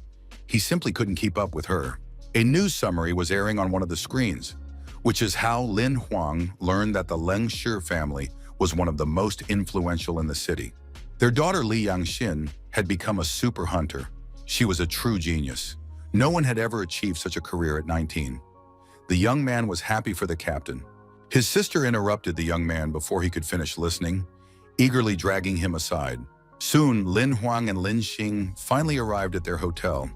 He simply couldn't keep up with her. A news summary was airing on one of the screens, which is how Lin Huang learned that the Leng Shi family was one of the most influential in the city. Their daughter Li Yangxin had become a super hunter. She was a true genius. No one had ever achieved such a career at 19. The young man was happy for the captain. His sister interrupted the young man before he could finish listening, eagerly dragging him aside. Soon, Lin Huang and Lin Xing finally arrived at their hotel.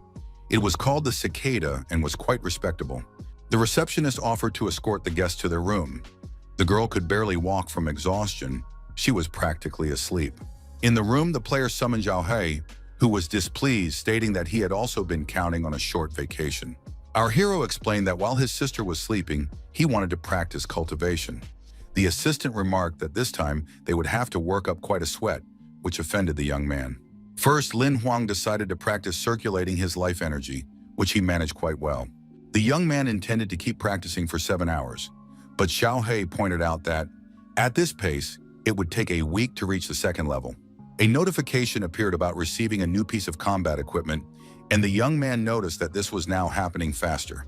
It was called the Cicada and was quite respectable. The receptionist offered to escort the guests to their room. The girl could barely walk from exhaustion. She was practically asleep. In the room, the player summoned Zhao He, who was displeased, stating that he had also been counting on a short vacation. Our hero explained that while his sister was sleeping, he wanted to practice cultivation. The assistant remarked that this time they would have to work up quite a sweat, which offended the young man. First, Lin Huang decided to practice circulating his life energy, which he managed quite well. The young man intended to keep practicing for 7 hours, but Xiao He pointed out that, at this pace, it would take a week to reach the second level. A notification appeared about receiving a new piece of combat equipment, and the young man noticed that this was now happening faster.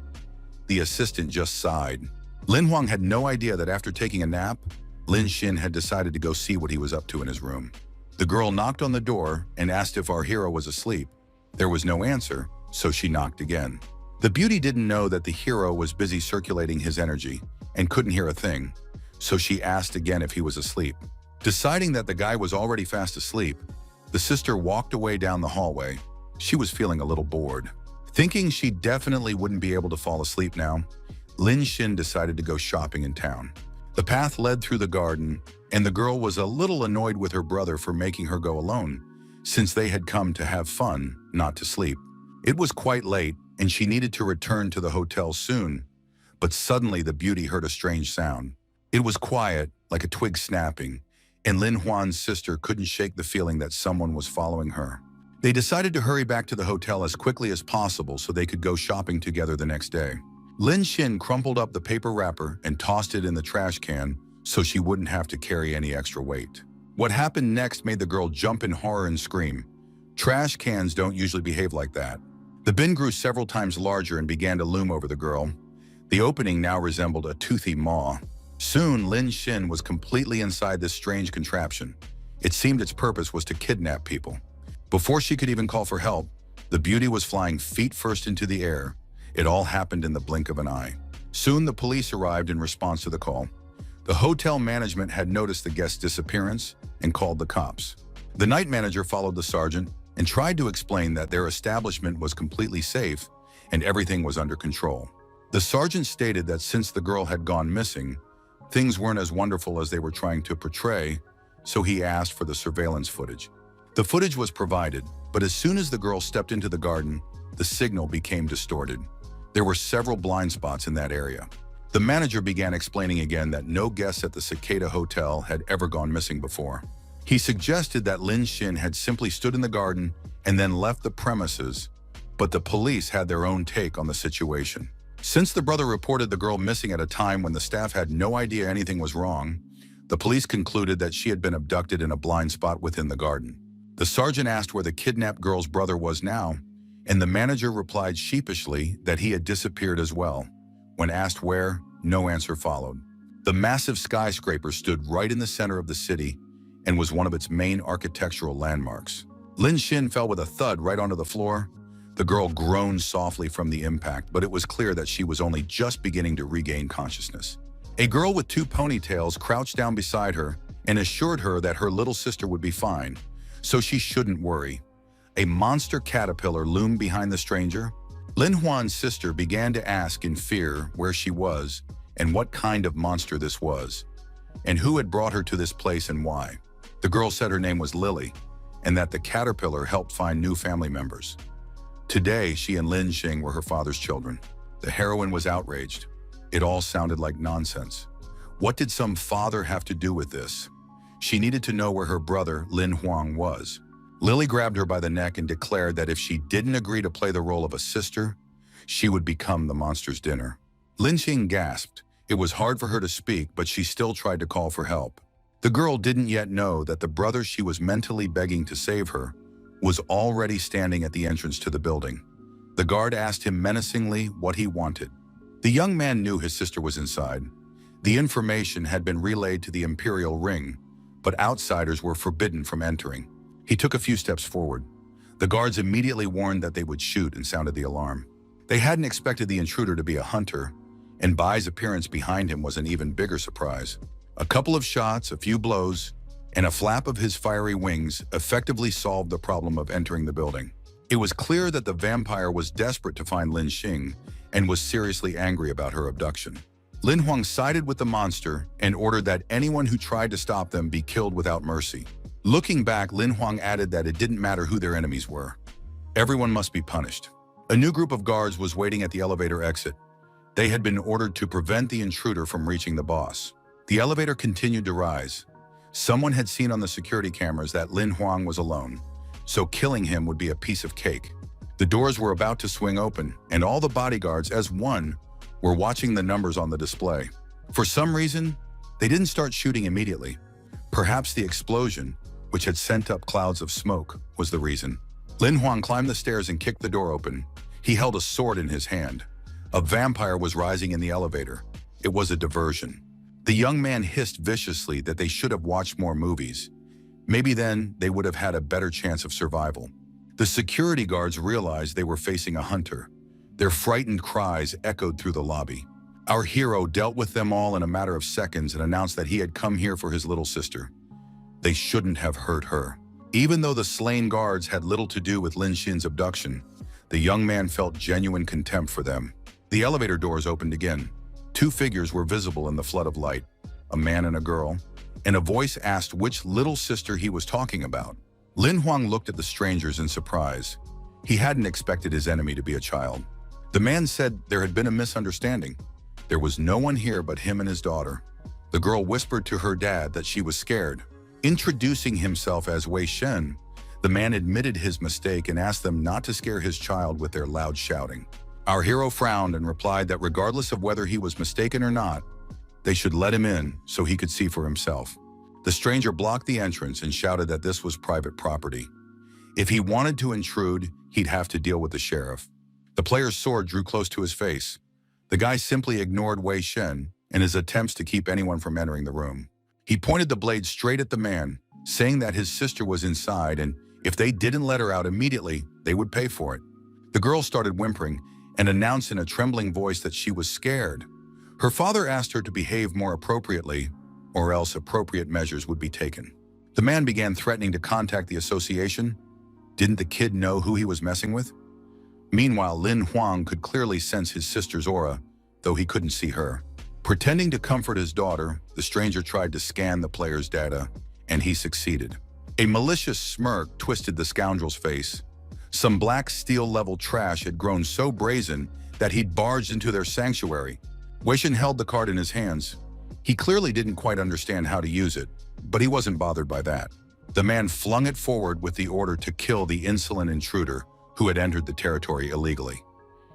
The assistant just sighed. Lin Huang had no idea that after taking a nap, Lin Xin had decided to go see what he was up to in his room. The girl knocked on the door and asked if our hero was asleep. There was no answer, so she knocked again. The beauty didn't know that the hero was busy circulating his energy and couldn't hear a thing, so she asked again if he was asleep. Deciding that the guy was already fast asleep, the sister walked away down the hallway. She was feeling a little bored. Thinking she definitely wouldn't be able to fall asleep now, Lin Xin decided to go shopping in town. The path led through the garden, and the girl was a little annoyed with her brother for making her go alone, since they had come to have fun, not to sleep. It was quite late, and she needed to return to the hotel soon, but suddenly the beauty heard a strange sound. It was quiet, like a twig snapping, and Lin Huan's sister couldn't shake the feeling that someone was following her. They decided to hurry back to the hotel as quickly as possible so they could go shopping together the next day. Lin Xin crumpled up the paper wrapper and tossed it in the trash can so she wouldn't have to carry any extra weight. What happened next made the girl jump in horror and scream. Trash cans don't usually behave like that. The bin grew several times larger and began to loom over the girl. The opening now resembled a toothy maw. Soon, Lin Xin was completely inside this strange contraption. It seemed its purpose was to kidnap people. Before she could even call for help, the beauty was flying feet first into the air. It all happened in the blink of an eye. Soon the police arrived in response to the call. The hotel management had noticed the guest's disappearance and called the cops. The night manager followed the sergeant and tried to explain that their establishment was completely safe and everything was under control. The sergeant stated that since the girl had gone missing, things weren't as wonderful as they were trying to portray, so he asked for the surveillance footage. The footage was provided, but as soon as the girl stepped into the garden, the signal became distorted. There were several blind spots in that area. The manager began explaining again that no guests at the Cicada Hotel had ever gone missing before. He suggested that Lin Xin had simply stood in the garden and then left the premises, but the police had their own take on the situation. Since the brother reported the girl missing at a time when the staff had no idea anything was wrong, the police concluded that she had been abducted in a blind spot within the garden. The sergeant asked where the kidnapped girl's brother was now, and the manager replied sheepishly that he had disappeared as well. When asked where, no answer followed. The massive skyscraper stood right in the center of the city and was one of its main architectural landmarks. Lin Xin fell with a thud right onto the floor. The girl groaned softly from the impact, but it was clear that she was only just beginning to regain consciousness. A girl with 2 ponytails crouched down beside her and assured her that her little sister would be fine, so she shouldn't worry. A monster caterpillar loomed behind the stranger. Lin Huan's sister began to ask in fear where she was and what kind of monster this was, and who had brought her to this place and why. The girl said her name was Lily, and that the caterpillar helped find new family members. Today, she and Lin Xing were her father's children. The heroine was outraged. It all sounded like nonsense. What did some father have to do with this? She needed to know where her brother, Lin Huang, was. Lily grabbed her by the neck and declared that if she didn't agree to play the role of a sister, she would become the monster's dinner. Lin Xing gasped. It was hard for her to speak, but she still tried to call for help. The girl didn't yet know that the brother she was mentally begging to save her was already standing at the entrance to the building. The guard asked him menacingly what he wanted. The young man knew his sister was inside. The information had been relayed to the Imperial Ring, but outsiders were forbidden from entering. He took a few steps forward. The guards immediately warned that they would shoot and sounded the alarm. They hadn't expected the intruder to be a hunter, and Bai's appearance behind him was an even bigger surprise. A couple of shots, a few blows, and a flap of his fiery wings effectively solved the problem of entering the building. It was clear that the vampire was desperate to find Lin Xing and was seriously angry about her abduction. Lin Huang sided with the monster and ordered that anyone who tried to stop them be killed without mercy. Looking back, Lin Huang added that it didn't matter who their enemies were. Everyone must be punished. A new group of guards was waiting at the elevator exit. They had been ordered to prevent the intruder from reaching the boss. The elevator continued to rise. Someone had seen on the security cameras that Lin Huang was alone, so killing him would be a piece of cake. The doors were about to swing open, and all the bodyguards, as one, were watching the numbers on the display. For some reason, they didn't start shooting immediately. Perhaps the explosion, which had sent up clouds of smoke, was the reason. Lin Huang climbed the stairs and kicked the door open. He held a sword in his hand. A vampire was rising in the elevator. It was a diversion. The young man hissed viciously that they should have watched more movies. Maybe then they would have had a better chance of survival. The security guards realized they were facing a hunter. Their frightened cries echoed through the lobby. Our hero dealt with them all in a matter of seconds and announced that he had come here for his little sister. They shouldn't have hurt her. Even though the slain guards had little to do with Lin Xin's abduction, the young man felt genuine contempt for them. The elevator doors opened again. 2 figures were visible in the flood of light, a man and a girl, and a voice asked which little sister he was talking about. Lin Huang looked at the strangers in surprise. He hadn't expected his enemy to be a child. The man said there had been a misunderstanding. There was no one here but him and his daughter. The girl whispered to her dad that she was scared. Introducing himself as Wei Shen, the man admitted his mistake and asked them not to scare his child with their loud shouting. Our hero frowned and replied that regardless of whether he was mistaken or not, they should let him in so he could see for himself. The stranger blocked the entrance and shouted that this was private property. If he wanted to intrude, he'd have to deal with the sheriff. The player's sword drew close to his face. The guy simply ignored Wei Shen in his attempts to keep anyone from entering the room. He pointed the blade straight at the man, saying that his sister was inside and if they didn't let her out immediately, they would pay for it. The girl started whimpering and announced in a trembling voice that she was scared. Her father asked her to behave more appropriately, or else appropriate measures would be taken. The man began threatening to contact the association. Didn't the kid know who he was messing with? Meanwhile, Lin Huang could clearly sense his sister's aura, though he couldn't see her. Pretending to comfort his daughter, the stranger tried to scan the player's data, and he succeeded. A malicious smirk twisted the scoundrel's face. Some black steel-level trash had grown so brazen that he'd barged into their sanctuary. Wei Shen held the card in his hands. He clearly didn't quite understand how to use it, but he wasn't bothered by that. The man flung it forward with the order to kill the insolent intruder who had entered the territory illegally.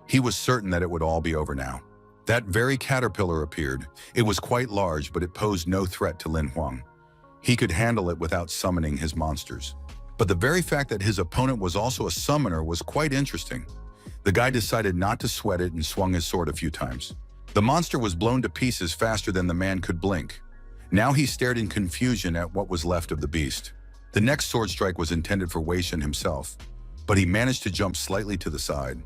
He was certain that it would all be over now. That very caterpillar appeared. It was quite large, but it posed no threat to Lin Huang. He could handle it without summoning his monsters. But the very fact that his opponent was also a summoner was quite interesting. The guy decided not to sweat it and swung his sword a few times. The monster was blown to pieces faster than the man could blink. Now he stared in confusion at what was left of the beast. The next sword strike was intended for Wei Shen himself, but he managed to jump slightly to the side.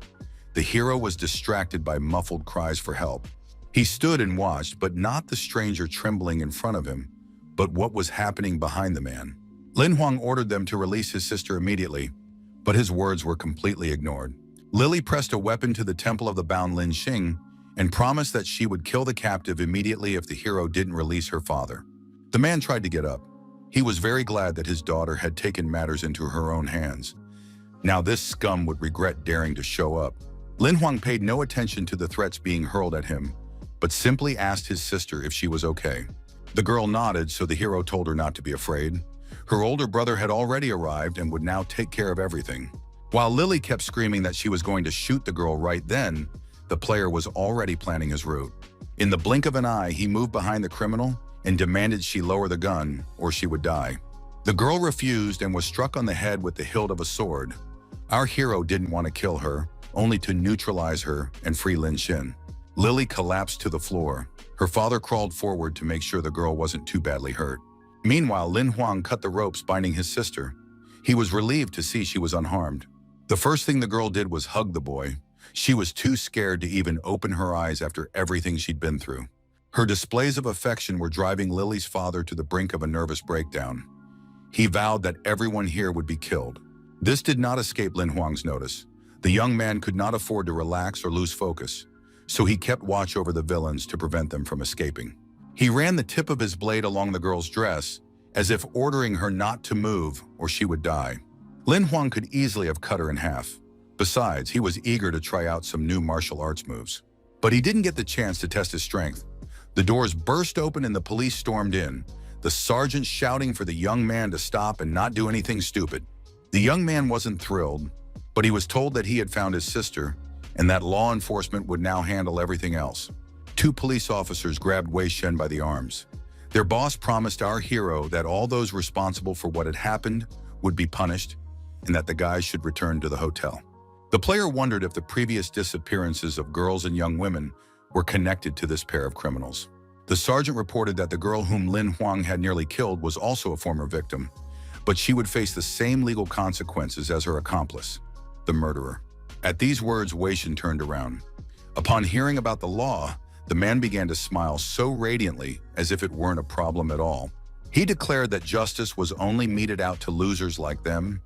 The hero was distracted by muffled cries for help. He stood and watched, but not the stranger trembling in front of him, but what was happening behind the man. Lin Huang ordered them to release his sister immediately, but his words were completely ignored. Lily pressed a weapon to the temple of the bound Lin Xing and promised that she would kill the captive immediately if the hero didn't release her father. The man tried to get up. He was very glad that his daughter had taken matters into her own hands. Now this scum would regret daring to show up. Lin Huang paid no attention to the threats being hurled at him, but simply asked his sister if she was okay. The girl nodded, so the hero told her not to be afraid. Her older brother had already arrived and would now take care of everything. While Lily kept screaming that she was going to shoot the girl right then, the player was already planning his route. In the blink of an eye, he moved behind the criminal and demanded she lower the gun or she would die. The girl refused and was struck on the head with the hilt of a sword. Our hero didn't want to kill her, only to neutralize her and free Lin Xin. Lily collapsed to the floor. Her father crawled forward to make sure the girl wasn't too badly hurt. Meanwhile, Lin Huang cut the ropes binding his sister. He was relieved to see she was unharmed. The first thing the girl did was hug the boy. She was too scared to even open her eyes after everything she'd been through. Her displays of affection were driving Lily's father to the brink of a nervous breakdown. He vowed that everyone here would be killed. This did not escape Lin Huang's notice. The young man could not afford to relax or lose focus, so he kept watch over the villains to prevent them from escaping. He ran the tip of his blade along the girl's dress, as if ordering her not to move or she would die. Lin Huang could easily have cut her in half. Besides, he was eager to try out some new martial arts moves. But he didn't get the chance to test his strength. The doors burst open and the police stormed in, the sergeant shouting for the young man to stop and not do anything stupid. The young man wasn't thrilled, but he was told that he had found his sister and that law enforcement would now handle everything else. Two police officers grabbed Wei Shen by the arms. Their boss promised our hero that all those responsible for what had happened would be punished and that the guys should return to the hotel. The player wondered if the previous disappearances of girls and young women were connected to this pair of criminals. The sergeant reported that the girl whom Lin Huang had nearly killed was also a former victim, but she would face the same legal consequences as her accomplice, the murderer. At these words, Wei Shen turned around. Upon hearing about the law, the man began to smile so radiantly as if it weren't a problem at all. He declared that justice was only meted out to losers like them,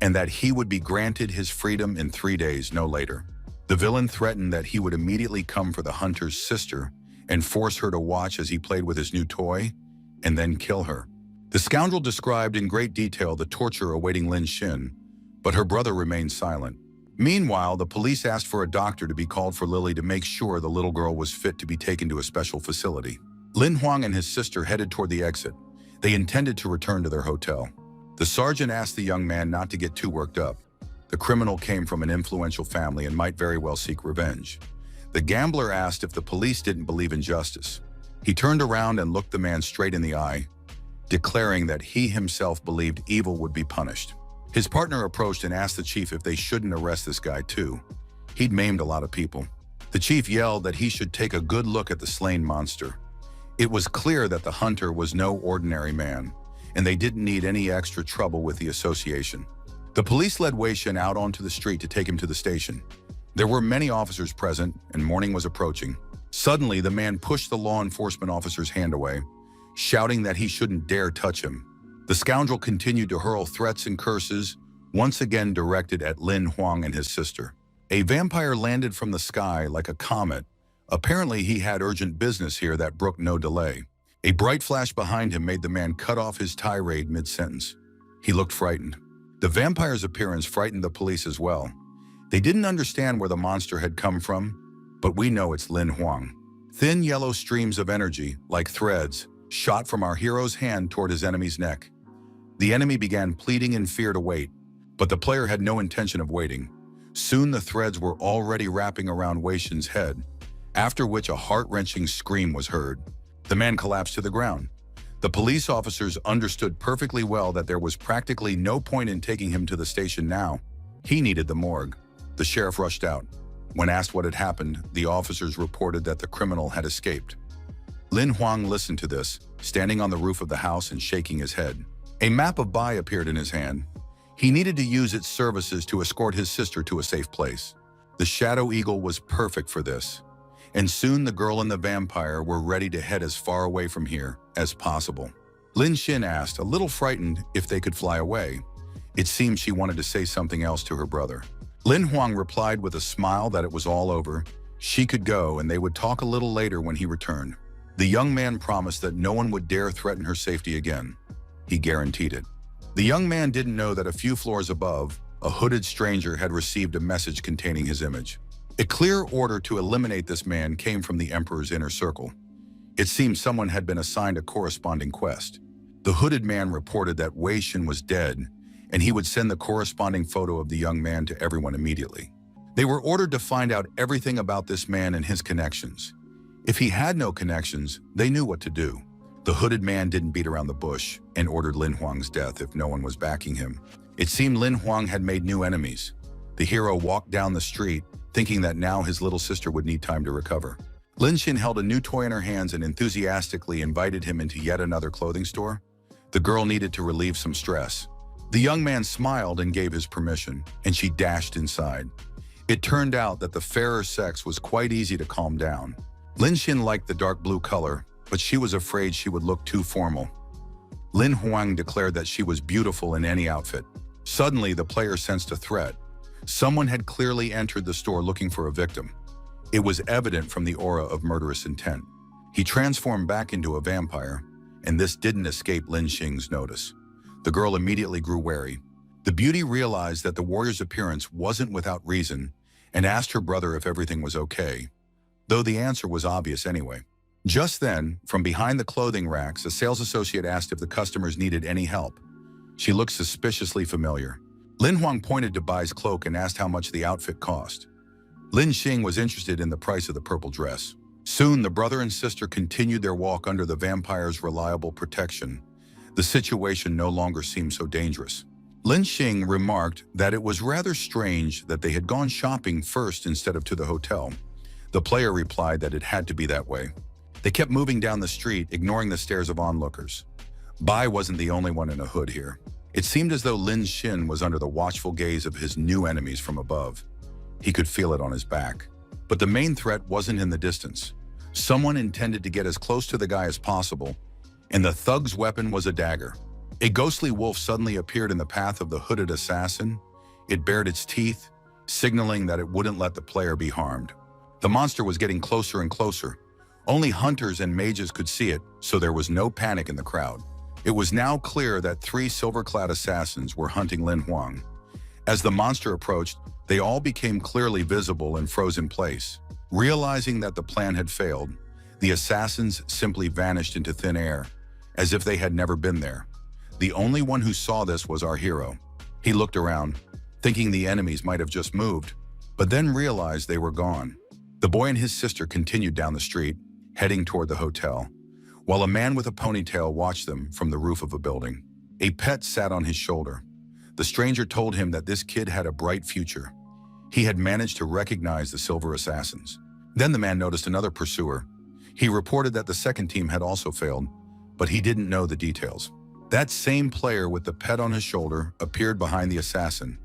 and that he would be granted his freedom in 3 days, no later. The villain threatened that he would immediately come for the hunter's sister and force her to watch as he played with his new toy, and then kill her. The scoundrel described in great detail the torture awaiting Lin Xin, but her brother remained silent. Meanwhile, the police asked for a doctor to be called for Lily to make sure the little girl was fit to be taken to a special facility. Lin Huang and his sister headed toward the exit. They intended to return to their hotel. The sergeant asked the young man not to get too worked up. The criminal came from an influential family and might very well seek revenge. The gambler asked if the police didn't believe in justice. He turned around and looked the man straight in the eye, declaring that he himself believed evil would be punished. His partner approached and asked the chief if they shouldn't arrest this guy too. He'd maimed a lot of people. The chief yelled that he should take a good look at the slain monster. It was clear that the hunter was no ordinary man, and they didn't need any extra trouble with the association. The police led Wei Shen out onto the street to take him to the station. There were many officers present, and morning was approaching. Suddenly, the man pushed the law enforcement officer's hand away, shouting that he shouldn't dare touch him. The scoundrel continued to hurl threats and curses, once again directed at Lin Huang and his sister. A vampire landed from the sky like a comet. Apparently, he had urgent business here that brooked no delay. A bright flash behind him made the man cut off his tirade mid-sentence. He looked frightened. The vampire's appearance frightened the police as well. They didn't understand where the monster had come from, but we know it's Lin Huang. Thin yellow streams of energy, like threads, shot from our hero's hand toward his enemy's neck. The enemy began pleading in fear to wait, but the player had no intention of waiting. Soon the threads were already wrapping around Wei Shen's head, after which a heart-wrenching scream was heard. The man collapsed to the ground. The police officers understood perfectly well that there was practically no point in taking him to the station now. He needed the morgue. The sheriff rushed out. When asked what had happened, the officers reported that the criminal had escaped. Lin Huang listened to this, standing on the roof of the house and shaking his head. A map of Bai appeared in his hand. He needed to use its services to escort his sister to a safe place. The Shadow Eagle was perfect for this, and soon the girl and the vampire were ready to head as far away from here as possible. Lin Xin asked, a little frightened, if they could fly away. It seemed she wanted to say something else to her brother. Lin Huang replied with a smile that it was all over. She could go, and they would talk a little later when he returned. The young man promised that no one would dare threaten her safety again. He guaranteed it. The young man didn't know that a few floors above, a hooded stranger had received a message containing his image. A clear order to eliminate this man came from the Emperor's inner circle. It seemed someone had been assigned a corresponding quest. The hooded man reported that Wei Xin was dead, and he would send the corresponding photo of the young man to everyone immediately. They were ordered to find out everything about this man and his connections. If he had no connections, they knew what to do. The hooded man didn't beat around the bush and ordered Lin Huang's death if no one was backing him. It seemed Lin Huang had made new enemies. The hero walked down the street, thinking that now his little sister would need time to recover. Lin Xin held a new toy in her hands and enthusiastically invited him into yet another clothing store. The girl needed to relieve some stress. The young man smiled and gave his permission, and she dashed inside. It turned out that the fairer sex was quite easy to calm down. Lin Xin liked the dark blue color, but she was afraid she would look too formal. Lin Huang declared that she was beautiful in any outfit. Suddenly, the player sensed a threat. Someone had clearly entered the store looking for a victim. It was evident from the aura of murderous intent. He transformed back into a vampire, and this didn't escape Lin Xing's notice. The girl immediately grew wary. The beauty realized that the warrior's appearance wasn't without reason and asked her brother if everything was okay, though the answer was obvious anyway. Just then, from behind the clothing racks, a sales associate asked if the customers needed any help. She looked suspiciously familiar. Lin Huang pointed to Bai's cloak and asked how much the outfit cost. Lin Xing was interested in the price of the purple dress. Soon, the brother and sister continued their walk under the vampire's reliable protection. The situation no longer seemed so dangerous. Lin Xing remarked that it was rather strange that they had gone shopping first instead of to the hotel. The player replied that it had to be that way. They kept moving down the street, ignoring the stares of onlookers. Bai wasn't the only one in a hood here. It seemed as though Lin Xin was under the watchful gaze of his new enemies from above. He could feel it on his back. But the main threat wasn't in the distance. Someone intended to get as close to the guy as possible, and the thug's weapon was a dagger. A ghostly wolf suddenly appeared in the path of the hooded assassin. It bared its teeth, signaling that it wouldn't let the player be harmed. The monster was getting closer and closer. Only hunters and mages could see it, so there was no panic in the crowd. It was now clear that 3 silver-clad assassins were hunting Lin Huang. As the monster approached, they all became clearly visible and froze in place. Realizing that the plan had failed, the assassins simply vanished into thin air, as if they had never been there. The only one who saw this was our hero. He looked around, thinking the enemies might have just moved, but then realized they were gone. The boy and his sister continued down the street, heading toward the hotel, while a man with a ponytail watched them from the roof of a building. A pet sat on his shoulder. The stranger told him that this kid had a bright future. He had managed to recognize the silver assassins. Then the man noticed another pursuer. He reported that the second team had also failed, but he didn't know the details. That same player with the pet on his shoulder appeared behind the assassin.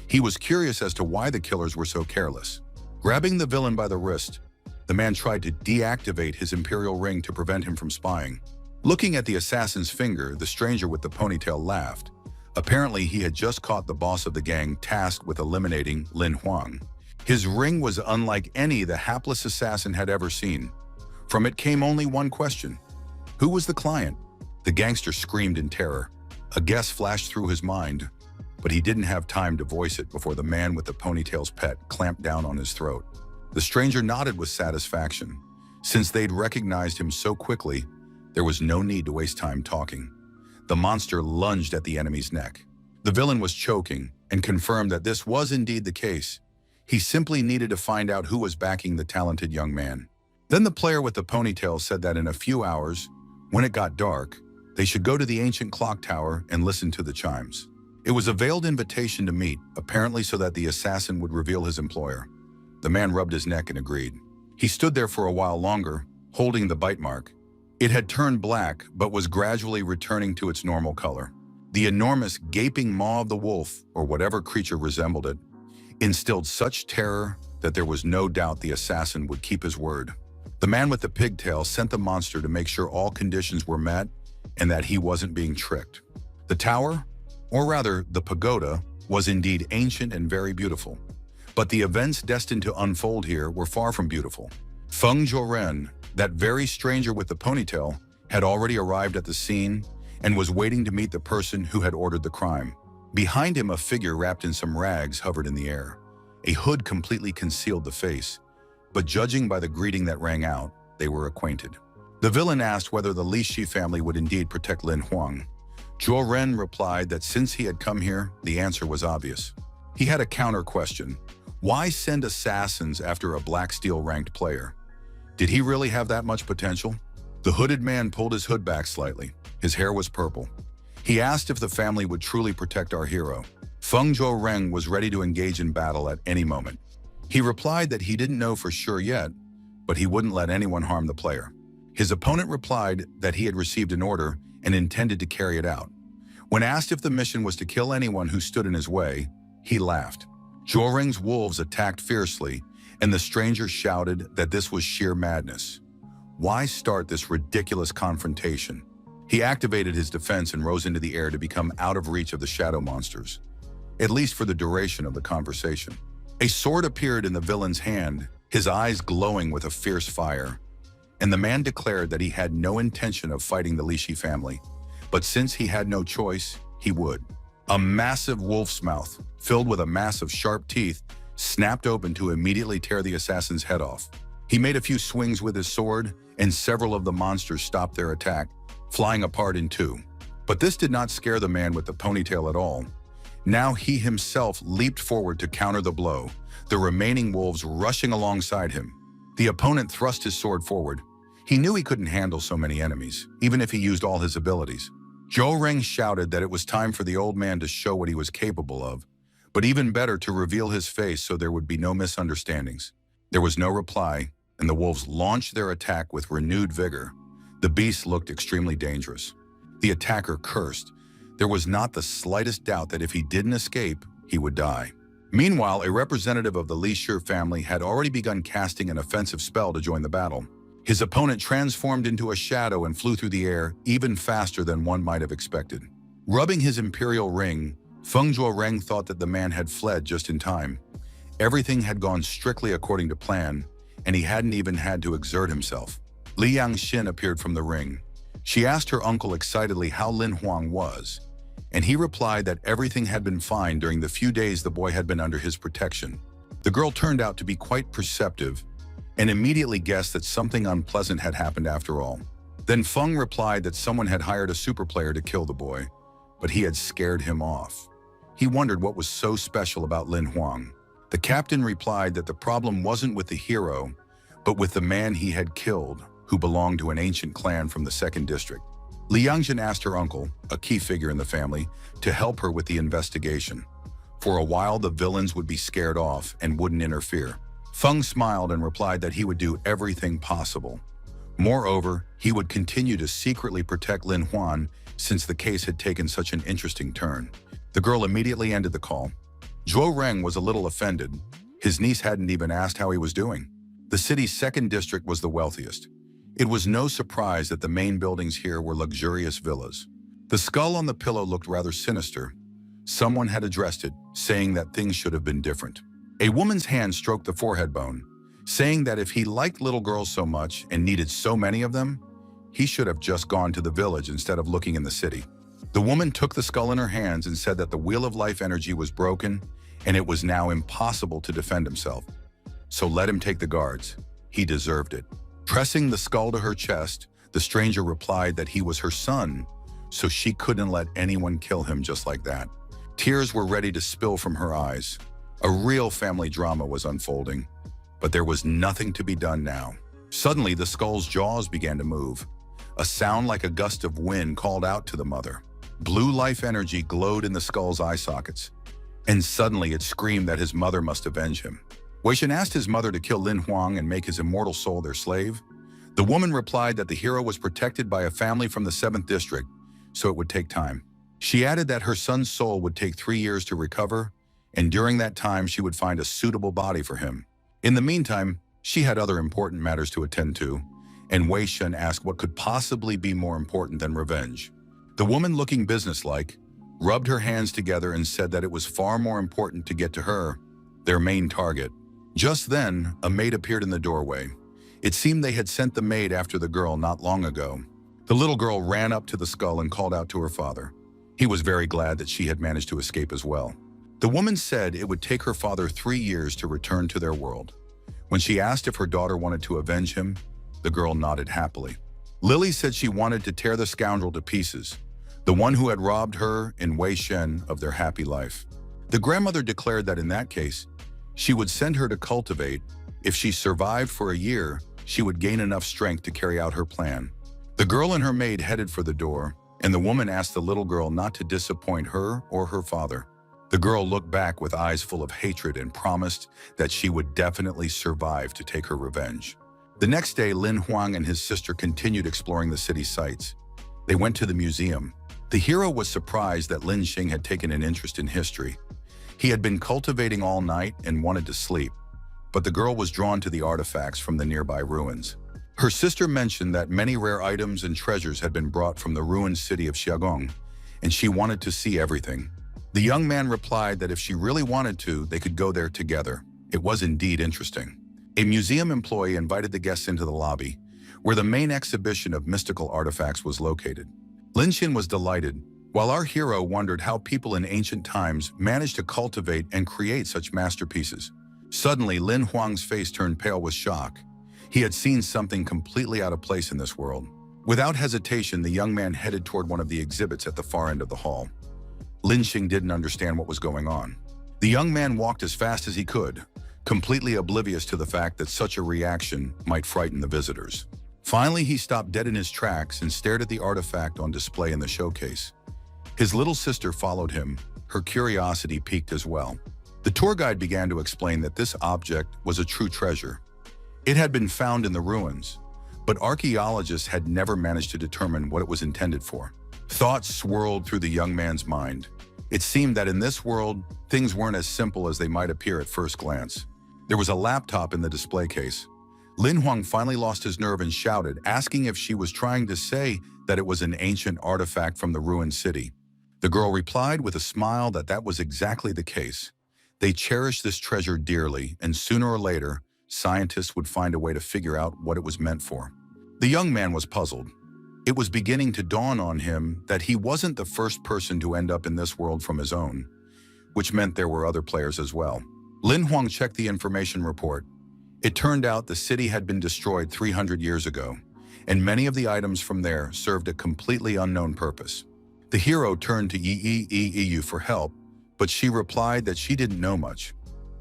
He was curious as to why the killers were so careless. Grabbing the villain by the wrist, the man tried to deactivate his imperial ring to prevent him from spying. Looking at the assassin's finger, the stranger with the ponytail laughed. Apparently, he had just caught the boss of the gang tasked with eliminating Lin Huang. His ring was unlike any the hapless assassin had ever seen. From it came only one question: who was the client? The gangster screamed in terror. A guess flashed through his mind, but he didn't have time to voice it before the man with the ponytail's pet clamped down on his throat. The stranger nodded with satisfaction. Since they'd recognized him so quickly, there was no need to waste time talking. The monster lunged at the enemy's neck. The villain was choking and confirmed that this was indeed the case. He simply needed to find out who was backing the talented young man. Then the player with the ponytail said that in a few hours, when it got dark, they should go to the ancient clock tower and listen to the chimes. It was a veiled invitation to meet, apparently so that the assassin would reveal his employer. The man rubbed his neck and agreed. He stood there for a while longer, holding the bite mark. It had turned black, but was gradually returning to its normal color. The enormous, gaping maw of the wolf, or whatever creature resembled it, instilled such terror that there was no doubt the assassin would keep his word. The man with the pigtail sent the monster to make sure all conditions were met and that he wasn't being tricked. The tower, or rather the pagoda, was indeed ancient and very beautiful. But the events destined to unfold here were far from beautiful. Feng Zhuoren, that very stranger with the ponytail, had already arrived at the scene and was waiting to meet the person who had ordered the crime. Behind him, a figure wrapped in some rags hovered in the air. A hood completely concealed the face, but judging by the greeting that rang out, they were acquainted. The villain asked whether the Li Shi family would indeed protect Lin Huang. Zhuo Ren replied that since he had come here, the answer was obvious. He had a counter question. Why send assassins after a Black Steel-ranked player? Did he really have that much potential? The hooded man pulled his hood back slightly. His hair was purple. He asked if the family would truly protect our hero. Feng Zhuoreng was ready to engage in battle at any moment. He replied that he didn't know for sure yet, but he wouldn't let anyone harm the player. His opponent replied that he had received an order and intended to carry it out. When asked if the mission was to kill anyone who stood in his way, he laughed. Zhuoreng's wolves attacked fiercely, and the stranger shouted that this was sheer madness. Why start this ridiculous confrontation? He activated his defense and rose into the air to become out of reach of the shadow monsters, at least for the duration of the conversation. A sword appeared in the villain's hand, his eyes glowing with a fierce fire, and the man declared that he had no intention of fighting the Li Shi family, but since he had no choice, he would. A massive wolf's mouth, filled with a mass of sharp teeth, snapped open to immediately tear the assassin's head off. He made a few swings with his sword, and several of the monsters stopped their attack, flying apart in two. But this did not scare the man with the ponytail at all. Now he himself leaped forward to counter the blow, the remaining wolves rushing alongside him. The opponent thrust his sword forward. He knew he couldn't handle so many enemies, even if he used all his abilities. Zhou Reng shouted that it was time for the old man to show what he was capable of, but even better to reveal his face so there would be no misunderstandings. There was no reply, and the wolves launched their attack with renewed vigor. The beast looked extremely dangerous. The attacker cursed. There was not the slightest doubt that if he didn't escape, he would die. Meanwhile, a representative of the Li Shi family had already begun casting an offensive spell to join the battle. His opponent transformed into a shadow and flew through the air even faster than one might have expected. Rubbing his imperial ring, Feng Zhuoreng thought that the man had fled just in time. Everything had gone strictly according to plan, and he hadn't even had to exert himself. Li Yangxin appeared from the ring. She asked her uncle excitedly how Lin Huang was, and he replied that everything had been fine during the few days the boy had been under his protection. The girl turned out to be quite perceptive and immediately guessed that something unpleasant had happened after all. Then Feng replied that someone had hired a super player to kill the boy, but he had scared him off. He wondered what was so special about Lin Huang. The captain replied that the problem wasn't with the hero, but with the man he had killed, who belonged to an ancient clan from the 2nd district. Li Yangjin asked her uncle, a key figure in the family, to help her with the investigation. For a while, the villains would be scared off and wouldn't interfere. Feng smiled and replied that he would do everything possible. Moreover, he would continue to secretly protect Lin Huan since the case had taken such an interesting turn. The girl immediately ended the call. Zhuo Reng was a little offended. His niece hadn't even asked how he was doing. The city's 2nd district was the wealthiest. It was no surprise that the main buildings here were luxurious villas. The skull on the pillow looked rather sinister. Someone had addressed it, saying that things should have been different. A woman's hand stroked the forehead bone, saying that if he liked little girls so much and needed so many of them, he should have just gone to the village instead of looking in the city. The woman took the skull in her hands and said that the wheel of life energy was broken and it was now impossible to defend himself. So let him take the guards. He deserved it. Pressing the skull to her chest, the stranger replied that he was her son, so she couldn't let anyone kill him just like that. Tears were ready to spill from her eyes. A real family drama was unfolding, but there was nothing to be done now. Suddenly, the skull's jaws began to move. A sound like a gust of wind called out to the mother. Blue life energy glowed in the skull's eye sockets, and suddenly it screamed that his mother must avenge him. Wei Shen asked his mother to kill Lin Huang and make his immortal soul their slave. The woman replied that the hero was protected by a family from the 7th district, so it would take time. She added that her son's soul would take 3 years to recover, and during that time she would find a suitable body for him. In the meantime, she had other important matters to attend to, and Wei Shen asked what could possibly be more important than revenge. The woman, looking businesslike, rubbed her hands together and said that it was far more important to get to her, their main target. Just then, a maid appeared in the doorway. It seemed they had sent the maid after the girl not long ago. The little girl ran up to the skull and called out to her father. He was very glad that she had managed to escape as well. The woman said it would take her father 3 years to return to their world. When she asked if her daughter wanted to avenge him, the girl nodded happily. Lily said she wanted to tear the scoundrel to pieces, the one who had robbed her and Wei Shen of their happy life. The grandmother declared that in that case, she would send her to cultivate. If she survived for a year, she would gain enough strength to carry out her plan. The girl and her maid headed for the door, and the woman asked the little girl not to disappoint her or her father. The girl looked back with eyes full of hatred and promised that she would definitely survive to take her revenge. The next day, Lin Huang and his sister continued exploring the city sights. They went to the museum. The hero was surprised that Lin Xing had taken an interest in history. He had been cultivating all night and wanted to sleep, but the girl was drawn to the artifacts from the nearby ruins. Her sister mentioned that many rare items and treasures had been brought from the ruined city of Xiaogong, and she wanted to see everything. The young man replied that if she really wanted to, they could go there together. It was indeed interesting. A museum employee invited the guests into the lobby, where the main exhibition of mystical artifacts was located. Lin Xin was delighted, while our hero wondered how people in ancient times managed to cultivate and create such masterpieces. Suddenly, Lin Huang's face turned pale with shock. He had seen something completely out of place in this world. Without hesitation, the young man headed toward one of the exhibits at the far end of the hall. Lin Xing didn't understand what was going on. The young man walked as fast as he could, completely oblivious to the fact that such a reaction might frighten the visitors. Finally, he stopped dead in his tracks and stared at the artifact on display in the showcase. His little sister followed him, her curiosity piqued as well. The tour guide began to explain that this object was a true treasure. It had been found in the ruins, but archaeologists had never managed to determine what it was intended for. Thoughts swirled through the young man's mind. It seemed that in this world, things weren't as simple as they might appear at first glance. There was a laptop in the display case. Lin Huang finally lost his nerve and shouted, asking if she was trying to say that it was an ancient artifact from the ruined city. The girl replied with a smile that that was exactly the case. They cherished this treasure dearly, and sooner or later, scientists would find a way to figure out what it was meant for. The young man was puzzled. It was beginning to dawn on him that he wasn't the first person to end up in this world from his own, which meant there were other players as well. Lin Huang checked the information report. It turned out the city had been destroyed 300 years ago, and many of the items from there served a completely unknown purpose. The hero turned to Yeeyu for help, but she replied that she didn't know much.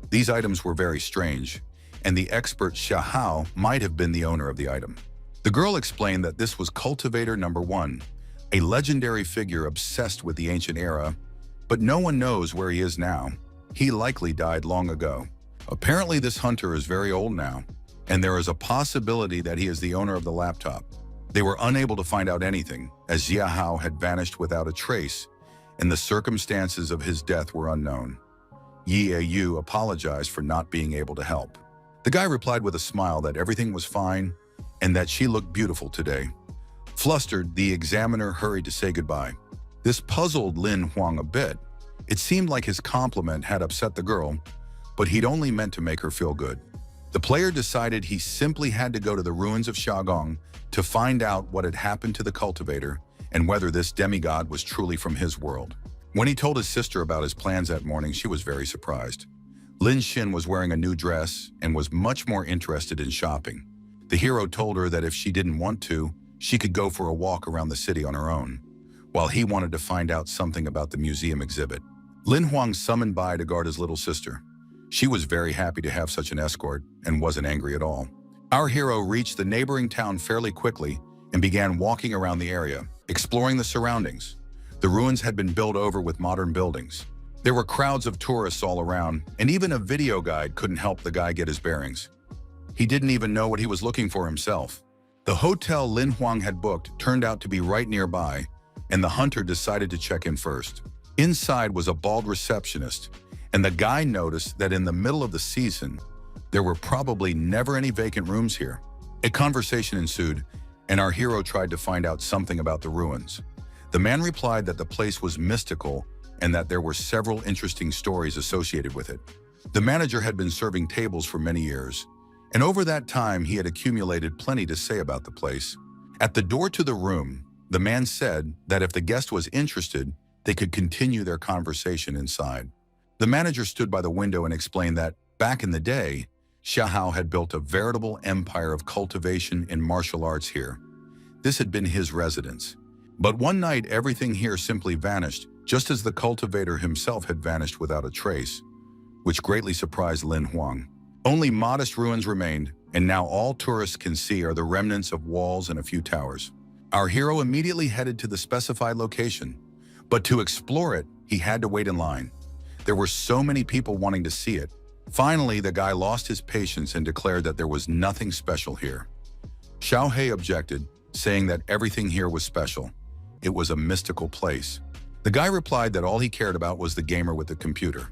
These items were very strange, and the expert Xia Hao might have been the owner of the item. The girl explained that this was Cultivator Number 1, a legendary figure obsessed with the ancient era, but no one knows where he is now. He likely died long ago. Apparently this hunter is very old now, and there is a possibility that he is the owner of the laptop. They were unable to find out anything, as Xia Hao had vanished without a trace, and the circumstances of his death were unknown. Yeeyu apologized for not being able to help. The guy replied with a smile that everything was fine and that she looked beautiful today. Flustered, the examiner hurried to say goodbye. This puzzled Lin Huang a bit. It seemed like his compliment had upset the girl, but he'd only meant to make her feel good. The player decided he simply had to go to the ruins of Xiaogong to find out what had happened to the cultivator and whether this demigod was truly from his world. When he told his sister about his plans that morning, she was very surprised. Lin Xin was wearing a new dress and was much more interested in shopping. The hero told her that if she didn't want to, she could go for a walk around the city on her own, while he wanted to find out something about the museum exhibit. Lin Huang summoned Bai to guard his little sister. She was very happy to have such an escort and wasn't angry at all. Our hero reached the neighboring town fairly quickly and began walking around the area, exploring the surroundings. The ruins had been built over with modern buildings. There were crowds of tourists all around, and even a video guide couldn't help the guy get his bearings. He didn't even know what he was looking for himself. The hotel Lin Huang had booked turned out to be right nearby, and the hunter decided to check in first. Inside was a bald receptionist, and the guy noticed that in the middle of the season, there were probably never any vacant rooms here. A conversation ensued, and our hero tried to find out something about the ruins. The man replied that the place was mystical and that there were several interesting stories associated with it. The manager had been serving tables for many years, and over that time he had accumulated plenty to say about the place. At the door to the room, the man said that if the guest was interested, they could continue their conversation inside. The manager stood by the window and explained that, back in the day, Xiahao had built a veritable empire of cultivation and martial arts here. This had been his residence. But one night, everything here simply vanished, just as the cultivator himself had vanished without a trace, which greatly surprised Lin Huang. Only modest ruins remained, and now all tourists can see are the remnants of walls and a few towers. Our hero immediately headed to the specified location, but to explore it, he had to wait in line. There were so many people wanting to see it. Finally, the guy lost his patience and declared that there was nothing special here. Xiao He objected, saying that everything here was special. It was a mystical place. The guy replied that all he cared about was the gamer with the computer.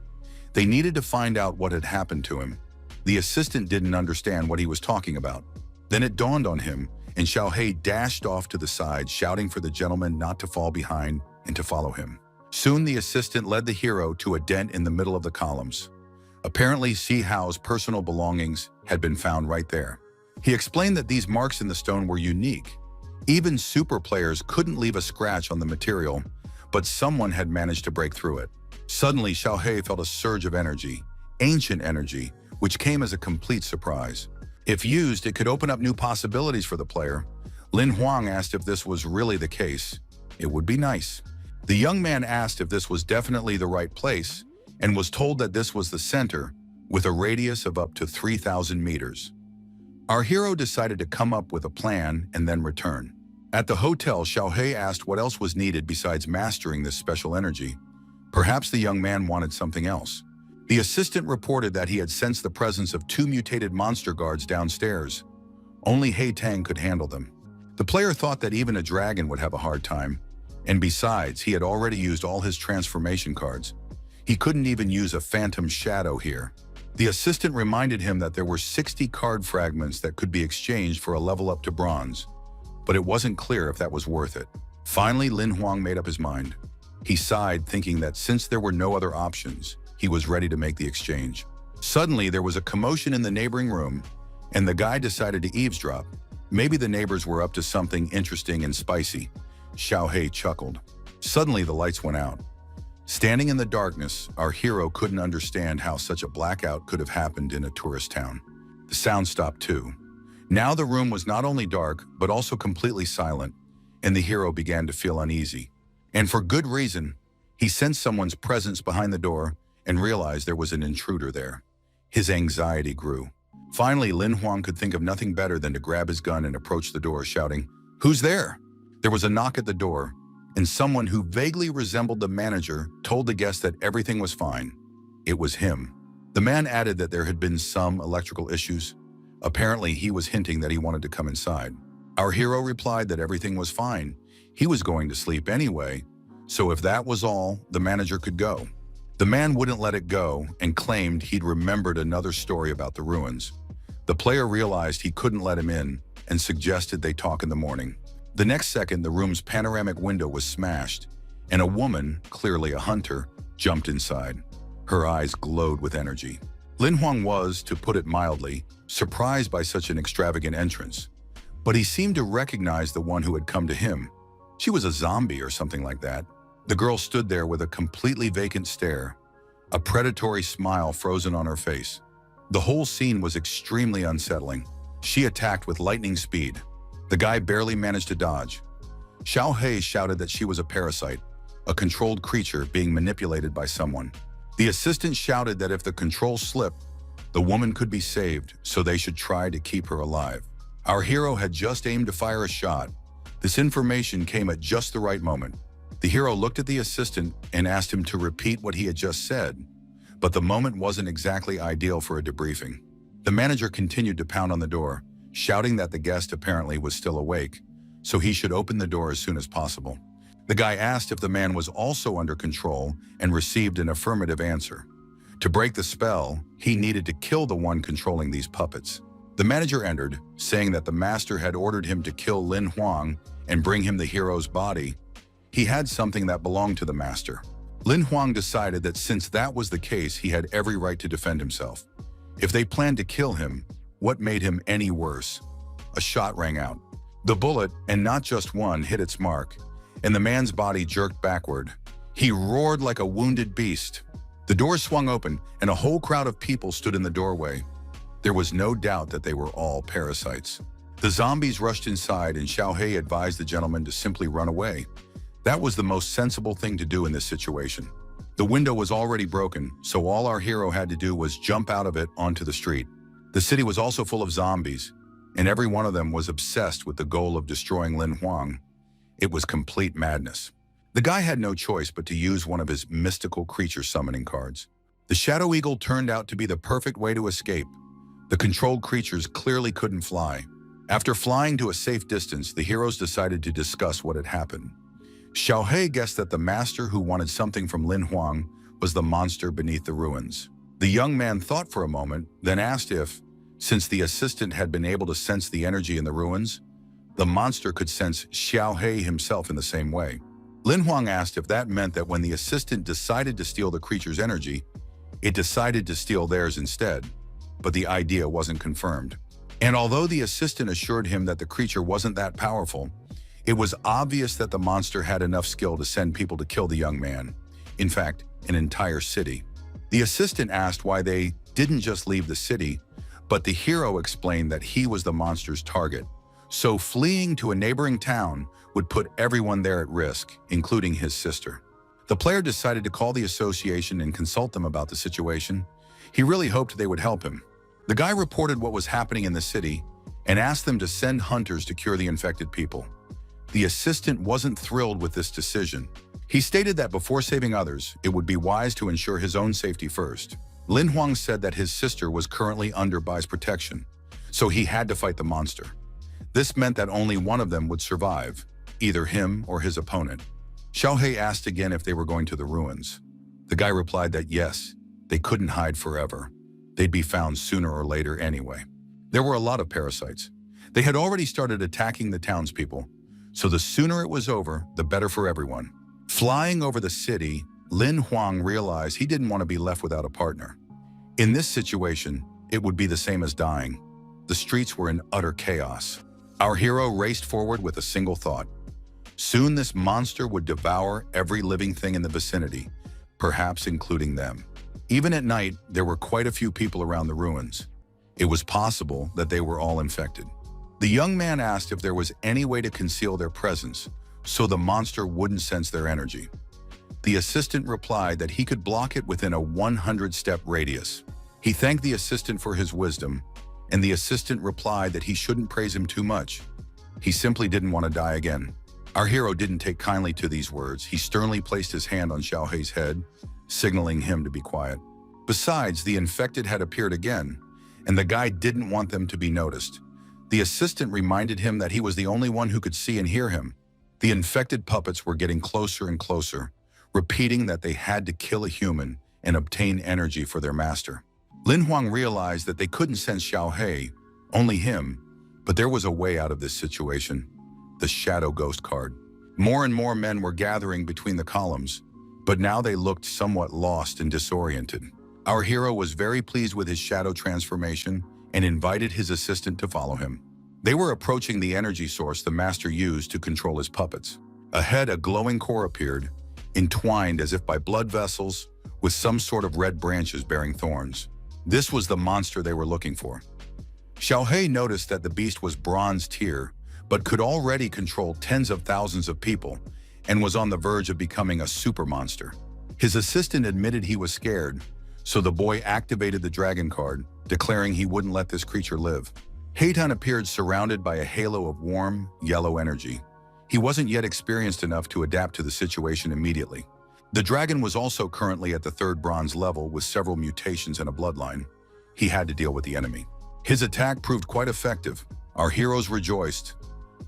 They needed to find out what had happened to him. The assistant didn't understand what he was talking about. Then it dawned on him, and Xiao He dashed off to the side, shouting for the gentleman not to fall behind and to follow him. Soon the assistant led the hero to a dent in the middle of the columns. Apparently, Xiao's personal belongings had been found right there. He explained that these marks in the stone were unique. Even super players couldn't leave a scratch on the material, but someone had managed to break through it. Suddenly, Xiao He felt a surge of energy, ancient energy, which came as a complete surprise. If used, it could open up new possibilities for the player. Lin Huang asked if this was really the case. It would be nice. The young man asked if this was definitely the right place, and was told that this was the center, with a radius of up to 3,000 meters. Our hero decided to come up with a plan and then return. At the hotel, Xiao He asked what else was needed besides mastering this special energy. Perhaps the young man wanted something else. The assistant reported that he had sensed the presence of 2 mutated monster guards downstairs. Only He Tang could handle them. The player thought that even a dragon would have a hard time, and besides, he had already used all his transformation cards. He couldn't even use a phantom shadow here. The assistant reminded him that there were 60 card fragments that could be exchanged for a level up to bronze, but it wasn't clear if that was worth it. Finally, Lin Huang made up his mind. He sighed, thinking that since there were no other options, he was ready to make the exchange. Suddenly, there was a commotion in the neighboring room, and the guy decided to eavesdrop. Maybe the neighbors were up to something interesting and spicy. Xiao He chuckled. Suddenly, the lights went out. Standing in the darkness, our hero couldn't understand how such a blackout could have happened in a tourist town. The sound stopped too. Now the room was not only dark, but also completely silent, and the hero began to feel uneasy. And for good reason. He sensed someone's presence behind the door and realized there was an intruder there. His anxiety grew. Finally, Lin Huang could think of nothing better than to grab his gun and approach the door, shouting, "Who's there?" There was a knock at the door, and someone who vaguely resembled the manager told the guest that everything was fine. It was him. The man added that there had been some electrical issues. Apparently, he was hinting that he wanted to come inside. Our hero replied that everything was fine. He was going to sleep anyway, so if that was all, the manager could go. The man wouldn't let it go and claimed he'd remembered another story about the ruins. The player realized he couldn't let him in and suggested they talk in the morning. The next second, the room's panoramic window was smashed, and a woman, clearly a hunter, jumped inside. Her eyes glowed with energy. Lin Huang was, to put it mildly, surprised by such an extravagant entrance. But he seemed to recognize the one who had come to him. She was a zombie or something like that. The girl stood there with a completely vacant stare, a predatory smile frozen on her face. The whole scene was extremely unsettling. She attacked with lightning speed. The guy barely managed to dodge. Xiao He shouted that she was a parasite, a controlled creature being manipulated by someone. The assistant shouted that if the control slipped, the woman could be saved, so they should try to keep her alive. Our hero had just aimed to fire a shot. This information came at just the right moment. The hero looked at the assistant and asked him to repeat what he had just said, but the moment wasn't exactly ideal for a debriefing. The manager continued to pound on the door, shouting that the guest apparently was still awake, so he should open the door as soon as possible. The guy asked if the man was also under control and received an affirmative answer. To break the spell, he needed to kill the one controlling these puppets. The manager entered, saying that the master had ordered him to kill Lin Huang and bring him the hero's body. He had something that belonged to the master. Lin Huang decided that since that was the case, he had every right to defend himself. If they planned to kill him, what made him any worse? A shot rang out. The bullet, and not just one, hit its mark, and the man's body jerked backward. He roared like a wounded beast. The door swung open, and a whole crowd of people stood in the doorway. There was no doubt that they were all parasites. The zombies rushed inside, and Xiaohei advised the gentleman to simply run away. That was the most sensible thing to do in this situation. The window was already broken, so all our hero had to do was jump out of it onto the street. The city was also full of zombies, and every one of them was obsessed with the goal of destroying Lin Huang. It was complete madness. The guy had no choice but to use one of his mystical creature summoning cards. The Shadow Eagle turned out to be the perfect way to escape. The controlled creatures clearly couldn't fly. After flying to a safe distance, the heroes decided to discuss what had happened. Xiaohei guessed that the master who wanted something from Lin Huang was the monster beneath the ruins. The young man thought for a moment, then asked if, since the assistant had been able to sense the energy in the ruins, the monster could sense Xiaohei himself in the same way. Lin Huang asked if that meant that when the assistant decided to steal the creature's energy, it decided to steal theirs instead, but the idea wasn't confirmed. And although the assistant assured him that the creature wasn't that powerful, it was obvious that the monster had enough skill to send people to kill the young man. In fact, an entire city. The assistant asked why they didn't just leave the city, but the hero explained that he was the monster's target. So fleeing to a neighboring town would put everyone there at risk, including his sister. The player decided to call the association and consult them about the situation. He really hoped they would help him. The guy reported what was happening in the city and asked them to send hunters to cure the infected people. The assistant wasn't thrilled with this decision. He stated that before saving others, it would be wise to ensure his own safety first. Lin Huang said that his sister was currently under Bai's protection, so he had to fight the monster. This meant that only one of them would survive, either him or his opponent. Xiaohei asked again if they were going to the ruins. The guy replied that yes, they couldn't hide forever. They'd be found sooner or later anyway. There were a lot of parasites. They had already started attacking the townspeople, so the sooner it was over, the better for everyone. Flying over the city, Lin Huang realized he didn't want to be left without a partner. In this situation, it would be the same as dying. The streets were in utter chaos. Our hero raced forward with a single thought. Soon this monster would devour every living thing in the vicinity, perhaps including them. Even at night, there were quite a few people around the ruins. It was possible that they were all infected. The young man asked if there was any way to conceal their presence so the monster wouldn't sense their energy. The assistant replied that he could block it within a 100-step radius. He thanked the assistant for his wisdom, and the assistant replied that he shouldn't praise him too much. He simply didn't want to die again. Our hero didn't take kindly to these words. He sternly placed his hand on Xiaohei's head, signaling him to be quiet. Besides, the infected had appeared again, and the guy didn't want them to be noticed. The assistant reminded him that he was the only one who could see and hear him. The infected puppets were getting closer and closer, repeating that they had to kill a human and obtain energy for their master. Lin Huang realized that they couldn't sense Xiaohei, only him, but there was a way out of this situation. The Shadow Ghost card. More and more men were gathering between the columns, but now they looked somewhat lost and disoriented. Our hero was very pleased with his shadow transformation and invited his assistant to follow him. They were approaching the energy source the master used to control his puppets. Ahead, a glowing core appeared, entwined as if by blood vessels, with some sort of red branches bearing thorns. This was the monster they were looking for. Xiaohei noticed that the beast was bronze tier, but could already control tens of thousands of people, and was on the verge of becoming a super monster. His assistant admitted he was scared, so the boy activated the dragon card, declaring he wouldn't let this creature live. Heitan appeared surrounded by a halo of warm, yellow energy. He wasn't yet experienced enough to adapt to the situation immediately. The dragon was also currently at the 3rd bronze level with several mutations and a bloodline. He had to deal with the enemy. His attack proved quite effective. Our heroes rejoiced.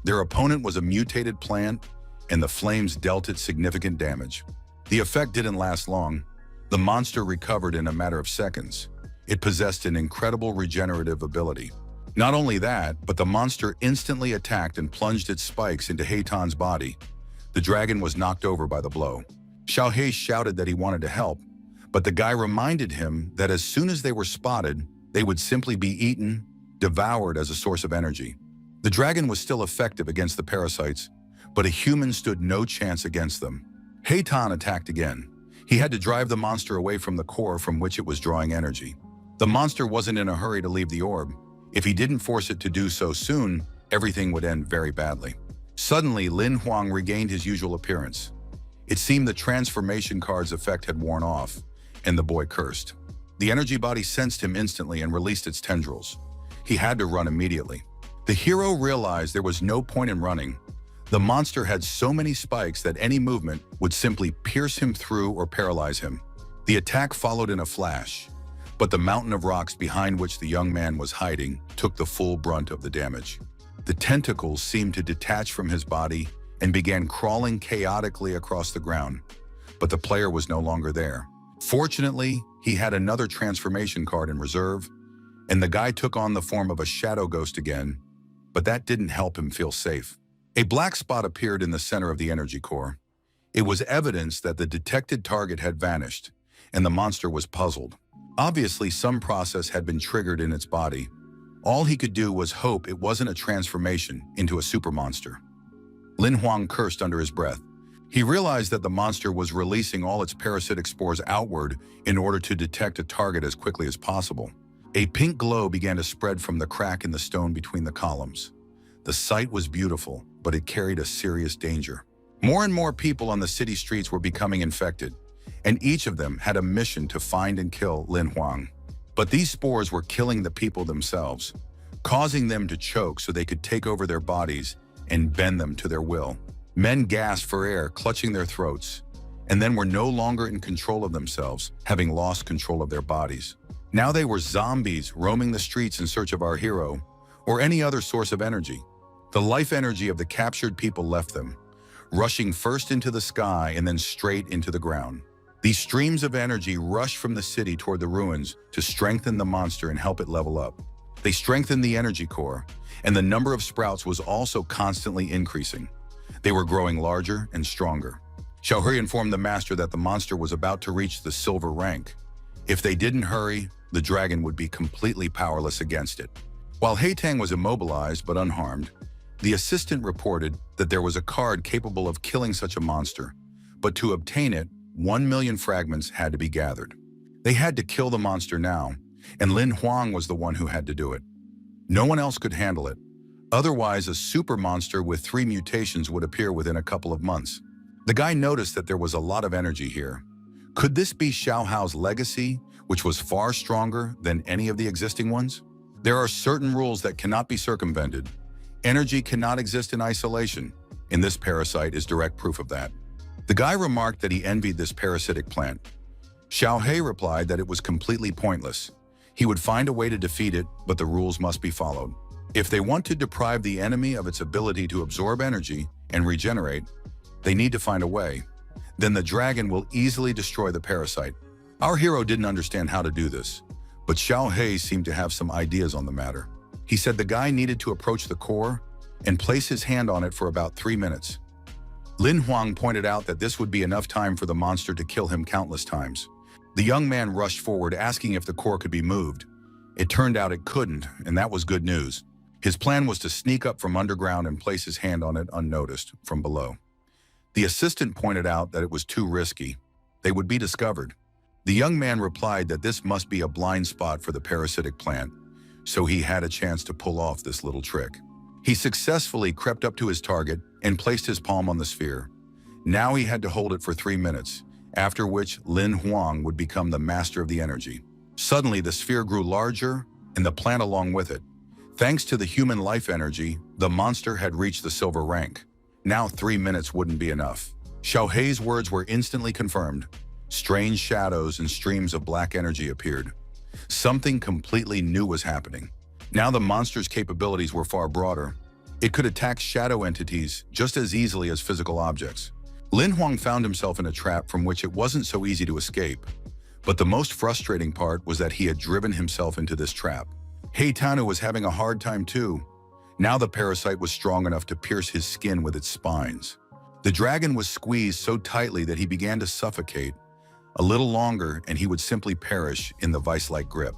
Their opponent was a mutated plant, and the flames dealt it significant damage. The effect didn't last long. The monster recovered in a matter of seconds. It possessed an incredible regenerative ability. Not only that, but the monster instantly attacked and plunged its spikes into Heitan's body. The dragon was knocked over by the blow. Xiaohei shouted that he wanted to help, but the guy reminded him that as soon as they were spotted, they would simply be eaten, devoured as a source of energy. The dragon was still effective against the parasites, but a human stood no chance against them. Heitan attacked again. He had to drive the monster away from the core from which it was drawing energy. The monster wasn't in a hurry to leave the orb. If he didn't force it to do so soon, everything would end very badly. Suddenly, Lin Huang regained his usual appearance. It seemed the transformation card's effect had worn off, and the boy cursed. The energy body sensed him instantly and released its tendrils. He had to run immediately. The hero realized there was no point in running. The monster had so many spikes that any movement would simply pierce him through or paralyze him. The attack followed in a flash, but the mountain of rocks behind which the young man was hiding took the full brunt of the damage. The tentacles seemed to detach from his body and began crawling chaotically across the ground, but the player was no longer there. Fortunately, he had another transformation card in reserve, and the guy took on the form of a shadow ghost again, but that didn't help him feel safe. A black spot appeared in the center of the energy core. It was evidence that the detected target had vanished, and the monster was puzzled. Obviously, some process had been triggered in its body. All he could do was hope it wasn't a transformation into a super monster. Lin Huang cursed under his breath. He realized that the monster was releasing all its parasitic spores outward in order to detect a target as quickly as possible. A pink glow began to spread from the crack in the stone between the columns. The sight was beautiful, but it carried a serious danger. More and more people on the city streets were becoming infected, and each of them had a mission to find and kill Lin Huang. But these spores were killing the people themselves, causing them to choke so they could take over their bodies and bend them to their will. Men gasped for air, clutching their throats, and then were no longer in control of themselves, having lost control of their bodies. Now they were zombies roaming the streets in search of our hero, or any other source of energy. The life energy of the captured people left them, rushing first into the sky and then straight into the ground. These streams of energy rushed from the city toward the ruins to strengthen the monster and help it level up. They strengthened the energy core, and the number of sprouts was also constantly increasing. They were growing larger and stronger. Xiaohui informed the master that the monster was about to reach the silver rank. If they didn't hurry, the dragon would be completely powerless against it. While Heitang was immobilized but unharmed, the assistant reported that there was a card capable of killing such a monster, but to obtain it, 1 million fragments had to be gathered. They had to kill the monster now, and Lin Huang was the one who had to do it. No one else could handle it. Otherwise, a super monster with 3 mutations would appear within a couple of months. The guy noticed that there was a lot of energy here. Could this be Xiao Hao's legacy, which was far stronger than any of the existing ones? There are certain rules that cannot be circumvented. Energy cannot exist in isolation, and this parasite is direct proof of that. The guy remarked that he envied this parasitic plant. Xiaohei replied that it was completely pointless. He would find a way to defeat it, but the rules must be followed. If they want to deprive the enemy of its ability to absorb energy and regenerate, they need to find a way. Then the dragon will easily destroy the parasite. Our hero didn't understand how to do this, but Xiaohei seemed to have some ideas on the matter. He said the guy needed to approach the core and place his hand on it for about 3 minutes. Lin Huang pointed out that this would be enough time for the monster to kill him countless times. The young man rushed forward, asking if the core could be moved. It turned out it couldn't, and that was good news. His plan was to sneak up from underground and place his hand on it unnoticed from below. The assistant pointed out that it was too risky. They would be discovered. The young man replied that this must be a blind spot for the parasitic plant, so he had a chance to pull off this little trick. He successfully crept up to his target and placed his palm on the sphere. Now he had to hold it for 3 minutes, after which Lin Huang would become the master of the energy. Suddenly, the sphere grew larger, and the plant along with it. Thanks to the human life energy, the monster had reached the silver rank. Now 3 minutes wouldn't be enough. Xiaohei's words were instantly confirmed. Strange shadows and streams of black energy appeared. Something completely new was happening. Now the monster's capabilities were far broader. It could attack shadow entities just as easily as physical objects. Lin Huang found himself in a trap from which it wasn't so easy to escape. But the most frustrating part was that he had driven himself into this trap. Heitanu was having a hard time too. Now the parasite was strong enough to pierce his skin with its spines. The dragon was squeezed so tightly that he began to suffocate. A little longer and he would simply perish in the vice-like grip.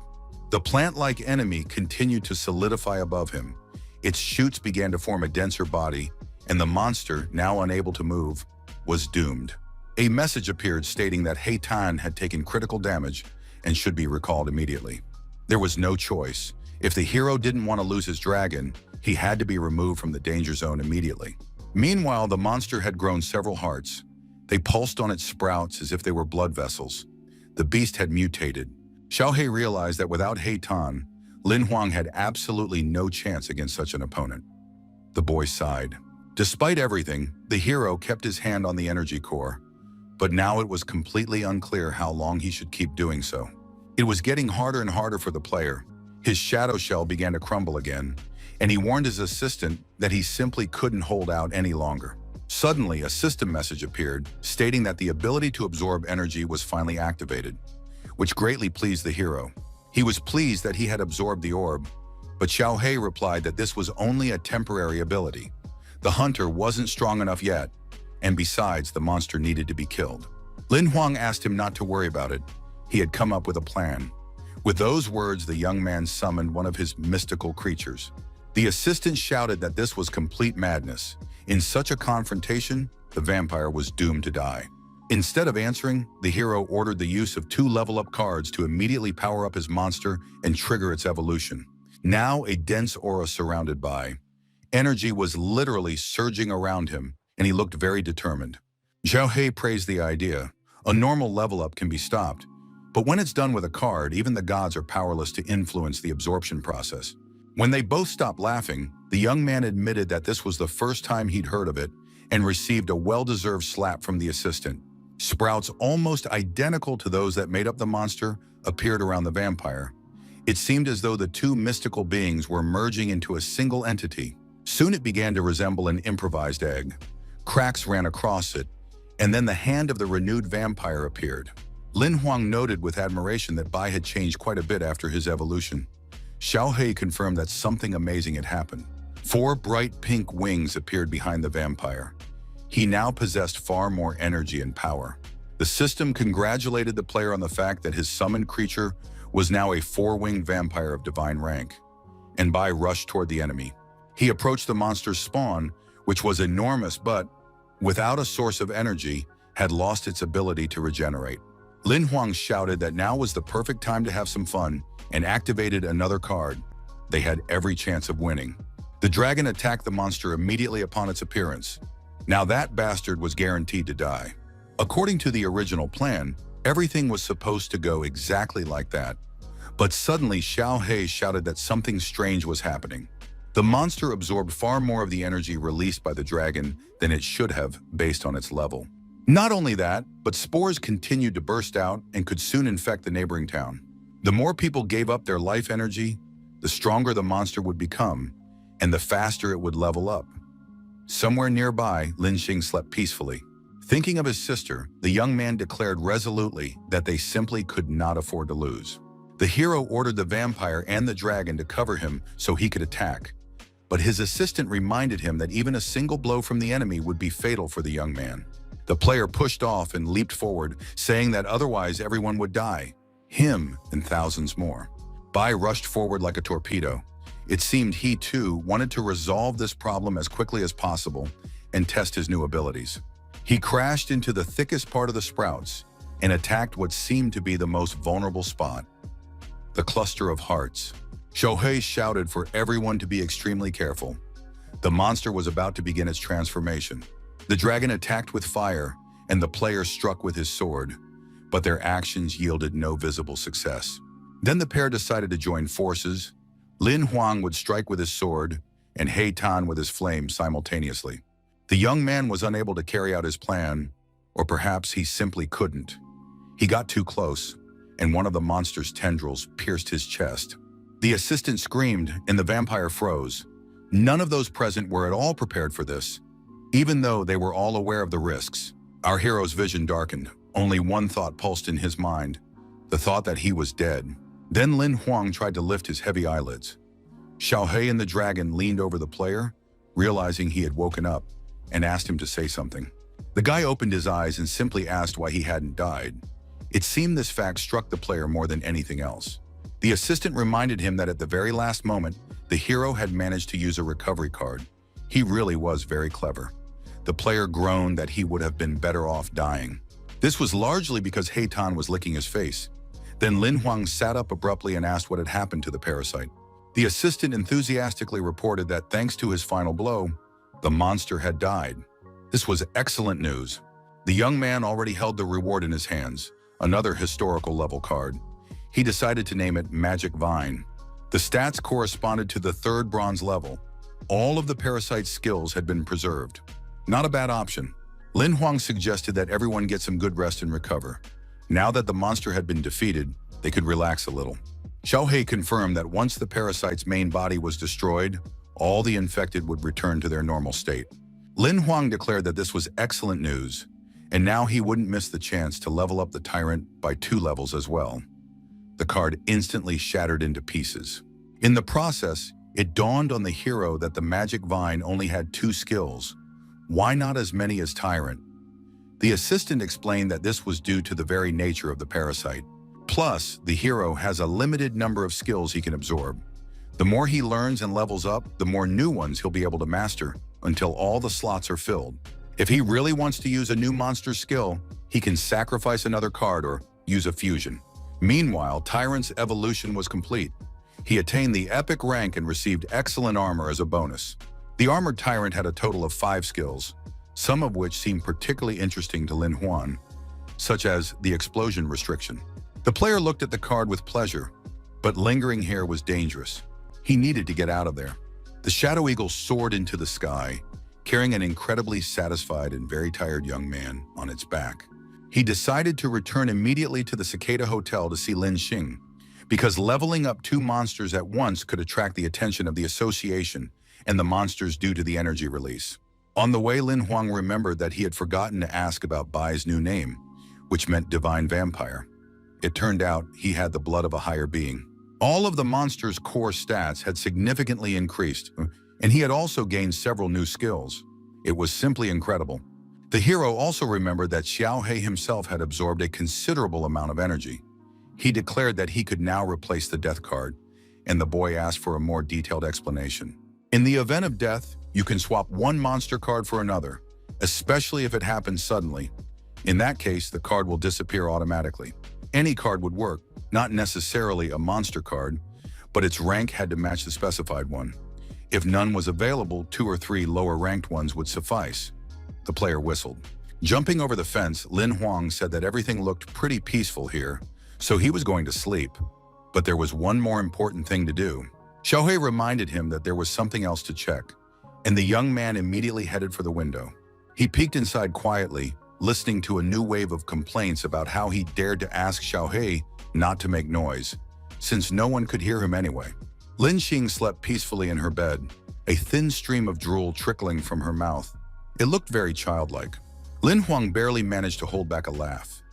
The plant-like enemy continued to solidify above him. Its shoots began to form a denser body, and the monster, now unable to move, was doomed. A message appeared stating that Heitan had taken critical damage and should be recalled immediately. There was no choice. If the hero didn't want to lose his dragon, he had to be removed from the danger zone immediately. Meanwhile, the monster had grown several hearts. They pulsed on its sprouts as if they were blood vessels. The beast had mutated. Xiaohei realized that without Heitan, Lin Huang had absolutely no chance against such an opponent. The boy sighed. Despite everything, the hero kept his hand on the energy core, but now it was completely unclear how long he should keep doing so. It was getting harder and harder for the player. His shadow shell began to crumble again, and he warned his assistant that he simply couldn't hold out any longer. Suddenly, a system message appeared, stating that the ability to absorb energy was finally activated, which greatly pleased the hero. He was pleased that he had absorbed the orb, but Xiaohei replied that this was only a temporary ability. The hunter wasn't strong enough yet, and besides, the monster needed to be killed. Lin Huang asked him not to worry about it. He had come up with a plan. With those words, the young man summoned one of his mystical creatures. The assistant shouted that this was complete madness. In such a confrontation, the vampire was doomed to die. Instead of answering, the hero ordered the use of 2 level-up cards to immediately power up his monster and trigger its evolution. Now a dense aura surrounded by. Energy was literally surging around him, and he looked very determined. Xiaohei praised the idea. A normal level-up can be stopped, but when it's done with a card, even the gods are powerless to influence the absorption process. When they both stopped laughing, the young man admitted that this was the first time he'd heard of it and received a well-deserved slap from the assistant. Sprouts almost identical to those that made up the monster appeared around the vampire. It seemed as though the 2 mystical beings were merging into a single entity. Soon it began to resemble an improvised egg. Cracks ran across it, and then the hand of the renewed vampire appeared. Lin Huang noted with admiration that Bai had changed quite a bit after his evolution. Xiaohei confirmed that something amazing had happened. 4 bright pink wings appeared behind the vampire. He now possessed far more energy and power. The system congratulated the player on the fact that his summoned creature was now a 4-winged vampire of divine rank. And Bai rushed toward the enemy. He approached the monster's spawn, which was enormous but, without a source of energy, had lost its ability to regenerate. Lin Huang shouted that now was the perfect time to have some fun and activated another card. They had every chance of winning. The dragon attacked the monster immediately upon its appearance. Now that bastard was guaranteed to die. According to the original plan, everything was supposed to go exactly like that. But suddenly Xiaohei shouted that something strange was happening. The monster absorbed far more of the energy released by the dragon than it should have based on its level. Not only that, but spores continued to burst out and could soon infect the neighboring town. The more people gave up their life energy, the stronger the monster would become, and the faster it would level up. Somewhere nearby, Lin Xing slept peacefully. Thinking of his sister, the young man declared resolutely that they simply could not afford to lose. The hero ordered the vampire and the dragon to cover him so he could attack. But his assistant reminded him that even a single blow from the enemy would be fatal for the young man. The player pushed off and leaped forward, saying that otherwise everyone would die, him and thousands more. Bai rushed forward like a torpedo. It seemed he too wanted to resolve this problem as quickly as possible and test his new abilities. He crashed into the thickest part of the sprouts and attacked what seemed to be the most vulnerable spot, the cluster of hearts. Xiaohei shouted for everyone to be extremely careful. The monster was about to begin its transformation. The dragon attacked with fire, and the player struck with his sword, but their actions yielded no visible success. Then the pair decided to join forces. Lin Huang would strike with his sword, and Heitan with his flame simultaneously. The young man was unable to carry out his plan, or perhaps he simply couldn't. He got too close, and one of the monster's tendrils pierced his chest. The assistant screamed, and the vampire froze. None of those present were at all prepared for this, even though they were all aware of the risks. Our hero's vision darkened. Only one thought pulsed in his mind, the thought that he was dead. Then Lin Huang tried to lift his heavy eyelids. Xiaohei and the dragon leaned over the player, realizing he had woken up, and asked him to say something. The guy opened his eyes and simply asked why he hadn't died. It seemed this fact struck the player more than anything else. The assistant reminded him that at the very last moment, the hero had managed to use a recovery card. He really was very clever. The player groaned that he would have been better off dying. This was largely because Heitan was licking his face. Then Lin Huang sat up abruptly and asked what had happened to the parasite. The assistant enthusiastically reported that thanks to his final blow, the monster had died. This was excellent news. The young man already held the reward in his hands, another historical level card. He decided to name it Magic Vine. The stats corresponded to the 3rd bronze level. All of the parasite's skills had been preserved. Not a bad option. Lin Huang suggested that everyone get some good rest and recover. Now that the monster had been defeated, they could relax a little. Xiaohei confirmed that once the parasite's main body was destroyed, all the infected would return to their normal state. Lin Huang declared that this was excellent news, and now he wouldn't miss the chance to level up the tyrant by 2 levels as well. The card instantly shattered into pieces. In the process, it dawned on the hero that the magic vine only had 2 skills. Why not as many as Tyrant? The assistant explained that this was due to the very nature of the parasite. Plus, the hero has a limited number of skills he can absorb. The more he learns and levels up, the more new ones he'll be able to master until all the slots are filled. If he really wants to use a new monster skill, he can sacrifice another card or use a fusion. Meanwhile, Tyrant's evolution was complete. He attained the epic rank and received excellent armor as a bonus. The armored Tyrant had a total of 5 skills, some of which seemed particularly interesting to Lin Huang, such as the explosion restriction. The player looked at the card with pleasure, but lingering here was dangerous. He needed to get out of there. The Shadow Eagle soared into the sky, carrying an incredibly satisfied and very tired young man on its back. He decided to return immediately to the Cicada Hotel to see Lin Xing, because leveling up 2 monsters at once could attract the attention of the association and the monsters due to the energy release. On the way, Lin Huang remembered that he had forgotten to ask about Bai's new name, which meant Divine Vampire. It turned out he had the blood of a higher being. All of the monster's core stats had significantly increased, and he had also gained several new skills. It was simply incredible. The hero also remembered that Xiaohei himself had absorbed a considerable amount of energy. He declared that he could now replace the death card, and the boy asked for a more detailed explanation. In the event of death, you can swap one monster card for another, especially if it happens suddenly. In that case, the card will disappear automatically. Any card would work, not necessarily a monster card, but its rank had to match the specified one. If none was available, 2 or 3 lower-ranked ones would suffice. The player whistled. Jumping over the fence, Lin Huang said that everything looked pretty peaceful here, so he was going to sleep. But there was one more important thing to do. Xiaohei reminded him that there was something else to check, and the young man immediately headed for the window. He peeked inside quietly, listening to a new wave of complaints about how he dared to ask Xiaohei not to make noise, since no one could hear him anyway. Lin Xing slept peacefully in her bed, a thin stream of drool trickling from her mouth. It looked very childlike. Lin Huang barely managed to hold back a laugh.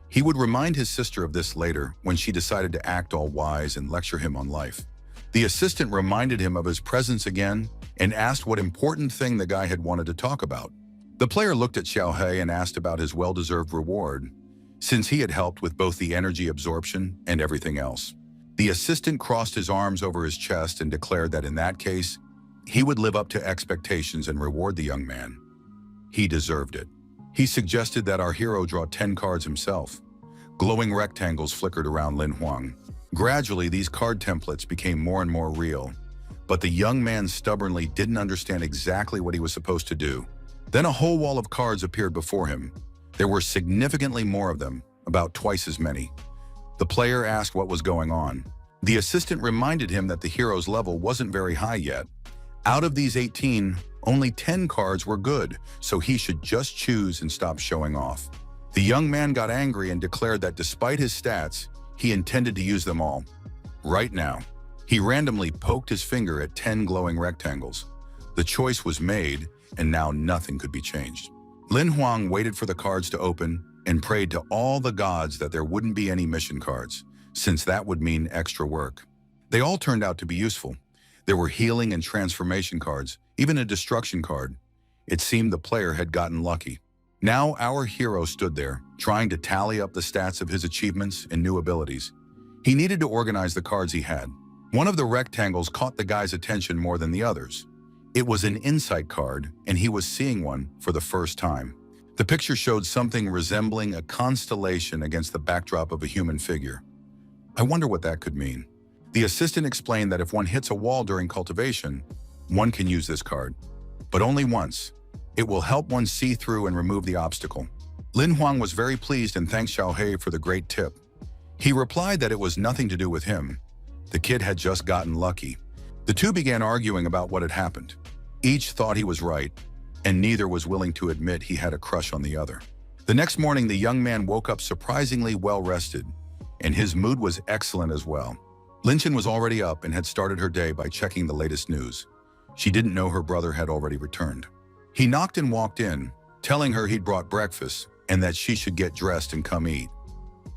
He would remind his sister of this later when she decided to act all wise and lecture him on life. The assistant reminded him of his presence again and asked what important thing the guy had wanted to talk about. The player looked at Xiaohei and asked about his well-deserved reward, since he had helped with both the energy absorption and everything else. The assistant crossed his arms over his chest and declared that in that case, he would live up to expectations and reward the young man. He deserved it. He suggested that our hero draw 10 cards himself. Glowing rectangles flickered around Lin Huang. Gradually, these card templates became more and more real, but the young man stubbornly didn't understand exactly what he was supposed to do. Then a whole wall of cards appeared before him. There were significantly more of them, about twice as many. The player asked what was going on. The assistant reminded him that the hero's level wasn't very high yet. Out of these 18, only 10 cards were good, so he should just choose and stop showing off. The young man got angry and declared that despite his stats, he intended to use them all. Right now, he randomly poked his finger at 10 glowing rectangles. The choice was made, and now nothing could be changed. Lin Huang waited for the cards to open and prayed to all the gods that there wouldn't be any mission cards, since that would mean extra work. They all turned out to be useful. There were healing and transformation cards, even a destruction card. It seemed the player had gotten lucky. Now our hero stood there, trying to tally up the stats of his achievements and new abilities. He needed to organize the cards he had. One of the rectangles caught the guy's attention more than the others. It was an insight card, and he was seeing one for the first time. The picture showed something resembling a constellation against the backdrop of a human figure. I wonder what that could mean. The assistant explained that if one hits a wall during cultivation, one can use this card, but only once. It will help one see through and remove the obstacle. Lin Huang was very pleased and thanked Xiaohei for the great tip. He replied that it was nothing to do with him. The kid had just gotten lucky. The two began arguing about what had happened. Each thought he was right, and neither was willing to admit he had a crush on the other. The next morning, the young man woke up surprisingly well-rested, and his mood was excellent as well. Linchen was already up and had started her day by checking the latest news. She didn't know her brother had already returned. He knocked and walked in, telling her he'd brought breakfast and that she should get dressed and come eat.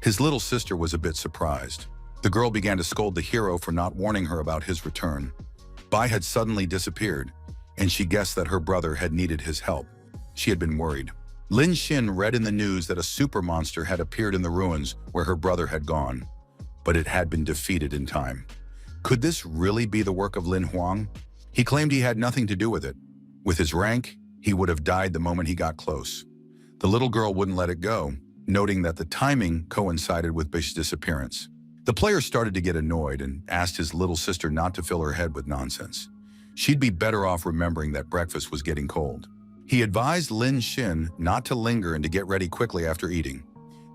His little sister was a bit surprised. The girl began to scold the hero for not warning her about his return. Bai had suddenly disappeared, and she guessed that her brother had needed his help. She had been worried. Lin Xin read in the news that a super monster had appeared in the ruins where her brother had gone, but it had been defeated in time. Could this really be the work of Lin Huang? He claimed he had nothing to do with it. With his rank, he would have died the moment he got close. The little girl wouldn't let it go, noting that the timing coincided with Bish's disappearance. The player started to get annoyed and asked his little sister not to fill her head with nonsense. She'd be better off remembering that breakfast was getting cold. He advised Lin Xin not to linger and to get ready quickly after eating.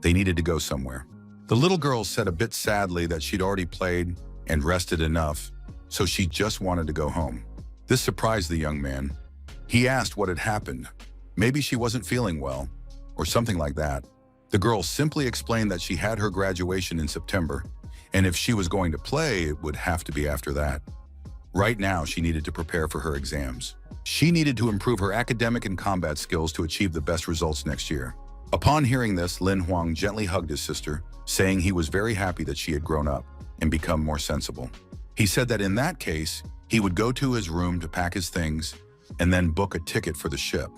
They needed to go somewhere. The little girl said a bit sadly that she'd already played and rested enough, so she just wanted to go home. This surprised the young man. He asked what had happened. Maybe she wasn't feeling well, or something like that. The girl simply explained that she had her graduation in September, and if she was going to play, it would have to be after that. Right now, she needed to prepare for her exams. She needed to improve her academic and combat skills to achieve the best results next year. Upon hearing this, Lin Huang gently hugged his sister, saying he was very happy that she had grown up and become more sensible. He said that in that case, he would go to his room to pack his things and then book a ticket for the ship.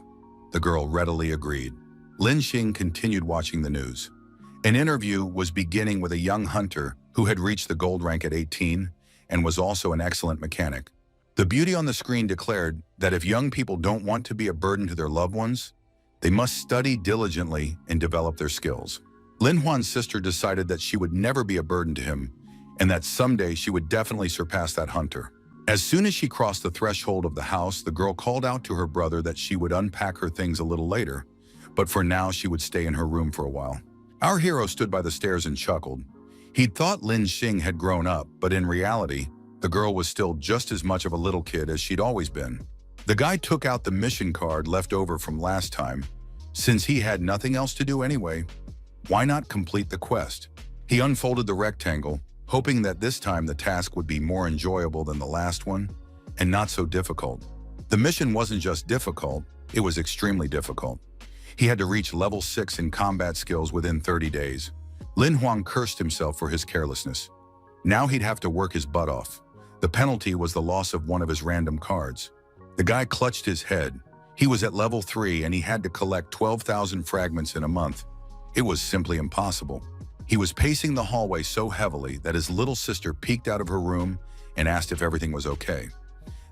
The girl readily agreed. Lin Xing continued watching the news. An interview was beginning with a young hunter who had reached the gold rank at 18 and was also an excellent mechanic. The beauty on the screen declared that if young people don't want to be a burden to their loved ones, they must study diligently and develop their skills. Lin Huan's sister decided that she would never be a burden to him and that someday she would definitely surpass that hunter. As soon as she crossed the threshold of the house, the girl called out to her brother that she would unpack her things a little later, but for now she would stay in her room for a while. Our hero stood by the stairs and chuckled. He'd thought Lin Xing had grown up, but in reality, the girl was still just as much of a little kid as she'd always been. The guy took out the mission card left over from last time. Since he had nothing else to do anyway, why not complete the quest? He unfolded the rectangle, hoping that this time the task would be more enjoyable than the last one and not so difficult. The mission wasn't just difficult, it was extremely difficult. He had to reach level 6 in combat skills within 30 days. Lin Huang cursed himself for his carelessness. Now he'd have to work his butt off. The penalty was the loss of one of his random cards. The guy clutched his head. He was at level 3 and he had to collect 12,000 fragments in a month. It was simply impossible. He was pacing the hallway so heavily that his little sister peeked out of her room and asked if everything was okay.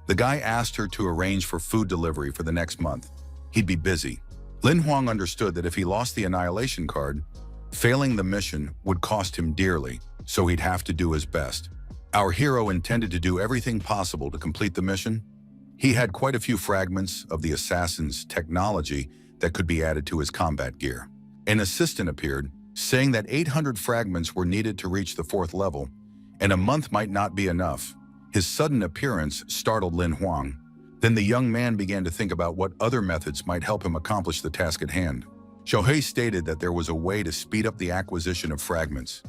The guy asked her to arrange for food delivery for the next month. He'd be busy. Lin Huang understood that if he lost the annihilation card, failing the mission would cost him dearly, so he'd have to do his best. Our hero intended to do everything possible to complete the mission. He had quite a few fragments of the assassin's technology that could be added to his combat gear. An assistant appeared, saying that 800 fragments were needed to reach the 4th level, and a month might not be enough. His sudden appearance startled Lin Huang. Then the young man began to think about what other methods might help him accomplish the task at hand. Shohei stated that there was a way to speed up the acquisition of fragments,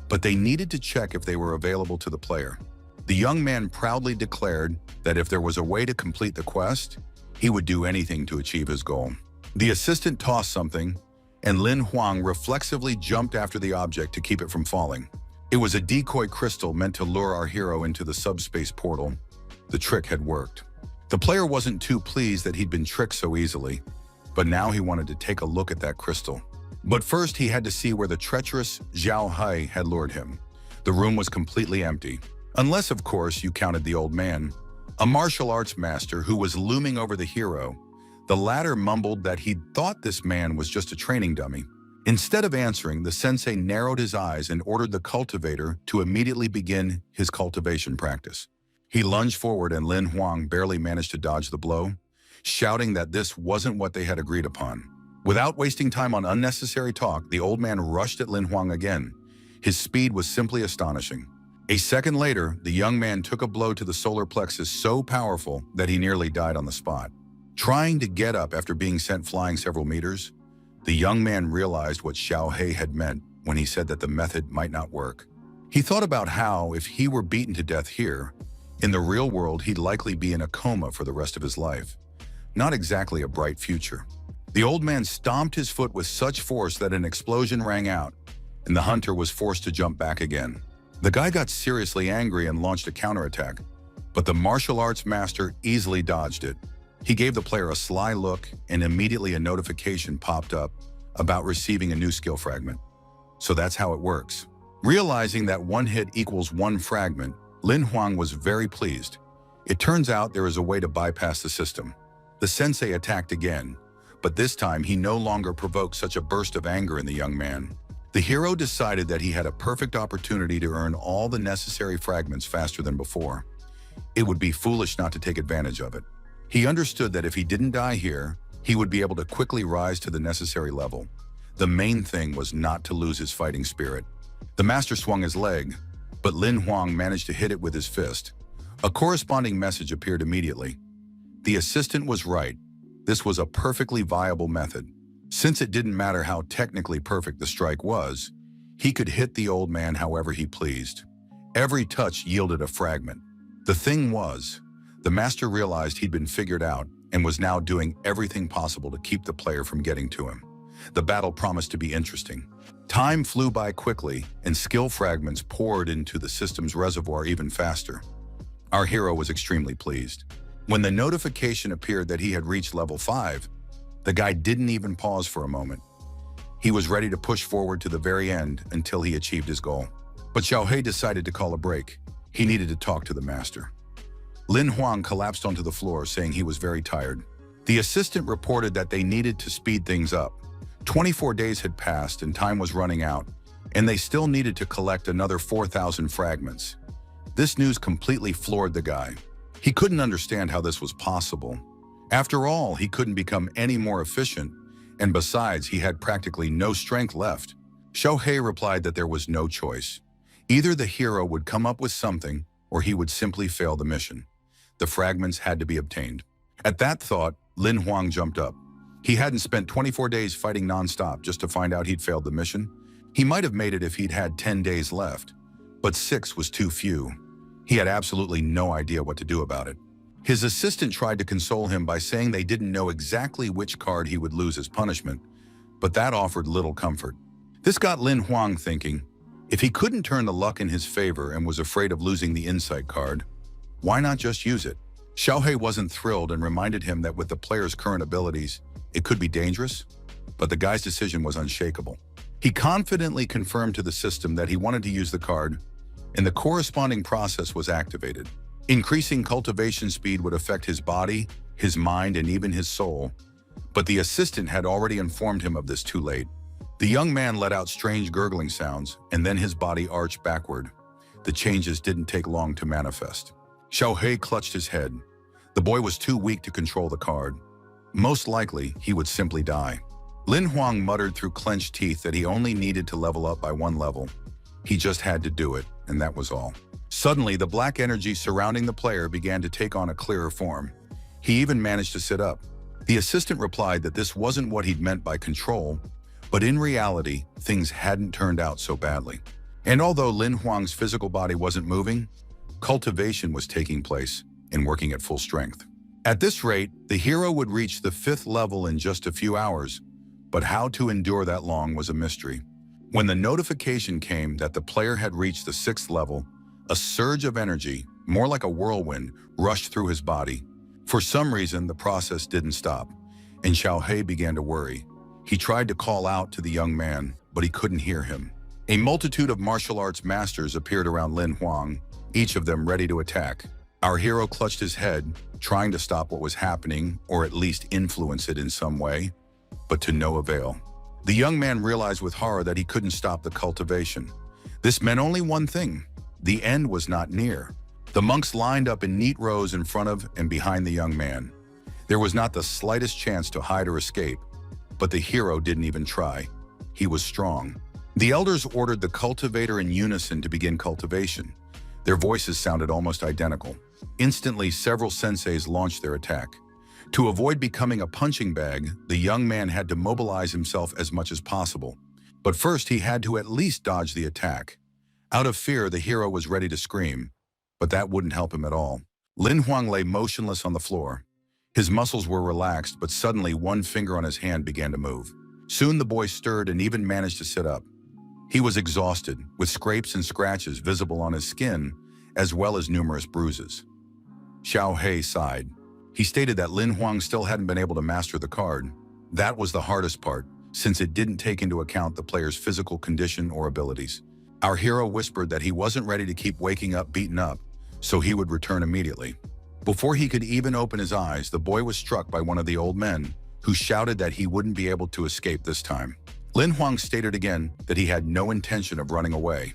but they needed to check if they were available to the player. The young man proudly declared that if there was a way to complete the quest, he would do anything to achieve his goal. The assistant tossed something, and Lin Huang reflexively jumped after the object to keep it from falling. It was a decoy crystal meant to lure our hero into the subspace portal. The trick had worked. The player wasn't too pleased that he'd been tricked so easily, but now he wanted to take a look at that crystal. But first he had to see where the treacherous Zhao Hai had lured him. The room was completely empty, unless of course you counted the old man, a martial arts master who was looming over the hero. The latter mumbled that he'd thought this man was just a training dummy. Instead of answering, the sensei narrowed his eyes and ordered the cultivator to immediately begin his cultivation practice. He lunged forward and Lin Huang barely managed to dodge the blow, shouting that this wasn't what they had agreed upon. Without wasting time on unnecessary talk, the old man rushed at Lin Huang again. His speed was simply astonishing. A second later, the young man took a blow to the solar plexus so powerful that he nearly died on the spot. Trying to get up after being sent flying several meters, the young man realized what Xiao He had meant when he said that the method might not work. He thought about how, if he were beaten to death here, in the real world he'd likely be in a coma for the rest of his life. Not exactly a bright future. The old man stomped his foot with such force that an explosion rang out, and the hunter was forced to jump back again. The guy got seriously angry and launched a counterattack, but the martial arts master easily dodged it. He gave the player a sly look, and immediately a notification popped up about receiving a new skill fragment. So that's how it works. Realizing that one hit equals one fragment, Lin Huang was very pleased. It turns out there is a way to bypass the system. The sensei attacked again, but this time he no longer provoked such a burst of anger in the young man. The hero decided that he had a perfect opportunity to earn all the necessary fragments faster than before. It would be foolish not to take advantage of it. He understood that if he didn't die here, he would be able to quickly rise to the necessary level. The main thing was not to lose his fighting spirit. The master swung his leg, but Lin Huang managed to hit it with his fist. A corresponding message appeared immediately. The assistant was right. This was a perfectly viable method. Since it didn't matter how technically perfect the strike was, he could hit the old man however he pleased. Every touch yielded a fragment. The thing was, the master realized he'd been figured out and was now doing everything possible to keep the player from getting to him. The battle promised to be interesting. Time flew by quickly, and skill fragments poured into the system's reservoir even faster. Our hero was extremely pleased. When the notification appeared that he had reached level 5, the guy didn't even pause for a moment. He was ready to push forward to the very end until he achieved his goal. But Xiao He decided to call a break. He needed to talk to the master. Lin Huang collapsed onto the floor, saying he was very tired. The assistant reported that they needed to speed things up. 24 days had passed and time was running out, and they still needed to collect another 4,000 fragments. This news completely floored the guy. He couldn't understand how this was possible. After all, he couldn't become any more efficient, and besides, he had practically no strength left. Xiao He replied that there was no choice. Either the hero would come up with something, or he would simply fail the mission. The fragments had to be obtained. At that thought, Lin Huang jumped up. He hadn't spent 24 days fighting non-stop just to find out he'd failed the mission. He might have made it if he'd had 10 days left, but 6 was too few. He had absolutely no idea what to do about it. His assistant tried to console him by saying they didn't know exactly which card he would lose as punishment, but that offered little comfort. This got Lin Huang thinking, if he couldn't turn the luck in his favor and was afraid of losing the insight card, why not just use it? Xiao He wasn't thrilled and reminded him that with the player's current abilities, it could be dangerous, but the guy's decision was unshakable. He confidently confirmed to the system that he wanted to use the card, and the corresponding process was activated. Increasing cultivation speed would affect his body, his mind, and even his soul, but the assistant had already informed him of this too late. The young man let out strange gurgling sounds, and then his body arched backward. The changes didn't take long to manifest. Xiao He clutched his head. The boy was too weak to control the card. Most likely, he would simply die. Lin Huang muttered through clenched teeth that he only needed to level up by 1 level. He just had to do it, and that was all. Suddenly, the black energy surrounding the player began to take on a clearer form. He even managed to sit up. The assistant replied that this wasn't what he'd meant by control, but in reality, things hadn't turned out so badly. And although Lin Huang's physical body wasn't moving, cultivation was taking place and working at full strength. At this rate, the hero would reach the 5th level in just a few hours, but how to endure that long was a mystery. When the notification came that the player had reached the 6th level, a surge of energy, more like a whirlwind, rushed through his body. For some reason, the process didn't stop, and Xiaohei began to worry. He tried to call out to the young man, but he couldn't hear him. A multitude of martial arts masters appeared around Lin Huang, each of them ready to attack. Our hero clutched his head, trying to stop what was happening, or at least influence it in some way, but to no avail. The young man realized with horror that he couldn't stop the cultivation. This meant only one thing: the end was not near. The monks lined up in neat rows in front of and behind the young man. There was not the slightest chance to hide or escape, but the hero didn't even try. He was strong. The elders ordered the cultivator in unison to begin cultivation. Their voices sounded almost identical. Instantly, several senseis launched their attack. To avoid becoming a punching bag, the young man had to mobilize himself as much as possible. But first, he had to at least dodge the attack. Out of fear, the hero was ready to scream, but that wouldn't help him at all. Lin Huang lay motionless on the floor. His muscles were relaxed, but suddenly one finger on his hand began to move. Soon the boy stirred and even managed to sit up. He was exhausted, with scrapes and scratches visible on his skin, as well as numerous bruises. Xiaohei sighed. He stated that Lin Huang still hadn't been able to master the card. That was the hardest part, since it didn't take into account the player's physical condition or abilities. Our hero whispered that he wasn't ready to keep waking up beaten up, so he would return immediately. Before he could even open his eyes, the boy was struck by one of the old men, who shouted that he wouldn't be able to escape this time. Lin Huang stated again that he had no intention of running away.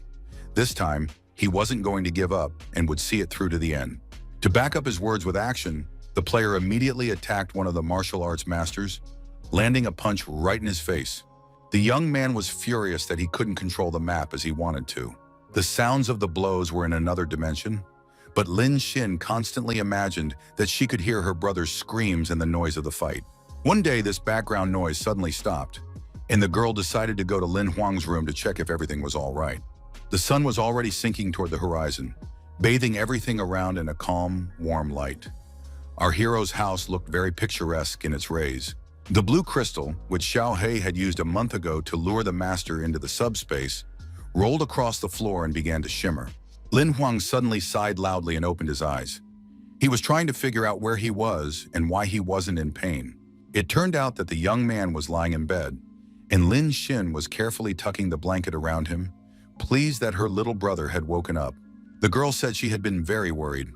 This time, he wasn't going to give up and would see it through to the end. To back up his words with action, the player immediately attacked one of the martial arts masters, landing a punch right in his face. The young man was furious that he couldn't control the map as he wanted to. The sounds of the blows were in another dimension, but Lin Xin constantly imagined that she could hear her brother's screams and the noise of the fight. One day, this background noise suddenly stopped, and the girl decided to go to Lin Huang's room to check if everything was all right. The sun was already sinking toward the horizon, bathing everything around in a calm, warm light. Our hero's house looked very picturesque in its rays. The blue crystal, which Xiaohei had used a month ago to lure the master into the subspace, rolled across the floor and began to shimmer. Lin Huang suddenly sighed loudly and opened his eyes. He was trying to figure out where he was and why he wasn't in pain. It turned out that the young man was lying in bed, and Lin Xin was carefully tucking the blanket around him, pleased that her little brother had woken up. The girl said she had been very worried.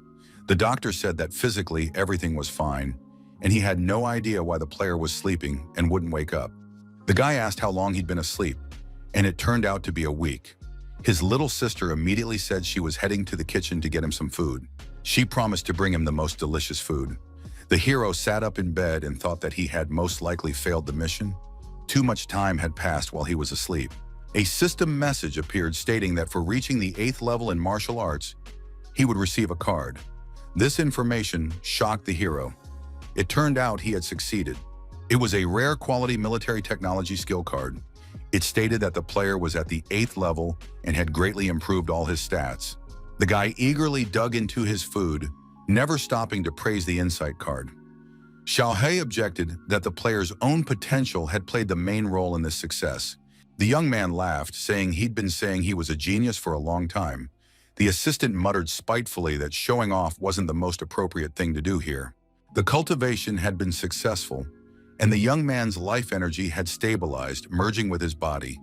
The doctor said that physically everything was fine, and he had no idea why the player was sleeping and wouldn't wake up. The guy asked how long he'd been asleep, and it turned out to be a week. His little sister immediately said she was heading to the kitchen to get him some food. She promised to bring him the most delicious food. The hero sat up in bed and thought that he had most likely failed the mission. Too much time had passed while he was asleep. A system message appeared stating that for reaching the 8th level in martial arts, he would receive a card. This information shocked the hero. It turned out he had succeeded. It was a rare quality military technology skill card. It stated that the player was at the 8th level and had greatly improved all his stats. The guy eagerly dug into his food, never stopping to praise the insight card. Xiaohei objected that the player's own potential had played the main role in this success. The young man laughed, saying he'd been saying he was a genius for a long time. The assistant muttered spitefully that showing off wasn't the most appropriate thing to do here. The cultivation had been successful, and the young man's life energy had stabilized, merging with his body.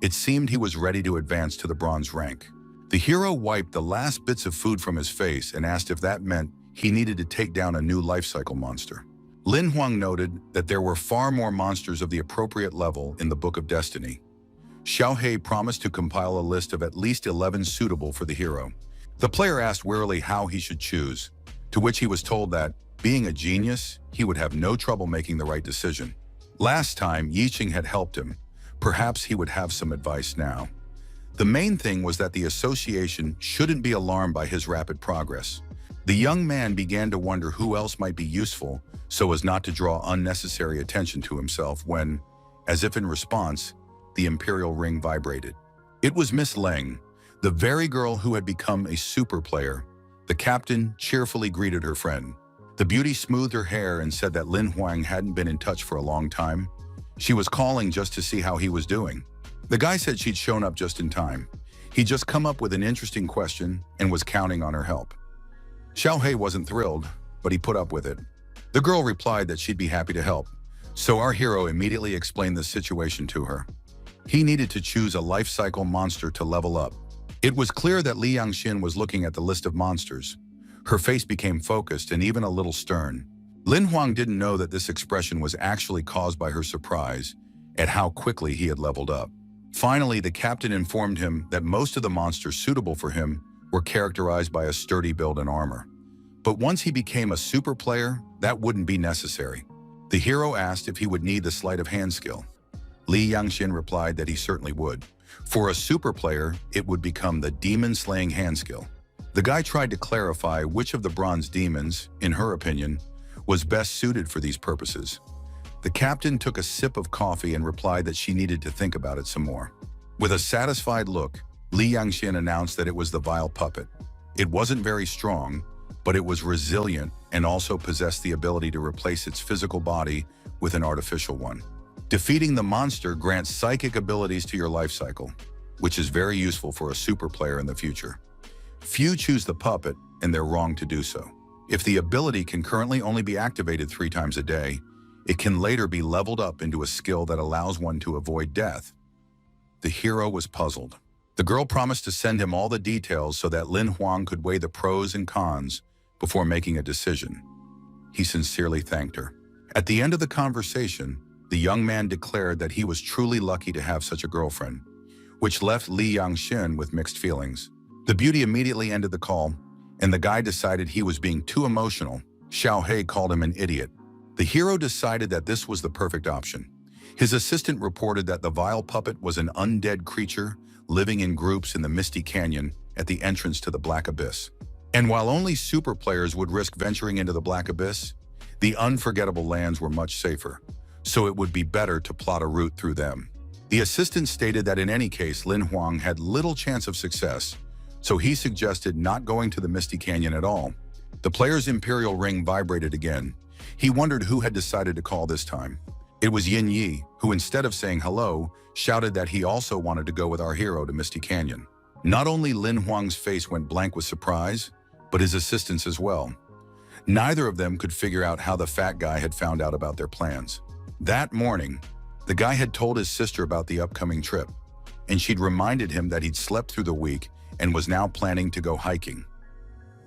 It seemed he was ready to advance to the bronze rank. The hero wiped the last bits of food from his face and asked if that meant he needed to take down a new life cycle monster. Lin Huang noted that there were far more monsters of the appropriate level in the Book of Destiny. Xiaohei promised to compile a list of at least 11 suitable for the hero. The player asked wearily how he should choose, to which he was told that, being a genius, he would have no trouble making the right decision. Last time, Yiqing had helped him. Perhaps he would have some advice now. The main thing was that the association shouldn't be alarmed by his rapid progress. The young man began to wonder who else might be useful so as not to draw unnecessary attention to himself when, as if in response, the imperial ring vibrated. It was Miss Leng, the very girl who had become a super player. The captain cheerfully greeted her friend. The beauty smoothed her hair and said that Lin Huang hadn't been in touch for a long time. She was calling just to see how he was doing. The guy said she'd shown up just in time. He'd just come up with an interesting question and was counting on her help. Xiao He wasn't thrilled, but he put up with it. The girl replied that she'd be happy to help, so our hero immediately explained the situation to her. He needed to choose a life cycle monster to level up. It was clear that Li Yangxin was looking at the list of monsters. Her face became focused and even a little stern. Lin Huang didn't know that this expression was actually caused by her surprise at how quickly he had leveled up. Finally, the captain informed him that most of the monsters suitable for him were characterized by a sturdy build and armor. But once he became a super player, that wouldn't be necessary. The hero asked if he would need the sleight of hand skill. Li Yangxin replied that he certainly would. For a super player, it would become the demon-slaying hand skill. The guy tried to clarify which of the bronze demons, in her opinion, was best suited for these purposes. The captain took a sip of coffee and replied that she needed to think about it some more. With a satisfied look, Li Yangxin announced that it was the vile puppet. It wasn't very strong, but it was resilient and also possessed the ability to replace its physical body with an artificial one. Defeating the monster grants psychic abilities to your life cycle, which is very useful for a super player in the future. Few choose the puppet, and they're wrong to do so. If the ability can currently only be activated 3 times a day, it can later be leveled up into a skill that allows one to avoid death. The hero was puzzled. The girl promised to send him all the details so that Lin Huang could weigh the pros and cons before making a decision. He sincerely thanked her. At the end of the conversation, the young man declared that he was truly lucky to have such a girlfriend, which left Li Yangxin with mixed feelings. The beauty immediately ended the call, and the guy decided he was being too emotional. Xiao He called him an idiot. The hero decided that this was the perfect option. His assistant reported that the vile puppet was an undead creature living in groups in the misty canyon at the entrance to the Black Abyss. And while only super players would risk venturing into the Black Abyss, the unforgettable lands were much safer, so it would be better to plot a route through them. The assistant stated that in any case, Lin Huang had little chance of success, so he suggested not going to the misty canyon at all. The player's imperial ring vibrated again. He wondered who had decided to call this time. It was Yin Yi, who instead of saying hello, shouted that he also wanted to go with our hero to Misty Canyon. Not only Lin Huang's face went blank with surprise, but his assistants as well. Neither of them could figure out how the fat guy had found out about their plans. That morning, the guy had told his sister about the upcoming trip, and she'd reminded him that he'd slept through the week and was now planning to go hiking.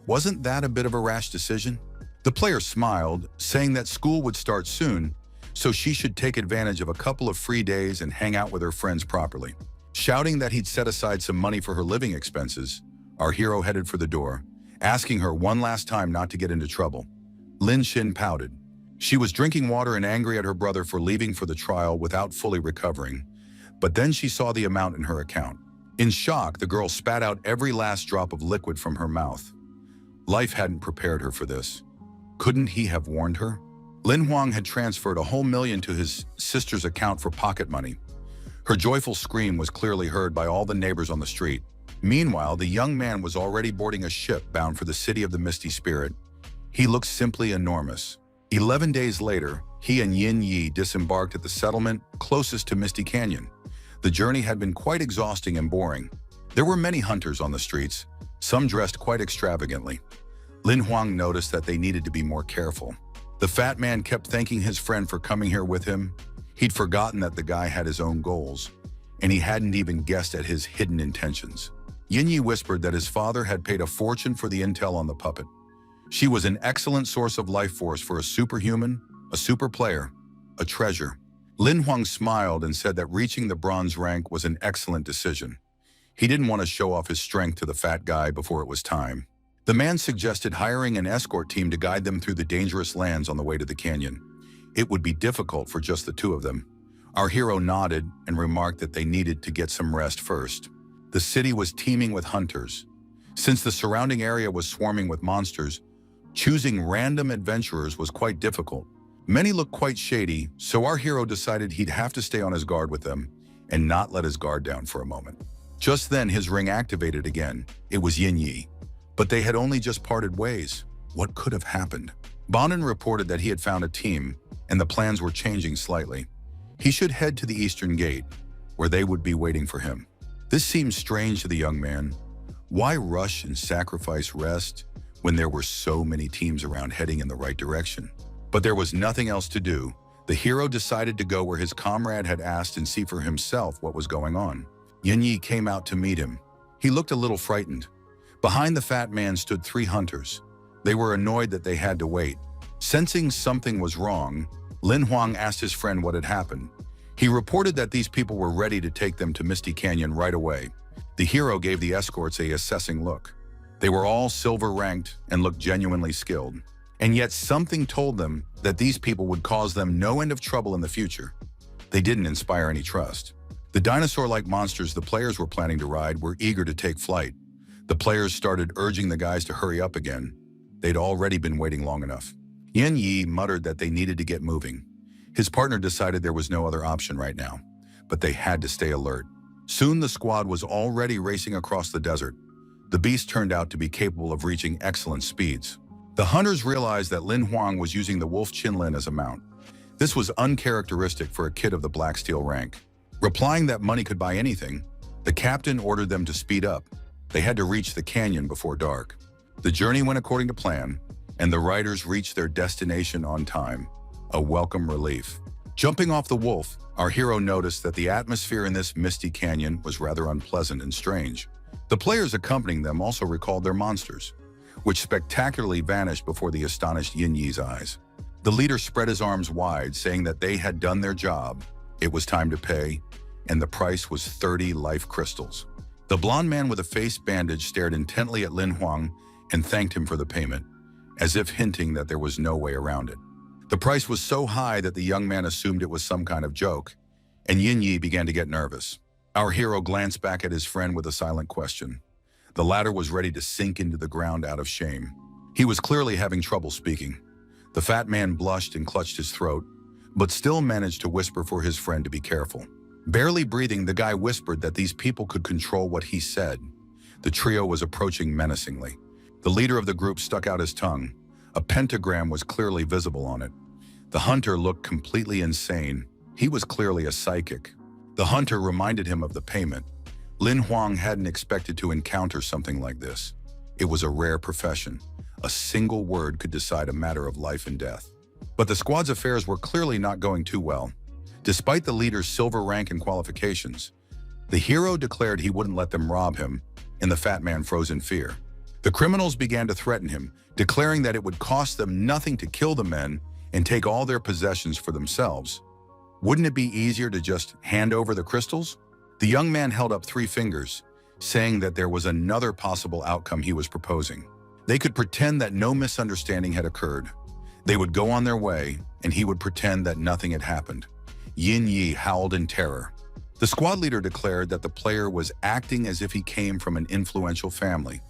Wasn't that a bit of a rash decision? The player smiled, saying that school would start soon, so she should take advantage of a couple of free days and hang out with her friends properly. Shouting that he'd set aside some money for her living expenses, our hero headed for the door, asking her one last time not to get into trouble. Lin Xin pouted. She was drinking water and angry at her brother for leaving for the trial without fully recovering, but then she saw the amount in her account. In shock, the girl spat out every last drop of liquid from her mouth. Life hadn't prepared her for this. Couldn't he have warned her? Lin Huang had transferred a whole million to his sister's account for pocket money. Her joyful scream was clearly heard by all the neighbors on the street. Meanwhile, the young man was already boarding a ship bound for the city of the Misty Spirit. He looked simply enormous. 11 days later, he and Yin Yi disembarked at the settlement closest to Misty Canyon. The journey had been quite exhausting and boring. There were many hunters on the streets, some dressed quite extravagantly. Lin Huang noticed that they needed to be more careful. The fat man kept thanking his friend for coming here with him. He'd forgotten that the guy had his own goals, and he hadn't even guessed at his hidden intentions. Yin Yi whispered that his father had paid a fortune for the intel on the puppet. She was an excellent source of life force for a superhuman, a super player, a treasure. Lin Huang smiled and said that reaching the bronze rank was an excellent decision. He didn't want to show off his strength to the fat guy before it was time. The man suggested hiring an escort team to guide them through the dangerous lands on the way to the canyon. It would be difficult for just the two of them. Our hero nodded and remarked that they needed to get some rest first. The city was teeming with hunters. Since the surrounding area was swarming with monsters, Choosing random adventurers was quite difficult. Many looked quite shady, so our hero decided he'd have to stay on his guard with them and not let his guard down for a moment. Just then, his ring activated again. It was Yin Yi. But they had only just parted ways. What could have happened? Bonin reported that he had found a team, and the plans were changing slightly. He should head to the Eastern Gate, where they would be waiting for him. This seemed strange to the young man. Why rush and sacrifice rest when there were so many teams around heading in the right direction? But there was nothing else to do. The hero decided to go where his comrade had asked and see for himself what was going on. Yin Yi came out to meet him. He looked a little frightened. Behind the fat man stood 3 hunters. They were annoyed that they had to wait. Sensing something was wrong, Lin Huang asked his friend what had happened. He reported that these people were ready to take them to Misty Canyon right away. The hero gave the escorts a assessing look. They were all silver ranked and looked genuinely skilled. And yet something told them that these people would cause them no end of trouble in the future. They didn't inspire any trust. The dinosaur-like monsters the players were planning to ride were eager to take flight. The players started urging the guys to hurry up again. They'd already been waiting long enough. Yin Yi muttered that they needed to get moving. His partner decided there was no other option right now, but they had to stay alert. Soon the squad was already racing across the desert. The beast turned out to be capable of reaching excellent speeds. The hunters realized that Lin Huang was using the wolf Qinlin as a mount. This was uncharacteristic for a kid of the Black Steel rank. Replying that money could buy anything, the captain ordered them to speed up. They had to reach the canyon before dark. The journey went according to plan, and the riders reached their destination on time. A welcome relief. Jumping off the wolf, our hero noticed that the atmosphere in this misty canyon was rather unpleasant and strange. The players accompanying them also recalled their monsters, which spectacularly vanished before the astonished Yin Yi's eyes. The leader spread his arms wide, saying that they had done their job. It was time to pay, and the price was 30 life crystals. The blond man with a face bandage stared intently at Lin Huang and thanked him for the payment, as if hinting that there was no way around it. The price was so high that the young man assumed it was some kind of joke, and Yin Yi began to get nervous. Our hero glanced back at his friend with a silent question. The latter was ready to sink into the ground out of shame. He was clearly having trouble speaking. The fat man blushed and clutched his throat, but still managed to whisper for his friend to be careful. Barely breathing, the guy whispered that these people could control what he said. The trio was approaching menacingly. The leader of the group stuck out his tongue. A pentagram was clearly visible on it. The hunter looked completely insane. He was clearly a psychic. The hunter reminded him of the payment. Lin Huang hadn't expected to encounter something like this. It was a rare profession. A single word could decide a matter of life and death. But the squad's affairs were clearly not going too well. Despite the leader's silver rank and qualifications, the hero declared he wouldn't let them rob him, and the fat man froze in fear. The criminals began to threaten him, declaring that it would cost them nothing to kill the men and take all their possessions for themselves. Wouldn't it be easier to just hand over the crystals? The young man held up 3 fingers, saying that there was another possible outcome he was proposing. They could pretend that no misunderstanding had occurred. They would go on their way, and he would pretend that nothing had happened. Yin Yi howled in terror. The squad leader declared that the player was acting as if he came from an influential family,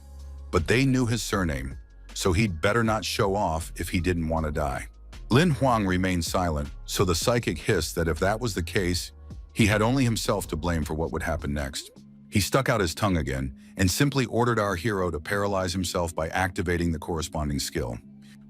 but they knew his surname, so he'd better not show off if he didn't want to die. Lin Huang remained silent, so the psychic hissed that if that was the case, he had only himself to blame for what would happen next. He stuck out his tongue again and simply ordered our hero to paralyze himself by activating the corresponding skill.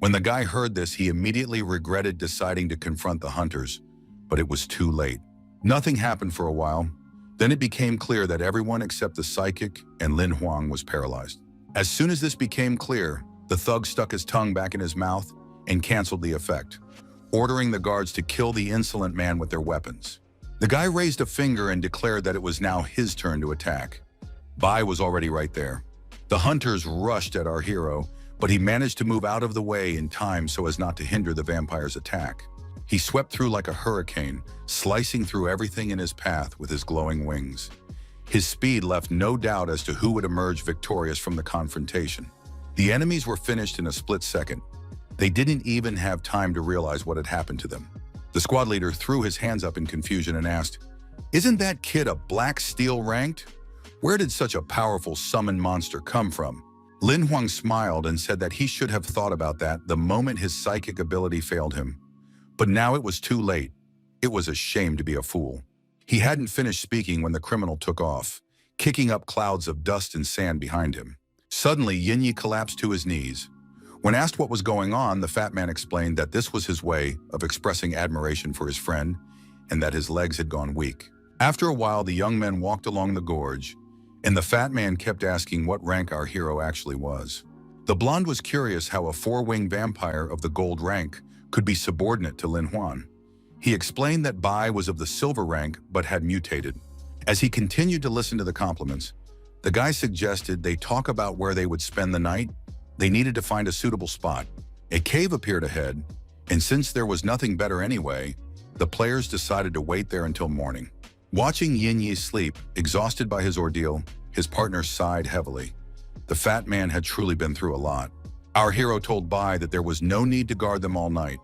When the guy heard this, he immediately regretted deciding to confront the hunters, but it was too late. Nothing happened for a while. Then it became clear that everyone except the psychic and Lin Huang was paralyzed. As soon as this became clear, the thug stuck his tongue back in his mouth and canceled the effect, ordering the guards to kill the insolent man with their weapons. The guy raised a finger and declared that it was now his turn to attack. Bai was already right there. The hunters rushed at our hero, but he managed to move out of the way in time so as not to hinder the vampire's attack. He swept through like a hurricane, slicing through everything in his path with his glowing wings. His speed left no doubt as to who would emerge victorious from the confrontation. The enemies were finished in a split second. They didn't even have time to realize what had happened to them. The squad leader threw his hands up in confusion and asked, "Isn't that kid a Black Steel ranked? Where did such a powerful summon monster come from?" Lin Huang smiled and said that he should have thought about that the moment his psychic ability failed him. But now it was too late. It was a shame to be a fool. He hadn't finished speaking when the criminal took off, kicking up clouds of dust and sand behind him. Suddenly, Yinyi collapsed to his knees. When asked what was going on, the fat man explained that this was his way of expressing admiration for his friend and that his legs had gone weak. After a while, the young men walked along the gorge, and the fat man kept asking what rank our hero actually was. The blonde was curious how a four-winged vampire of the gold rank could be subordinate to Lin Huan. He explained that Bai was of the silver rank but had mutated. As he continued to listen to the compliments, the guy suggested they talk about where they would spend the night. They needed to find a suitable spot. A cave appeared ahead, and since there was nothing better anyway, the players decided to wait there until morning. Watching Yinyi sleep, exhausted by his ordeal, his partner sighed heavily. The fat man had truly been through a lot. Our hero told Bai that there was no need to guard them all night.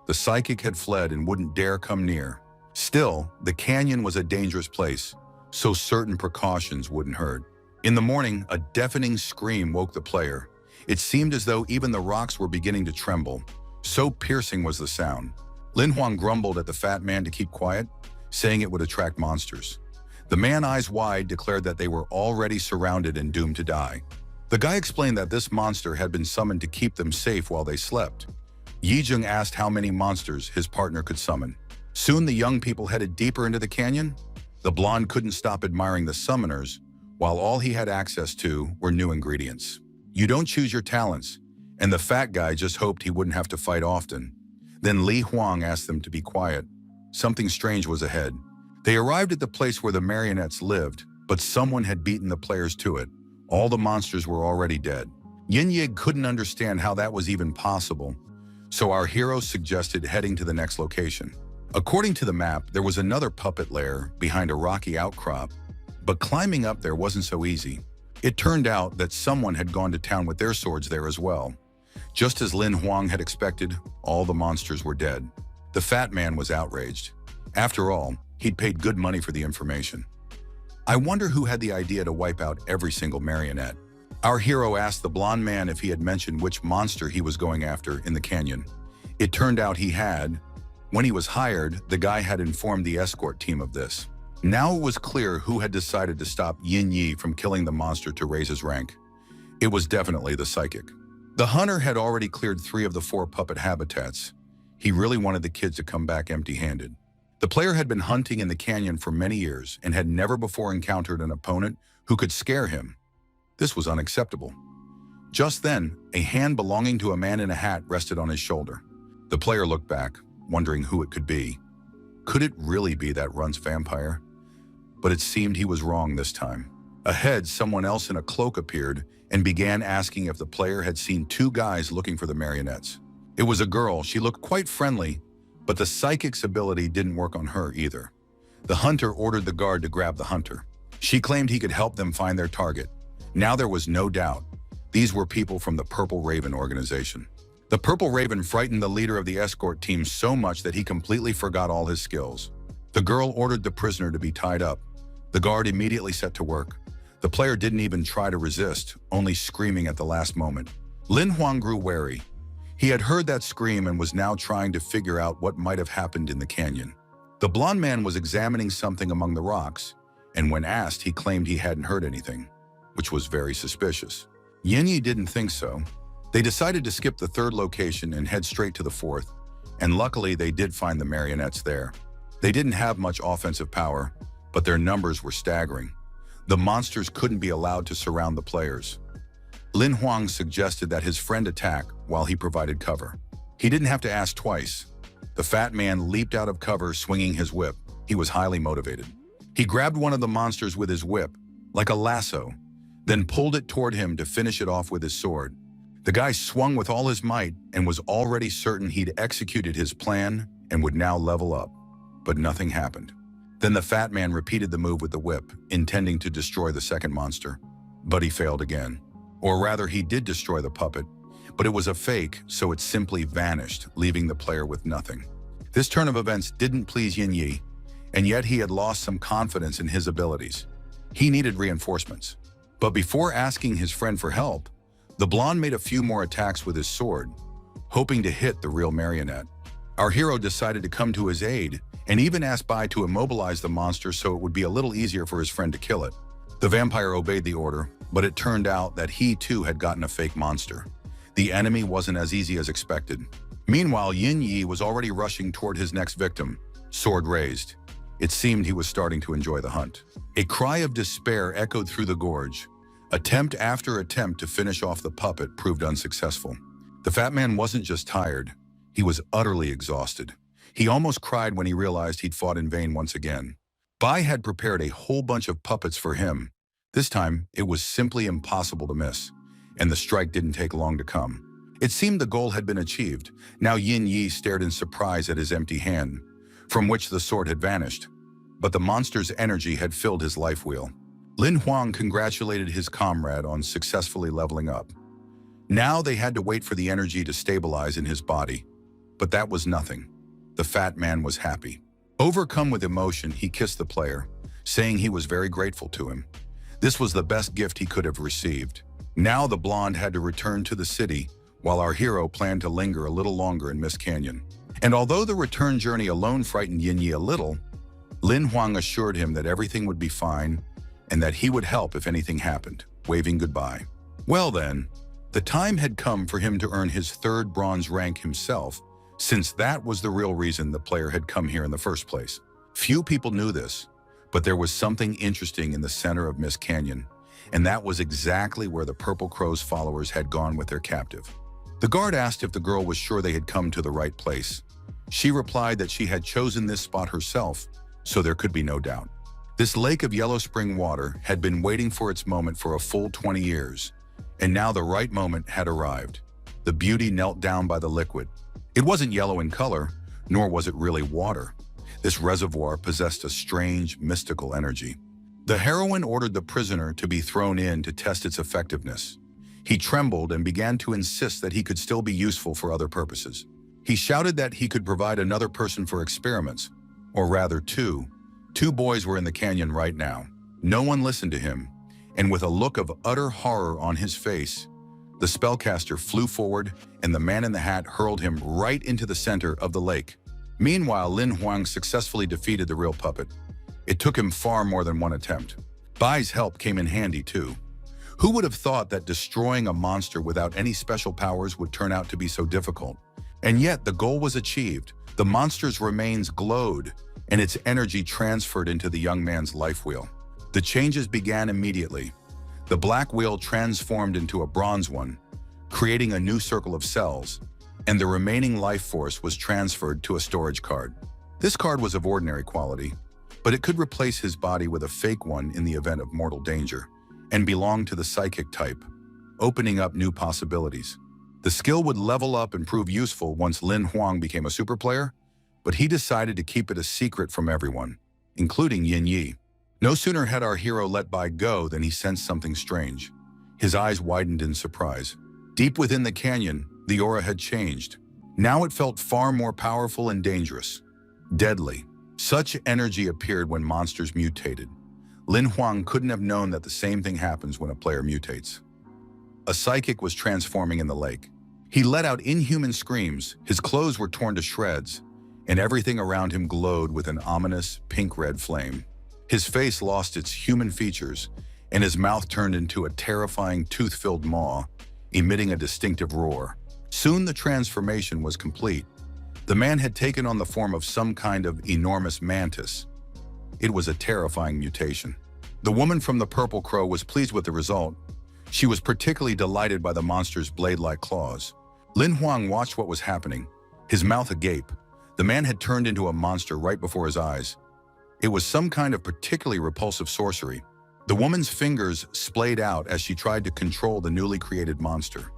The psychic had fled and wouldn't dare come near. Still, the canyon was a dangerous place, so certain precautions wouldn't hurt. In the morning, a deafening scream woke the player. It seemed as though even the rocks were beginning to tremble. So piercing was the sound. Lin Huang grumbled at the fat man to keep quiet, saying it would attract monsters. The man, eyes wide, declared that they were already surrounded and doomed to die. The guy explained that this monster had been summoned to keep them safe while they slept. Yijing asked how many monsters his partner could summon. Soon the young people headed deeper into the canyon. The blonde couldn't stop admiring the summoners, while all he had access to were new ingredients. You don't choose your talents, and the fat guy just hoped he wouldn't have to fight often. Then Li Huang asked them to be quiet. Something strange was ahead. They arrived at the place where the marionettes lived, but someone had beaten the players to it. All the monsters were already dead. Yin Yig couldn't understand how that was even possible, so our hero suggested heading to the next location. According to the map, there was another puppet lair behind a rocky outcrop, but climbing up there wasn't so easy. It turned out that someone had gone to town with their swords there as well. Just as Lin Huang had expected, all the monsters were dead. The fat man was outraged. After all, he'd paid good money for the information. I wonder who had the idea to wipe out every single marionette. Our hero asked the blonde man if he had mentioned which monster he was going after in the canyon. It turned out he had. When he was hired, the guy had informed the escort team of this. Now it was clear who had decided to stop Yin Yi from killing the monster to raise his rank. It was definitely the psychic. The hunter had already cleared 3 of the 4 puppet habitats. He really wanted the kids to come back empty-handed. The player had been hunting in the canyon for many years and had never before encountered an opponent who could scare him. This was unacceptable. Just then, a hand belonging to a man in a hat rested on his shoulder. The player looked back, wondering who it could be. Could it really be that Run's vampire? But it seemed he was wrong this time. Ahead, someone else in a cloak appeared and began asking if the player had seen 2 guys looking for the marionettes. It was a girl. She looked quite friendly, but the psychic's ability didn't work on her either. The hunter ordered the guard to grab the hunter. She claimed he could help them find their target. Now there was no doubt. These were people from the Purple Raven organization. The Purple Raven frightened the leader of the escort team so much that he completely forgot all his skills. The girl ordered the prisoner to be tied up. The guard immediately set to work. The player didn't even try to resist, only screaming at the last moment. Lin Huang grew wary. He had heard that scream and was now trying to figure out what might have happened in the canyon. The blonde man was examining something among the rocks, and when asked, he claimed he hadn't heard anything, which was very suspicious. Yinyi didn't think so. They decided to skip the 3rd location and head straight to the 4th, and luckily they did find the marionettes there. They didn't have much offensive power, but their numbers were staggering. The monsters couldn't be allowed to surround the players. Lin Huang suggested that his friend attack while he provided cover. He didn't have to ask twice. The fat man leaped out of cover, swinging his whip. He was highly motivated. He grabbed one of the monsters with his whip, like a lasso, then pulled it toward him to finish it off with his sword. The guy swung with all his might and was already certain he'd executed his plan and would now level up. But nothing happened. Then the fat man repeated the move with the whip, intending to destroy the second monster. But he failed again. Or rather, he did destroy the puppet, but it was a fake, so it simply vanished, leaving the player with nothing. This turn of events didn't please Yin Yi, and yet he had lost some confidence in his abilities. He needed reinforcements. But before asking his friend for help, The blonde made a few more attacks with his sword, hoping to hit the real marionette. Our hero decided to come to his aid and even asked Bai to immobilize the monster so it would be a little easier for his friend to kill it. The vampire obeyed the order, but it turned out that he too had gotten a fake monster. The enemy wasn't as easy as expected. Meanwhile, Yin Yi was already rushing toward his next victim, sword raised. It seemed he was starting to enjoy the hunt. A cry of despair echoed through the gorge. Attempt after attempt to finish off the puppet proved unsuccessful. The fat man wasn't just tired, he was utterly exhausted. He almost cried when he realized he'd fought in vain once again. Bai had prepared a whole bunch of puppets for him. This time, it was simply impossible to miss, and the strike didn't take long to come. It seemed the goal had been achieved. Now Yin Yi stared in surprise at his empty hand, from which the sword had vanished. But the monster's energy had filled his life wheel. Lin Huang congratulated his comrade on successfully leveling up. Now they had to wait for the energy to stabilize in his body. But that was nothing. The fat man was happy. Overcome with emotion, he kissed the player, saying he was very grateful to him. This was the best gift he could have received. Now the blonde had to return to the city, while our hero planned to linger a little longer in Mist Canyon. And although the return journey alone frightened Yin Yi a little, Lin Huang assured him that everything would be fine and that he would help if anything happened, waving goodbye. Well then, the time had come for him to earn his third bronze rank himself, since that was the real reason the player had come here in the first place. Few people knew this, but there was something interesting in the center of Mist Canyon, and that was exactly where the Purple Crow's followers had gone with their captive. The guard asked if the girl was sure they had come to the right place. She replied that she had chosen this spot herself, so there could be no doubt. This lake of yellow spring water had been waiting for its moment for a full 20 years, and now the right moment had arrived. The beauty knelt down by the liquid. It wasn't yellow in color, nor was it really water. This reservoir possessed a strange, mystical energy. The heroine ordered the prisoner to be thrown in to test its effectiveness. He trembled and began to insist that he could still be useful for other purposes. He shouted that he could provide another person for experiments, or rather two. Two boys were in the canyon right now. No one listened to him, and with a look of utter horror on his face, the spellcaster flew forward and the man in the hat hurled him right into the center of the lake. Meanwhile, Lin Huang successfully defeated the real puppet. It took him far more than one attempt. Bai's help came in handy too. Who would have thought that destroying a monster without any special powers would turn out to be so difficult? And yet the goal was achieved. The monster's remains glowed, and its energy transferred into the young man's life wheel. The changes began immediately. The black wheel transformed into a bronze one, creating a new circle of cells, and the remaining life force was transferred to a storage card. This card was of ordinary quality, but it could replace his body with a fake one in the event of mortal danger, and belonged to the psychic type, opening up new possibilities. The skill would level up and prove useful once Lin Huang became a super player, but he decided to keep it a secret from everyone, including Yin Yi. No sooner had our hero let Bai go than he sensed something strange. His eyes widened in surprise. Deep within the canyon, the aura had changed. Now it felt far more powerful and dangerous. Deadly. Such energy appeared when monsters mutated. Lin Huang couldn't have known that the same thing happens when a player mutates. A psychic was transforming in the lake. He let out inhuman screams, his clothes were torn to shreds, and everything around him glowed with an ominous pink-red flame. His face lost its human features, and his mouth turned into a terrifying tooth-filled maw, emitting a distinctive roar. Soon the transformation was complete. The man had taken on the form of some kind of enormous mantis. It was a terrifying mutation. The woman from the Purple Crow was pleased with the result. She was particularly delighted by the monster's blade-like claws. Lin Huang watched what was happening, his mouth agape. The man had turned into a monster right before his eyes. It was some kind of particularly repulsive sorcery. The woman's fingers splayed out as she tried to control the newly created monster.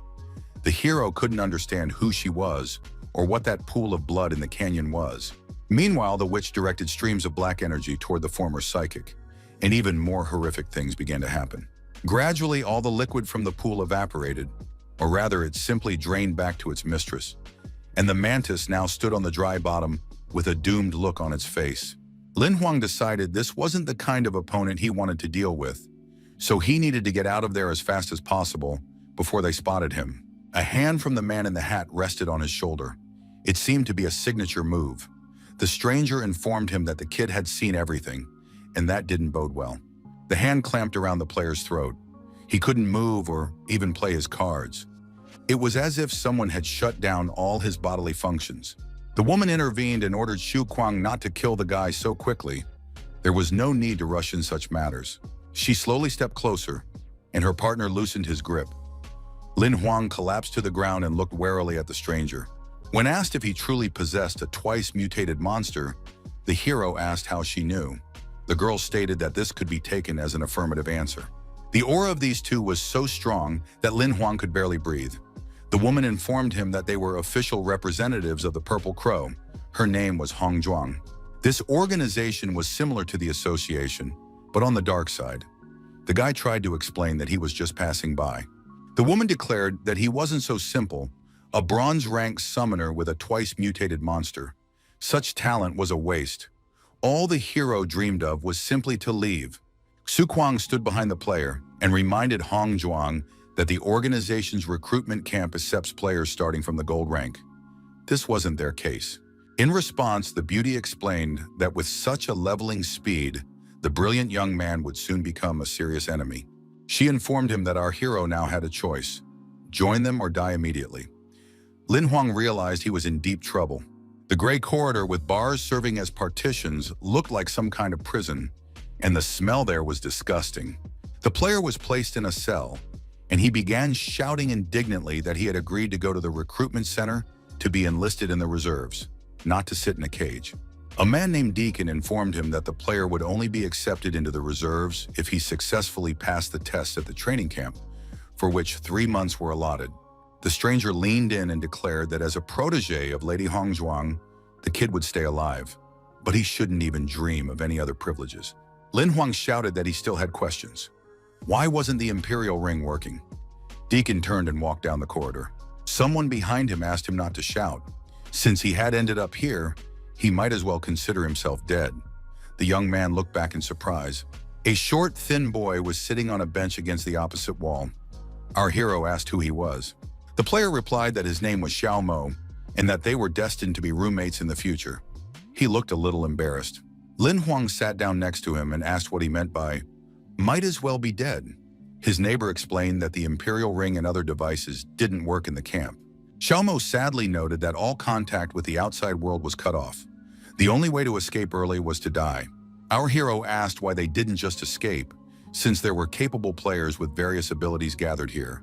The hero couldn't understand who she was or what that pool of blood in the canyon was. Meanwhile, the witch directed streams of black energy toward the former psychic, and even more horrific things began to happen. Gradually, all the liquid from the pool evaporated, or rather, it simply drained back to its mistress, and the mantis now stood on the dry bottom with a doomed look on its face. Lin Huang decided this wasn't the kind of opponent he wanted to deal with, so he needed to get out of there as fast as possible before they spotted him. A hand from the man in the hat rested on his shoulder. It seemed to be a signature move. The stranger informed him that the kid had seen everything, and that didn't bode well. The hand clamped around the player's throat. He couldn't move or even play his cards. It was as if someone had shut down all his bodily functions. The woman intervened and ordered Xu Kuang not to kill the guy so quickly. There was no need to rush in such matters. She slowly stepped closer, and her partner loosened his grip. Lin Huang collapsed to the ground and looked warily at the stranger. When asked if he truly possessed a twice-mutated monster, the hero asked how she knew. The girl stated that this could be taken as an affirmative answer. The aura of these two was so strong that Lin Huang could barely breathe. The woman informed him that they were official representatives of the Purple Crow. Her name was Hong Zhuang. This organization was similar to the association, but on the dark side. The guy tried to explain that he was just passing by. The woman declared that he wasn't so simple, a bronze-ranked summoner with a twice-mutated monster. Such talent was a waste. All the hero dreamed of was simply to leave. Xu Kuang stood behind the player and reminded Hong Zhuang that the organization's recruitment camp accepts players starting from the gold rank. This wasn't their case. In response, the beauty explained that with such a leveling speed, the brilliant young man would soon become a serious enemy. She informed him that our hero now had a choice: join them or die immediately. Lin Huang realized he was in deep trouble. The gray corridor with bars serving as partitions looked like some kind of prison, and the smell there was disgusting. The player was placed in a cell, and he began shouting indignantly that he had agreed to go to the recruitment center to be enlisted in the reserves, not to sit in a cage. A man named Deacon informed him that the player would only be accepted into the reserves if he successfully passed the tests at the training camp, for which 3 months were allotted. The stranger leaned in and declared that as a protege of Lady Hong Zhuang, the kid would stay alive, but he shouldn't even dream of any other privileges. Lin Huang shouted that he still had questions. Why wasn't the Imperial ring working? Deacon turned and walked down the corridor. Someone behind him asked him not to shout. Since he had ended up here, he might as well consider himself dead. The young man looked back in surprise. A short, thin boy was sitting on a bench against the opposite wall. Our hero asked who he was. The player replied that his name was Xiao Mo and that they were destined to be roommates in the future. He looked a little embarrassed. Lin Huang sat down next to him and asked what he meant by, "Might as well be dead." His neighbor explained that the Imperial ring and other devices didn't work in the camp. Xiao Mo sadly noted that all contact with the outside world was cut off. The only way to escape early was to die. Our hero asked why they didn't just escape, since there were capable players with various abilities gathered here.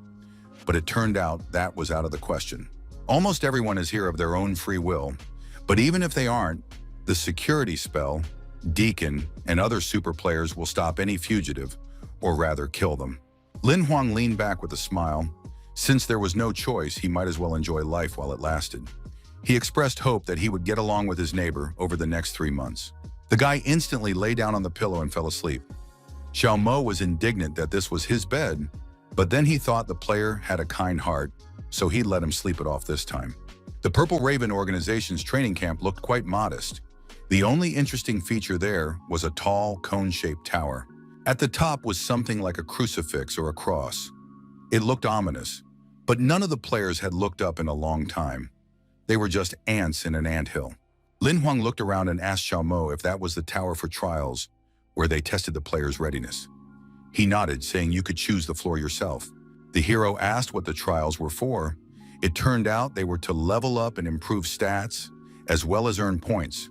But it turned out that was out of the question. Almost everyone is here of their own free will, but even if they aren't, the security spell, Deacon, and other super players will stop any fugitive, or rather kill them. Lin Huang leaned back with a smile. Since there was no choice, he might as well enjoy life while it lasted. He expressed hope that he would get along with his neighbor over the next 3 months. The guy instantly lay down on the pillow and fell asleep. Xiao Mo was indignant that this was his bed, but then he thought the player had a kind heart, so he let him sleep it off this time. The Purple Raven organization's training camp looked quite modest. The only interesting feature there was a tall, cone-shaped tower. At the top was something like a crucifix or a cross. It looked ominous, but none of the players had looked up in a long time. They were just ants in an anthill. Lin Huang looked around and asked Xiao Mo if that was the tower for trials, where they tested the players' readiness. He nodded, saying you could choose the floor yourself. The hero asked what the trials were for. It turned out they were to level up and improve stats, as well as earn points.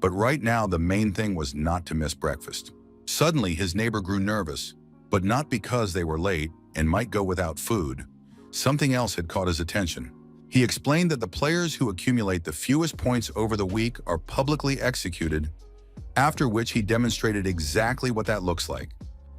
But right now, the main thing was not to miss breakfast. Suddenly, his neighbor grew nervous, but not because they were late and might go without food. Something else had caught his attention. He explained that the players who accumulate the fewest points over the week are publicly executed, after which he demonstrated exactly what that looks like.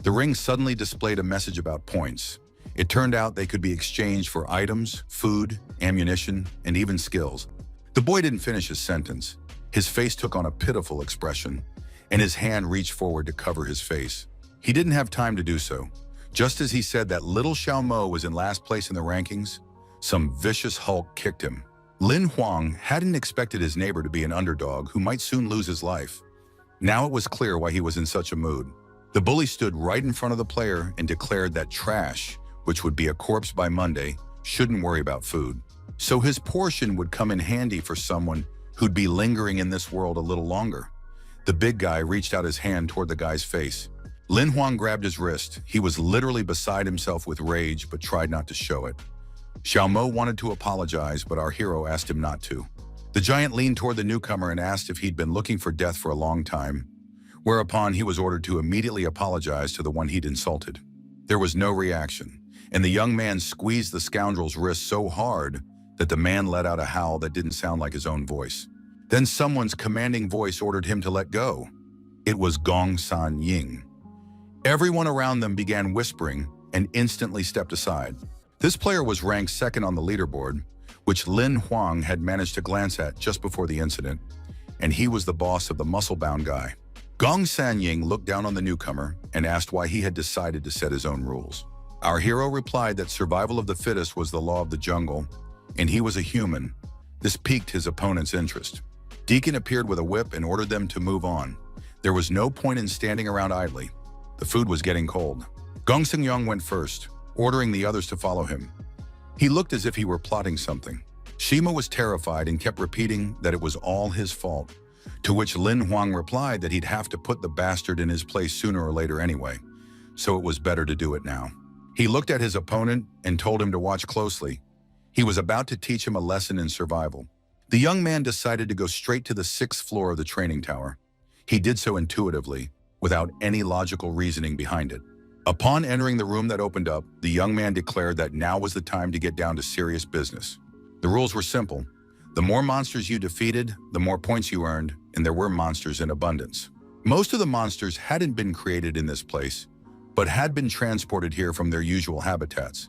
The ring suddenly displayed a message about points. It turned out they could be exchanged for items, food, ammunition, and even skills. The boy didn't finish his sentence. His face took on a pitiful expression, and his hand reached forward to cover his face. He didn't have time to do so. Just as he said that little Xiao Mo was in last place in the rankings, some vicious hulk kicked him. Lin Huang hadn't expected his neighbor to be an underdog who might soon lose his life. Now it was clear why he was in such a mood. The bully stood right in front of the player and declared that trash which would be a corpse by Monday, shouldn't worry about food. So his portion would come in handy for someone who'd be lingering in this world a little longer. The big guy reached out his hand toward the guy's face. Lin Huang grabbed his wrist. He was literally beside himself with rage, but tried not to show it. Xiaomo wanted to apologize, but our hero asked him not to. The giant leaned toward the newcomer and asked if he'd been looking for death for a long time, whereupon he was ordered to immediately apologize to the one he'd insulted. There was no reaction, and the young man squeezed the scoundrel's wrist so hard that the man let out a howl that didn't sound like his own voice. Then someone's commanding voice ordered him to let go. It was Gong San Ying. Everyone around them began whispering and instantly stepped aside. This player was ranked second on the leaderboard, which Lin Huang had managed to glance at just before the incident, and he was the boss of the muscle-bound guy. Gong San Ying looked down on the newcomer and asked why he had decided to set his own rules. Our hero replied that survival of the fittest was the law of the jungle, and he was a human. This piqued his opponent's interest. Deacon appeared with a whip and ordered them to move on. There was no point in standing around idly. The food was getting cold. Gong Seung-yong went first, ordering the others to follow him. He looked as if he were plotting something. Shima was terrified and kept repeating that it was all his fault, to which Lin Huang replied that he'd have to put the bastard in his place sooner or later anyway, so it was better to do it now. He looked at his opponent and told him to watch closely. He was about to teach him a lesson in survival. The young man decided to go straight to the 6th floor of the training tower. He did so intuitively, without any logical reasoning behind it. Upon entering the room that opened up, the young man declared that now was the time to get down to serious business. The rules were simple. The more monsters you defeated, the more points you earned, and there were monsters in abundance. Most of the monsters hadn't been created in this place, but had been transported here from their usual habitats,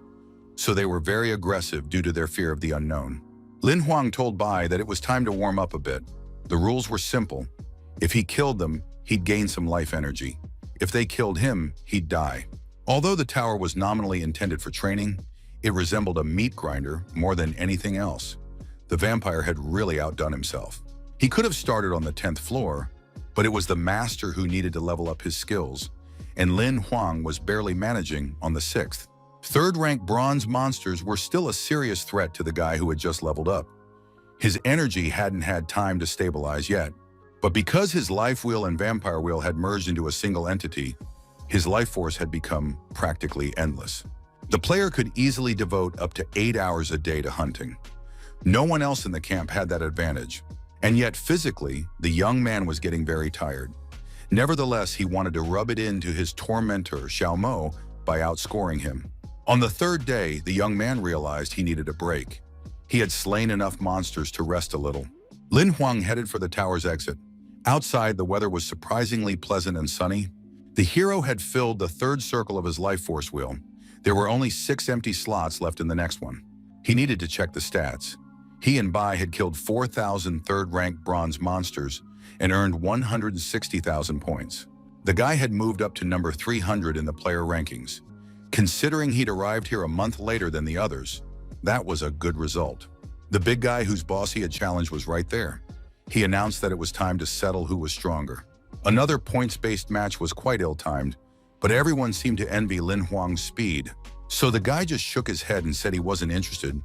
so they were very aggressive due to their fear of the unknown. Lin Huang told Bai that it was time to warm up a bit. The rules were simple. If he killed them, he'd gain some life energy. If they killed him, he'd die. Although the tower was nominally intended for training, it resembled a meat grinder more than anything else. The vampire had really outdone himself. He could have started on the 10th floor, but it was the master who needed to level up his skills, and Lin Huang was barely managing on the 6th. Third-rank bronze monsters were still a serious threat to the guy who had just leveled up. His energy hadn't had time to stabilize yet, but because his life wheel and vampire wheel had merged into a single entity, his life force had become practically endless. The player could easily devote up to 8 hours a day to hunting. No one else in the camp had that advantage, and yet physically, the young man was getting very tired. Nevertheless, he wanted to rub it into his tormentor, Xiaomo, by outscoring him. On the 3rd day, the young man realized he needed a break. He had slain enough monsters to rest a little. Lin Huang headed for the tower's exit. Outside, the weather was surprisingly pleasant and sunny. The hero had filled the 3rd circle of his life force wheel. There were only 6 empty slots left in the next one. He needed to check the stats. He and Bai had killed 4,000 third-ranked bronze monsters and earned 160,000 points. The guy had moved up to number 300 in the player rankings. Considering he'd arrived here a month later than the others, that was a good result. The big guy whose boss he had challenged was right there. He announced that it was time to settle who was stronger. Another points-based match was quite ill-timed, but everyone seemed to envy Lin Huang's speed. So the guy just shook his head and said he wasn't interested,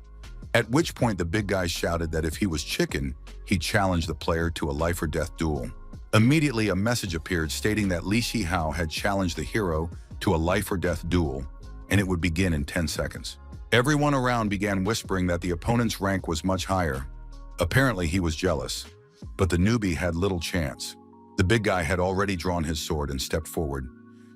at which point the big guy shouted that if he was chicken, he'd challenge the player to a life-or-death duel. Immediately, a message appeared stating that Li Shihao had challenged the hero to a life-or-death duel, and it would begin in 10 seconds. Everyone around began whispering that the opponent's rank was much higher. Apparently, he was jealous, but the newbie had little chance. The big guy had already drawn his sword and stepped forward,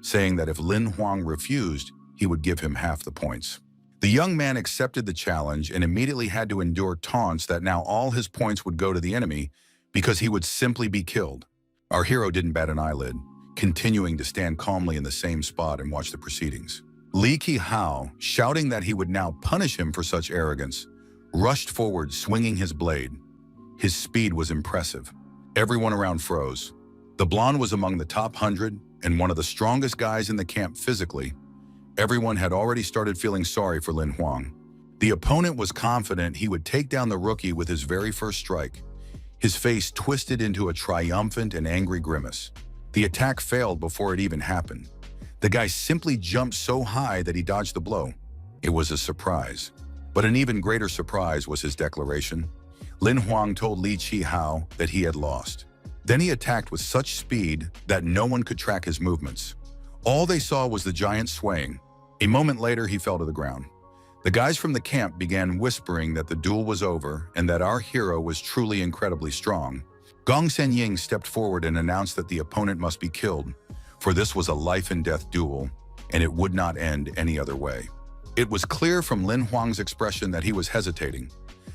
saying that if Lin Huang refused, he would give him half the points. The young man accepted the challenge and immediately had to endure taunts that now all his points would go to the enemy because he would simply be killed. Our hero didn't bat an eyelid, continuing to stand calmly in the same spot and watch the proceedings. Li Qihao, shouting that he would now punish him for such arrogance, rushed forward, swinging his blade. His speed was impressive. Everyone around froze. The blonde was among the top 100 and one of the strongest guys in the camp physically. Everyone had already started feeling sorry for Lin Huang. The opponent was confident he would take down the rookie with his very first strike. His face twisted into a triumphant and angry grimace. The attack failed before it even happened. The guy simply jumped so high that he dodged the blow. It was a surprise. But an even greater surprise was his declaration. Lin Huang told Li Qihao that he had lost. Then he attacked with such speed that no one could track his movements. All they saw was the giant swaying. A moment later, he fell to the ground. The guys from the camp began whispering that the duel was over and that our hero was truly incredibly strong. Gong Senying stepped forward and announced that the opponent must be killed, for this was a life-and-death duel, and it would not end any other way. It was clear from Lin Huang's expression that he was hesitating.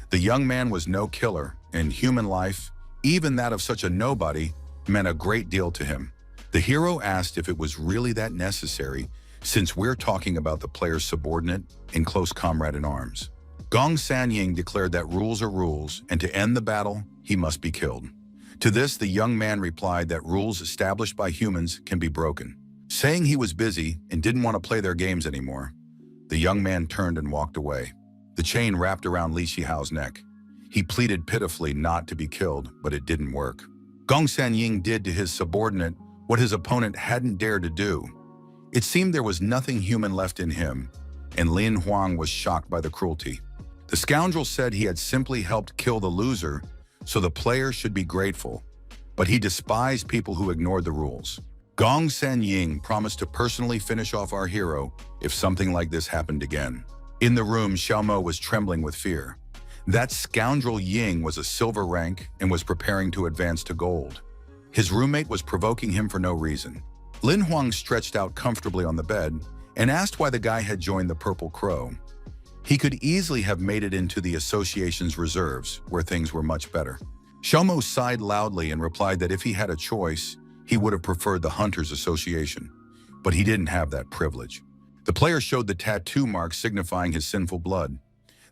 The young man was no killer, and human life, even that of such a nobody, meant a great deal to him. The hero asked if it was really that necessary, since we're talking about the player's subordinate and close comrade in arms. Gong Sanying declared that rules are rules, and to end the battle, he must be killed. To this, the young man replied that rules established by humans can be broken. Saying he was busy and didn't want to play their games anymore, the young man turned and walked away. The chain wrapped around Li Shihao's neck. He pleaded pitifully not to be killed, but it didn't work. Gong Sanying did to his subordinate what his opponent hadn't dared to do. It seemed there was nothing human left in him, and Lin Huang was shocked by the cruelty. The scoundrel said he had simply helped kill the loser, so the player should be grateful, but he despised people who ignored the rules. Gong Sanying promised to personally finish off our hero if something like this happened again. In the room, Xiaomo was trembling with fear. That scoundrel Ying was a silver rank and was preparing to advance to gold. His roommate was provoking him for no reason. Lin Huang stretched out comfortably on the bed and asked why the guy had joined the Purple Crow. He could easily have made it into the association's reserves, where things were much better. Xiaomo sighed loudly and replied that if he had a choice, he would have preferred the Hunters Association. But he didn't have that privilege. The player showed the tattoo mark signifying his sinful blood.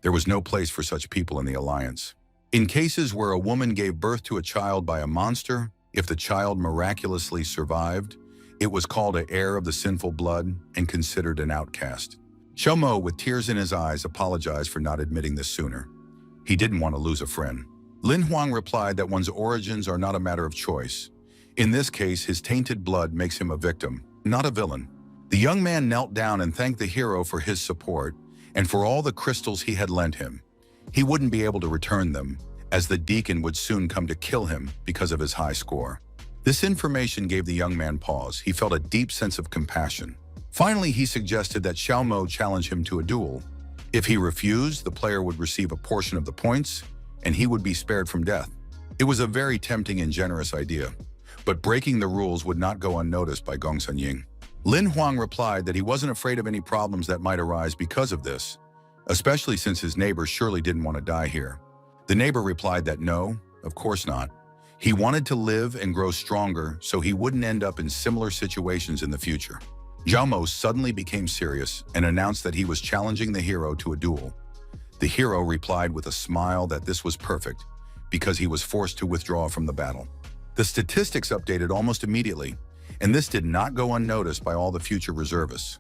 There was no place for such people in the Alliance. In cases where a woman gave birth to a child by a monster, if the child miraculously survived, it was called an heir of the sinful blood and considered an outcast. Xiaomo, with tears in his eyes, apologized for not admitting this sooner. He didn't want to lose a friend. Lin Huang replied that one's origins are not a matter of choice. In this case, his tainted blood makes him a victim, not a villain. The young man knelt down and thanked the hero for his support and for all the crystals he had lent him. He wouldn't be able to return them, as the deacon would soon come to kill him because of his high score. This information gave the young man pause. He felt a deep sense of compassion. Finally, he suggested that Xiaomo challenge him to a duel. If he refused, the player would receive a portion of the points, and he would be spared from death. It was a very tempting and generous idea, but breaking the rules would not go unnoticed by Gong Sanying. Lin Huang replied that he wasn't afraid of any problems that might arise because of this, especially since his neighbor surely didn't want to die here. The neighbor replied that no, of course not. He wanted to live and grow stronger so he wouldn't end up in similar situations in the future. Xiaomo suddenly became serious and announced that he was challenging the hero to a duel. The hero replied with a smile that this was perfect because he was forced to withdraw from the battle. The statistics updated almost immediately, and this did not go unnoticed by all the future reservists.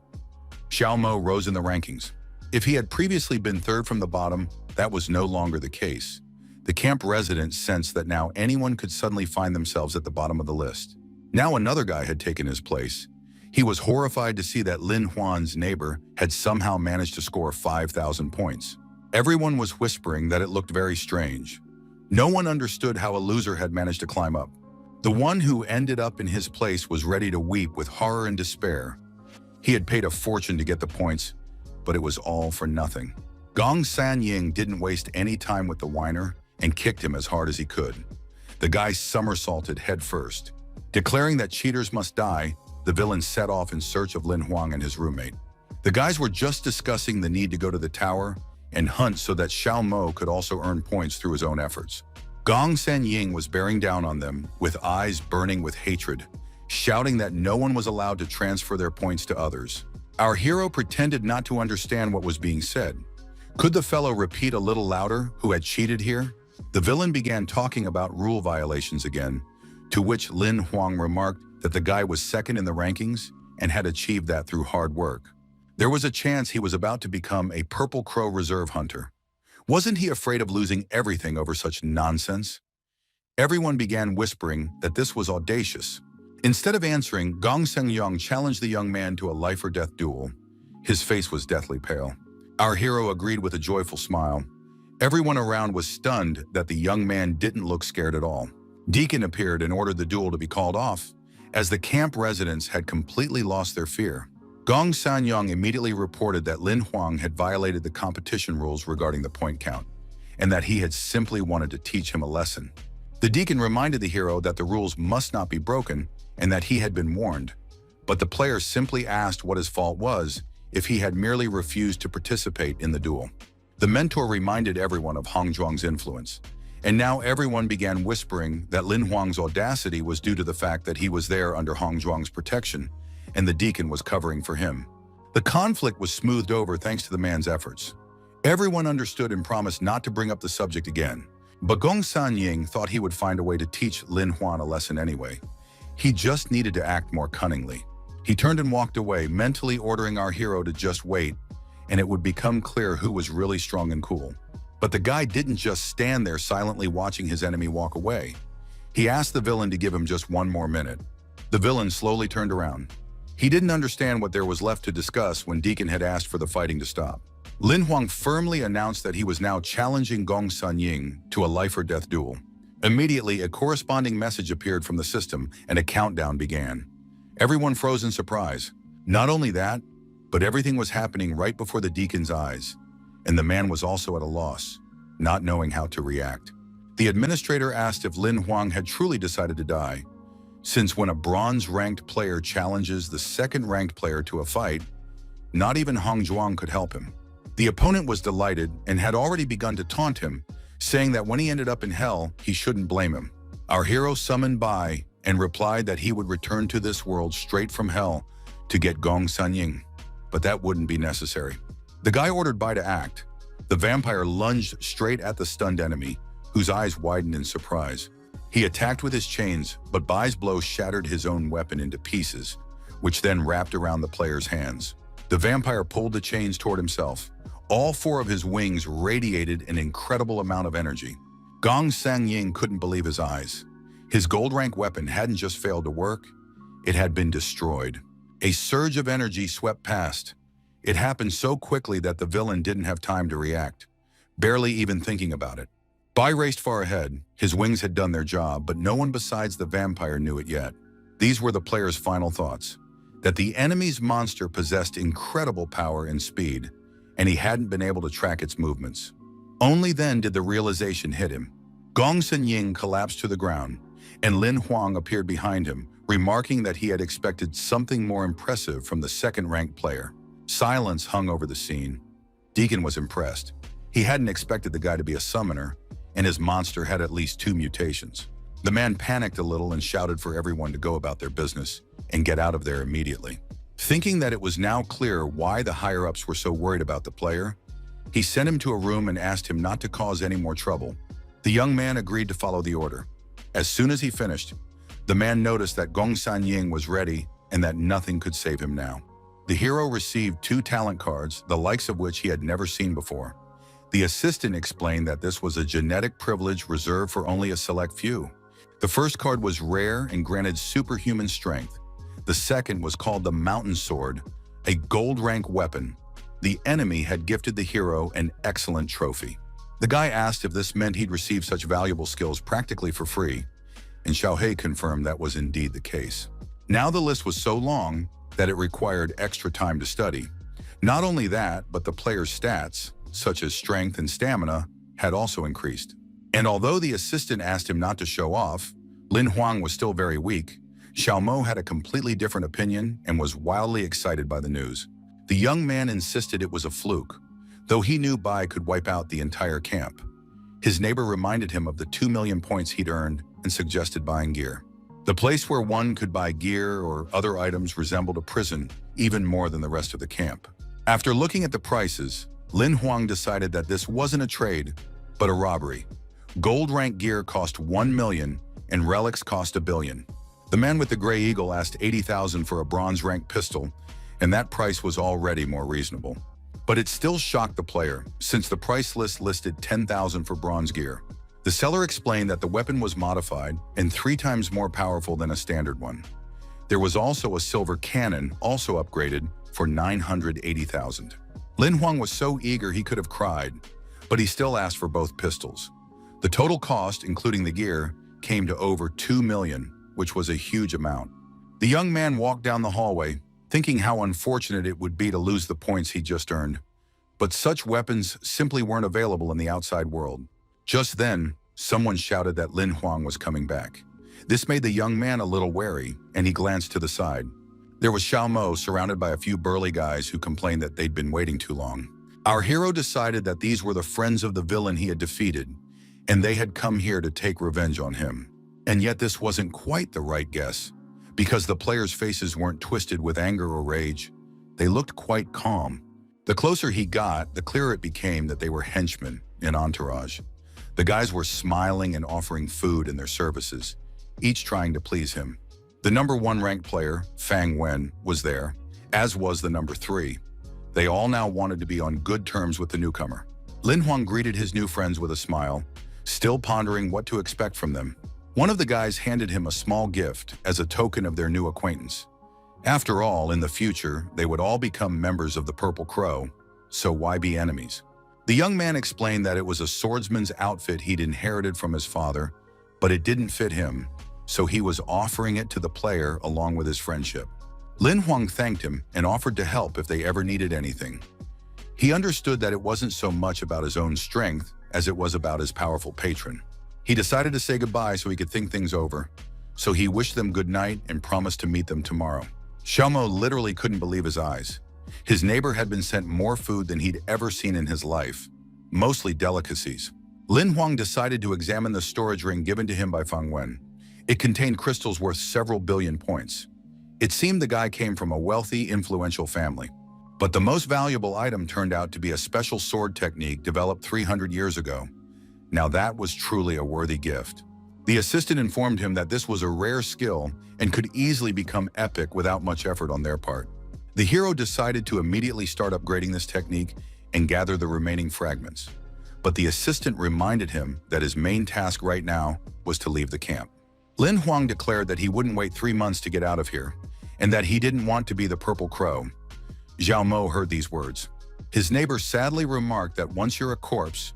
Xiaomo rose in the rankings. If he had previously been third from the bottom, that was no longer the case. The camp residents sensed that now anyone could suddenly find themselves at the bottom of the list. Now another guy had taken his place. He was horrified to see that Lin Huan's neighbor had somehow managed to score 5,000 points. Everyone was whispering that it looked very strange. No one understood how a loser had managed to climb up. The one who ended up in his place was ready to weep with horror and despair. He had paid a fortune to get the points, but it was all for nothing. Gong Sanying didn't waste any time with the whiner and kicked him as hard as he could. The guy somersaulted headfirst. Declaring that cheaters must die, the villain set off in search of Lin Huang and his roommate. The guys were just discussing the need to go to the tower and hunt so that Xiaomo could also earn points through his own efforts. Gong Sanying was bearing down on them, with eyes burning with hatred, shouting that no one was allowed to transfer their points to others. Our hero pretended not to understand what was being said. Could the fellow repeat a little louder who had cheated here? The villain began talking about rule violations again, to which Lin Huang remarked that the guy was second in the rankings and had achieved that through hard work. There was a chance he was about to become a Purple Crow reserve hunter. Wasn't he afraid of losing everything over such nonsense? Everyone began whispering that this was audacious. Instead of answering, Gong Sengyong challenged the young man to a life-or-death duel. His face was deathly pale. Our hero agreed with a joyful smile. Everyone around was stunned that the young man didn't look scared at all. Deacon appeared and ordered the duel to be called off, as the camp residents had completely lost their fear. Gong Sanyang immediately reported that Lin Huang had violated the competition rules regarding the point count, and that he had simply wanted to teach him a lesson. The deacon reminded the hero that the rules must not be broken and that he had been warned, but the player simply asked what his fault was if he had merely refused to participate in the duel. The mentor reminded everyone of Hong Zhuang's influence, and now everyone began whispering that Lin Huang's audacity was due to the fact that he was there under Hong Zhuang's protection, and the deacon was covering for him. The conflict was smoothed over thanks to the man's efforts. Everyone understood and promised not to bring up the subject again. But Gong Sanying thought he would find a way to teach Lin Huang a lesson anyway. He just needed to act more cunningly. He turned and walked away, mentally ordering our hero to just wait, and it would become clear who was really strong and cool. But the guy didn't just stand there silently watching his enemy walk away. He asked the villain to give him just one more minute. The villain slowly turned around. He didn't understand what there was left to discuss when Deacon had asked for the fighting to stop. Lin Huang firmly announced that he was now challenging Gong Sanying to a life-or-death duel. Immediately, a corresponding message appeared from the system, and a countdown began. Everyone froze in surprise. Not only that, but everything was happening right before the deacon's eyes, and the man was also at a loss, not knowing how to react. The administrator asked if Lin Huang had truly decided to die, since when a bronze-ranked player challenges the second-ranked player to a fight, not even Hong Zhuang could help him. The opponent was delighted and had already begun to taunt him, saying that when he ended up in hell, he shouldn't blame him. Our hero summoned Bai and replied that he would return to this world straight from hell to get Gong Sanying, but that wouldn't be necessary. The guy ordered Bai to act. The vampire lunged straight at the stunned enemy, whose eyes widened in surprise. He attacked with his chains, but Bai's blow shattered his own weapon into pieces, which then wrapped around the player's hands. The vampire pulled the chains toward himself. All four of his wings radiated an incredible amount of energy. Gong Sanying couldn't believe his eyes. His gold-rank weapon hadn't just failed to work, it had been destroyed. A surge of energy swept past. It happened so quickly that the villain didn't have time to react, barely even thinking about it. Bai raced far ahead. His wings had done their job, but no one besides the vampire knew it yet. These were the player's final thoughts: that the enemy's monster possessed incredible power and speed, and he hadn't been able to track its movements. Only then did the realization hit him. Gong Sanying collapsed to the ground, and Lin Huang appeared behind him, remarking that he had expected something more impressive from the second-ranked player. Silence hung over the scene. Deacon was impressed. He hadn't expected the guy to be a summoner, and his monster had at least 2 mutations. The man panicked a little and shouted for everyone to go about their business and get out of there immediately. Thinking that it was now clear why the higher-ups were so worried about the player, he sent him to a room and asked him not to cause any more trouble. The young man agreed to follow the order. As soon as he finished, the man noticed that Gong Sanying was ready and that nothing could save him now. The hero received 2 talent cards, the likes of which he had never seen before. The assistant explained that this was a genetic privilege reserved for only a select few. The first card was rare and granted superhuman strength. The second was called the Mountain Sword, a gold-rank weapon. The enemy had gifted the hero an excellent trophy. The guy asked if this meant he'd receive such valuable skills practically for free, and Xiaohei confirmed that was indeed the case. Now the list was so long that it required extra time to study. Not only that, but the player's stats, such as strength and stamina, had also increased. And although the assistant asked him not to show off, Lin Huang was still very weak. Xiaomo had a completely different opinion and was wildly excited by the news. The young man insisted it was a fluke, though he knew Bai could wipe out the entire camp. His neighbor reminded him of the 2 million points he'd earned and suggested buying gear. The place where one could buy gear or other items resembled a prison even more than the rest of the camp. After looking at the prices, Lin Huang decided that this wasn't a trade, but a robbery. Gold-rank gear cost 1 million and relics cost 1 billion. The man with the gray eagle asked 80,000 for a bronze-rank pistol, and that price was already more reasonable. But it still shocked the player, since the price list listed 10,000 for bronze gear. The seller explained that the weapon was modified and 3 times more powerful than a standard one. There was also a silver cannon, also upgraded, for 980,000. Lin Huang was so eager he could have cried, but he still asked for both pistols. The total cost, including the gear, came to over 2 million, which was a huge amount. The young man walked down the hallway, thinking how unfortunate it would be to lose the points he just earned. But such weapons simply weren't available in the outside world. Just then, someone shouted that Lin Huang was coming back. This made the young man a little wary, and he glanced to the side. There was Xiao Mo surrounded by a few burly guys who complained that they'd been waiting too long. Our hero decided that these were the friends of the villain he had defeated, and they had come here to take revenge on him. And yet this wasn't quite the right guess, because the players' faces weren't twisted with anger or rage. They looked quite calm. The closer he got, the clearer it became that they were henchmen and entourage. The guys were smiling and offering food and their services, each trying to please him. The number 1 ranked player, Fang Wen, was there, as was the number 3. They all now wanted to be on good terms with the newcomer. Lin Huang greeted his new friends with a smile, still pondering what to expect from them. One of the guys handed him a small gift as a token of their new acquaintance. After all, in the future, they would all become members of the Purple Crow, so why be enemies? The young man explained that it was a swordsman's outfit he'd inherited from his father, but it didn't fit him, so he was offering it to the player along with his friendship. Lin Huang thanked him and offered to help if they ever needed anything. He understood that it wasn't so much about his own strength as it was about his powerful patron. He decided to say goodbye so he could think things over, so he wished them good night and promised to meet them tomorrow. Xiaomo literally couldn't believe his eyes. His neighbor had been sent more food than he'd ever seen in his life, mostly delicacies. Lin Huang decided to examine the storage ring given to him by Fang Wen. It contained crystals worth several billion points. It seemed the guy came from a wealthy, influential family. But the most valuable item turned out to be a special sword technique developed 300 years ago. Now that was truly a worthy gift. The assistant informed him that this was a rare skill and could easily become epic without much effort on their part. The hero decided to immediately start upgrading this technique and gather the remaining fragments. But the assistant reminded him that his main task right now was to leave the camp. Lin Huang declared that he wouldn't wait 3 months to get out of here, and that he didn't want to be the Purple Crow. Xiao Mo heard these words. His neighbor sadly remarked that once you're a corpse,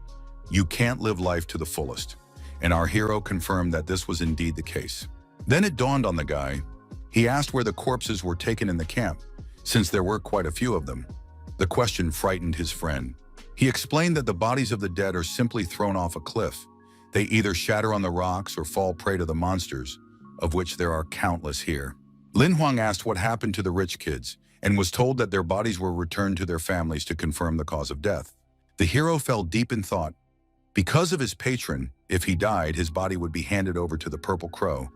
you can't live life to the fullest, and our hero confirmed that this was indeed the case. Then it dawned on the guy. He asked where the corpses were taken in the camp, since there were quite a few of them. The question frightened his friend. He explained that the bodies of the dead are simply thrown off a cliff. They either shatter on the rocks or fall prey to the monsters, of which there are countless here. Lin Huang asked what happened to the rich kids, and was told that their bodies were returned to their families to confirm the cause of death. The hero fell deep in thought. Because of his patron, if he died, his body would be handed over to the Purple Crow.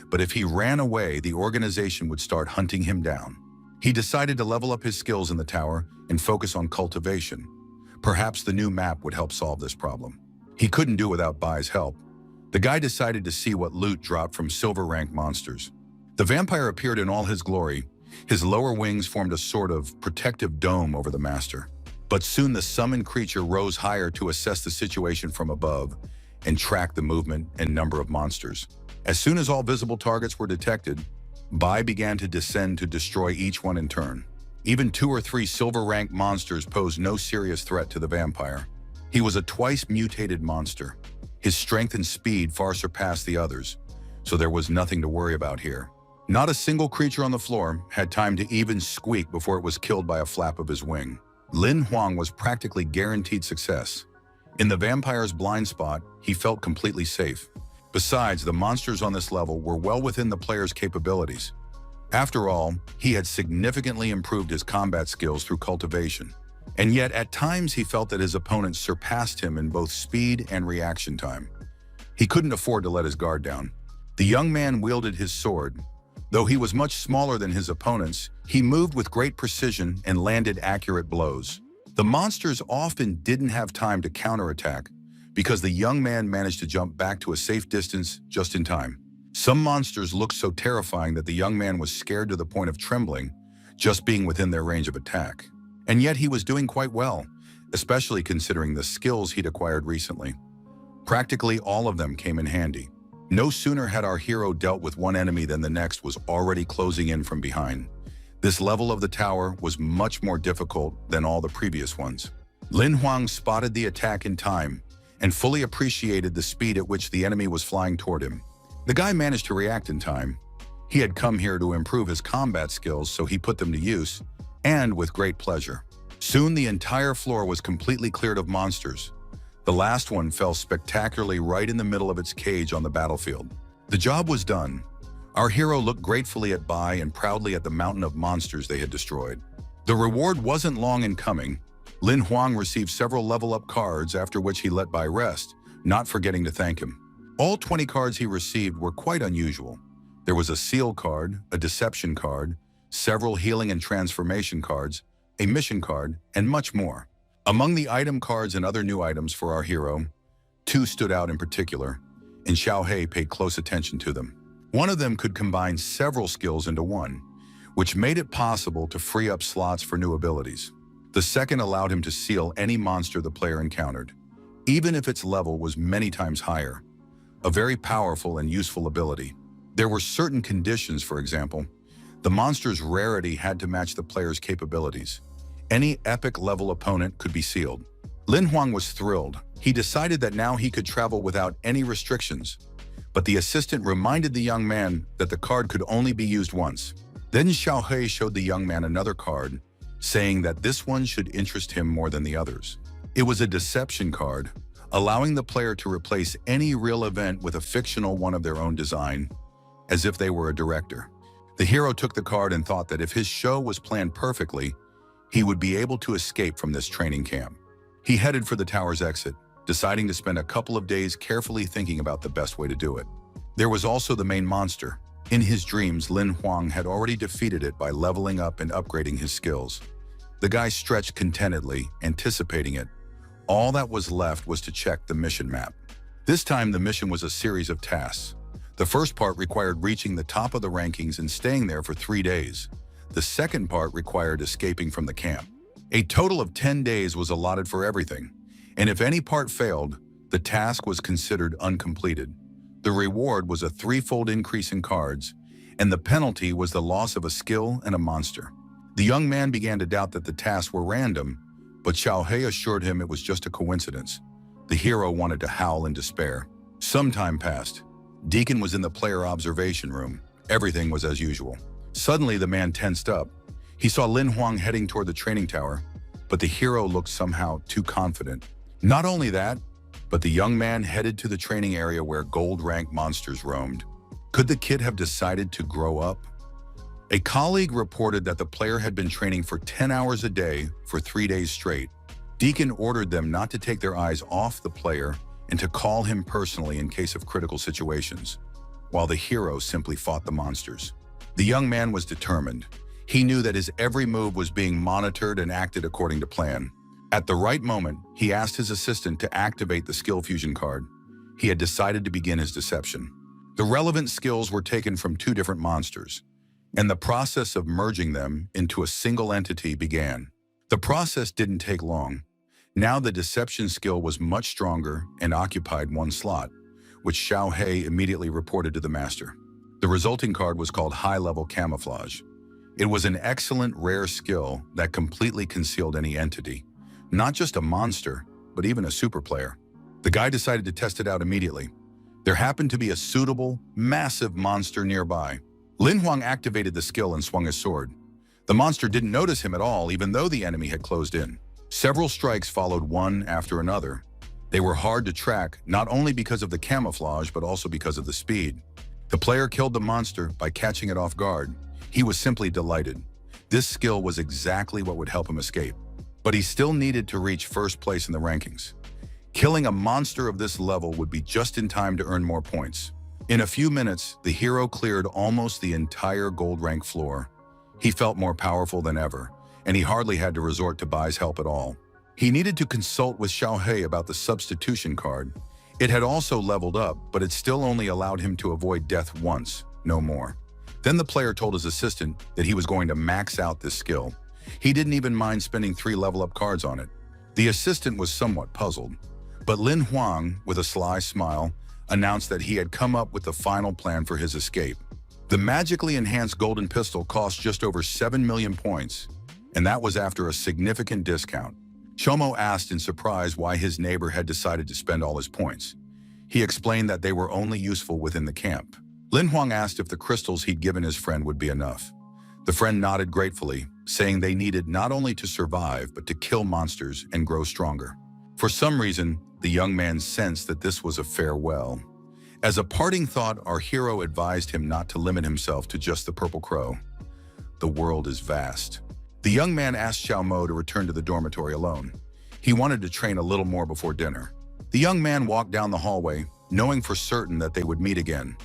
But if he ran away, the organization would start hunting him down. He decided to level up his skills in the tower and focus on cultivation. Perhaps the new map would help solve this problem. He couldn't do without Bai's help. The guy decided to see what loot dropped from silver-rank monsters. The vampire appeared in all his glory. His lower wings formed a sort of protective dome over the master. But soon the summoned creature rose higher to assess the situation from above and track the movement and number of monsters. As soon as all visible targets were detected, Bai began to descend to destroy each one in turn. Even 2 or 3 silver-rank monsters posed no serious threat to the vampire. He was a twice-mutated monster. His strength and speed far surpassed the others, so there was nothing to worry about here. Not a single creature on the floor had time to even squeak before it was killed by a flap of his wing. Lin Huang was practically guaranteed success. In the vampire's blind spot, he felt completely safe. Besides, the monsters on this level were well within the player's capabilities. After all, he had significantly improved his combat skills through cultivation. And yet, at times, he felt that his opponents surpassed him in both speed and reaction time. He couldn't afford to let his guard down. The young man wielded his sword. Though he was much smaller than his opponents, he moved with great precision and landed accurate blows. The monsters often didn't have time to counterattack because the young man managed to jump back to a safe distance just in time. Some monsters looked so terrifying that the young man was scared to the point of trembling, just being within their range of attack. And yet he was doing quite well, especially considering the skills he'd acquired recently. Practically all of them came in handy. No sooner had our hero dealt with one enemy than the next was already closing in from behind. This level of the tower was much more difficult than all the previous ones. Lin Huang spotted the attack in time and fully appreciated the speed at which the enemy was flying toward him. The guy managed to react in time. He had come here to improve his combat skills, so he put them to use, and with great pleasure. Soon the entire floor was completely cleared of monsters. The last one fell spectacularly right in the middle of its cage on the battlefield. The job was done. Our hero looked gratefully at Bai and proudly at the mountain of monsters they had destroyed. The reward wasn't long in coming. Lin Huang received several level-up cards, after which he let Bai rest, not forgetting to thank him. All 20 cards he received were quite unusual. There was a seal card, a deception card, several healing and transformation cards, a mission card, and much more. Among the item cards and other new items for our hero, 2 stood out in particular, and Xiaohei paid close attention to them. One of them could combine several skills into one, which made it possible to free up slots for new abilities. The second allowed him to seal any monster the player encountered, even if its level was many times higher. A very powerful and useful ability. There were certain conditions, for example. The monster's rarity had to match the player's capabilities. Any epic level opponent could be sealed. Lin Huang was thrilled. He decided that now he could travel without any restrictions. But the assistant reminded the young man that the card could only be used once. Then Xiaohei showed the young man another card, saying that this one should interest him more than the others. It was a deception card, allowing the player to replace any real event with a fictional one of their own design, as if they were a director. The hero took the card and thought that if his show was planned perfectly, he would be able to escape from this training camp. He headed for the tower's exit, deciding to spend a couple of days carefully thinking about the best way to do it. There was also the main monster. In his dreams, Lin Huang had already defeated it by leveling up and upgrading his skills. The guy stretched contentedly, anticipating it. All that was left was to check the mission map. This time, the mission was a series of tasks. The first part required reaching the top of the rankings and staying there for 3 days. The second part required escaping from the camp. A total of 10 days was allotted for everything, and if any part failed, the task was considered uncompleted. The reward was a 3-fold increase in cards, and the penalty was the loss of a skill and a monster. The young man began to doubt that the tasks were random, but Xiaohei assured him it was just a coincidence. The hero wanted to howl in despair. Some time passed. Deacon was in the player observation room. Everything was as usual. Suddenly, the man tensed up. He saw Lin Huang heading toward the training tower, but the hero looked somehow too confident. Not only that, but the young man headed to the training area where gold-rank monsters roamed. Could the kid have decided to grow up? A colleague reported that the player had been training for 10 hours a day for 3 days straight. Deacon ordered them not to take their eyes off the player and to call him personally in case of critical situations, while the hero simply fought the monsters. The young man was determined. He knew that his every move was being monitored and acted according to plan. At the right moment, he asked his assistant to activate the skill fusion card. He had decided to begin his deception. The relevant skills were taken from 2 different monsters, and the process of merging them into a single entity began. The process didn't take long. Now the deception skill was much stronger and occupied 1 slot, which Xiaohei immediately reported to the master. The resulting card was called High-Level Camouflage. It was an excellent rare skill that completely concealed any entity, not just a monster, but even a super player. The guy decided to test it out immediately. There happened to be a suitable, massive monster nearby. Lin Huang activated the skill and swung his sword. The monster didn't notice him at all, even though the enemy had closed in. Several strikes followed one after another. They were hard to track, not only because of the camouflage, but also because of the speed. The player killed the monster by catching it off guard. He was simply delighted. This skill was exactly what would help him escape. But he still needed to reach first place in the rankings. Killing a monster of this level would be just in time to earn more points. In a few minutes, the hero cleared almost the entire gold rank floor. He felt more powerful than ever, and he hardly had to resort to Bai's help at all. He needed to consult with Xiaohei about the substitution card. It had also leveled up, but it still only allowed him to avoid death once, no more. Then the player told his assistant that he was going to max out this skill. He didn't even mind spending 3 level-up cards on it. The assistant was somewhat puzzled, but Lin Huang, with a sly smile, announced that he had come up with the final plan for his escape. The magically enhanced golden pistol cost just over 7 million points, and that was after a significant discount. Xiaomo asked in surprise why his neighbor had decided to spend all his points. He explained that they were only useful within the camp. Lin Huang asked if the crystals he'd given his friend would be enough. The friend nodded gratefully, saying they needed not only to survive but to kill monsters and grow stronger. For some reason, the young man sensed that this was a farewell. As a parting thought, our hero advised him not to limit himself to just the purple crow. The world is vast. The young man asked Xiao Mo to return to the dormitory alone. He wanted to train a little more before dinner. The young man walked down the hallway, knowing for certain that they would meet again.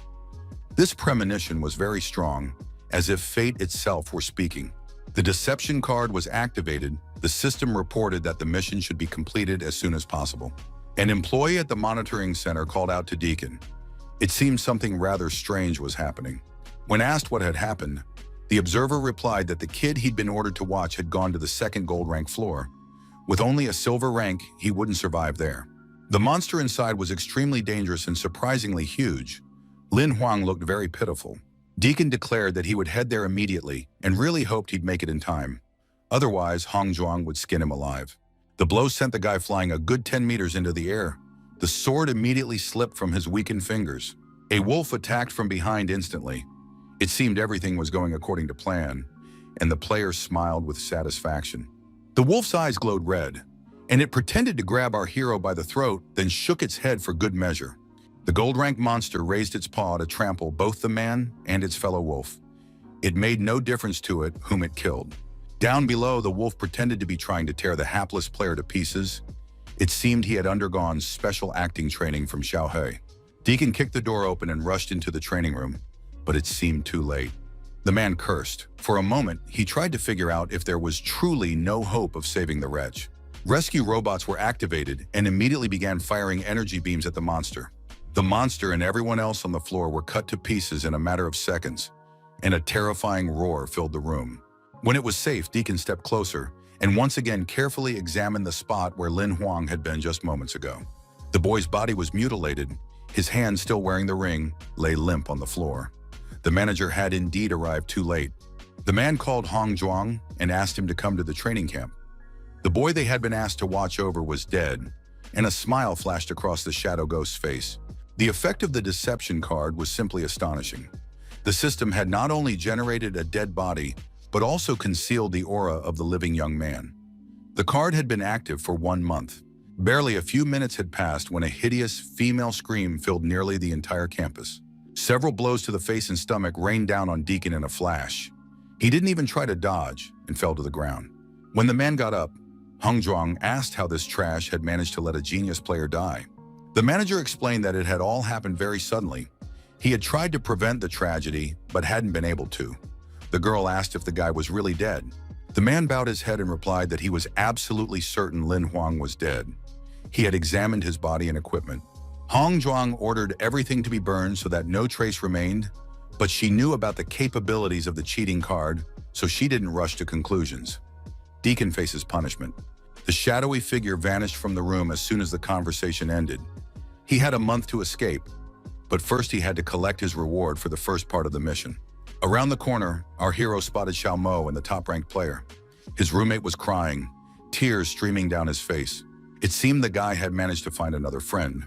This premonition was very strong, as if fate itself were speaking. The deception card was activated. The system reported that the mission should be completed as soon as possible. An employee at the monitoring center called out to Deacon. It seemed something rather strange was happening. When asked what had happened, the observer replied that the kid he'd been ordered to watch had gone to the second gold rank floor. With only a silver rank, he wouldn't survive there. The monster inside was extremely dangerous and surprisingly huge. Lin Huang looked very pitiful. Deacon declared that he would head there immediately and really hoped he'd make it in time. Otherwise, Hong Zhuang would skin him alive. The blow sent the guy flying a good 10 meters into the air. The sword immediately slipped from his weakened fingers. A wolf attacked from behind instantly. It seemed everything was going according to plan, and the player smiled with satisfaction. The wolf's eyes glowed red, and it pretended to grab our hero by the throat, then shook its head for good measure. The gold-rank monster raised its paw to trample both the man and its fellow wolf. It made no difference to it whom it killed. Down below, the wolf pretended to be trying to tear the hapless player to pieces. It seemed he had undergone special acting training from Xiaohe. Deacon kicked the door open and rushed into the training room, but it seemed too late. The man cursed. For a moment, he tried to figure out if there was truly no hope of saving the wretch. Rescue robots were activated and immediately began firing energy beams at the monster. The monster and everyone else on the floor were cut to pieces in a matter of seconds, and a terrifying roar filled the room. When it was safe, Deacon stepped closer and once again carefully examined the spot where Lin Huang had been just moments ago. The boy's body was mutilated. His hand, still wearing the ring, lay limp on the floor. The manager had indeed arrived too late. The man called Hong Zhuang and asked him to come to the training camp. The boy they had been asked to watch over was dead, and a smile flashed across the shadow ghost's face. The effect of the deception card was simply astonishing. The system had not only generated a dead body, but also concealed the aura of the living young man. The card had been active for 1 month. Barely a few minutes had passed when a hideous female scream filled nearly the entire campus. Several blows to the face and stomach rained down on Deacon in a flash. He didn't even try to dodge and fell to the ground. When the man got up, Hong Zhuang asked how this trash had managed to let a genius player die. The manager explained that it had all happened very suddenly. He had tried to prevent the tragedy, but hadn't been able to. The girl asked if the guy was really dead. The man bowed his head and replied that he was absolutely certain Lin Huang was dead. He had examined his body and equipment. Hong Zhuang ordered everything to be burned so that no trace remained, but she knew about the capabilities of the cheating card, so she didn't rush to conclusions. Deacon faces punishment. The shadowy figure vanished from the room as soon as the conversation ended. He had a month to escape, but first he had to collect his reward for the first part of the mission. Around the corner, our hero spotted Xiao Mo and the top-ranked player. His roommate was crying, tears streaming down his face. It seemed the guy had managed to find another friend,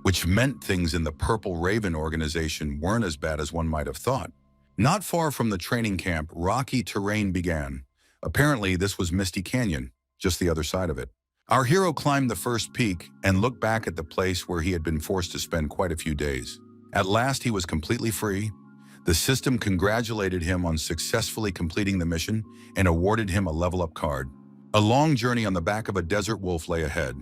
which meant things in the Purple Raven organization weren't as bad as one might have thought. Not far from the training camp, rocky terrain began. Apparently, this was Misty Canyon, just the other side of it. Our hero climbed the first peak and looked back at the place where he had been forced to spend quite a few days. At last, he was completely free. The system congratulated him on successfully completing the mission and awarded him a level-up card. A long journey on the back of a desert wolf lay ahead.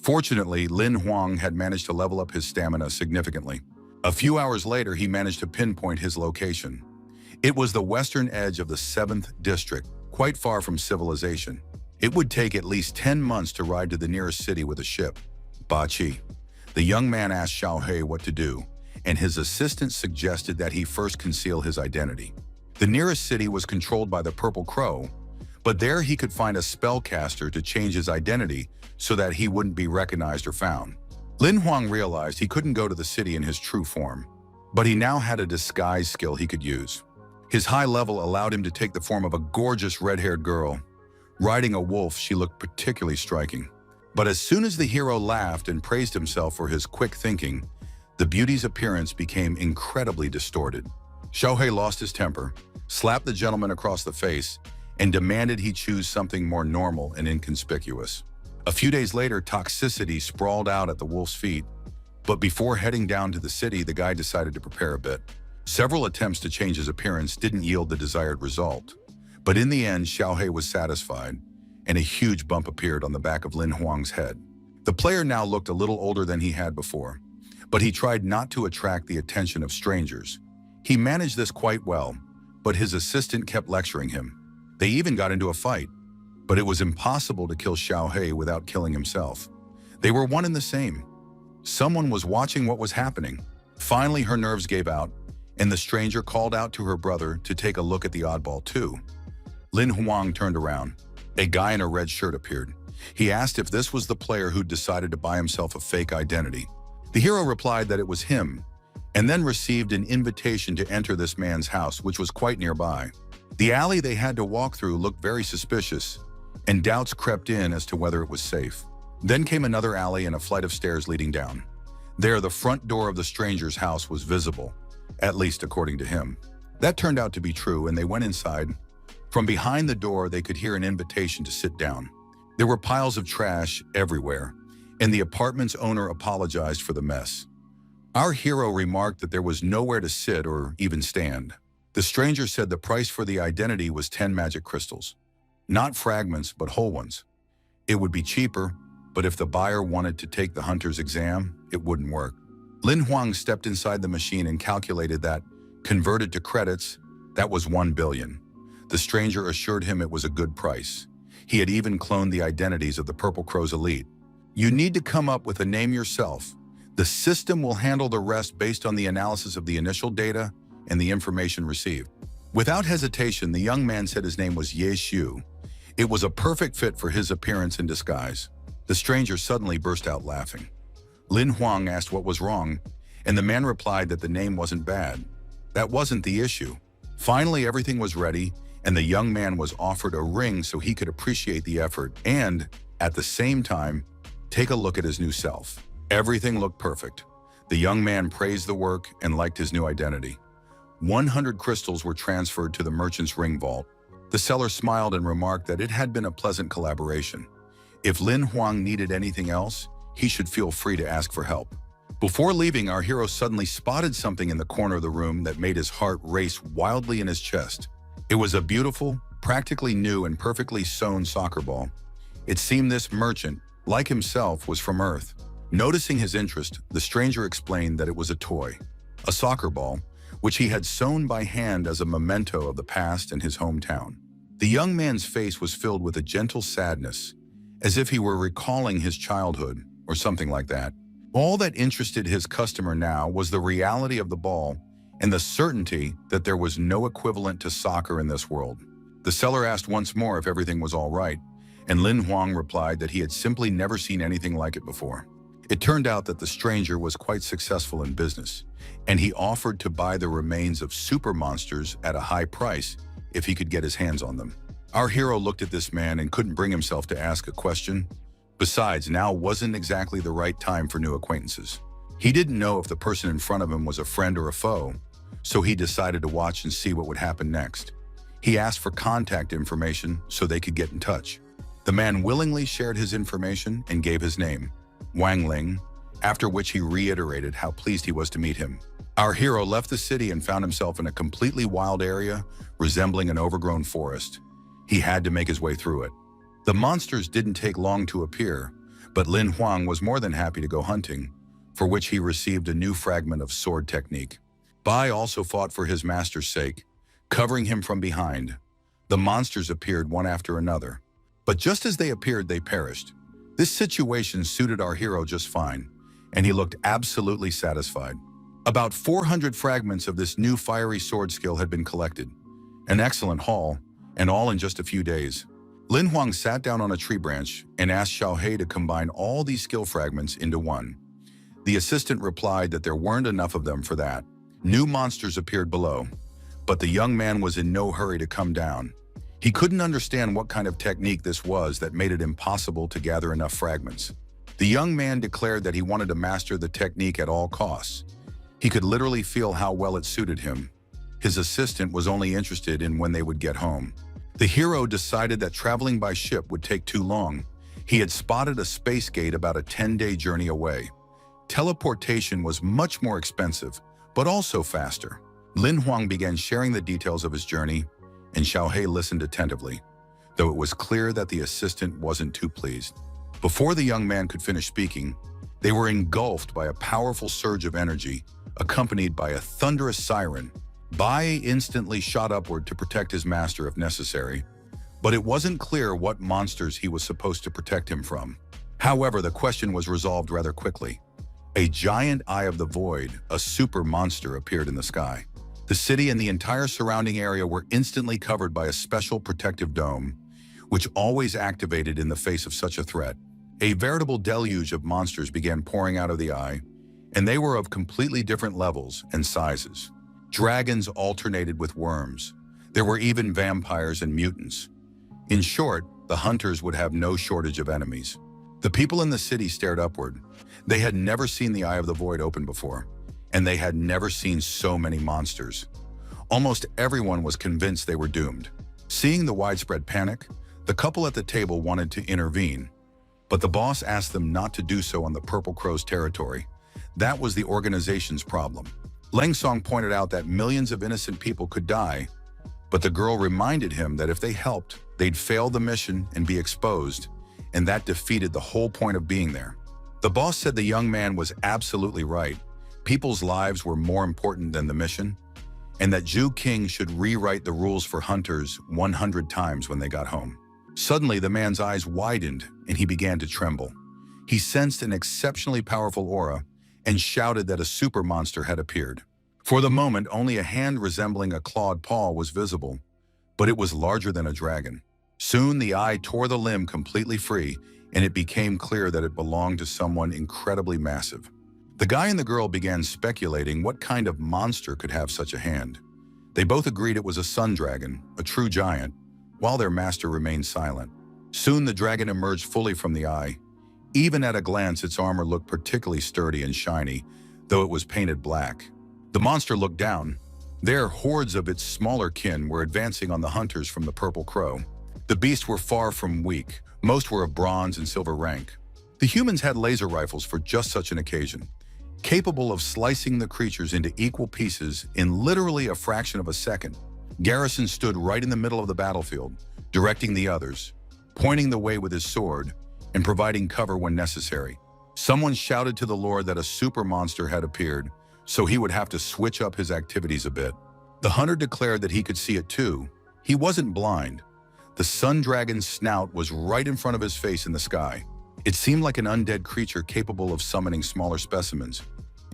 Fortunately, Lin Huang had managed to level up his stamina significantly. A few hours later, he managed to pinpoint his location. It was the western edge of the 7th district, quite far from civilization. It would take at least 10 months to ride to the nearest city with a ship. Bachi. The young man asked Xiaohe what to do, and his assistant suggested that he first conceal his identity. The nearest city was controlled by the Purple Crow, but there he could find a spellcaster to change his identity so that he wouldn't be recognized or found. Lin Huang realized he couldn't go to the city in his true form. But he now had a disguise skill he could use. His high level allowed him to take the form of a gorgeous red-haired girl. Riding a wolf, she looked particularly striking. But as soon as the hero laughed and praised himself for his quick thinking, the beauty's appearance became incredibly distorted. Xiaohei lost his temper, slapped the gentleman across the face, and demanded he choose something more normal and inconspicuous. A few days later, toxicity sprawled out at the wolf's feet, but before heading down to the city, the guy decided to prepare a bit. Several attempts to change his appearance didn't yield the desired result, but in the end, Xiaohei was satisfied, and a huge bump appeared on the back of Lin Huang's head. The player now looked a little older than he had before, but he tried not to attract the attention of strangers. He managed this quite well, but his assistant kept lecturing him. They even got into a fight, but it was impossible to kill Xiaohei without killing himself. They were one and the same. Someone was watching what was happening. Finally, her nerves gave out, and the stranger called out to her brother to take a look at the oddball too. Lin Huang turned around. A guy in a red shirt appeared. He asked if this was the player who'd decided to buy himself a fake identity. The hero replied that it was him, and then received an invitation to enter this man's house, which was quite nearby. The alley they had to walk through looked very suspicious, and doubts crept in as to whether it was safe. Then came another alley and a flight of stairs leading down. There, the front door of the stranger's house was visible, at least according to him. That turned out to be true, and they went inside. From behind the door, they could hear an invitation to sit down. There were piles of trash everywhere, and the apartment's owner apologized for the mess. Our hero remarked that there was nowhere to sit or even stand. The stranger said the price for the identity was 10 magic crystals. Not fragments, but whole ones. It would be cheaper, but if the buyer wanted to take the hunter's exam, it wouldn't work. Lin Huang stepped inside the machine and calculated that, converted to credits, that was 1 billion. The stranger assured him it was a good price. He had even cloned the identities of the Purple Crow's elite. You need to come up with a name yourself. The system will handle the rest based on the analysis of the initial data and the information received. Without hesitation, the young man said his name was Ye Xiu. It was a perfect fit for his appearance and disguise. The stranger suddenly burst out laughing. Lin Huang asked what was wrong, and the man replied that the name wasn't bad. That wasn't the issue. Finally, everything was ready, and the young man was offered a ring so he could appreciate the effort and, at the same time, take a look at his new self. Everything looked perfect. The young man praised the work and liked his new identity. 100 crystals were transferred to the merchant's ring vault. The seller smiled and remarked that it had been a pleasant collaboration. If Lin Huang needed anything else, he should feel free to ask for help. Before leaving, our hero suddenly spotted something in the corner of the room that made his heart race wildly in his chest. It was a beautiful, practically new and perfectly sewn soccer ball. It seemed this merchant, like himself, was from Earth. Noticing his interest, the stranger explained that it was a toy, a soccer ball, which he had sewn by hand as a memento of the past and his hometown. The young man's face was filled with a gentle sadness, as if he were recalling his childhood or something like that. All that interested his customer now was the reality of the ball and the certainty that there was no equivalent to soccer in this world. The seller asked once more if everything was all right, and Lin Huang replied that he had simply never seen anything like it before. It turned out that the stranger was quite successful in business, and he offered to buy the remains of super monsters at a high price if he could get his hands on them. Our hero looked at this man and couldn't bring himself to ask a question. Besides, now wasn't exactly the right time for new acquaintances. He didn't know if the person in front of him was a friend or a foe, so he decided to watch and see what would happen next. He asked for contact information so they could get in touch. The man willingly shared his information and gave his name, Wang Ling, after which he reiterated how pleased he was to meet him. Our hero left the city and found himself in a completely wild area resembling an overgrown forest. He had to make his way through it. The monsters didn't take long to appear, but Lin Huang was more than happy to go hunting, for which he received a new fragment of sword technique. Bai also fought for his master's sake, covering him from behind. The monsters appeared one after another, but just as they appeared, they perished. This situation suited our hero just fine, and he looked absolutely satisfied. About 400 fragments of this new fiery sword skill had been collected. An excellent haul, and all in just a few days. Lin Huang sat down on a tree branch and asked Xiaohei to combine all these skill fragments into one. The assistant replied that there weren't enough of them for that, New monsters appeared below, but the young man was in no hurry to come down. He couldn't understand what kind of technique this was that made it impossible to gather enough fragments. The young man declared that he wanted to master the technique at all costs. He could literally feel how well it suited him. His assistant was only interested in when they would get home. The hero decided that traveling by ship would take too long. He had spotted a space gate about a 10-day journey away. Teleportation was much more expensive, but also faster. Lin Huang began sharing the details of his journey, and Xiaohei listened attentively, though it was clear that the assistant wasn't too pleased. Before the young man could finish speaking, they were engulfed by a powerful surge of energy, accompanied by a thunderous siren. Bai instantly shot upward to protect his master if necessary, but it wasn't clear what monsters he was supposed to protect him from. However, the question was resolved rather quickly. A giant Eye of the Void, a super monster, appeared in the sky. The city and the entire surrounding area were instantly covered by a special protective dome, which always activated in the face of such a threat. A veritable deluge of monsters began pouring out of the eye, and they were of completely different levels and sizes. Dragons alternated with worms. There were even vampires and mutants. In short, the hunters would have no shortage of enemies. The people in the city stared upward. They had never seen the Eye of the Void open before, and they had never seen so many monsters. Almost everyone was convinced they were doomed. Seeing the widespread panic, the couple at the table wanted to intervene, but the boss asked them not to do so on the Purple Crow's territory. That was the organization's problem. Leng Song pointed out that millions of innocent people could die, but the girl reminded him that if they helped, they'd fail the mission and be exposed, and that defeated the whole point of being there. The boss said the young man was absolutely right. People's lives were more important than the mission, and that Zhu King should rewrite the rules for hunters 100 times when they got home. Suddenly, the man's eyes widened and he began to tremble. He sensed an exceptionally powerful aura and shouted that a super monster had appeared. For the moment, only a hand resembling a clawed paw was visible, but it was larger than a dragon. Soon, the eye tore the limb completely free, and it became clear that it belonged to someone incredibly massive. The guy and the girl began speculating what kind of monster could have such a hand. They both agreed it was a sun dragon, a true giant, while their master remained silent. Soon the dragon emerged fully from the eye. Even at a glance, its armor looked particularly sturdy and shiny, though it was painted black. The monster looked down. There, hordes of its smaller kin were advancing on the hunters from the Purple Crow. The beasts were far from weak. Most were of bronze and silver rank. The humans had laser rifles for just such an occasion, capable of slicing the creatures into equal pieces in literally a fraction of a second. Garrison stood right in the middle of the battlefield, directing the others, pointing the way with his sword, and providing cover when necessary. Someone shouted to the Lord that a super monster had appeared, so he would have to switch up his activities a bit. The hunter declared that he could see it too. He wasn't blind. The sun dragon's snout was right in front of his face in the sky. It seemed like an undead creature capable of summoning smaller specimens,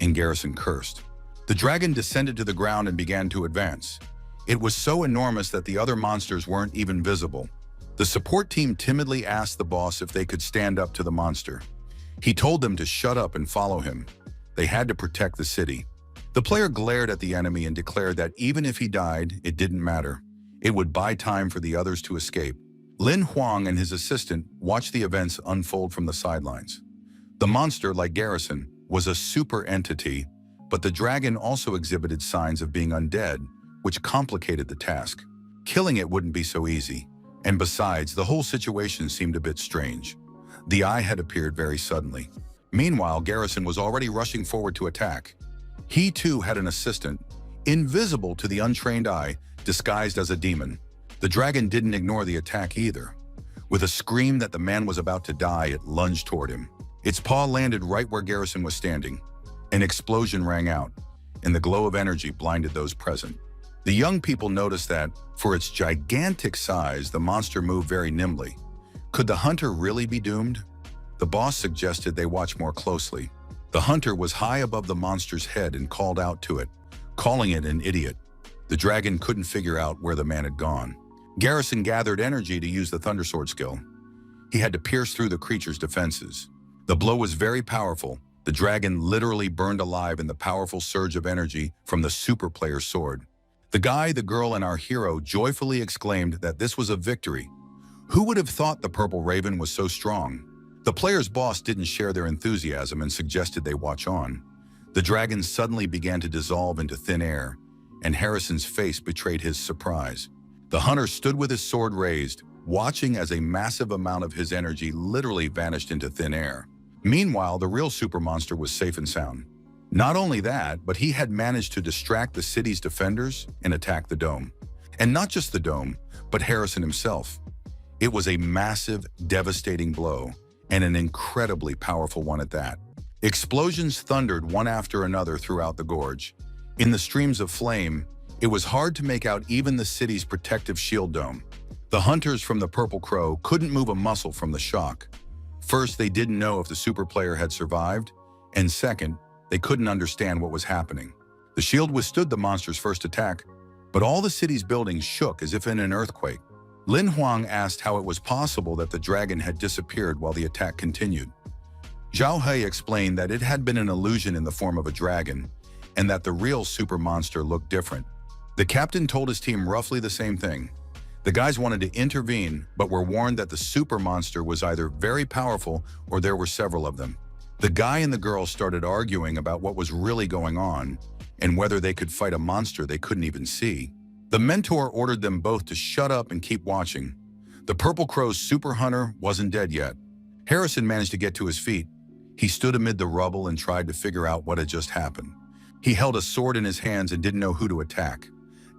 and Garrison cursed. The dragon descended to the ground and began to advance. It was so enormous that the other monsters weren't even visible. The support team timidly asked the boss if they could stand up to the monster. He told them to shut up and follow him. They had to protect the city. The player glared at the enemy and declared that even if he died, it didn't matter. It would buy time for the others to escape. Lin Huang and his assistant watched the events unfold from the sidelines. The monster, like Garrison, was a super entity, but the dragon also exhibited signs of being undead, which complicated the task. Killing it wouldn't be so easy. And besides, the whole situation seemed a bit strange. The eye had appeared very suddenly. Meanwhile, Garrison was already rushing forward to attack. He too had an assistant, invisible to the untrained eye, disguised as a demon. The dragon didn't ignore the attack either. With a scream that the man was about to die, it lunged toward him. Its paw landed right where Garrison was standing. An explosion rang out, and the glow of energy blinded those present. The young people noticed that, for its gigantic size, the monster moved very nimbly. Could the hunter really be doomed? The boss suggested they watch more closely. The hunter was high above the monster's head and called out to it, calling it an idiot. The dragon couldn't figure out where the man had gone. Garrison gathered energy to use the Thundersword skill. He had to pierce through the creature's defenses. The blow was very powerful, The dragon literally burned alive in the powerful surge of energy from the super player's sword. The guy, the girl, and our hero joyfully exclaimed that this was a victory. Who would have thought the Purple Raven was so strong? The player's boss didn't share their enthusiasm and suggested they watch on. The dragon suddenly began to dissolve into thin air, and Harrison's face betrayed his surprise. The hunter stood with his sword raised, watching as a massive amount of his energy literally vanished into thin air. Meanwhile, the real super monster was safe and sound. Not only that, but he had managed to distract the city's defenders and attack the dome. And not just the dome, but Harrison himself. It was a massive, devastating blow, and an incredibly powerful one at that. Explosions thundered one after another throughout the gorge. In the streams of flame, it was hard to make out even the city's protective shield dome. The hunters from the Purple Crow couldn't move a muscle from the shock. First, they didn't know if the super player had survived, and second, they couldn't understand what was happening. The shield withstood the monster's first attack, but all the city's buildings shook as if in an earthquake. Lin Huang asked how it was possible that the dragon had disappeared while the attack continued. Zhao He explained that it had been an illusion in the form of a dragon, and that the real super monster looked different. The captain told his team roughly the same thing. The guys wanted to intervene, but were warned that the super monster was either very powerful or there were several of them. The guy and the girl started arguing about what was really going on and whether they could fight a monster they couldn't even see. The mentor ordered them both to shut up and keep watching. The Purple Crow's super hunter wasn't dead yet. Harrison managed to get to his feet. He stood amid the rubble and tried to figure out what had just happened. He held a sword in his hands and didn't know who to attack.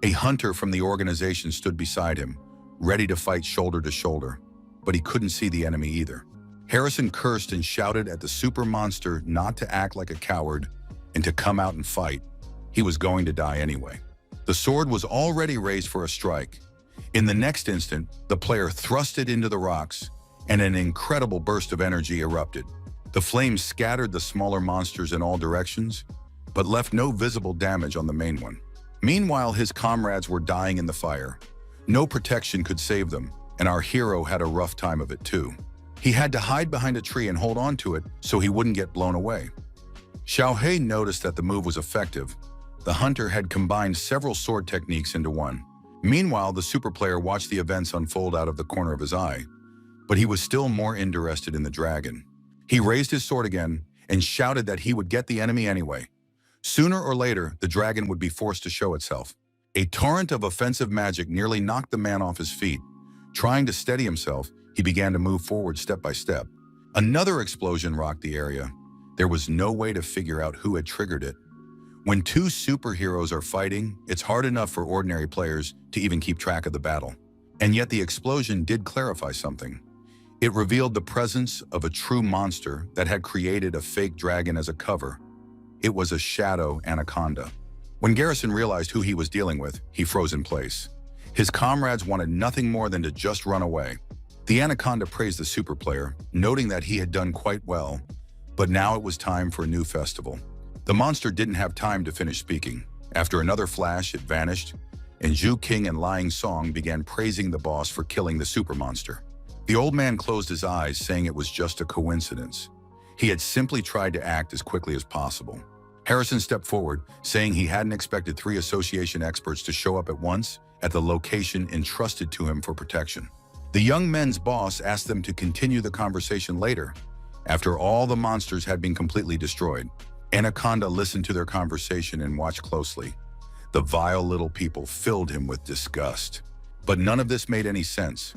A hunter from the organization stood beside him, ready to fight shoulder to shoulder, but he couldn't see the enemy either. Harrison cursed and shouted at the super monster not to act like a coward and to come out and fight. He was going to die anyway. The sword was already raised for a strike. In the next instant, the player thrust it into the rocks, and an incredible burst of energy erupted. The flames scattered the smaller monsters in all directions, but left no visible damage on the main one. Meanwhile, his comrades were dying in the fire. No protection could save them, and our hero had a rough time of it too. He had to hide behind a tree and hold on to it so he wouldn't get blown away. Xiao He noticed that the move was effective. The hunter had combined several sword techniques into one. Meanwhile, the super player watched the events unfold out of the corner of his eye, but he was still more interested in the dragon. He raised his sword again and shouted that he would get the enemy anyway. Sooner or later, the dragon would be forced to show itself. A torrent of offensive magic nearly knocked the man off his feet. Trying to steady himself, he began to move forward step by step. Another explosion rocked the area. There was no way to figure out who had triggered it. When two superheroes are fighting, it's hard enough for ordinary players to even keep track of the battle. And yet the explosion did clarify something. It revealed the presence of a true monster that had created a fake dragon as a cover. It was a shadow anaconda. When Garrison realized who he was dealing with, he froze in place. His comrades wanted nothing more than to just run away. The anaconda praised the super player, noting that he had done quite well, but now it was time for a new festival. The monster didn't have time to finish speaking. After another flash, it vanished, and Zhu King and Lying Song began praising the boss for killing the super monster. The old man closed his eyes, saying it was just a coincidence. He had simply tried to act as quickly as possible. Harrison stepped forward, saying he hadn't expected 3 association experts to show up at once at the location entrusted to him for protection. The young men's boss asked them to continue the conversation later, after all the monsters had been completely destroyed. Anaconda listened to their conversation and watched closely. The vile little people filled him with disgust. But none of this made any sense.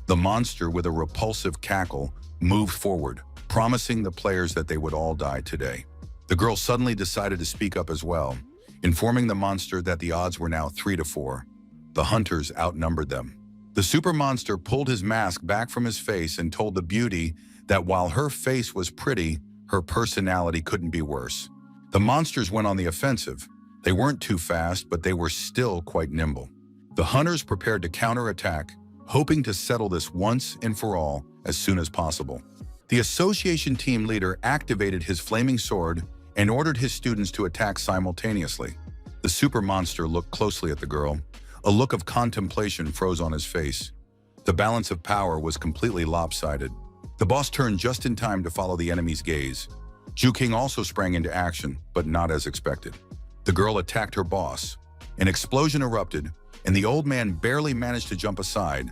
The monster, with a repulsive cackle, moved forward, promising the players that they would all die today. The girl suddenly decided to speak up as well, informing the monster that the odds were now 3 to 4. The hunters outnumbered them. The super monster pulled his mask back from his face and told the beauty that while her face was pretty, her personality couldn't be worse. The monsters went on the offensive. They weren't too fast, but they were still quite nimble. The hunters prepared to counterattack, hoping to settle this once and for all as soon as possible. The association team leader activated his flaming sword and ordered his students to attack simultaneously. The super monster looked closely at the girl. A look of contemplation froze on his face. The balance of power was completely lopsided. The boss turned just in time to follow the enemy's gaze. Ju King also sprang into action, but not as expected. The girl attacked her boss. An explosion erupted, and the old man barely managed to jump aside.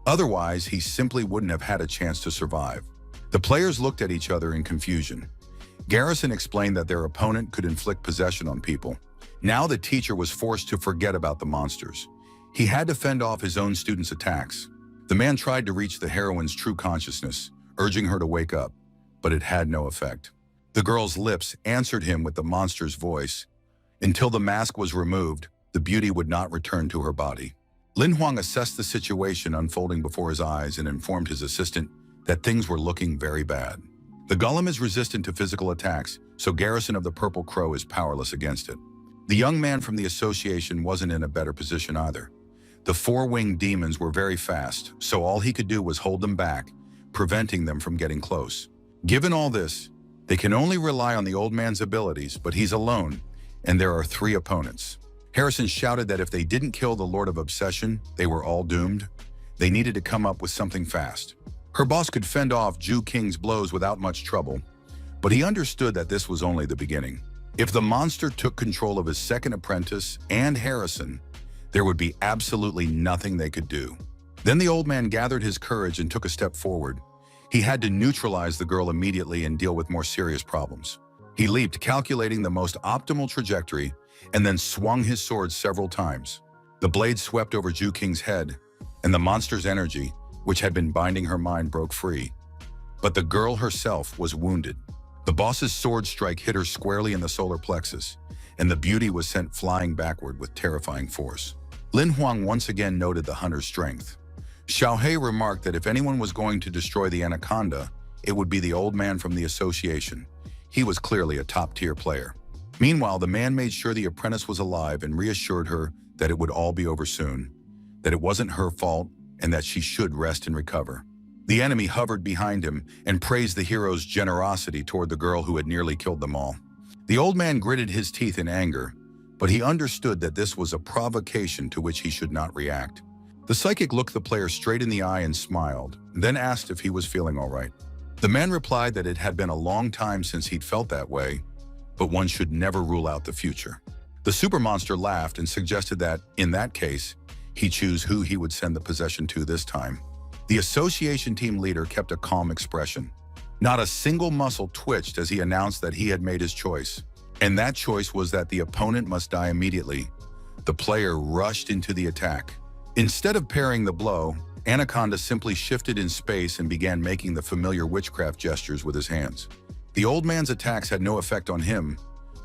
Otherwise, he simply wouldn't have had a chance to survive. The players looked at each other in confusion. Garrison explained that their opponent could inflict possession on people. Now the teacher was forced to forget about the monsters. He had to fend off his own students' attacks. The man tried to reach the heroine's true consciousness, urging her to wake up, but it had no effect. The girl's lips answered him with the monster's voice. Until the mask was removed, the beauty would not return to her body. Lin Huang assessed the situation unfolding before his eyes and informed his assistant that things were looking very bad. The golem is resistant to physical attacks, so Garrison of the Purple Crow is powerless against it. The young man from the association wasn't in a better position either. The four-winged demons were very fast, so all he could do was hold them back, preventing them from getting close. Given all this, they can only rely on the old man's abilities, but he's alone, and there are 3 opponents. Harrison shouted that if they didn't kill the Lord of Obsession, they were all doomed. They needed to come up with something fast. Her boss could fend off Ju King's blows without much trouble, but he understood that this was only the beginning. If the monster took control of his second apprentice and Harrison, there would be absolutely nothing they could do. Then the old man gathered his courage and took a step forward. He had to neutralize the girl immediately and deal with more serious problems. He leaped, calculating the most optimal trajectory, and then swung his sword several times. The blade swept over Ju King's head, and the monster's energy, which had been binding her mind, broke free. But the girl herself was wounded. The boss's sword strike hit her squarely in the solar plexus, and the beauty was sent flying backward with terrifying force. Lin Huang once again noted the hunter's strength. Xiaohei remarked that if anyone was going to destroy the anaconda, it would be the old man from the association. He was clearly a top-tier player. Meanwhile, the man made sure the apprentice was alive and reassured her that it would all be over soon, that it wasn't her fault, and that she should rest and recover. The enemy hovered behind him and praised the hero's generosity toward the girl who had nearly killed them all. The old man gritted his teeth in anger, but he understood that this was a provocation to which he should not react. The psychic looked the player straight in the eye and smiled, then asked if he was feeling all right. The man replied that it had been a long time since he'd felt that way, but one should never rule out the future. The super monster laughed and suggested that, in that case, he choose who he would send the possession to this time. The association team leader kept a calm expression. Not a single muscle twitched as he announced that he had made his choice. And that choice was that the opponent must die immediately. The player rushed into the attack. Instead of parrying the blow, Anaconda simply shifted in space and began making the familiar witchcraft gestures with his hands. The old man's attacks had no effect on him.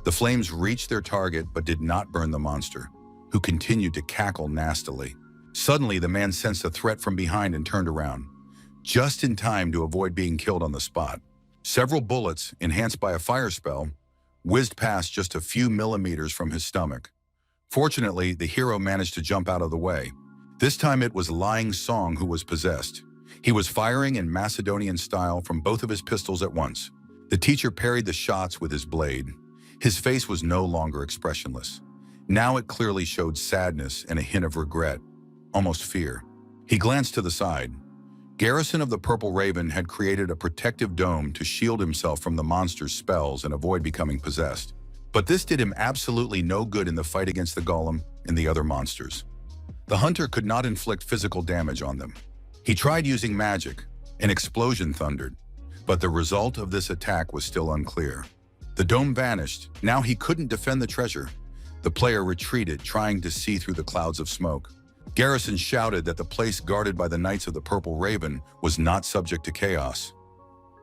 The flames reached their target but did not burn the monster, who continued to cackle nastily. Suddenly, the man sensed a threat from behind and turned around, just in time to avoid being killed on the spot. Several bullets, enhanced by a fire spell, whizzed past just a few millimeters from his stomach. Fortunately, the hero managed to jump out of the way. This time it was Lying Song who was possessed. He was firing in Macedonian style from both of his pistols at once. The teacher parried the shots with his blade. His face was no longer expressionless. Now it clearly showed sadness and a hint of regret, almost fear. He glanced to the side. Garrison of the Purple Raven had created a protective dome to shield himself from the monster's spells and avoid becoming possessed. But this did him absolutely no good in the fight against the golem and the other monsters. The hunter could not inflict physical damage on them. He tried using magic. An explosion thundered, but the result of this attack was still unclear. The dome vanished. Now he couldn't defend the treasure. The player retreated, trying to see through the clouds of smoke. Garrison shouted that the place guarded by the Knights of the Purple Raven was not subject to chaos.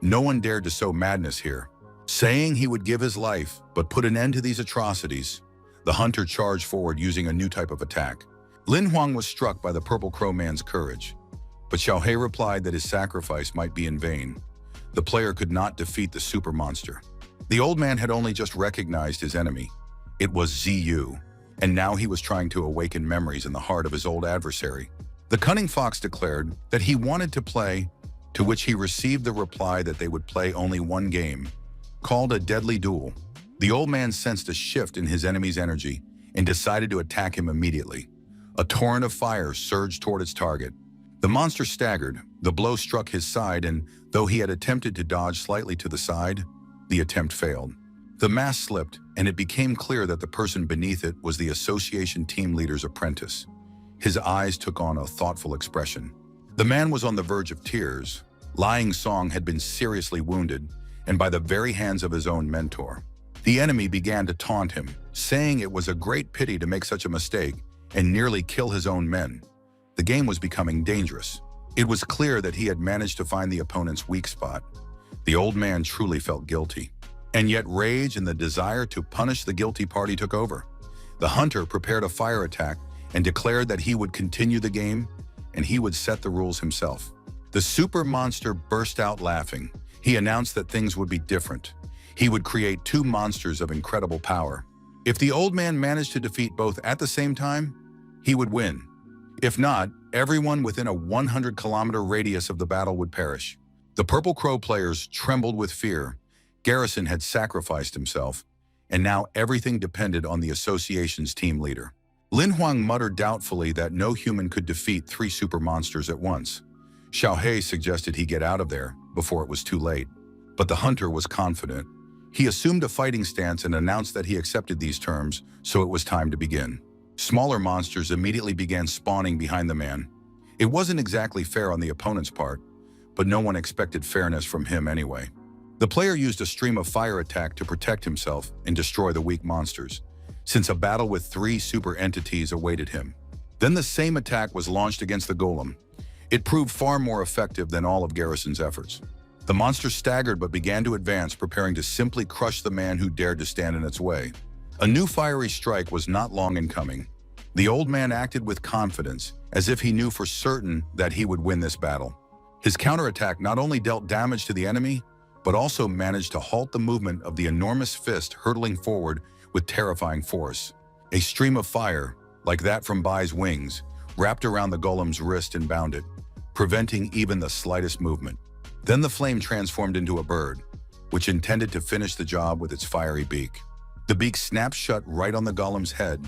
No one dared to sow madness here. Saying he would give his life, but put an end to these atrocities, the hunter charged forward using a new type of attack. Lin Huang was struck by the Purple Crow man's courage, but Xiaohei replied that his sacrifice might be in vain. The player could not defeat the super monster. The old man had only just recognized his enemy. It was Ziyu, and now he was trying to awaken memories in the heart of his old adversary. The cunning fox declared that he wanted to play, to which he received the reply that they would play only one game, called a deadly duel. The old man sensed a shift in his enemy's energy and decided to attack him immediately. A torrent of fire surged toward its target. The monster staggered, the blow struck his side, and though he had attempted to dodge slightly to the side, The attempt failed. The mask slipped, and it became clear that the person beneath it was the association team leader's apprentice. His eyes took on a thoughtful expression. The man was on the verge of tears. Lying Song had been seriously wounded, and by the very hands of his own mentor. The enemy began to taunt him, saying it was a great pity to make such a mistake and nearly kill his own men. The game was becoming dangerous. It was clear that he had managed to find the opponent's weak spot. The old man truly felt guilty. And yet rage and the desire to punish the guilty party took over. The hunter prepared a fire attack and declared that he would continue the game and he would set the rules himself. The super monster burst out laughing. He announced that things would be different. He would create two monsters of incredible power. If the old man managed to defeat both at the same time, he would win. If not, everyone within a 100-kilometer radius of the battle would perish. The Purple Crow players trembled with fear. Garrison had sacrificed himself, and now everything depended on the association's team leader. Lin Huang muttered doubtfully that no human could defeat three super monsters at once. Xiaohei suggested he get out of there before it was too late. But the hunter was confident. He assumed a fighting stance and announced that he accepted these terms, so it was time to begin. Smaller monsters immediately began spawning behind the man. It wasn't exactly fair on the opponent's part, but no one expected fairness from him anyway. The player used a stream of fire attack to protect himself and destroy the weak monsters, since a battle with three super entities awaited him. Then the same attack was launched against the golem. It proved far more effective than all of Garrison's efforts. The monster staggered but began to advance, preparing to simply crush the man who dared to stand in its way. A new fiery strike was not long in coming. The old man acted with confidence, as if he knew for certain that he would win this battle. His counterattack not only dealt damage to the enemy, but also managed to halt the movement of the enormous fist hurtling forward with terrifying force. A stream of fire, like that from Bai's wings, wrapped around the golem's wrist and bound it, preventing even the slightest movement. Then the flame transformed into a bird, which intended to finish the job with its fiery beak. The beak snapped shut right on the golem's head,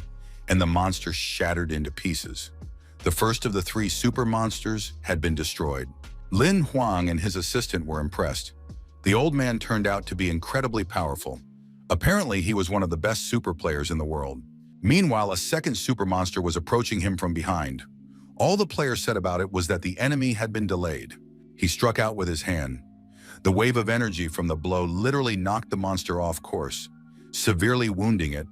and the monster shattered into pieces. The first of the three super monsters had been destroyed. Lin Huang and his assistant were impressed. The old man turned out to be incredibly powerful. Apparently, he was one of the best super players in the world. Meanwhile, a second super monster was approaching him from behind. All the player said about it was that the enemy had been delayed. He struck out with his hand. The wave of energy from the blow literally knocked the monster off course, severely wounding it,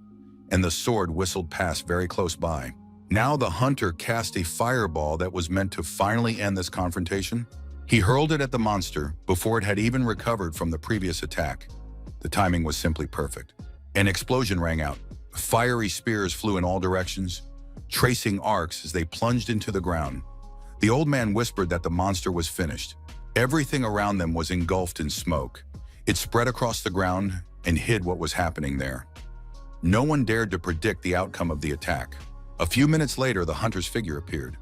and the sword whistled past very close by. Now the hunter cast a fireball that was meant to finally end this confrontation. He hurled it at the monster before it had even recovered from the previous attack. The timing was simply perfect. An explosion rang out. Fiery spears flew in all directions, tracing arcs as they plunged into the ground. The old man whispered that the monster was finished. Everything around them was engulfed in smoke. It spread across the ground and hid what was happening there. No one dared to predict the outcome of the attack. A few minutes later, the hunter's figure appeared.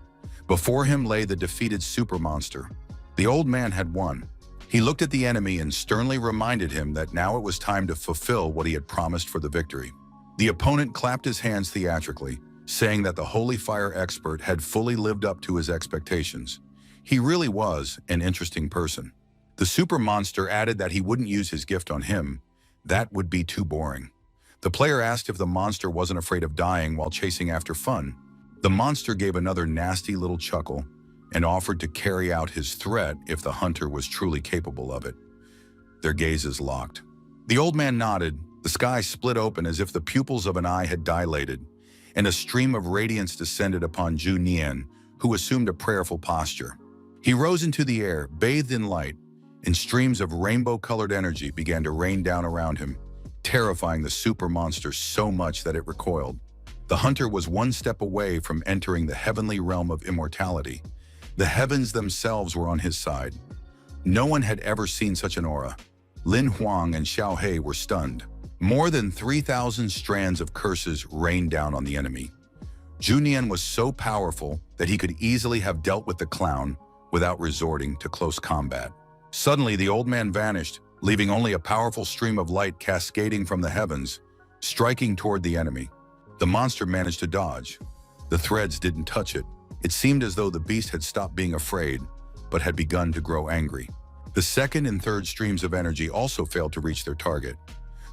Before him lay the defeated super monster. The old man had won. He looked at the enemy and sternly reminded him that now it was time to fulfill what he had promised for the victory. The opponent clapped his hands theatrically, saying that the holy fire expert had fully lived up to his expectations. He really was an interesting person. The super monster added that he wouldn't use his gift on him. That would be too boring. The player asked if the monster wasn't afraid of dying while chasing after fun. The monster gave another nasty little chuckle and offered to carry out his threat if the hunter was truly capable of it. Their gazes locked. The old man nodded. The sky split open as if the pupils of an eye had dilated, and a stream of radiance descended upon Zhu Nian, who assumed a prayerful posture. He rose into the air, bathed in light, and streams of rainbow-colored energy began to rain down around him, terrifying the super monster so much that it recoiled. The hunter was one step away from entering the heavenly realm of immortality. The heavens themselves were on his side. No one had ever seen such an aura. Lin Huang and Xiaohei were stunned. More than 3,000 strands of curses rained down on the enemy. Zhu Nian was so powerful that he could easily have dealt with the clown without resorting to close combat. Suddenly, the old man vanished, leaving only a powerful stream of light cascading from the heavens, striking toward the enemy. The monster managed to dodge. The threads didn't touch it. It seemed as though the beast had stopped being afraid, but had begun to grow angry. The second and third streams of energy also failed to reach their target.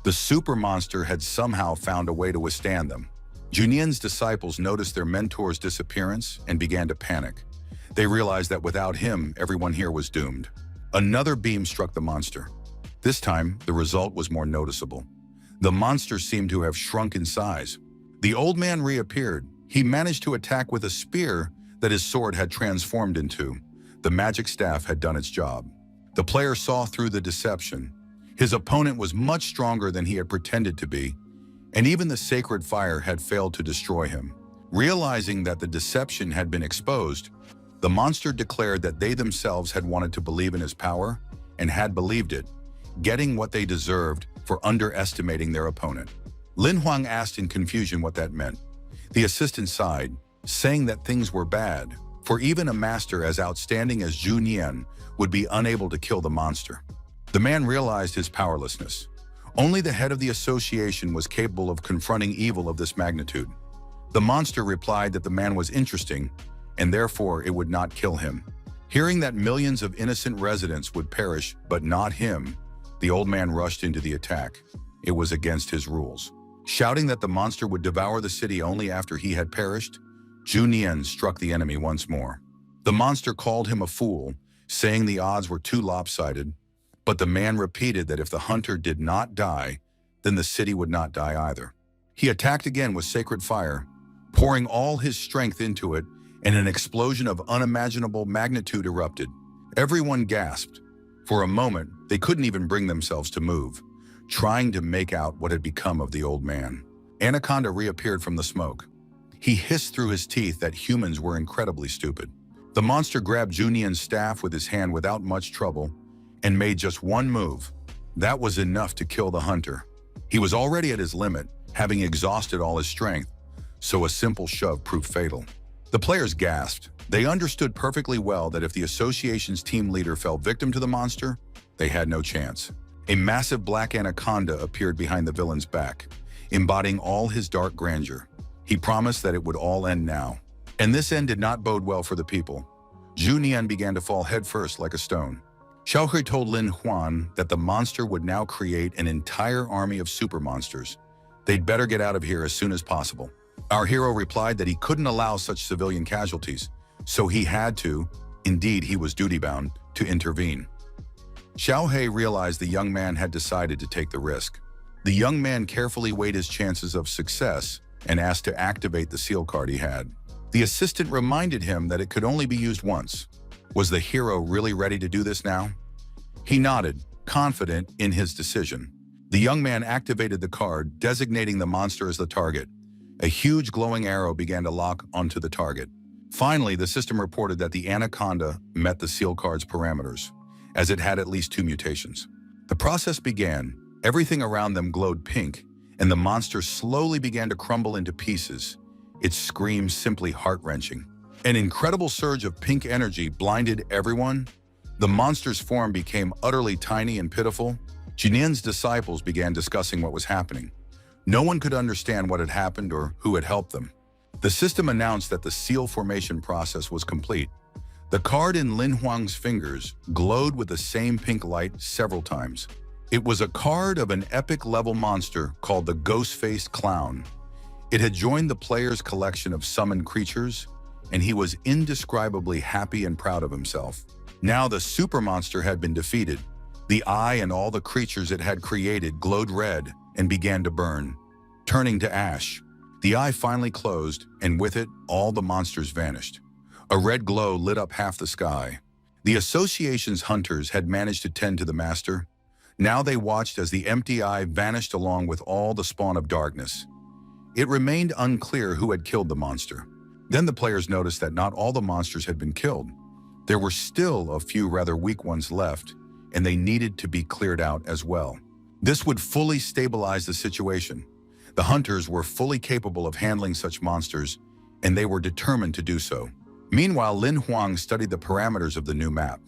The super monster had somehow found a way to withstand them. Junien's disciples noticed their mentor's disappearance and began to panic. They realized that without him, everyone here was doomed. Another beam struck the monster. This time, the result was more noticeable. The monster seemed to have shrunk in size. The old man reappeared. He managed to attack with a spear that his sword had transformed into. The magic staff had done its job. The player saw through the deception. His opponent was much stronger than he had pretended to be, and even the sacred fire had failed to destroy him. Realizing that the deception had been exposed, the monster declared that they themselves had wanted to believe in his power and had believed it, getting what they deserved for underestimating their opponent. Lin Huang asked in confusion what that meant. The assistant sighed, saying that things were bad, for even a master as outstanding as Zhu Nian would be unable to kill the monster. The man realized his powerlessness. Only the head of the association was capable of confronting evil of this magnitude. The monster replied that the man was interesting, and therefore it would not kill him. Hearing that millions of innocent residents would perish, but not him, the old man rushed into the attack. It was against his rules. Shouting that the monster would devour the city only after he had perished, Zhu Nian struck the enemy once more. The monster called him a fool, saying the odds were too lopsided, but the man repeated that if the hunter did not die, then the city would not die either. He attacked again with sacred fire, pouring all his strength into it, and an explosion of unimaginable magnitude erupted. Everyone gasped. For a moment, they couldn't even bring themselves to move, trying to make out what had become of the old man. Anaconda reappeared from the smoke. He hissed through his teeth that humans were incredibly stupid. The monster grabbed Junian's staff with his hand without much trouble and made just one move. That was enough to kill the hunter. He was already at his limit, having exhausted all his strength, so a simple shove proved fatal. The players gasped. They understood perfectly well that if the association's team leader fell victim to the monster, they had no chance. A massive black anaconda appeared behind the villain's back, embodying all his dark grandeur. He promised that it would all end now. And this end did not bode well for the people. Zhu Nian began to fall headfirst like a stone. Xiao Hui told Lin Huan that the monster would now create an entire army of super monsters. They'd better get out of here as soon as possible. Our hero replied that he couldn't allow such civilian casualties, so he had to, indeed he was duty-bound, to intervene. Xiao Hui realized the young man had decided to take the risk. The young man carefully weighed his chances of success and asked to activate the seal card he had. The assistant reminded him that it could only be used once. Was the hero really ready to do this now? He nodded, confident in his decision. The young man activated the card, designating the monster as the target. A huge glowing arrow began to lock onto the target. Finally, the system reported that the anaconda met the seal card's parameters, as it had at least 2 mutations. The process began. Everything around them glowed pink, and the monster slowly began to crumble into pieces, its screams simply heart-wrenching. An incredible surge of pink energy blinded everyone. The monster's form became utterly tiny and pitiful. Junien's disciples began discussing what was happening. No one could understand what had happened or who had helped them. The system announced that the seal formation process was complete. The card in Lin Huang's fingers glowed with the same pink light several times. It was a card of an epic-level monster called the Ghost-Faced Clown. It had joined the player's collection of summoned creatures, and he was indescribably happy and proud of himself. Now the super monster had been defeated. The eye and all the creatures it had created glowed red and began to burn, turning to ash. The eye finally closed, and with it, all the monsters vanished. A red glow lit up half the sky. The association's hunters had managed to tend to the master. Now they watched as the empty eye vanished along with all the spawn of darkness. It remained unclear who had killed the monster. Then the players noticed that not all the monsters had been killed. There were still a few rather weak ones left, and they needed to be cleared out as well. This would fully stabilize the situation. The hunters were fully capable of handling such monsters, and they were determined to do so. Meanwhile, Lin Huang studied the parameters of the new map.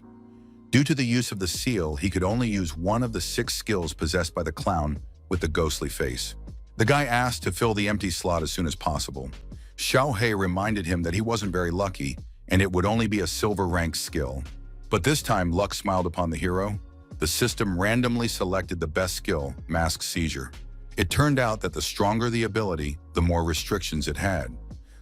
Due to the use of the seal, he could only use one of the 6 skills possessed by the clown with the ghostly face. The guy asked to fill the empty slot as soon as possible. Xiao Hui reminded him that he wasn't very lucky, and it would only be a silver rank skill. But this time, luck smiled upon the hero. The system randomly selected the best skill, Mask Seizure. It turned out that the stronger the ability, the more restrictions it had.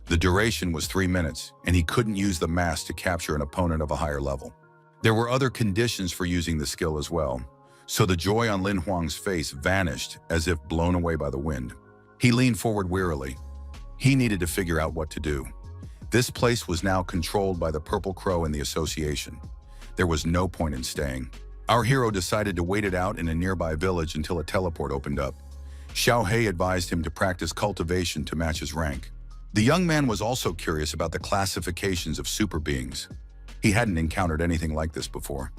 The duration was 3 minutes, and he couldn't use the mask to capture an opponent of a higher level. There were other conditions for using the skill as well, so the joy on Lin Huang's face vanished as if blown away by the wind. He leaned forward wearily. He needed to figure out what to do. This place was now controlled by the Purple Crow and the Association. There was no point in staying. Our hero decided to wait it out in a nearby village until a teleport opened up. Xiao He advised him to practice cultivation to match his rank. The young man was also curious about the classifications of super beings. He hadn't encountered anything like this before.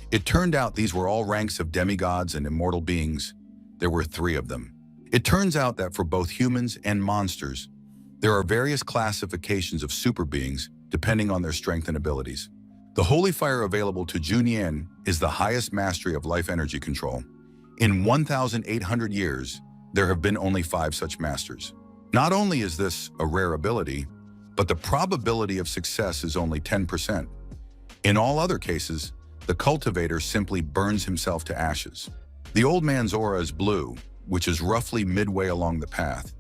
It turned out these were all ranks of demigods and immortal beings. There were 3 of them. It turns out that for both humans and monsters, there are various classifications of super beings depending on their strength and abilities. The holy fire available to Junyan is the highest mastery of life energy control. In 1,800 years, there have been only 5 such masters. Not only is this a rare ability, but the probability of success is only 10%. In all other cases, the cultivator simply burns himself to ashes. The old man's aura is blue, which is roughly midway along the path,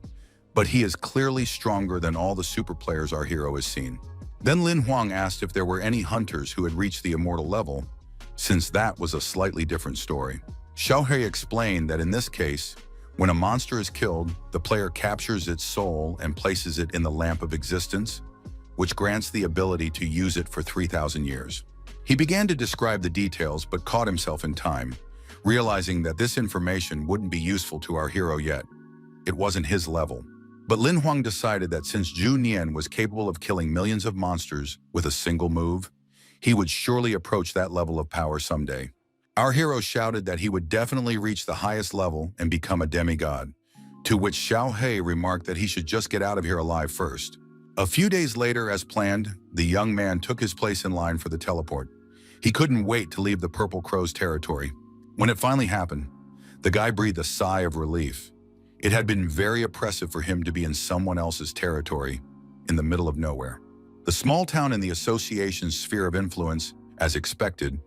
but he is clearly stronger than all the super players our hero has seen. Then Lin Huang asked if there were any hunters who had reached the immortal level, since that was a slightly different story. Xiao He explained that in this case, when a monster is killed, the player captures its soul and places it in the lamp of existence, which grants the ability to use it for 3,000 years. He began to describe the details but caught himself in time, realizing that this information wouldn't be useful to our hero yet. It wasn't his level. But Lin Huang decided that since Zhu Nian was capable of killing millions of monsters with a single move, he would surely approach that level of power someday. Our hero shouted that he would definitely reach the highest level and become a demigod, to which Xiao He remarked that he should just get out of here alive first. A few days later, as planned, the young man took his place in line for the teleport. He couldn't wait to leave the Purple Crow's territory. When it finally happened, the guy breathed a sigh of relief. It had been very oppressive for him to be in someone else's territory, in the middle of nowhere. The small town in the association's sphere of influence, as expected,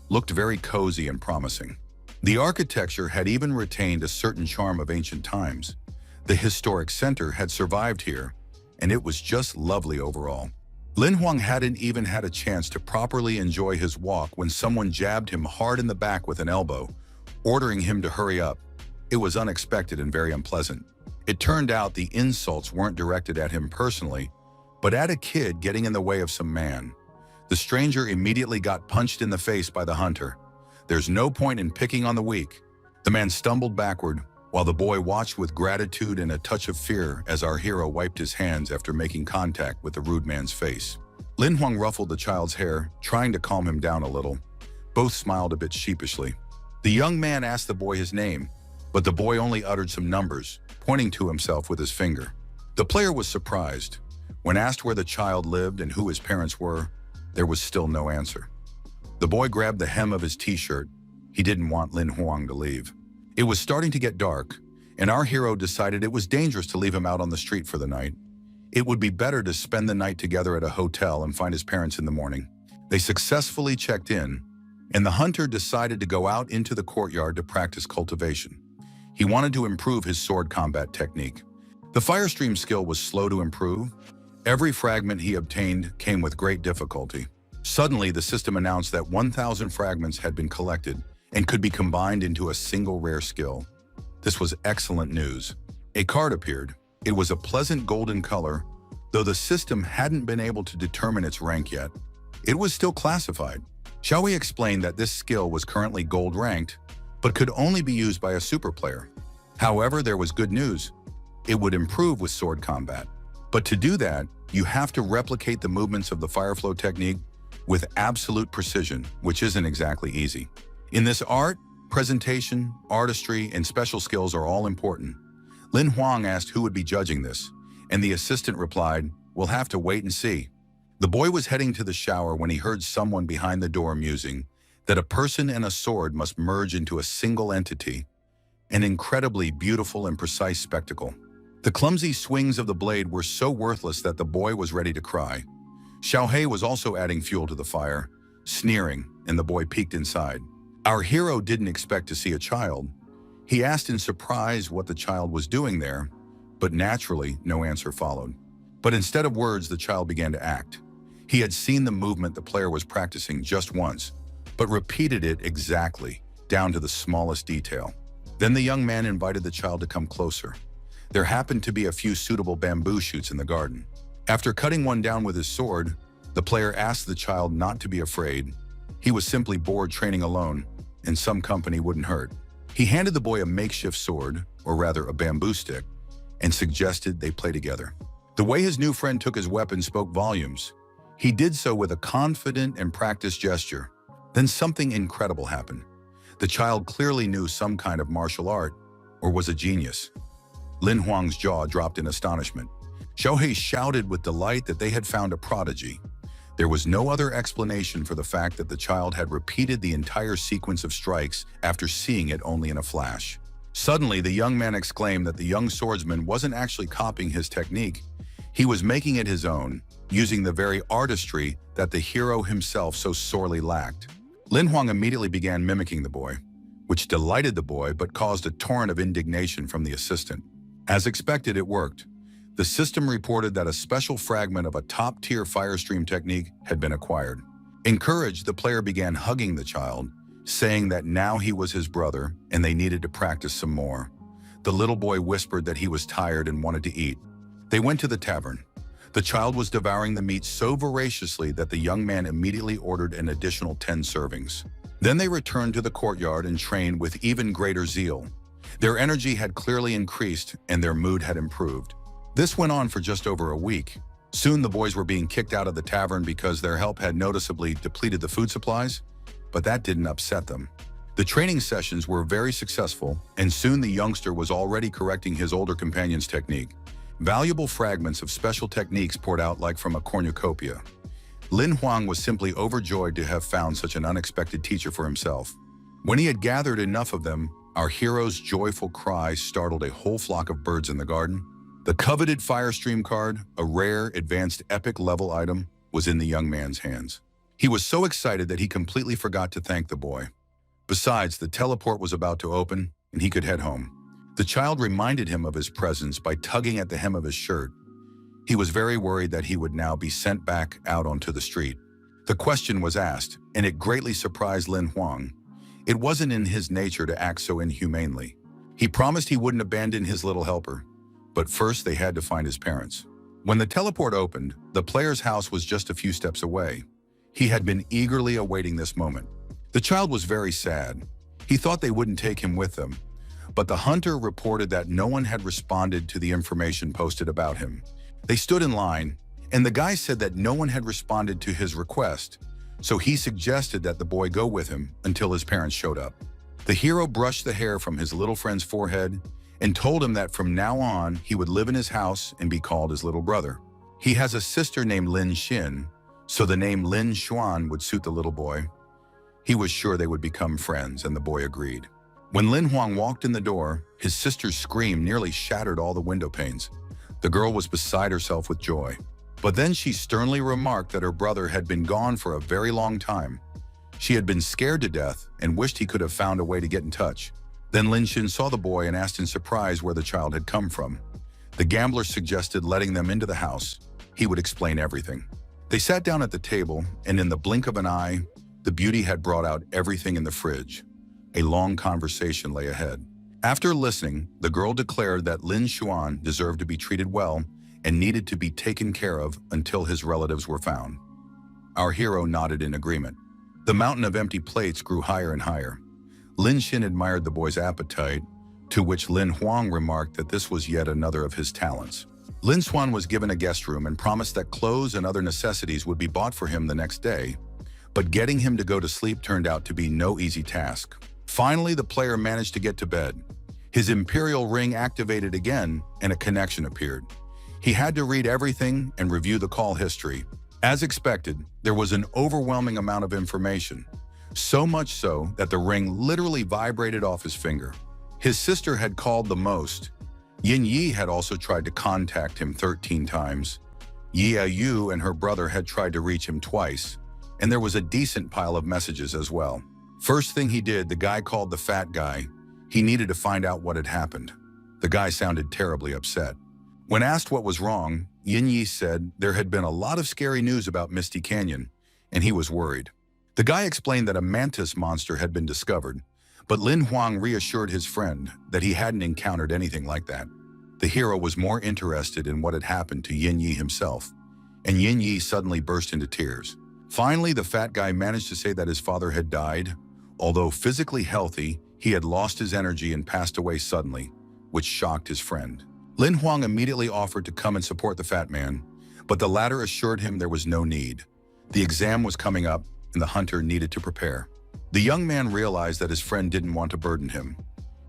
looked very cozy and promising. The architecture had even retained a certain charm of ancient times. The historic center had survived here, and it was just lovely overall. Lin Huang hadn't even had a chance to properly enjoy his walk when someone jabbed him hard in the back with an elbow, ordering him to hurry up. It was unexpected and very unpleasant. It turned out the insults weren't directed at him personally, but at a kid getting in the way of some man. The stranger immediately got punched in the face by the hunter. There's no point in picking on the weak. The man stumbled backward, while the boy watched with gratitude and a touch of fear as our hero wiped his hands after making contact with the rude man's face. Lin Huang ruffled the child's hair, trying to calm him down a little. Both smiled a bit sheepishly. The young man asked the boy his name, but the boy only uttered some numbers, pointing to himself with his finger. The player was surprised. When asked where the child lived and who his parents were, there was still no answer. The boy grabbed the hem of his t-shirt. He didn't want Lin Huang to leave. It was starting to get dark, and our hero decided it was dangerous to leave him out on the street for the night. It would be better to spend the night together at a hotel and find his parents in the morning. They successfully checked in, and the hunter decided to go out into the courtyard to practice cultivation. He wanted to improve his sword combat technique. The fire stream skill was slow to improve. Every fragment he obtained came with great difficulty. Suddenly, the system announced that 1,000 fragments had been collected and could be combined into a single rare skill. This was excellent news. A card appeared. It was a pleasant golden color, though the system hadn't been able to determine its rank yet. It was still classified. Shall we explain that this skill was currently gold ranked, but could only be used by a super player? However, there was good news. It would improve with sword combat. But to do that, you have to replicate the movements of the fire flow technique with absolute precision, which isn't exactly easy. In this art, presentation, artistry, and special skills are all important. Lin Huang asked who would be judging this, and the assistant replied, "We'll have to wait and see." The boy was heading to the shower when he heard someone behind the door musing that a person and a sword must merge into a single entity, an incredibly beautiful and precise spectacle. The clumsy swings of the blade were so worthless that the boy was ready to cry. Xiao He was also adding fuel to the fire. sneering, and the boy peeked inside. Our hero didn't expect to see a child. He asked in surprise what the child was doing there, but naturally, no answer followed. But instead of words, the child began to act. He had seen the movement the player was practicing just once, but repeated it exactly, down to the smallest detail. Then the young man invited the child to come closer. There happened to be a few suitable bamboo shoots in the garden. After cutting one down with his sword, the player asked the child not to be afraid. He was simply bored training alone, and some company wouldn't hurt. He handed the boy a makeshift sword, or rather a bamboo stick, and suggested they play together. The way his new friend took his weapon spoke volumes. He did so with a confident and practiced gesture. Then something incredible happened. The child clearly knew some kind of martial art, or was a genius. Lin Huang's jaw dropped in astonishment. Shohei shouted with delight that they had found a prodigy. There was no other explanation for the fact that the child had repeated the entire sequence of strikes after seeing it only in a flash. Suddenly, the young man exclaimed that the young swordsman wasn't actually copying his technique. He was making it his own, using the very artistry that the hero himself so sorely lacked. Lin Huang immediately began mimicking the boy, which delighted the boy but caused a torrent of indignation from the assistant. As expected, it worked. The system reported that a special fragment of a top-tier firestream technique had been acquired. Encouraged, the player began hugging the child, saying that now he was his brother and they needed to practice some more. The little boy whispered that he was tired and wanted to eat. They went to the tavern. The child was devouring the meat so voraciously that the young man immediately ordered an additional 10 servings. Then they returned to the courtyard and trained with even greater zeal. Their energy had clearly increased and their mood had improved. This went on for just over a week. Soon the boys were being kicked out of the tavern because their help had noticeably depleted the food supplies, but that didn't upset them. The training sessions were very successful, and soon the youngster was already correcting his older companion's technique. Valuable fragments of special techniques poured out like from a cornucopia. Lin Huang was simply overjoyed to have found such an unexpected teacher for himself. When he had gathered enough of them, our hero's joyful cry startled a whole flock of birds in the garden. The coveted Firestream card, a rare, advanced epic level item, was in the young man's hands. He was so excited that he completely forgot to thank the boy. Besides, the teleport was about to open, and he could head home. The child reminded him of his presence by tugging at the hem of his shirt. He was very worried that he would now be sent back out onto the street. The question was asked, and it greatly surprised Lin Huang. It wasn't in his nature to act so inhumanely. He promised he wouldn't abandon his little helper, but first they had to find his parents. When the teleport opened, the player's house was just a few steps away. He had been eagerly awaiting this moment. The child was very sad. He thought they wouldn't take him with them, but the hunter reported that no one had responded to the information posted about him. They stood in line, and the guy said that no one had responded to his request, so he suggested that the boy go with him until his parents showed up. The hero brushed the hair from his little friend's forehead and told him that from now on he would live in his house and be called his little brother. He has a sister named Lin Xin, so the name Lin Xuan would suit the little boy. He was sure they would become friends, and the boy agreed. When Lin Huang walked in the door, his sister's scream nearly shattered all the window panes. The girl was beside herself with joy. But then she sternly remarked that her brother had been gone for a very long time. She had been scared to death and wished he could have found a way to get in touch. Then Lin Xin saw the boy and asked in surprise where the child had come from. The gambler suggested letting them into the house. He would explain everything. They sat down at the table, and in the blink of an eye, the beauty had brought out everything in the fridge. A long conversation lay ahead. After listening, the girl declared that Lin Xuan deserved to be treated well and needed to be taken care of until his relatives were found. Our hero nodded in agreement. The mountain of empty plates grew higher and higher. Lin Xin admired the boy's appetite, to which Lin Huang remarked that this was yet another of his talents. Lin Xuan was given a guest room and promised that clothes and other necessities would be bought for him the next day, but getting him to go to sleep turned out to be no easy task. Finally, the player managed to get to bed. His imperial ring activated again, and a connection appeared. He had to read everything and review the call history. As expected, there was an overwhelming amount of information, so much so that the ring literally vibrated off his finger. His sister had called the most. Yin Yi had also tried to contact him 13 times. Yia Yu and her brother had tried to reach him twice, and there was a decent pile of messages as well. First thing he did, the guy called the fat guy. He needed to find out what had happened. The guy sounded terribly upset. When asked what was wrong, Yin Yi said there had been a lot of scary news about Misty Canyon, and he was worried. The guy explained that a mantis monster had been discovered, but Lin Huang reassured his friend that he hadn't encountered anything like that. The hero was more interested in what had happened to Yin Yi himself, and Yin Yi suddenly burst into tears. Finally, the fat guy managed to say that his father had died. Although physically healthy, he had lost his energy and passed away suddenly, which shocked his friend. Lin Huang immediately offered to come and support the fat man, but the latter assured him there was no need. The exam was coming up, and the hunter needed to prepare. The young man realized that his friend didn't want to burden him.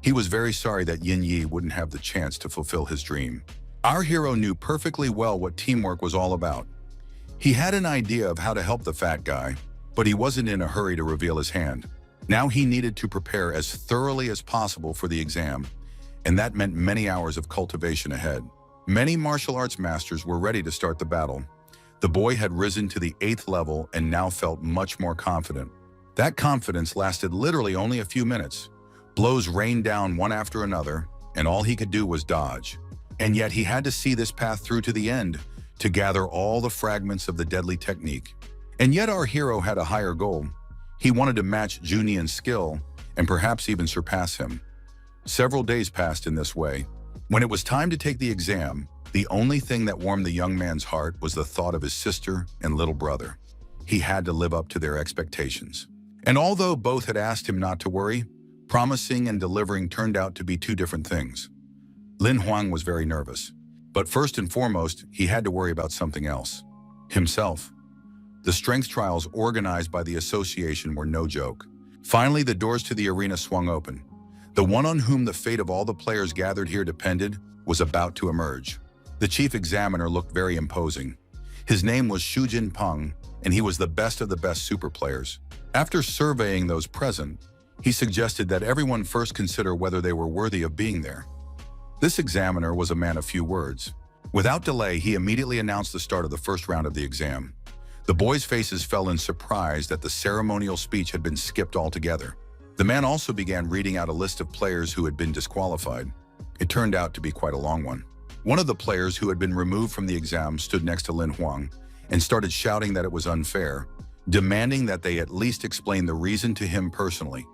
He was very sorry that Yin Yi wouldn't have the chance to fulfill his dream. Our hero knew perfectly well what teamwork was all about. He had an idea of how to help the fat guy, but he wasn't in a hurry to reveal his hand. Now he needed to prepare as thoroughly as possible for the exam, and that meant many hours of cultivation ahead. Many martial arts masters were ready to start the battle. The boy had risen to the 8th level and now felt much more confident. That confidence lasted literally only a few minutes. Blows rained down one after another, and all he could do was dodge. And yet he had to see this path through to the end to gather all the fragments of the deadly technique. And yet our hero had a higher goal. He wanted to match Junian's skill and perhaps even surpass him. Several days passed in this way. When it was time to take the exam, the only thing that warmed the young man's heart was the thought of his sister and little brother. He had to live up to their expectations. And although both had asked him not to worry, promising and delivering turned out to be two different things. Lin Huang was very nervous. But first and foremost, he had to worry about something else. Himself. The strength trials organized by the association were no joke. Finally, the doors to the arena swung open. The one on whom the fate of all the players gathered here depended was about to emerge. The chief examiner looked very imposing. His name was Xu Jinpeng, and he was the best of the best super players. After surveying those present, he suggested that everyone first consider whether they were worthy of being there. This examiner was a man of few words. Without delay, he immediately announced the start of the first round of the exam. The boys' faces fell in surprise that the ceremonial speech had been skipped altogether. The man also began reading out a list of players who had been disqualified. It turned out to be quite a long one. One of the players who had been removed from the exam stood next to Lin Huang and started shouting that it was unfair, demanding that they at least explain the reason to him personally.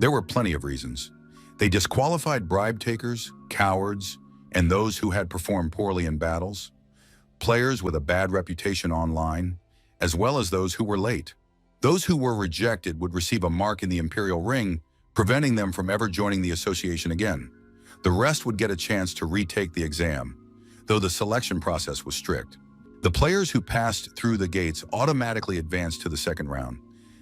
There were plenty of reasons. They disqualified bribe takers, cowards, and those who had performed poorly in battles, players with a bad reputation online, as well as those who were late. Those who were rejected would receive a mark in the Imperial Ring, preventing them from ever joining the association again. The rest would get a chance to retake the exam, though the selection process was strict. The players who passed through the gates automatically advanced to the second round.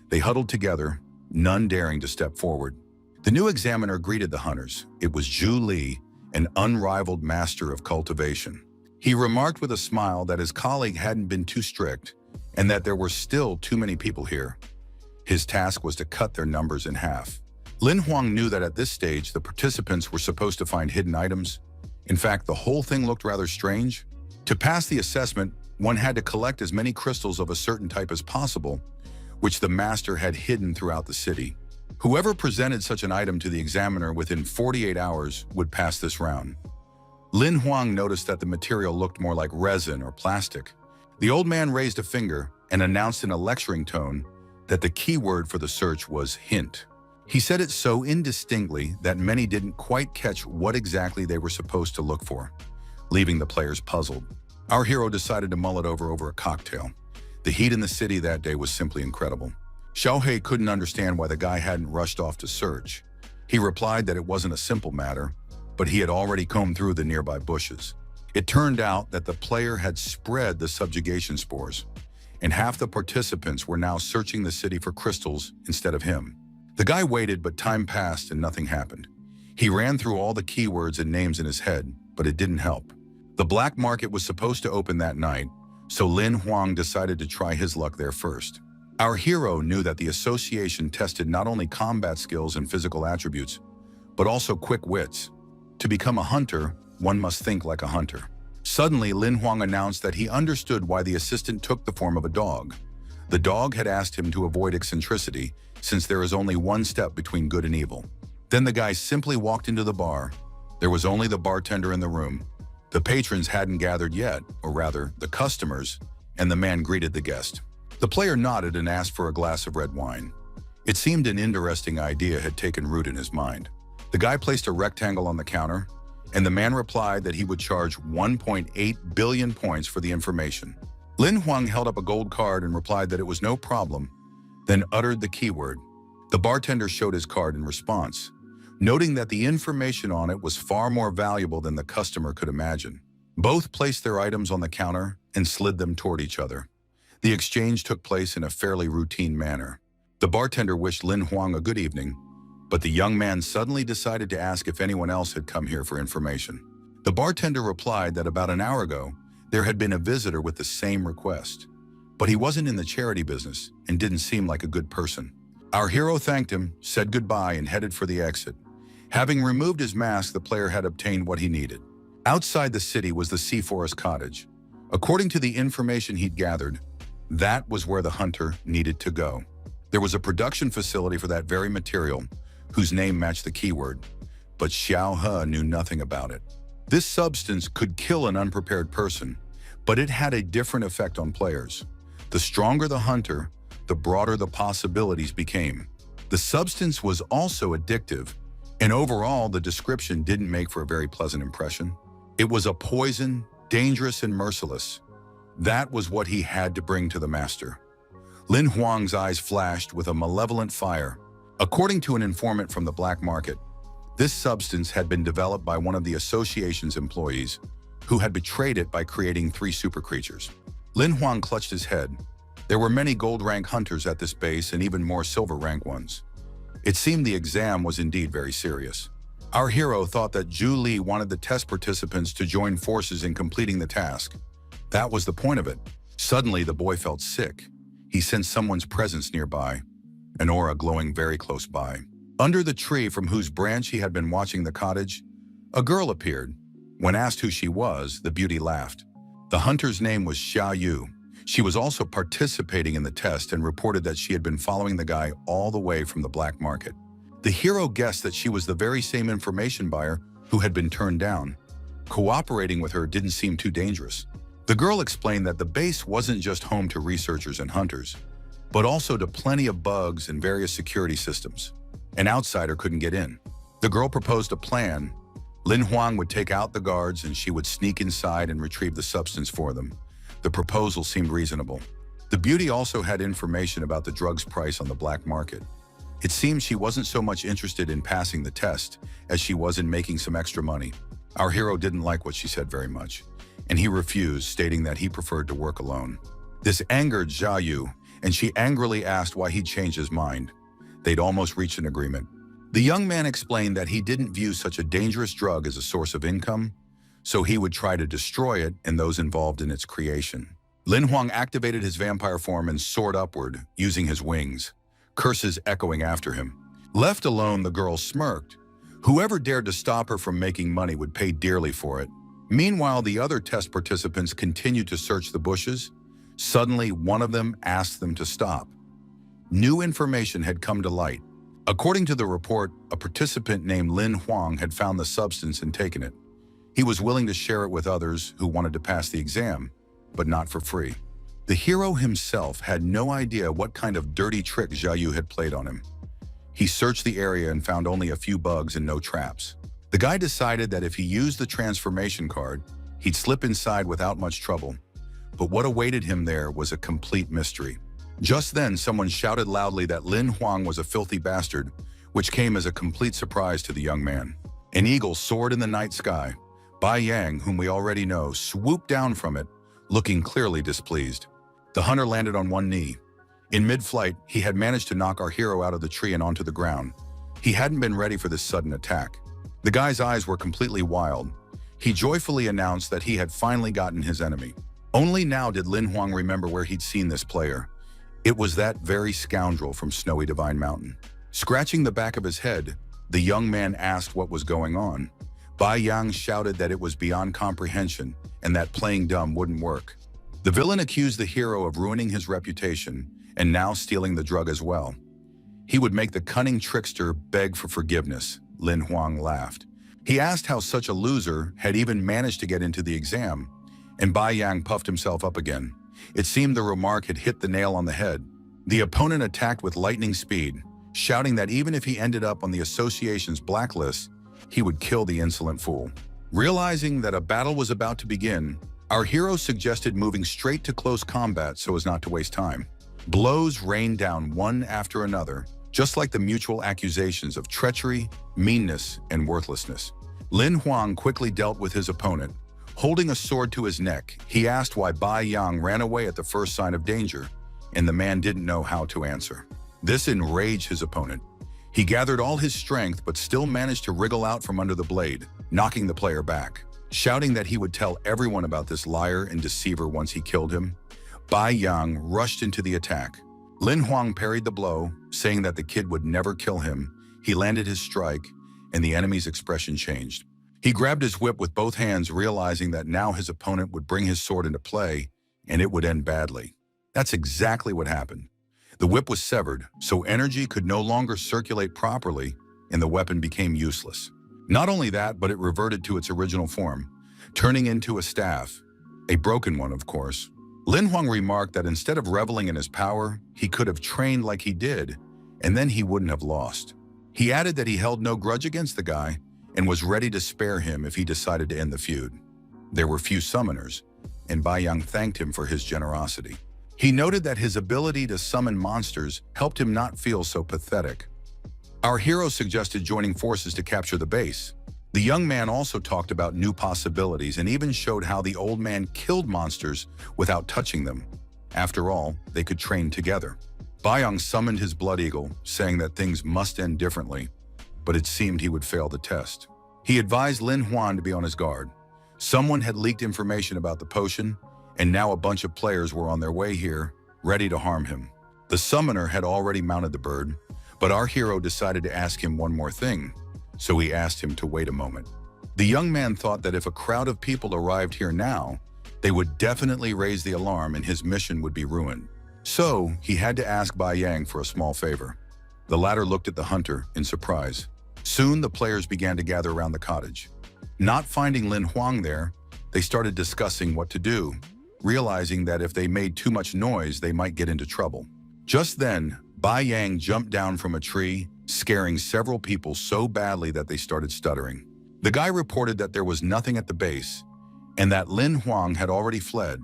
They huddled together, none daring to step forward. The new examiner greeted the hunters. It was Zhu Li, an unrivaled master of cultivation. He remarked with a smile that his colleague hadn't been too strict and that there were still too many people here. His task was to cut their numbers in half. Lin Huang knew that at this stage, the participants were supposed to find hidden items. In fact, the whole thing looked rather strange. To pass the assessment, one had to collect as many crystals of a certain type as possible, which the master had hidden throughout the city. Whoever presented such an item to the examiner within 48 hours would pass this round. Lin Huang noticed that the material looked more like resin or plastic. The old man raised a finger and announced in a lecturing tone that the key word for the search was hint. He said it so indistinctly that many didn't quite catch what exactly they were supposed to look for, leaving the players puzzled. Our hero decided to mull it over a cocktail. The heat in the city that day was simply incredible. Xiaohei couldn't understand why the guy hadn't rushed off to search. He replied that it wasn't a simple matter, but he had already combed through the nearby bushes. It turned out that the player had spread the subjugation spores, and half the participants were now searching the city for crystals instead of him. The guy waited, but time passed and nothing happened. He ran through all the keywords and names in his head, but it didn't help. The black market was supposed to open that night, so Lin Huang decided to try his luck there first. Our hero knew that the association tested not only combat skills and physical attributes, but also quick wits. To become a hunter, one must think like a hunter. Suddenly, Lin Huang announced that he understood why the assistant took the form of a dog. The dog had asked him to avoid eccentricity, since there is only one step between good and evil. Then the guy simply walked into the bar. There was only the bartender in the room. The patrons hadn't gathered yet, or rather, the customers, and the man greeted the guest. The player nodded and asked for a glass of red wine. It seemed an interesting idea had taken root in his mind. The guy placed a rectangle on the counter, and the man replied that he would charge 1.8 billion points for the information. Lin Huang held up a gold card and replied that it was no problem, then uttered the keyword. The bartender showed his card in response, noting that the information on it was far more valuable than the customer could imagine. Both placed their items on the counter and slid them toward each other. The exchange took place in a fairly routine manner. The bartender wished Lin Huang a good evening, but the young man suddenly decided to ask if anyone else had come here for information. The bartender replied that about an hour ago, there had been a visitor with the same request, but he wasn't in the charity business and didn't seem like a good person. Our hero thanked him, said goodbye, and headed for the exit. Having removed his mask, the player had obtained what he needed. Outside the city was the Sea Forest Cottage. According to the information he'd gathered, that was where the hunter needed to go. There was a production facility for that very material, whose name matched the keyword, but Xiao He knew nothing about it. This substance could kill an unprepared person, but it had a different effect on players. The stronger the hunter, the broader the possibilities became. The substance was also addictive, and overall the description didn't make for a very pleasant impression. It was a poison, dangerous and merciless. That was what he had to bring to the master. Lin Huang's eyes flashed with a malevolent fire. According to an informant from the black market, this substance had been developed by one of the association's employees, who had betrayed it by creating 3 super creatures. Lin Huang clutched his head. There were many gold rank hunters at this base and even more silver rank ones. It seemed the exam was indeed very serious. Our hero thought that Zhu Li wanted the test participants to join forces in completing the task. That was the point of it. Suddenly, the boy felt sick. He sensed someone's presence nearby, an aura glowing very close by. Under the tree from whose branch he had been watching the cottage, a girl appeared. When asked who she was, the beauty laughed. The hunter's name was Xia Yu. She was also participating in the test and reported that she had been following the guy all the way from the black market. The hero guessed that she was the very same information buyer who had been turned down. Cooperating with her didn't seem too dangerous. The girl explained that the base wasn't just home to researchers and hunters, but also to plenty of bugs and various security systems. An outsider couldn't get in. The girl proposed a plan. Lin Huang would take out the guards and she would sneak inside and retrieve the substance for them. The proposal seemed reasonable. The beauty also had information about the drug's price on the black market. It seemed she wasn't so much interested in passing the test as she was in making some extra money. Our hero didn't like what she said very much, and he refused, stating that he preferred to work alone. This angered Xia Yu, and she angrily asked why he'd changed his mind. They'd almost reached an agreement. The young man explained that he didn't view such a dangerous drug as a source of income, so he would try to destroy it and those involved in its creation. Lin Huang activated his vampire form and soared upward, using his wings, curses echoing after him. Left alone, the girl smirked. Whoever dared to stop her from making money would pay dearly for it. Meanwhile, the other test participants continued to search the bushes. Suddenly, one of them asked them to stop. New information had come to light. According to the report, a participant named Lin Huang had found the substance and taken it. He was willing to share it with others who wanted to pass the exam, but not for free. The hero himself had no idea what kind of dirty trick Xia Yu had played on him. He searched the area and found only a few bugs and no traps. The guy decided that if he used the transformation card, he'd slip inside without much trouble. But what awaited him there was a complete mystery. Just then, someone shouted loudly that Lin Huang was a filthy bastard, which came as a complete surprise to the young man. An eagle soared in the night sky. Bai Yang, whom we already know, swooped down from it, looking clearly displeased. The hunter landed on one knee. In mid-flight, he had managed to knock our hero out of the tree and onto the ground. He hadn't been ready for this sudden attack. The guy's eyes were completely wild. He joyfully announced that he had finally gotten his enemy. Only now did Lin Huang remember where he'd seen this player. It was that very scoundrel from Snowy Divine Mountain. Scratching the back of his head, the young man asked what was going on. Bai Yang shouted that it was beyond comprehension and that playing dumb wouldn't work. The villain accused the hero of ruining his reputation and now stealing the drug as well. He would make the cunning trickster beg for forgiveness. Lin Huang laughed. He asked how such a loser had even managed to get into the exam, and Bai Yang puffed himself up again. It seemed the remark had hit the nail on the head. The opponent attacked with lightning speed, shouting that even if he ended up on the association's blacklist, he would kill the insolent fool. Realizing that a battle was about to begin, our hero suggested moving straight to close combat so as not to waste time. Blows rained down one after another, just like the mutual accusations of treachery, meanness, and worthlessness. Lin Huang quickly dealt with his opponent. Holding a sword to his neck, he asked why Bai Yang ran away at the first sign of danger, and the man didn't know how to answer. This enraged his opponent. He gathered all his strength but still managed to wriggle out from under the blade, knocking the player back. Shouting that he would tell everyone about this liar and deceiver once he killed him, Bai Yang rushed into the attack. Lin Huang parried the blow, saying that the kid would never kill him. He landed his strike, and the enemy's expression changed. He grabbed his whip with both hands, realizing that now his opponent would bring his sword into play, and it would end badly. That's exactly what happened. The whip was severed, so energy could no longer circulate properly, and the weapon became useless. Not only that, but it reverted to its original form, turning into a staff. A broken one, of course. Lin Huang remarked that instead of reveling in his power, he could have trained like he did, and then he wouldn't have lost. He added that he held no grudge against the guy and was ready to spare him if he decided to end the feud. There were few summoners, and Bai Yang thanked him for his generosity. He noted that his ability to summon monsters helped him not feel so pathetic. Our hero suggested joining forces to capture the base. The young man also talked about new possibilities and even showed how the old man killed monsters without touching them. After all, they could train together. Bai Yang summoned his blood eagle, saying that things must end differently, but it seemed he would fail the test. He advised Lin Huang to be on his guard. Someone had leaked information about the potion, and now a bunch of players were on their way here, ready to harm him. The summoner had already mounted the bird, but our hero decided to ask him one more thing, so he asked him to wait a moment. The young man thought that if a crowd of people arrived here now, they would definitely raise the alarm and his mission would be ruined. So he had to ask Bai Yang for a small favor. The latter looked at the hunter in surprise. Soon the players began to gather around the cottage. Not finding Lin Huang there, they started discussing what to do, realizing that if they made too much noise, they might get into trouble. Just then, Bai Yang jumped down from a tree, scaring several people so badly that they started stuttering. The guy reported that there was nothing at the base and that Lin Huang had already fled,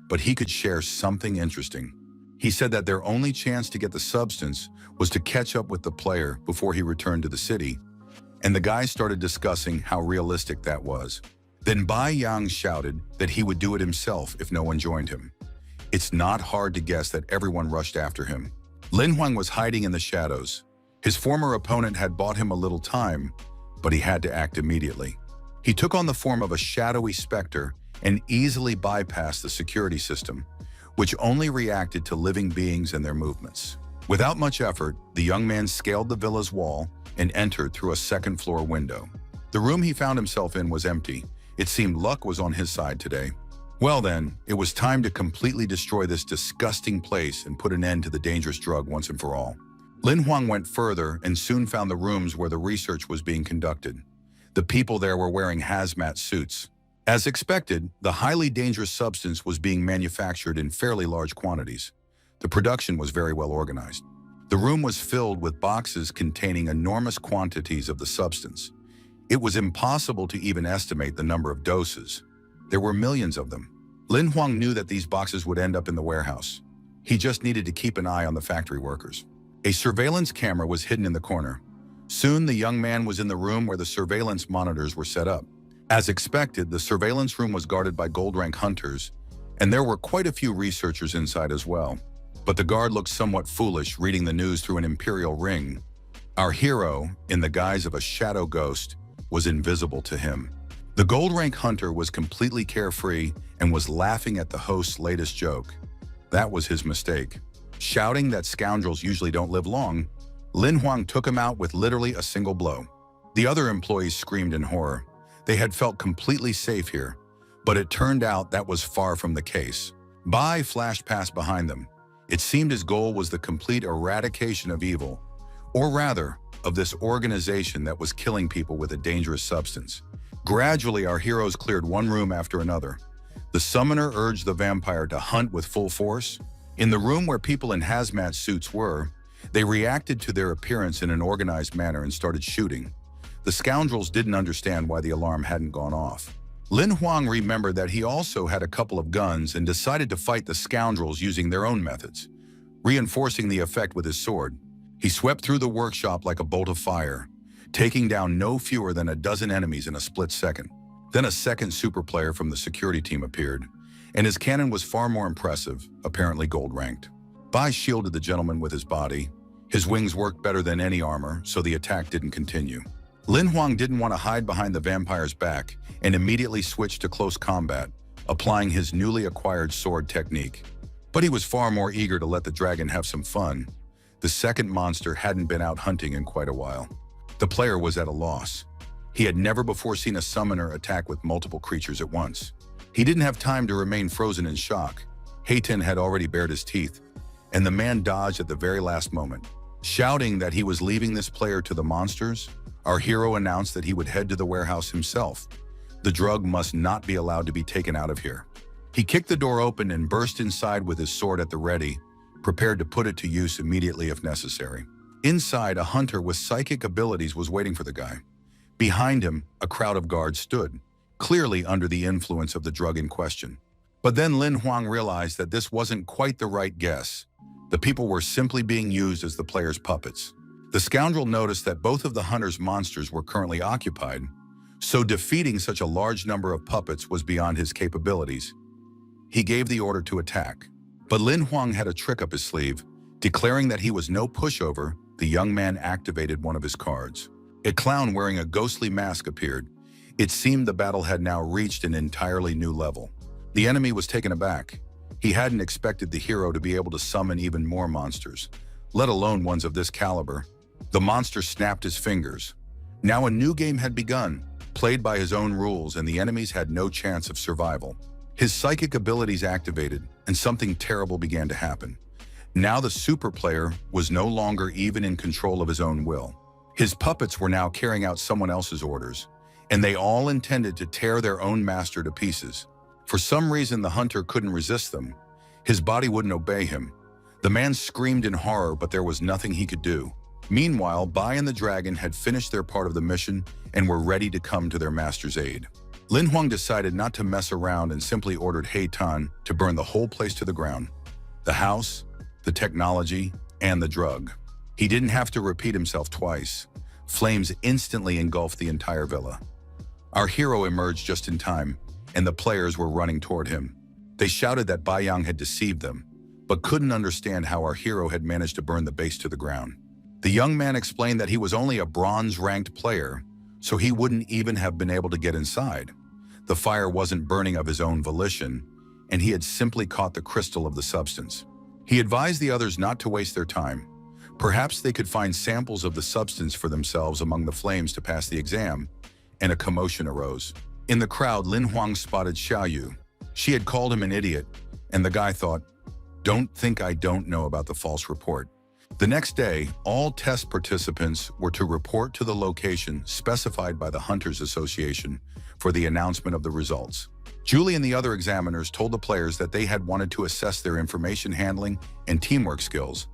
but he could share something interesting. He said that their only chance to get the substance was to catch up with the player before he returned to the city, and the guy started discussing how realistic that was. Then Bai Yang shouted that he would do it himself if no one joined him. It's not hard to guess that everyone rushed after him. Lin Huang was hiding in the shadows. His former opponent had bought him a little time, but he had to act immediately. He took on the form of a shadowy specter and easily bypassed the security system, which only reacted to living beings and their movements. Without much effort, the young man scaled the villa's wall and entered through a second-floor window. The room he found himself in was empty. It seemed luck was on his side today. Well then, it was time to completely destroy this disgusting place and put an end to the dangerous drug once and for all. Lin Huang went further and soon found the rooms where the research was being conducted. The people there were wearing hazmat suits. As expected, the highly dangerous substance was being manufactured in fairly large quantities. The production was very well organized. The room was filled with boxes containing enormous quantities of the substance. It was impossible to even estimate the number of doses. There were millions of them. Lin Huang knew that these boxes would end up in the warehouse. He just needed to keep an eye on the factory workers. A surveillance camera was hidden in the corner. Soon, the young man was in the room where the surveillance monitors were set up. As expected, the surveillance room was guarded by gold-rank hunters, and there were quite a few researchers inside as well. But the guard looked somewhat foolish reading the news through an imperial ring. Our hero, in the guise of a shadow ghost, was invisible to him. The gold-rank hunter was completely carefree and was laughing at the host's latest joke. That was his mistake. Shouting that scoundrels usually don't live long, Lin Huang took him out with literally a single blow. The other employees screamed in horror. They had felt completely safe here, but it turned out that was far from the case. Bai flashed past behind them. It seemed his goal was the complete eradication of evil, or rather, of this organization that was killing people with a dangerous substance. Gradually, our heroes cleared one room after another. The summoner urged the vampire to hunt with full force. In the room where people in hazmat suits were, they reacted to their appearance in an organized manner and started shooting. The scoundrels didn't understand why the alarm hadn't gone off. Lin Huang remembered that he also had a couple of guns and decided to fight the scoundrels using their own methods, reinforcing the effect with his sword. He swept through the workshop like a bolt of fire, taking down no fewer than a dozen enemies in a split second. Then a second super player from the security team appeared, and his cannon was far more impressive, apparently gold-ranked. Bai shielded the gentleman with his body. His wings worked better than any armor, so the attack didn't continue. Lin Huang didn't want to hide behind the vampire's back and immediately switched to close combat, applying his newly acquired sword technique. But he was far more eager to let the dragon have some fun. The second monster hadn't been out hunting in quite a while. The player was at a loss. He had never before seen a summoner attack with multiple creatures at once. He didn't have time to remain frozen in shock. Hayton had already bared his teeth, and the man dodged at the very last moment. Shouting that he was leaving this player to the monsters, our hero announced that he would head to the warehouse himself. The drug must not be allowed to be taken out of here. He kicked the door open and burst inside with his sword at the ready, prepared to put it to use immediately if necessary. Inside, a hunter with psychic abilities was waiting for the guy. Behind him, a crowd of guards stood, clearly under the influence of the drug in question. But then Lin Huang realized that this wasn't quite the right guess. The people were simply being used as the player's puppets. The scoundrel noticed that both of the hunter's monsters were currently occupied, so defeating such a large number of puppets was beyond his capabilities. He gave the order to attack. But Lin Huang had a trick up his sleeve. Declaring that he was no pushover, the young man activated one of his cards. A clown wearing a ghostly mask appeared. It seemed the battle had now reached an entirely new level. The enemy was taken aback. He hadn't expected the hero to be able to summon even more monsters, let alone ones of this caliber. The monster snapped his fingers. Now a new game had begun, played by his own rules, and the enemies had no chance of survival. His psychic abilities activated, and something terrible began to happen. Now the super player was no longer even in control of his own will. His puppets were now carrying out someone else's orders, and they all intended to tear their own master to pieces. For some reason, the hunter couldn't resist them. His body wouldn't obey him. The man screamed in horror, but there was nothing he could do. Meanwhile, Bai and the dragon had finished their part of the mission and were ready to come to their master's aid. Lin Huang decided not to mess around and simply ordered Hayton to burn the whole place to the ground. The house, the technology, and the drug. He didn't have to repeat himself twice. Flames instantly engulfed the entire villa. Our hero emerged just in time, and the players were running toward him. They shouted that Bai Yang had deceived them, but couldn't understand how our hero had managed to burn the base to the ground. The young man explained that he was only a bronze-ranked player, so he wouldn't even have been able to get inside. The fire wasn't burning of his own volition, and he had simply caught the crystal of the substance. He advised the others not to waste their time. Perhaps they could find samples of the substance for themselves among the flames to pass the exam, and a commotion arose. In the crowd, Lin Huang spotted Xiaoyu. She had called him an idiot, and the guy thought, "Don't think I don't know about the false report." The next day, all test participants were to report to the location specified by the Hunters Association for the announcement of the results. Julie and the other examiners told the players that they had wanted to assess their information handling and teamwork skills,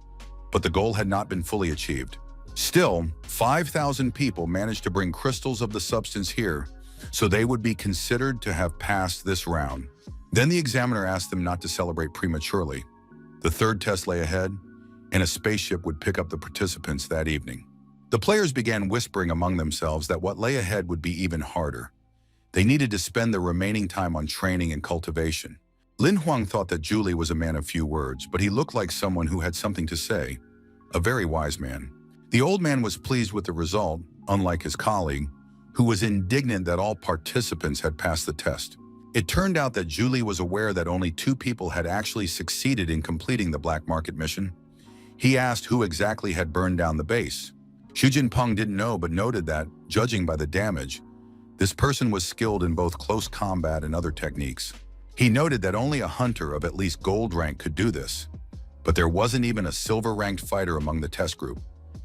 but the goal had not been fully achieved. Still, 5,000 people managed to bring crystals of the substance here, so they would be considered to have passed this round. Then the examiner asked them not to celebrate prematurely. The third test lay ahead, and a spaceship would pick up the participants that evening. The players began whispering among themselves that what lay ahead would be even harder. They needed to spend the remaining time on training and cultivation. Lin Huang thought that Julie was a man of few words, but he looked like someone who had something to say, a very wise man. The old man was pleased with the result, unlike his colleague, who was indignant that all participants had passed the test. It turned out that Julie was aware that only 2 people had actually succeeded in completing the black market mission. He asked who exactly had burned down the base. Xu Jinpeng didn't know, but noted that, judging by the damage, this person was skilled in both close combat and other techniques. He noted that only a hunter of at least gold rank could do this, but there wasn't even a silver-ranked fighter among the test group.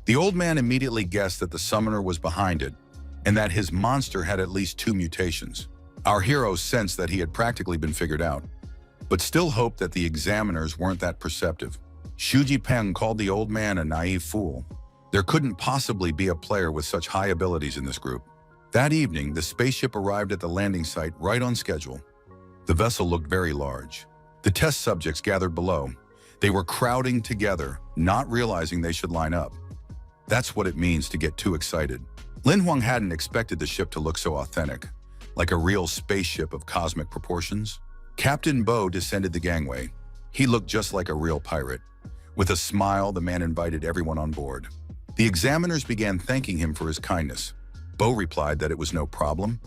The old man immediately guessed that the summoner was behind it, and that his monster had at least 2 mutations. Our hero sensed that he had practically been figured out, but still hoped that the examiners weren't that perceptive. Shuji Peng called the old man a naive fool. There couldn't possibly be a player with such high abilities in this group. That evening, the spaceship arrived at the landing site right on schedule. The vessel looked very large. The test subjects gathered below. They were crowding together, not realizing they should line up. That's what it means to get too excited. Lin Huang hadn't expected the ship to look so authentic, like a real spaceship of cosmic proportions. Captain Bo descended the gangway. He looked just like a real pirate. With a smile, the man invited everyone on board. The examiners began thanking him for his kindness. Bo replied that it was no problem.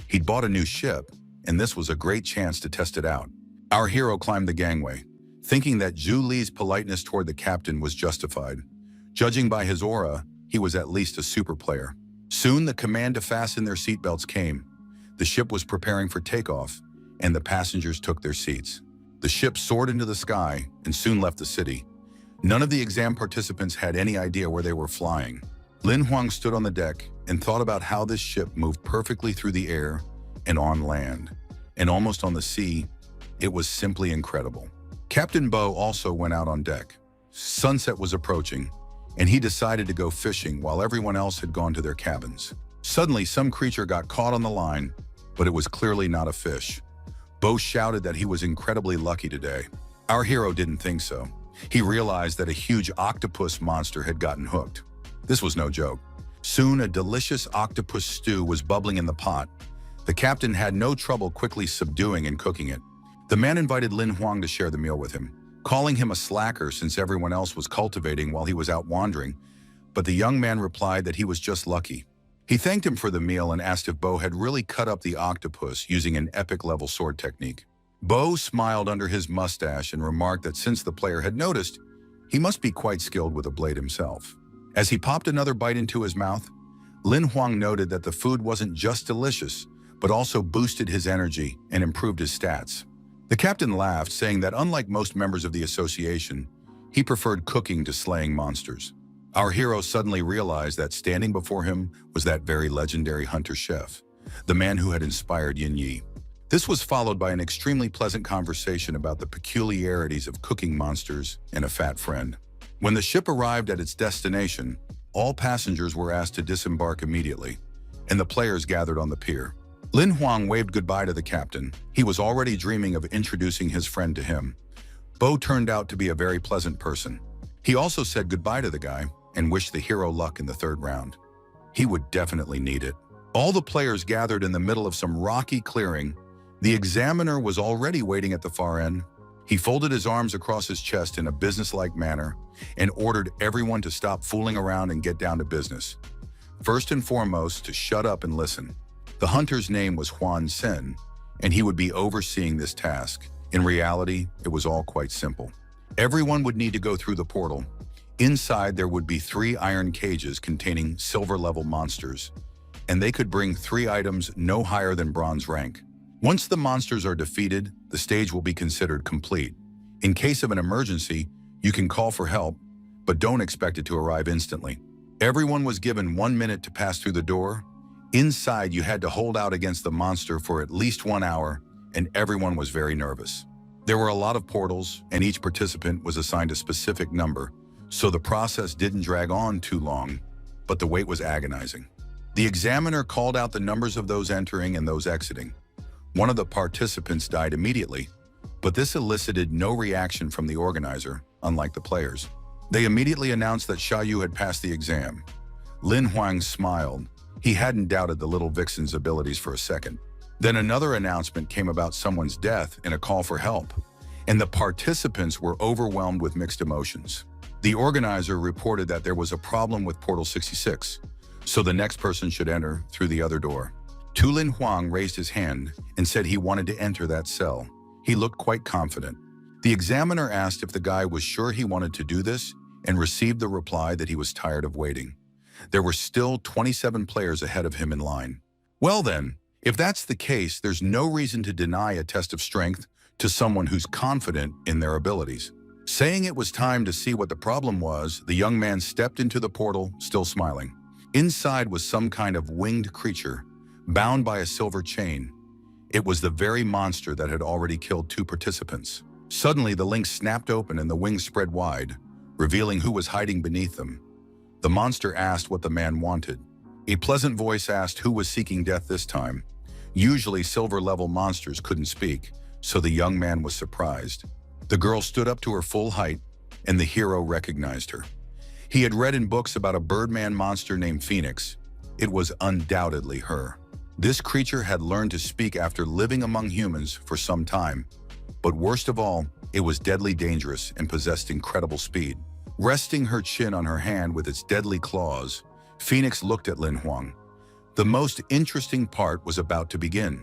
He'd bought a new ship, and this was a great chance to test it out. Our hero climbed the gangway, thinking that Zhu Li's politeness toward the captain was justified. Judging by his aura, he was at least a super player. Soon, the command to fasten their seatbelts came. The ship was preparing for takeoff, and the passengers took their seats. The ship soared into the sky and soon left the city. None of the exam participants had any idea where they were flying. Lin Huang stood on the deck and thought about how this ship moved perfectly through the air and on land, and almost on the sea. It was simply incredible. Captain Bo also went out on deck. Sunset was approaching, and he decided to go fishing while everyone else had gone to their cabins. Suddenly, some creature got caught on the line, but it was clearly not a fish. Bo shouted that he was incredibly lucky today. Our hero didn't think so. He realized that a huge octopus monster had gotten hooked. This was no joke. Soon, a delicious octopus stew was bubbling in the pot. The captain had no trouble quickly subduing and cooking it. The man invited Lin Huang to share the meal with him, calling him a slacker since everyone else was cultivating while he was out wandering, but the young man replied that he was just lucky. He thanked him for the meal and asked if Bo had really cut up the octopus using an epic-level sword technique. Bo smiled under his mustache and remarked that since the player had noticed, he must be quite skilled with a blade himself. As he popped another bite into his mouth, Lin Huang noted that the food wasn't just delicious, but also boosted his energy and improved his stats. The captain laughed, saying that unlike most members of the association, he preferred cooking to slaying monsters. Our hero suddenly realized that standing before him was that very legendary hunter-chef, the man who had inspired Yin Yi. This was followed by an extremely pleasant conversation about the peculiarities of cooking monsters and a fat friend. When the ship arrived at its destination, all passengers were asked to disembark immediately, and the players gathered on the pier. Lin Huang waved goodbye to the captain. He was already dreaming of introducing his friend to him. Bo turned out to be a very pleasant person. He also said goodbye to the guy and wished the hero luck in the 3rd round. He would definitely need it. All the players gathered in the middle of some rocky clearing. The examiner was already waiting at the far end. He folded his arms across his chest in a businesslike manner and ordered everyone to stop fooling around and get down to business. First and foremost, to shut up and listen. The hunter's name was Huan Sen, and he would be overseeing this task. In reality, it was all quite simple. Everyone would need to go through the portal. Inside, there would be 3 iron cages containing silver-level monsters, and they could bring 3 items no higher than bronze rank. Once the monsters are defeated, the stage will be considered complete. In case of an emergency, you can call for help, but don't expect it to arrive instantly. Everyone was given 1 minute to pass through the door. Inside, you had to hold out against the monster for at least 1 hour, and everyone was very nervous. There were a lot of portals, and each participant was assigned a specific number, so the process didn't drag on too long, but the wait was agonizing. The examiner called out the numbers of those entering and those exiting. One of the participants died immediately, but this elicited no reaction from the organizer, unlike the players. They immediately announced that Xiaoyu had passed the exam. Lin Huang smiled. He hadn't doubted the little vixen's abilities for a second. Then another announcement came about someone's death and a call for help, and the participants were overwhelmed with mixed emotions. The organizer reported that there was a problem with Portal 66, so the next person should enter through the other door. Lin Huang raised his hand and said he wanted to enter that cell. He looked quite confident. The examiner asked if the guy was sure he wanted to do this and received the reply that he was tired of waiting. There were still 27 players ahead of him in line. Well then, If that's the case, there's no reason to deny a test of strength to someone who's confident in their abilities. Saying it was time to see what the problem was, the young man stepped into the portal, still smiling. Inside was some kind of winged creature, bound by a silver chain. It was the very monster that had already killed 2 participants. Suddenly, the link snapped open and the wings spread wide, revealing who was hiding beneath them. The monster asked what the man wanted. A pleasant voice asked who was seeking death this time. Usually, silver-level monsters couldn't speak, so the young man was surprised. The girl stood up to her full height, and the hero recognized her. He had read in books about a birdman monster named Phoenix. It was undoubtedly her. This creature had learned to speak after living among humans for some time. But worst of all, it was deadly dangerous and possessed incredible speed. Resting her chin on her hand with its deadly claws, Phoenix looked at Lin Huang. The most interesting part was about to begin.